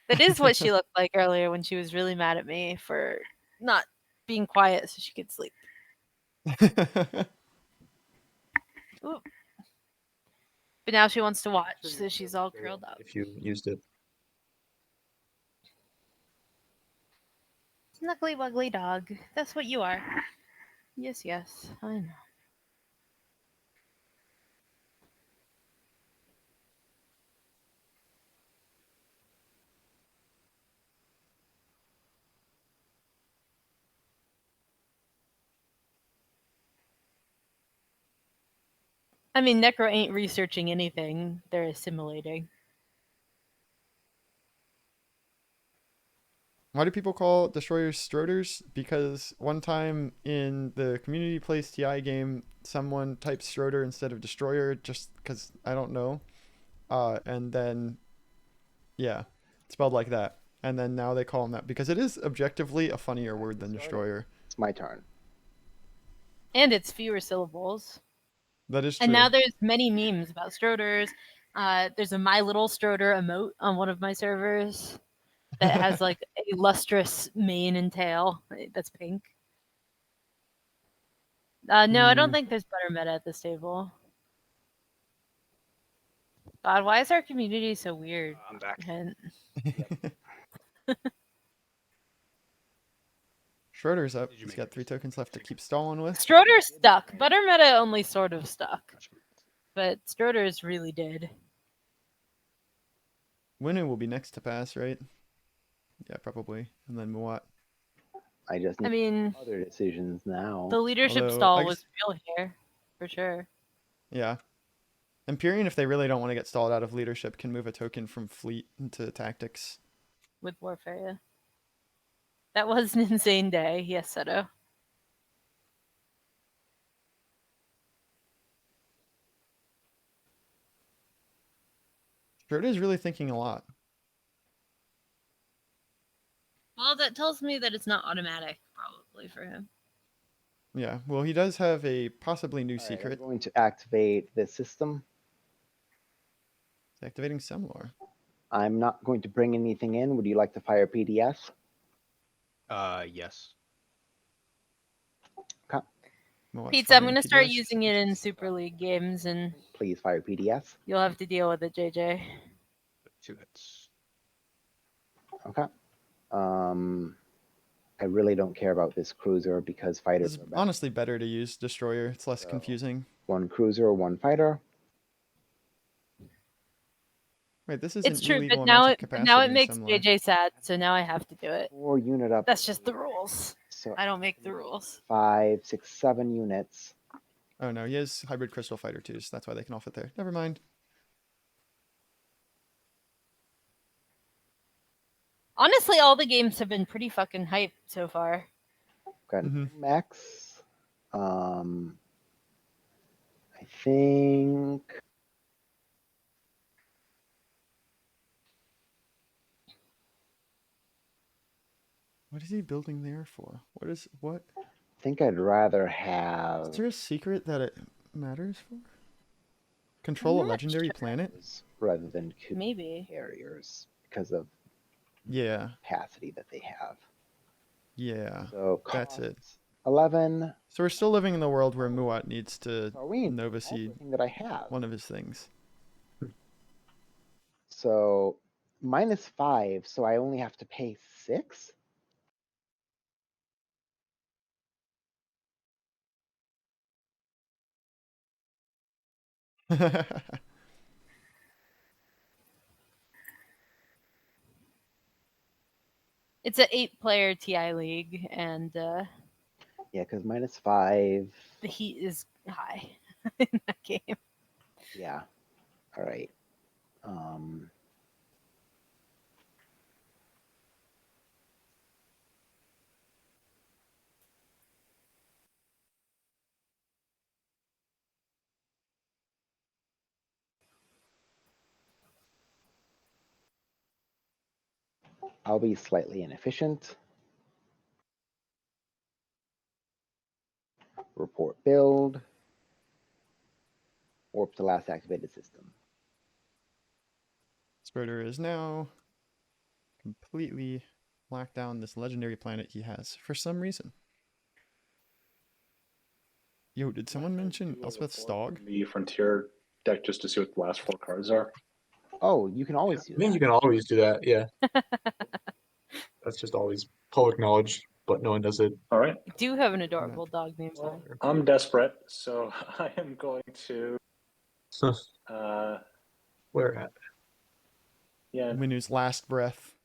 That is what she looked like earlier when she was really mad at me for not being quiet so she could sleep. Ooh. But now she wants to watch, so she's all curled up. If you used it. Snuggly wuggly dog. That's what you are. Yes, yes, I know. I mean, Necro ain't researching anything. They're assimilating. Why do people call destroyers Stroders? Because one time in the community plays TI game, someone typed Stroder instead of destroyer just because I don't know. And then, yeah, spelled like that. And then now they call him that because it is objectively a funnier word than destroyer. It's my turn. And it's fewer syllables. That is true. And now there's many memes about Stroders. There's a My Little Stroder emote on one of my servers that has like a lustrous mane and tail that's pink. No, I don't think there's better meta at this table. God, why is our community so weird? I'm back. And Schroeder's up. Did you He's make got it? 3 tokens left to keep stalling with. Stroder's stuck. Butter meta only sort of stuck. But Stroder's really did. Winu will be next to pass, right? Yeah, probably. And then Muat. I just I need mean, other decisions now. the leadership Although, stall I was guess- real here. For sure. Yeah. Empyrean, if they really don't want to get stalled out of leadership, can move a token from fleet into tactics. With Warfare, yeah. That was an insane day. Yes, Seto. Gerda is really thinking a lot. Well, that tells me that it's not automatic, probably, for him. Yeah, well, he does have a possibly new All right, I'm secret. going to activate the system. It's activating Semlor. I'm not going to bring anything in. Would you like to fire PDS? Yes. Well, what's Pizza, I'm firing going to start PDS? using it in Super League games, and Please fire PDS. you'll have to deal with it, JJ. 2 hits. Okay. I really don't care about this cruiser because fighters It's are better. honestly better to use Destroyer. It's less So- confusing. 1 cruiser, 1 fighter. Wait, this is It's an true, illegal but now amount of it capacity now it in makes Semlor. JJ sad, so now I have to do it. 4 unit up. That's just the rules. So I don't make the rules. 5, 6, 7 units. Oh no, he has Hybrid Crystal Fighter too, so that's why they can all fit there. Never mind. Honestly, all the games have been pretty fucking hype so far. Got Mhm. max. I think What is he building there for? What? I'd rather Is have there a secret that it matters for? Control a not legendary planet? rather than Maybe. carriers because of Yeah, capacity that they have. yeah. So That's it. costs 11. So we're still living in the world where Muat needs to Are we Nova Seed everything that I have? one of his things. So -5, so I only have to pay 6? It's an 8-player TI league, and Yeah, because -5. the heat is high in that game. Yeah. All right. I'll be slightly inefficient. Report build. Warp to last activated system. Spurter is now completely locked down this legendary planet he has for some reason. Yo, did someone mention Elspeth Stog? The Frontier deck just to see what the last 4 cards are. Oh, you can always do I think that. you can always do that, yeah. That's just always public knowledge, but no one does it. All right. I do have an adorable dog named Well, Star. I'm desperate, so I am going to. Where at? Yeah, Winu's last breath.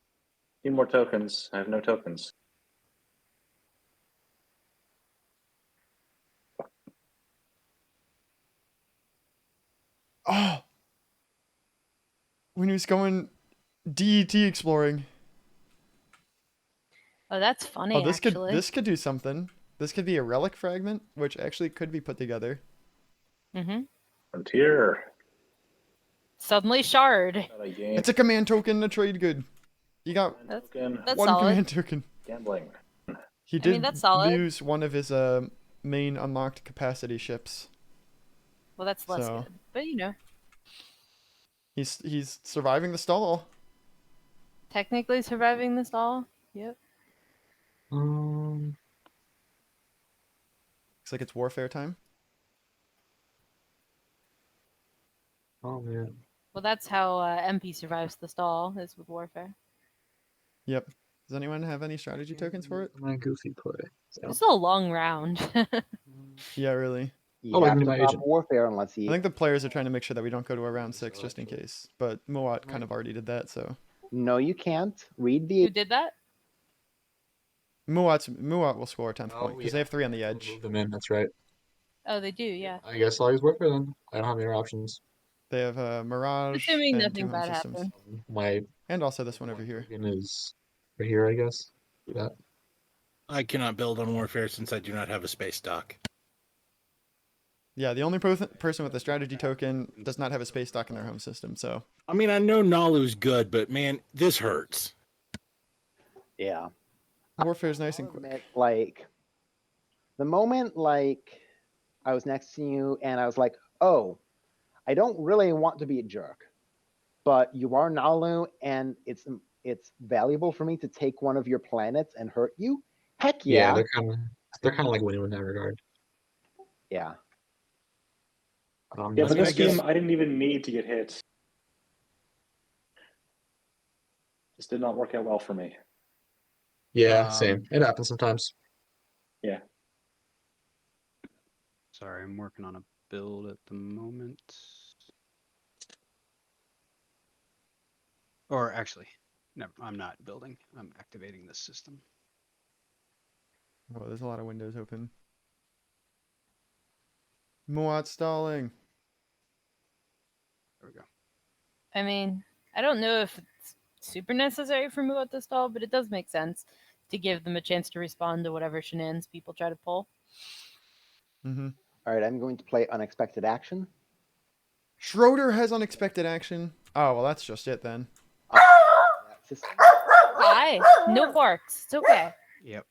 need more tokens. I have no tokens. Oh! Winu's going DET exploring. Oh, that's funny. Oh, this actually. could do something. This could be a relic fragment, which actually could be put together. Mm-hmm. Frontier. Suddenly shard. Not a game. It's a command token, a trade good. You got Token. That's one solid. command token. Gambling. He I mean, did that's solid. lose one of his main unlocked capacity ships. Well, that's less So- good, but you know, He's surviving the stall. technically surviving this all. Yep. Looks like it's warfare time. Oh man. Well, that's how MP survives the stall, is with warfare. Yep. Does anyone have any strategy tokens for it? My goofy play. This is a long round. Yeah, really. You Oh, I have can to do my drop agent. warfare unless I you. think the players are trying to make sure that we don't go to a round 6 just in case. But Moat kind of already did that, so. No, you can't. Read Who the. did that? Moat will score a 10th Oh, point because yeah. they have 3 on the We'll edge. move them in, that's right. Oh, they do. Yeah. I guess I'll use Warfare then. I don't have any other options. They have Mirage Assuming and nothing 2 home bad systems. happened. My And also this one over here. token is right here, I guess. Do that. I cannot build on warfare since I do not have a space dock. Yeah, the only person with a strategy token does not have a space dock in their home system. So I mean, I know Nalu's good, but man, this hurts. Yeah. warfare is nice and I'll quick. admit, like, the moment, like, I was next to you and I was like, oh, I don't really want to be a jerk, but you are Nalu and it's valuable for me to take one of your planets and hurt you. Heck Yeah, yeah. they're kind of like winning in that regard. Yeah. Yeah, I but mean, this I guess- game, I didn't even need to get hit. This did not work out well for me. Yeah, same. It happens sometimes. Yeah. Sorry, I'm working on a build at the moment. Or actually, no, I'm not building. I'm activating this system. Oh, there's a lot of windows open. Muat stalling. There we go. I mean, I don't know if it's super necessary for Muat to stall, but it does make sense to give them a chance to respond to whatever shenanigans people try to pull. Mm-hmm. All right, I'm going to play unexpected action. Schroeder has unexpected action. Oh, well, that's just it then. That system. Hi. No barks. It's okay. Yep.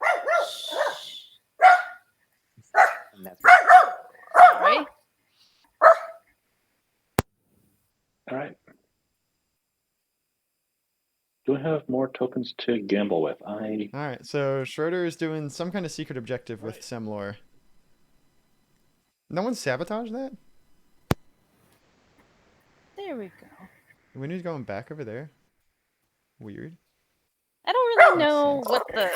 And that's Sorry. All right. Do I have more tokens to gamble with? All right, so Schroeder is doing some kind of secret objective with Semlor. No one sabotaged that? There we go. When he's going back over there? Weird. I don't really know what the.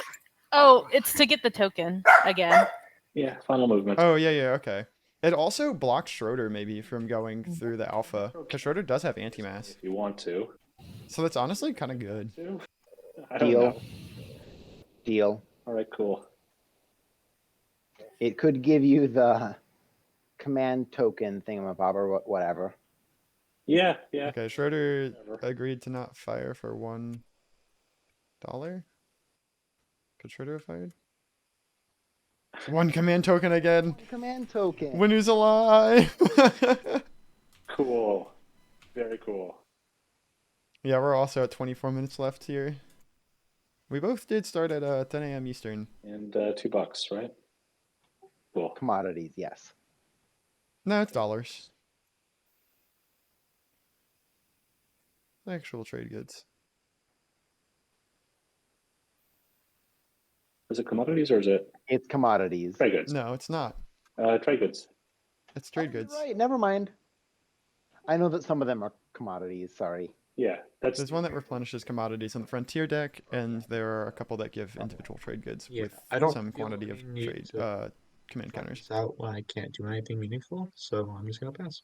Oh, it's to get the token again. Yeah, final movement. Oh, yeah, okay. It also blocked Schroeder maybe from going through the alpha, because Schroeder does have anti-mass. If you want to. So that's honestly kind of good. I don't Deal. know. Deal. All right, cool. It could give you the command token thingamabob or whatever. Yeah. Okay, Schroeder Whatever. agreed to not fire for $1. Could Schroeder have fired? One command token again. Command token. Winu's alive. Cool. Very cool. Yeah, we're also at 24 minutes left here. We both did start at 10 a.m. Eastern. And $2, right? Cool. Commodities, yes. No, it's dollars. Actual trade goods. Is it commodities or is it It's commodities. trade goods? No, it's not. Trade goods. It's trade Oh, you're goods. right, never mind. I know that some of them are commodities, sorry. Yeah, that's There's one that replenishes commodities on the frontier deck, and there are a couple that give individual trade goods Yeah, with I don't some feel quantity of we need trade to command counters. It's out when I can't do anything meaningful, so I'm just gonna pass.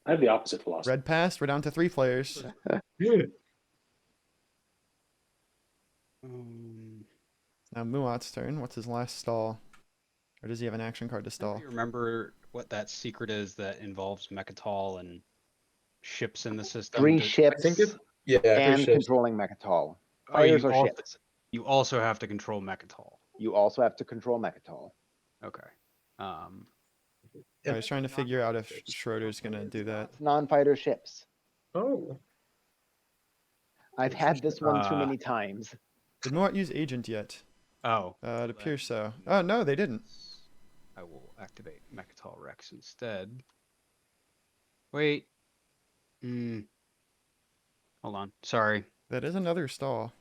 I have the opposite philosophy. Red passed. We're down to 3 players. Now Muat's turn. What's his last stall? Or does he have an action card to stall? Do you remember what that secret is that involves Mechatol and ships in the system? 3 Does- ships Yeah, and ships. controlling Mechatol. Oh, you Fighters or also- ships. You also have to control Mechatol. You also have to control Mechatol. Okay. I was trying to figure out if Schroeder's gonna do that. It's non-fighter ships. Oh, I've had this one too Uh, many times. Did Muat use agent yet? Oh. It appears so. Oh no, they didn't. I will activate Mechatol Rex instead. Wait. Hold on. Sorry. That is another stall.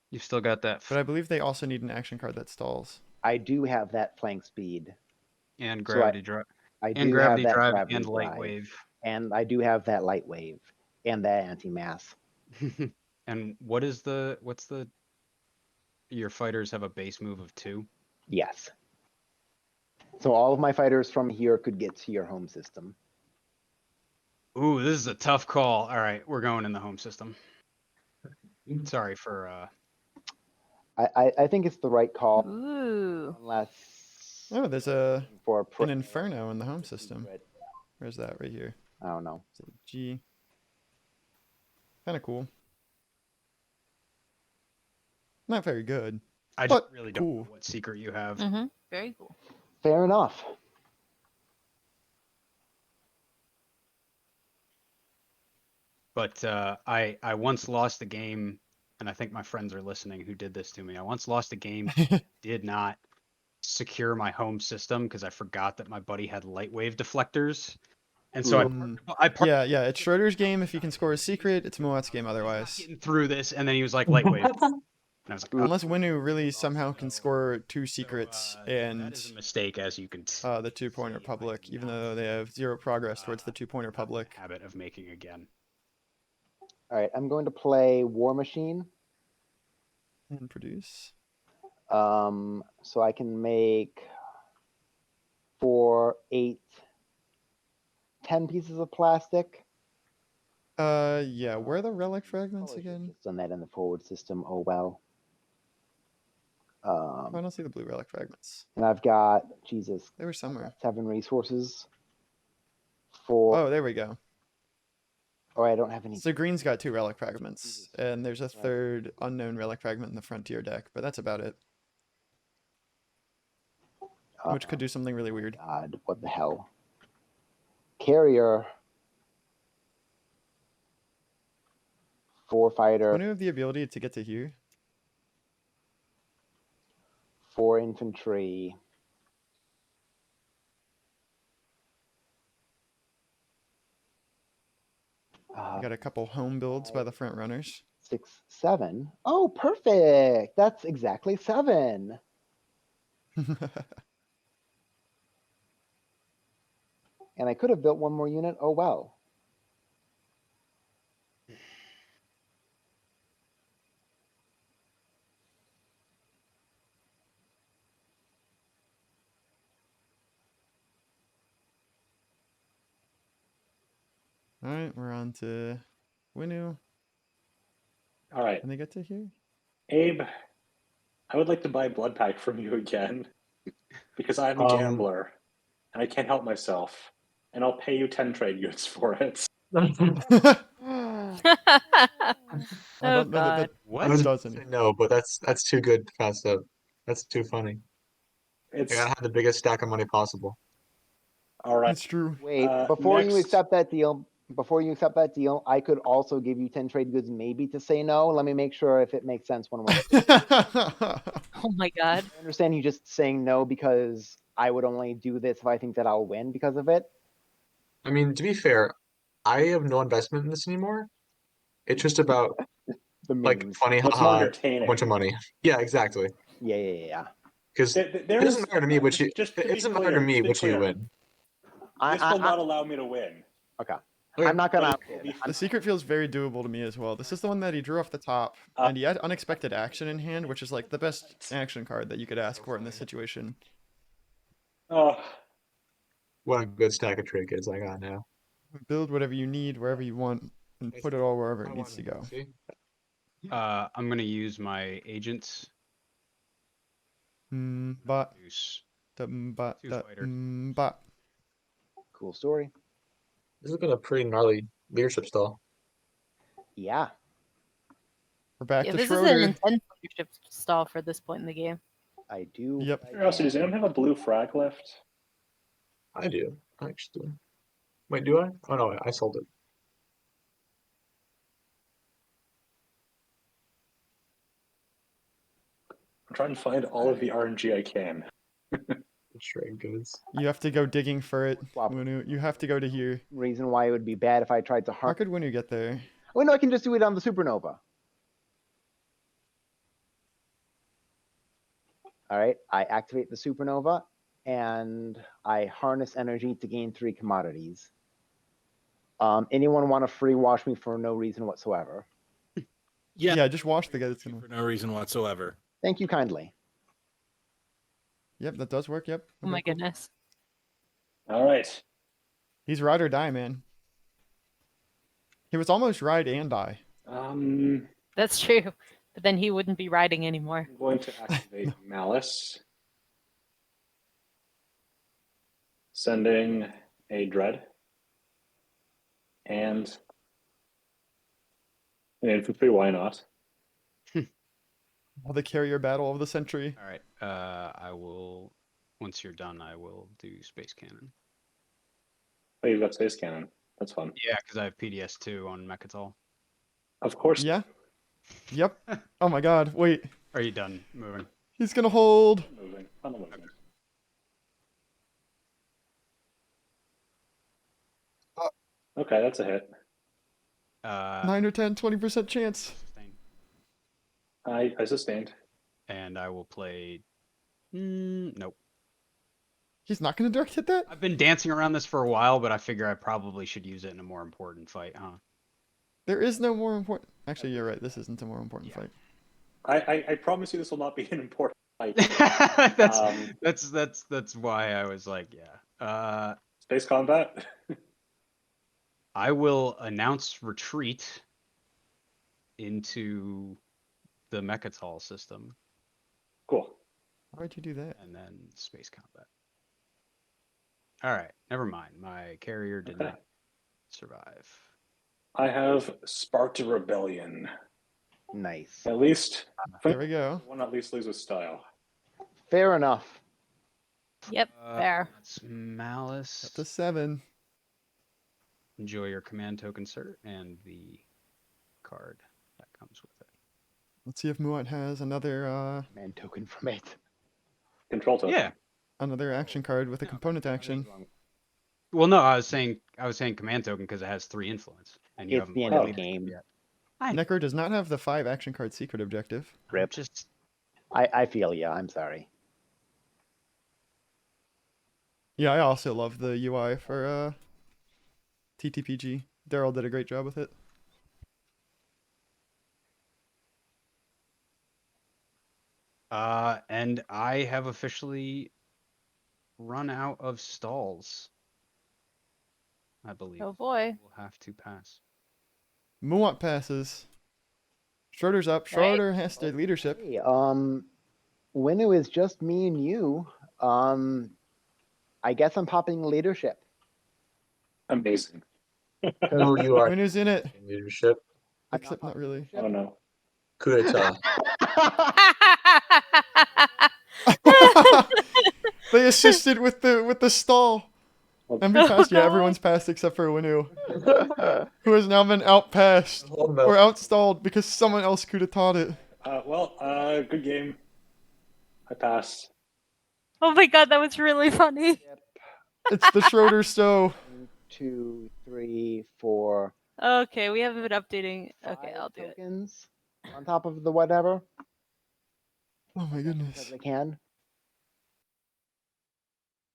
You've still got that. But I believe they also need an action card that stalls. I do have that flank speed. And So gravity drive. I And do gravity have that drive gravity and light drive. wave. And I do have that light wave and that anti-mass. And your fighters have a base move of 2? Yes. So all of my fighters from here could get to your home system. Ooh, this is a tough call. All right, we're going in the home system. Sorry for I think it's the right call Ooh. unless Oh, there's for an Inferno in the home system. Where's that? Right here. I don't know. Is it G? Kind of cool. Not very good. I just But really don't cool. know what secret you have. Mm-hmm. Very cool. Fair enough. But I once lost a game, and I think my friends are listening who did this to me. I once lost a game, did not secure my home system because I forgot that my buddy had light wave deflectors, and so Yeah, it's Schroeder's game if you can score a secret. It's Moat's game otherwise. getting through this, and then he was like light wave, and I was like, oh, Unless Winu really somehow can score 2 secrets that and is a mistake, as you can the 2-pointer public, even though they have 0 progress towards the 2-pointer public. habit of making again. All right, I'm going to play War Machine. And produce. So I can make 4, 8, 10 pieces of plastic. Yeah, where are the relic fragments Probably should've again? just done that in the forward system. Oh well. I don't see the blue relic fragments. And I've got, Jesus, They were somewhere. 7 resources. 4. Oh, there we go. Oh, I don't have any. So green's got 2 relic fragments, and there's a 3rd unknown relic fragment in the frontier deck, but that's about it. Which could do something really weird. God, what the hell? Carrier. 4 fighter. Wouldn't you have the ability to get to here? 4 infantry. You got a couple home builds by the front runners. 6, 7. Oh, perfect. That's exactly 7. And I could have built 1 more unit. Oh, well. Alright, we're on to Winu. All right, Can they get to here? Abe, I would like to buy Blood Pack from you again because I'm a gambler and I can't help myself. And I'll pay you 10 trade goods for it. I Oh, don't know that God. What? I was does gonna say anything. no, but that's too good to pass up. That's too funny. I It's gotta have the biggest stack of money possible. all right. It's true. Wait, before you next- accept that deal, I could also give you 10 trade goods, maybe to say no. Let me make sure if it makes sense one way. Oh my God. I understand you just saying no because I would only do this if I think that I'll win because of it. I mean, to be fair, I have no investment in this anymore. It's just about The like memes. funny, What's more haha, a entertaining? bunch of money. Yeah, exactly. Yeah. Because There it is doesn't matter to me which you. just It to be doesn't matter clear, to me to be which you clear, win. This will not allow me to win. Okay. Okay. I'm not gonna. But it will be The secret feels very doable to me as well. This is the one that he drew off the top, and he had unexpected action in hand, which is like the best action card that you could ask for in this situation. Oh, What a good stack of trinkets I got now. Build whatever you need, wherever you want, and put it all wherever it needs to go. See? I'm gonna use my agents. But Use Two fighters. but Cool story. This has been a pretty gnarly leadership stall. Yeah. we're back Yeah, to this is an Schroeder. intense leadership stall for this point in the game. I do. Yep. curiosity, does anyone have a blue frag left? I do, actually. Wait, do I? Oh no, I sold it. I'm trying to find all of the RNG I can. Trade goods. You have to go digging for it, Swap. Winu. You have to go to here. Reason why it would be bad if I tried to How harm. could Winu get there? Oh no, I can just do it on the supernova. All right, I activate the supernova and I harness energy to gain 3 commodities. Anyone want to free wash me for no reason whatsoever? Yeah, just wash the guy that's For gonna. no reason whatsoever. Thank you kindly. Yep, that does work. Yep. Oh my Okay, cool. goodness. All right. He's ride or die, man. He was almost ride and die. That's true. But then he wouldn't be riding anymore. I'm going to activate Malice. Sending a Dread. And an infantry, why not? The carrier battle of the century. All right. I will once you're done, I will do Space Cannon. Oh, you've got Space Cannon. That's fun. Yeah, because I have PDS2 on Mechatol. Of course. Yeah. Yep. Oh my God. Wait. Are you done moving? He's gonna hold. Moving. I'm moving. Okay, that's a hit. 9 or 10, 20% chance. Sustain. I sustained. And I will play. Nope. He's not gonna direct hit that. I've been dancing around this for a while, but I figure I probably should use it in a more important fight, huh? There is no more important. Actually, you're right. This isn't a more important fight. I promise you this will not be an important fight. That's why I was like, yeah. Space combat. I will announce retreat into the Mechatol system. Cool. Why'd you do that? And then space combat. All right, never mind. My carrier did not survive. I have Sparta Rebellion. Nice. At least There we go. one at least leaves with style. Fair enough. Yep, fair. That's Malice. That's a 7. Enjoy your command token, sir, and the card that comes with it. Let's see if Muat has another Man token from it. Control token. Yeah. another action card with a component action. Well, no, I was saying command token because it has 3 influence, and you It's haven't the end played of the it game. yet. Necro does not have the 5 action card secret objective. Rip. Just I feel ya. I'm sorry. Yeah, I also love the UI for TTPG. Daryl did a great job with it. And I have officially run out of stalls. I believe. Oh boy. We'll have to pass. Muat passes. Schroeder's up. Schroeder has the leadership. Hey, when it was just me and you, I guess I'm popping leadership. Amazing. No, you are Winners in it. in leadership. Except not really. Oh no. Coup d'etat. They assisted with the stall. And we passed. Yeah, everyone's passed except for Winu, who has now been outpassed or outstalled because someone else could have taught it. Good game. I passed. Oh my god, that was really funny. It's the Schroeder stow. 1, 2, 3, 4. Okay, we haven't been updating. Okay, 5 I'll do it. tokens on top of the whatever. Oh my goodness. Because I can.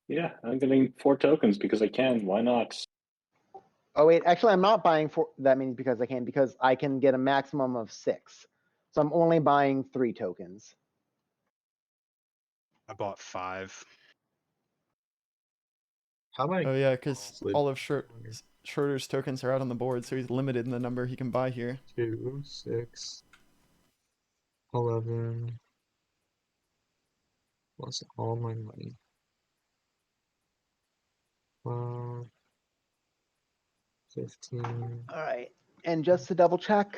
Yeah, I'm getting 4 tokens because I can. Why not? Oh wait, actually I'm not buying 4. That means because I can get a maximum of 6. So I'm only buying 3 tokens. I bought 5. How many? Oh yeah, because all of Schroeder's tokens are out on the board, so he's limited in the number he can buy here. 2, 6, 11. Plus all my money. 15. All right. And just to double check,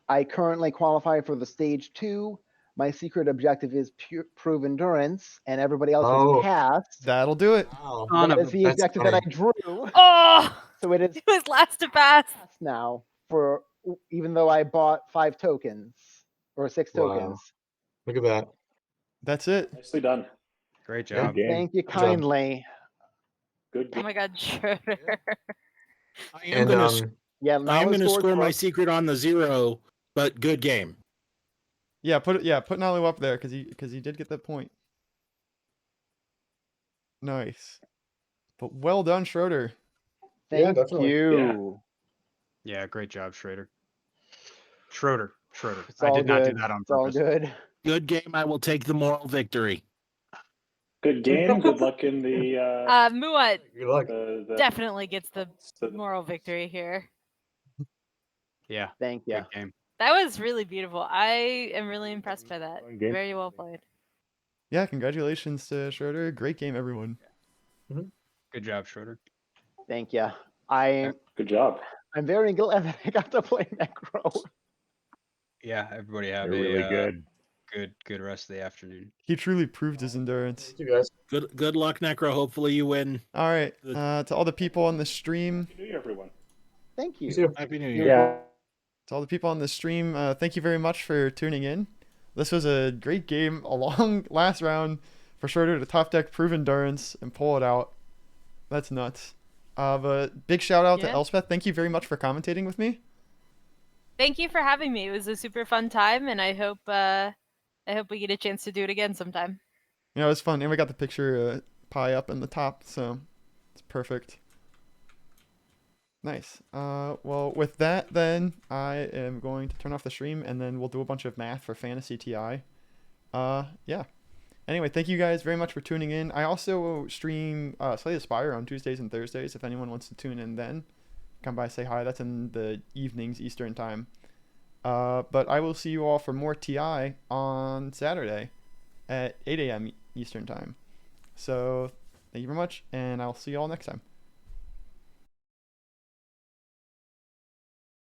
I currently qualify for the stage 2. My secret objective is prove endurance, and everybody else has passed. That'll do it. Wow. That is the objective that I drew. Oh, So it is it was last to pass. now for even though I bought 5 tokens or 6 Wow. tokens. Look at that. That's it. Nicely done. Great Yeah. job. Thank you job. kindly. Good Oh game. my god, Schroeder. I am Yeah, going now the to score's score my up. secret on the 0, but good game. Yeah, put Nalu up there because he did get that point. Nice. But well done, Schroeder. Thank definitely. you. Yeah, great job, Schroeder. Schroeder. It's I all did not do good. that on It's all purpose. good. Good game. I will take the moral victory. Good game. Good luck in the Muat Good luck. definitely gets the moral victory here. Yeah, Thank you. good game. That was really beautiful. I am really impressed by that. Very well played. Yeah, congratulations to Schroeder. Great game, everyone. Good job, Schroeder. Thank you. Good job. I'm very glad that I got to play Necro. Yeah, everybody have They're really good. good rest of the afternoon. He truly proved his endurance. Thank you guys. Good luck, Necro. Hopefully you win. All right. To all the people on the stream, Happy New Year, everyone. Thank you. too. Happy New Year. Yeah. to all the people on the stream, thank you very much for tuning in. This was a great game, a long last round for Schroeder to top deck, prove endurance, and pull it out. That's nuts. But big shout out to Yeah. Elspeth. Thank you very much for commentating with me. Thank you for having me. It was a super fun time, and I hope we get a chance to do it again sometime. You know, it was fun, and we got the picture pie up in the top, so it's perfect. Nice. Well, with that, then I am going to turn off the stream, and then we'll do a bunch of math for Fantasy TI. Yeah. Anyway, thank you guys very much for tuning in. I also stream Slay the Spire on Tuesdays and Thursdays. If anyone wants to tune in, then come by, say hi. That's in the evenings Eastern time. But I will see you all for more TI on Saturday at 8 a.m. Eastern time. So thank you very much, and I'll see you all next time.